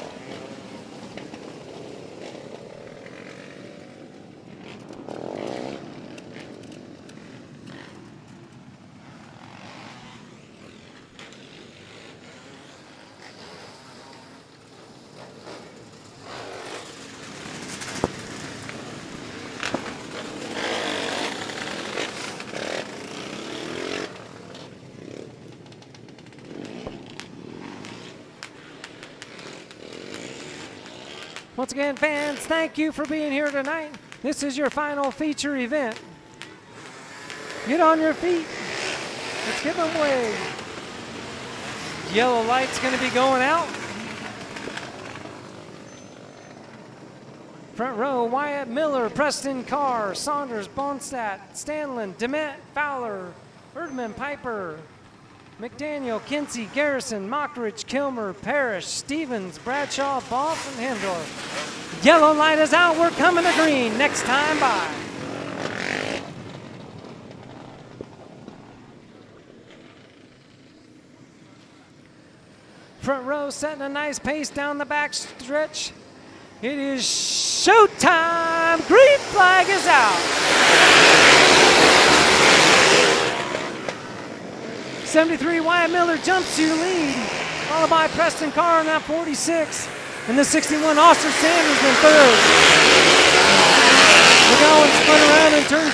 Once again, fans, thank you for being here tonight. This is your final feature event. Get on your feet. Let's give them away. Yellow light's going to be going out. Front row, Wyatt Miller, Preston Carr, Saunders, Bonstadt, Stanlin, Demet, Fowler, Erdman, Piper, McDaniel, Kinsey, Garrison, Mockridge, Kilmer, Parrish, Stevens, Bradshaw, Boff, and Hendorf. Yellow light is out. We're coming to green next time by. Front row setting a nice pace down the back stretch. It is showtime. Green flag is out. 73 Wyatt Miller jumps to lead, followed by Preston Carr in that 46, and the 61 Austin Sanders in third. McGowan spun around in turn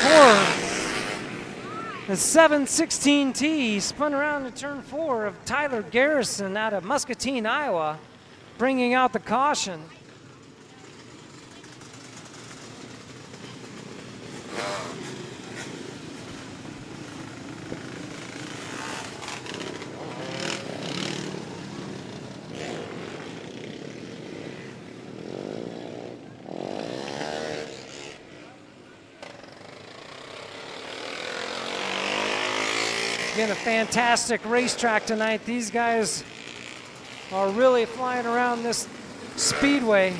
4. The 716T spun around in turn 4 of Tyler Garrison out of Muscatine, Iowa, bringing out the caution. Again, a fantastic racetrack tonight. These guys are really flying around this speedway.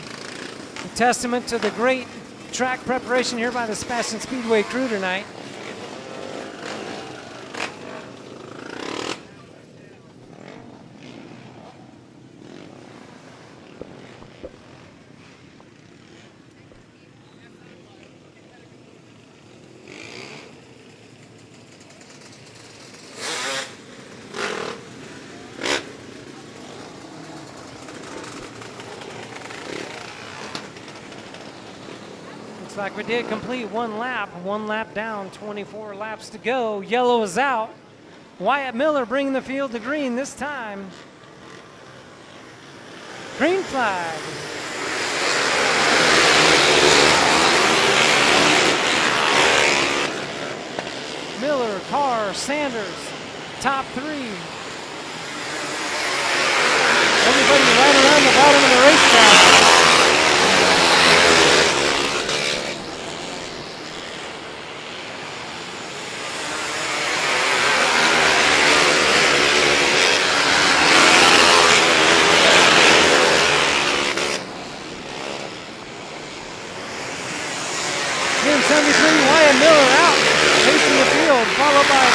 A testament to the great track preparation here by the Sebastian Speedway crew tonight. Like we did complete one lap down, 24 laps to go. Yellow is out. Wyatt Miller bringing the field to green this time. Green flag. Miller, Carr, Sanders, top three. Everybody right around the bottom of the racetrack. field, followed by the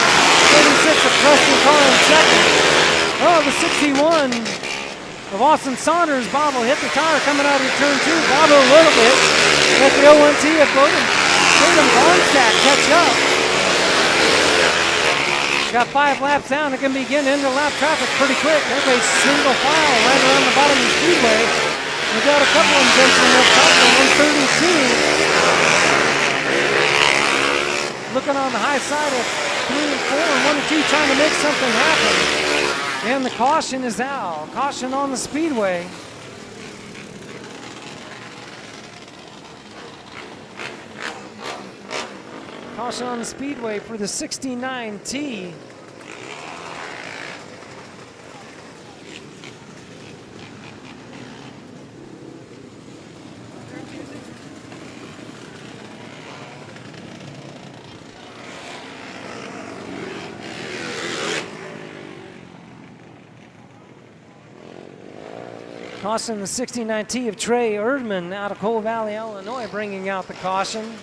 36 of Preston Carr in second. Oh, the 61 of Austin Saunders. Bob will hit the tire coming out of turn 2. Bob a little bit. Let the 01T of Tatum Bonstack catch up. Got 5 laps down. It can begin into lap traffic pretty quick. Everybody's single file right around the bottom of the speedway. We got a couple of them venturing up top on 132. Looking on the high side of 3 and 4 and 1 and 2 trying to make something happen. And the caution is out. Caution on the speedway. Caution on the speedway for the 69T. Caution the 69T of Trey Erdman out of Coal Valley, Illinois, bringing out the caution.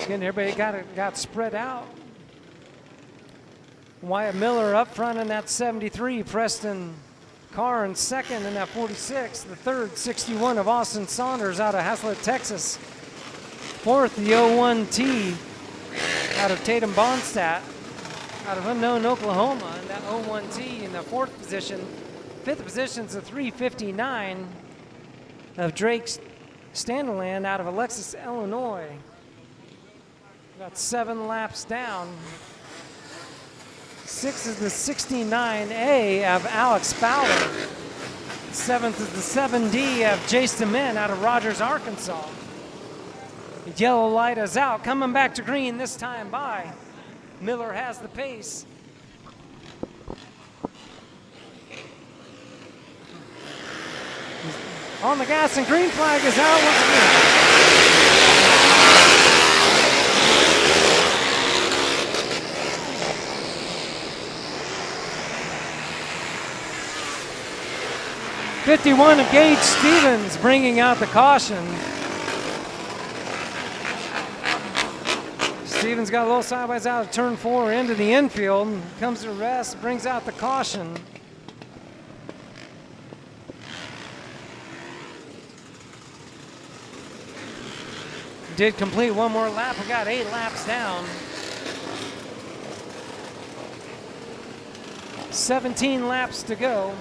Again, everybody got spread out. Wyatt Miller up front in that 73, Preston Carr in second in that 46, the third 61 of Austin Saunders out of Haslett, Texas. Fourth, the 01T out of Tatum Bonstadt, out of Unknown, Oklahoma, in that 01T in the fourth position. Fifth position's the 359 of Drake Standerland out of Alexis, Illinois. Got 7 laps down. Sixth is the 69A of Alex Fowler. Seventh is the 7D of Jason Min out of Rogers, Arkansas. The yellow light is out, coming back to green this time by. Miller has the pace. On the gas and green flag is out once again. '51 of Gage Stevens bringing out the caution. Stevens got a little sideways out of turn 4 into the infield. Comes to rest, brings out the caution. Did complete one more lap. We got 8 laps down. 17 laps to go.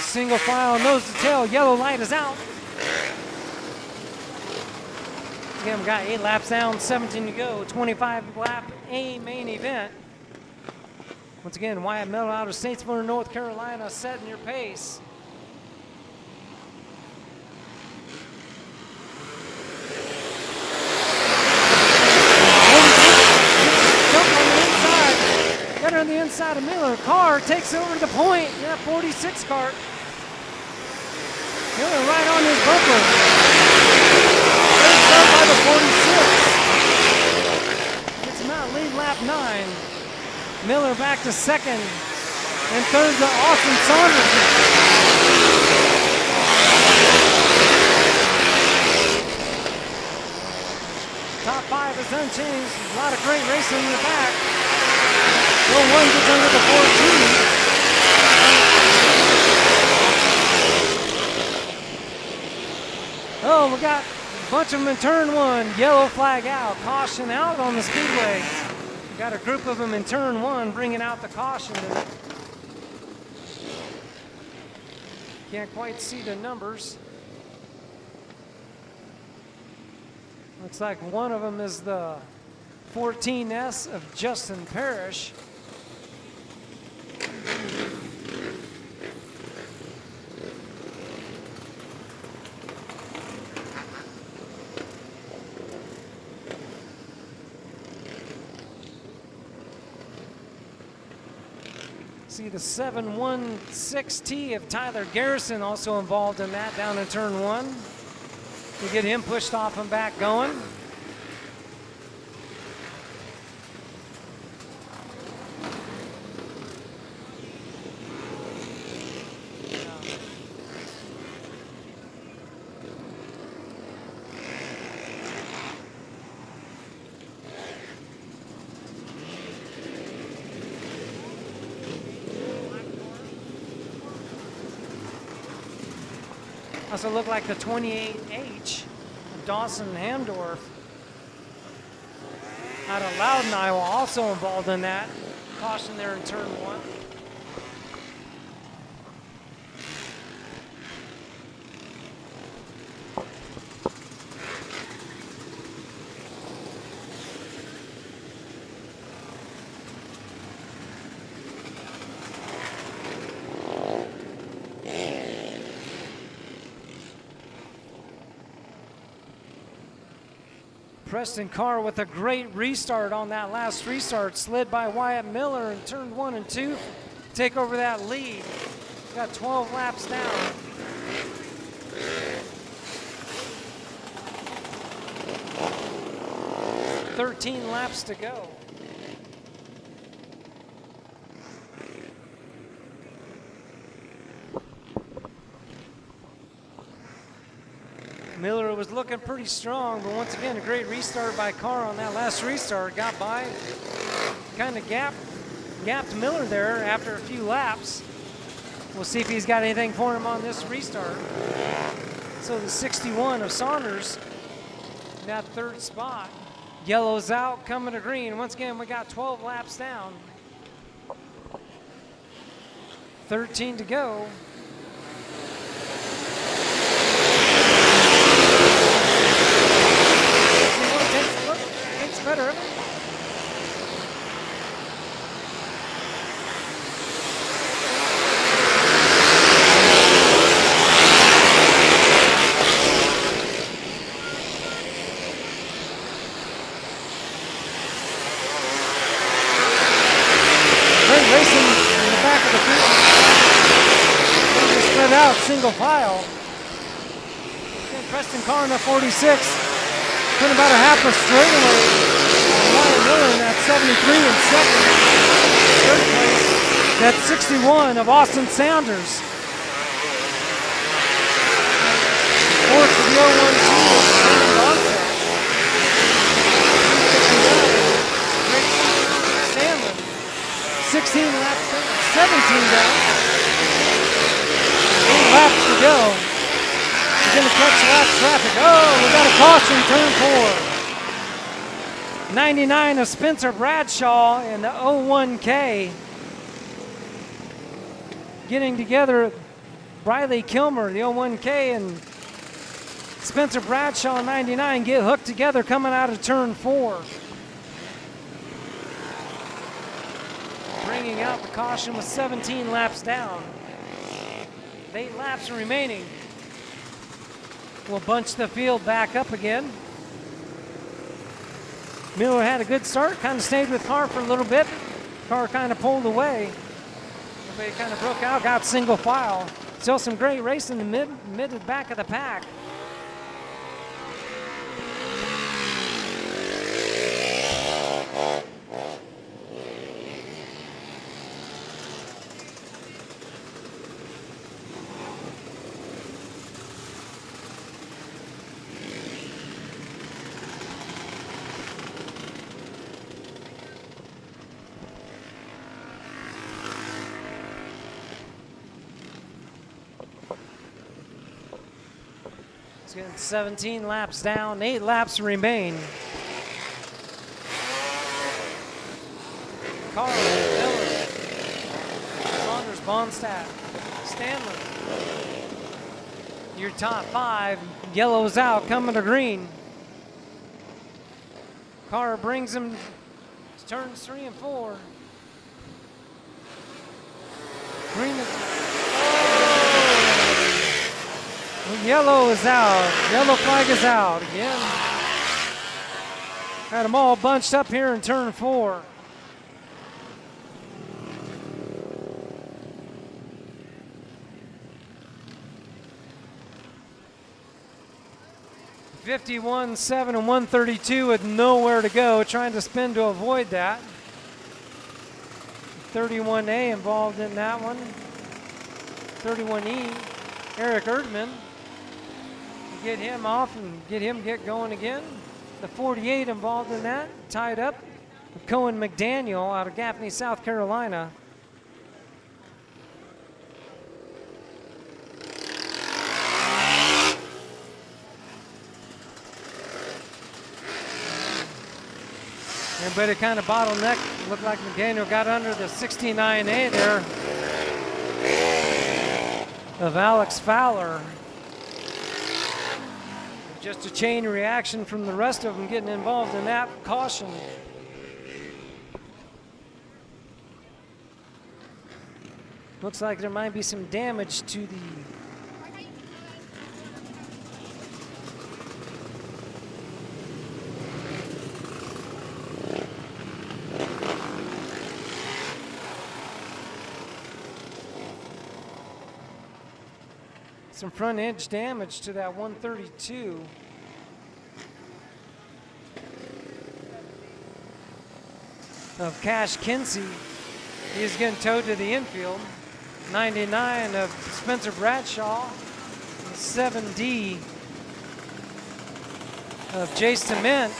Single file, nose to tail, yellow light is out. Again, we got 8 laps down, 17 to go, 25 lap A main event. Once again, Wyatt Miller out of Statesboro, North Carolina, setting your pace. Got her on the inside of Miller. Carr takes over the point. Yeah, 46 cart. Miller right on his bumper. First up by the 46. Gets him out, lead lap 9. Miller back to second. And third to Austin Saunders. Top 5 is unchanged. A lot of great racing in the back. 01 gets under the 14. Oh, we got a bunch of them in turn 1. Yellow flag out. Caution out on the speedway. We got a group of them in turn 1 bringing out the caution. Can't quite see the numbers. Looks like one of them is the 14S of Justin Parrish. See the 716T of Tyler Garrison also involved in that down in turn 1. We get him pushed off and back going. Also look like the 28H of Dawson Hamdorf out of Loudon, Iowa, also involved in that. Caution there in turn 1. Preston Carr with a great restart on that last restart, slid by Wyatt Miller in turn 1 and 2, take over that lead. Got 12 laps down. "13 laps to go." Miller was looking pretty strong, but once again, a great restart by Carr on that last restart. Got by, kind of gapped Miller there after a few laps. We'll see if he's got anything for him on this restart. So the 61 of Saunders in that third spot. Yellow's out, coming to green. Once again, we got 12 laps down. 13 to go. Better. Great racing in the back of the field. Spread out, single file. Again, Preston Carr in the 46. Put about a half a straightaway. Ryan Miller in that 73 in second. Third place, that 61 of Austin Saunders. Fourth for the 012 Stanley. 16 laps down, 17 down. 8 laps to go. We're going to catch lap traffic. Oh, we got a caution, turn 4. 99 of Spencer Bradshaw and the 01K. Getting together, Briley Kilmer, the 01K, and Spencer Bradshaw, 99, get hooked together coming out of turn 4. Bringing out the caution with 17 laps down. 8 laps remaining. We'll bunch the field back up again. Miller had a good start, kind of stayed with Carr for a little bit. Carr kind of pulled away. Everybody kind of broke out, got single file. Still some great racing in the mid to back of the pack. Getting 17 laps down, 8 laps remain. Carl, Miller, Saunders, Bonstadt, Stanley. Your top 5. Yellow's out, coming to green. Carr brings him to turns 3 and 4. Green is Yellow is out. Yellow flag is out again. Had them all bunched up here in turn 4. 51.7 and 132 with nowhere to go, trying to spin to avoid that. 31A involved in that one. 31E, Eric Erdman. Get him off and get going again. The 48 involved in that, tied up with Cohen McDaniel out of Gaffney, South Carolina. Everybody kind of bottlenecked. Looked like McDaniel got under the 69A there of Alex Fowler. Just a chain reaction from the rest of them getting involved in that caution. Looks like there might be some damage to the some front edge damage to that 132. Of Cash Kinsey. He's getting towed to the infield. 99 of Spencer Bradshaw. 7D of Jace Dement.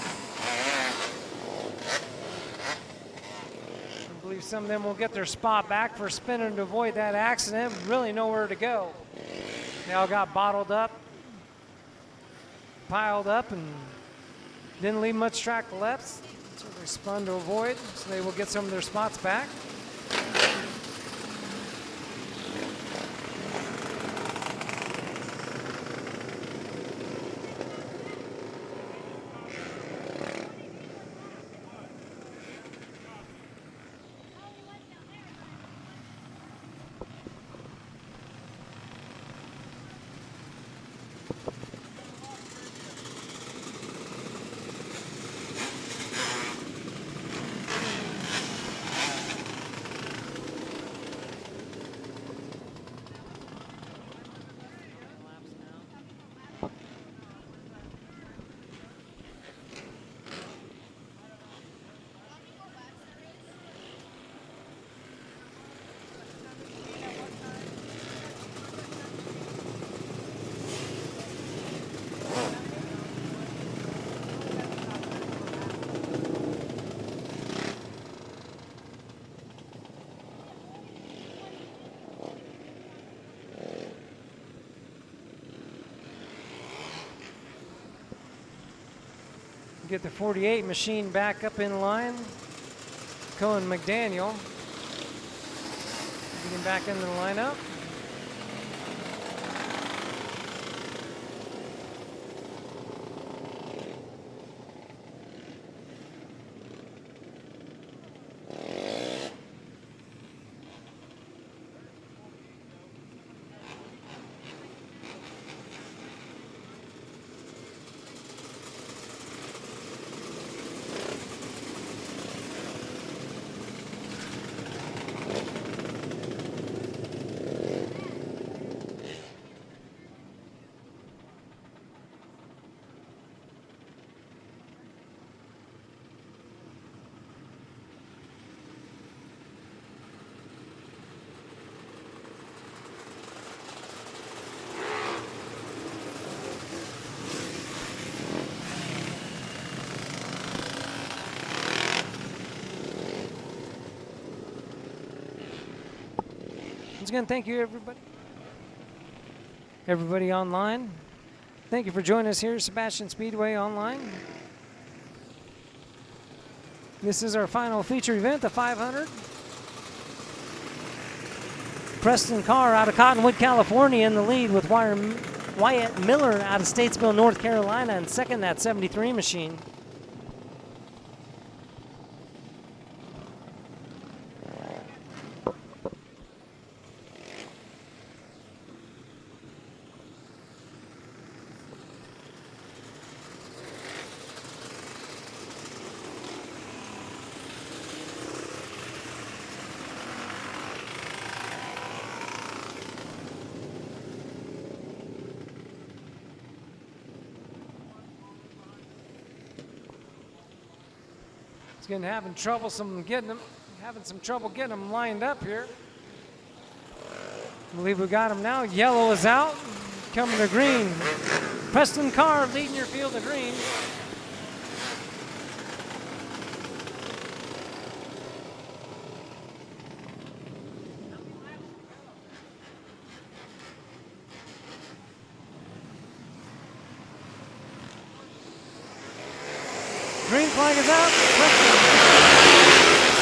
I believe some of them will get their spot back for spinning to avoid that accident. Really nowhere to go. They all got bottled up, piled up, and didn't leave much track left. So they spun to avoid, so they will get some of their spots back. Get the 48 machine back up in line. Cohen McDaniel getting back into the lineup. Once again, thank you, everybody. Everybody online. Thank you for joining us here at Sebastian Speedway Online. This is our final feature event, the 500. Preston Carr out of Cottonwood, California in the lead with Wyatt Miller out of Statesville, North Carolina, and second that 73 machine. He's going to having trouble getting them lined up here. I believe we got him now. Yellow is out. Coming to green. Preston Carr leading your field to green. Green flag is out.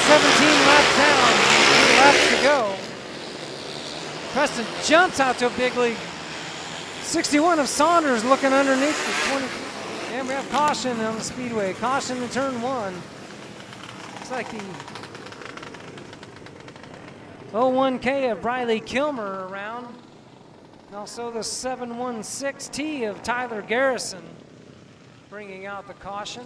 17 laps down. 2 laps to go. Preston jumps out to a big lead. 61 of Saunders looking underneath the 20. And we have caution on the Speedway. Caution in turn 1. Looks like the 01K of Riley Kilmer around. And also the 716T of Tyler Garrison bringing out the caution.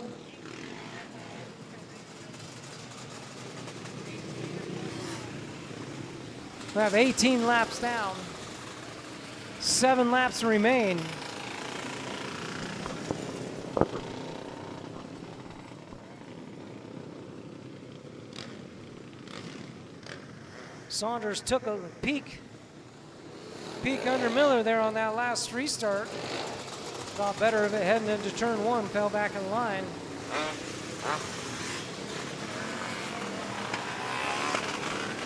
We have 18 laps down. 7 laps remain. Saunders took a peek under Miller there on that last restart. Thought better of it heading into turn 1, fell back in line.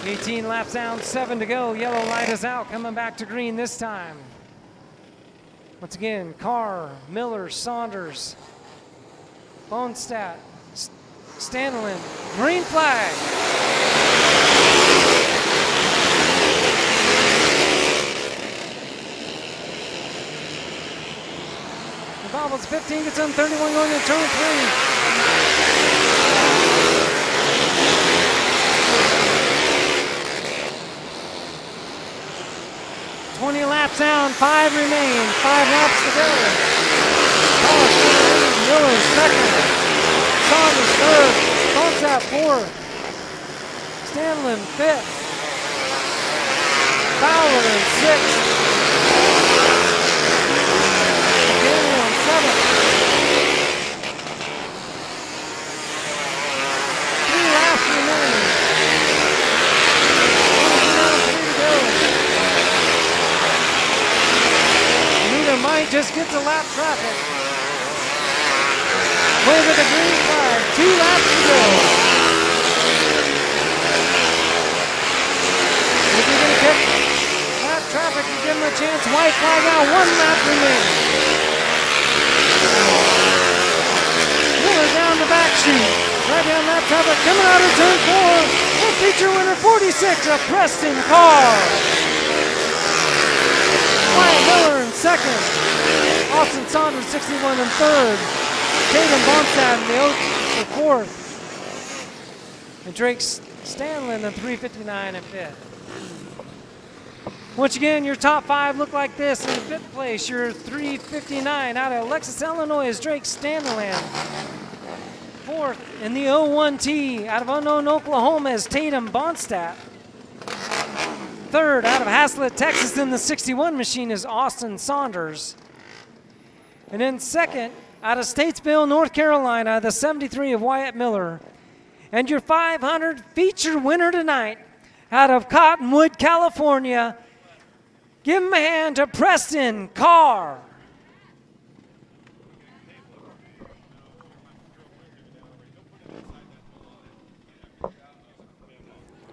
$18 laps down, 7 to go. Yellow light is out, coming back to green this time. Once again, Carr, Miller, Saunders, Bonestadt, Stanlin, green flag. The Bobbles 15 gets on 31 going to turn 3. 20 laps down, 5 remain, 5 laps to go. Miller second, Saunders third, Bonestadt fourth, Stanlin fifth, Fowler in sixth, Daniel in seventh. 3 laps remain. 3 to go. Might just get to lap traffic. Over the green flag, 2 laps to go. If you're going to get lap traffic, you give him a chance. White flag out, 1 lap remaining. Miller down the back chute. Right down lap traffic, coming out of turn 4. The feature winner, 46 of Preston Carr. Wyatt Miller in second. Austin Saunders 61 in third. Tatum Bonestadt in the Oaks for fourth. And Drake Stanlin in 359 in fifth. Once again, your top 5 look like this. In fifth place, your 359 out of Alexis, Illinois is Drake Stanlin. Fourth in the 01T out of Unknown, Oklahoma is Tatum Bonestadt. Third out of Haslett, Texas in the 61 machine is Austin Saunders. And then second out of Statesville, North Carolina, the 73 of Wyatt Miller. And your 500 feature winner tonight out of Cottonwood, California. Give him a hand to Preston Carr.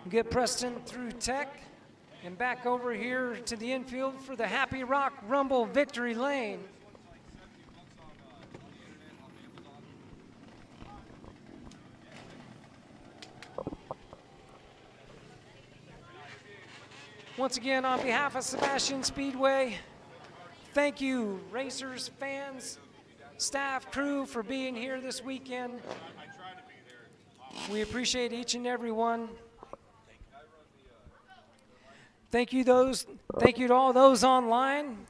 Get Preston through tech. And back over here to the infield for the Happy Rock Rumble victory lane. Once again, on behalf of Sebastian Speedway, thank you, racers, fans, staff, crew, for being here this weekend. We appreciate each and every one. Thank you to all those online.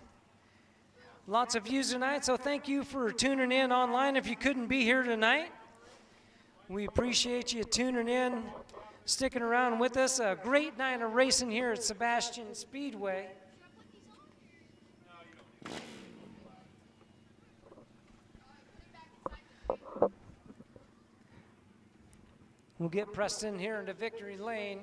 Lots of views tonight, so thank you for tuning in online if you couldn't be here tonight. We appreciate you tuning in, sticking around with us. A great night of racing here at Sebastian Speedway. We'll get Preston here into victory lane.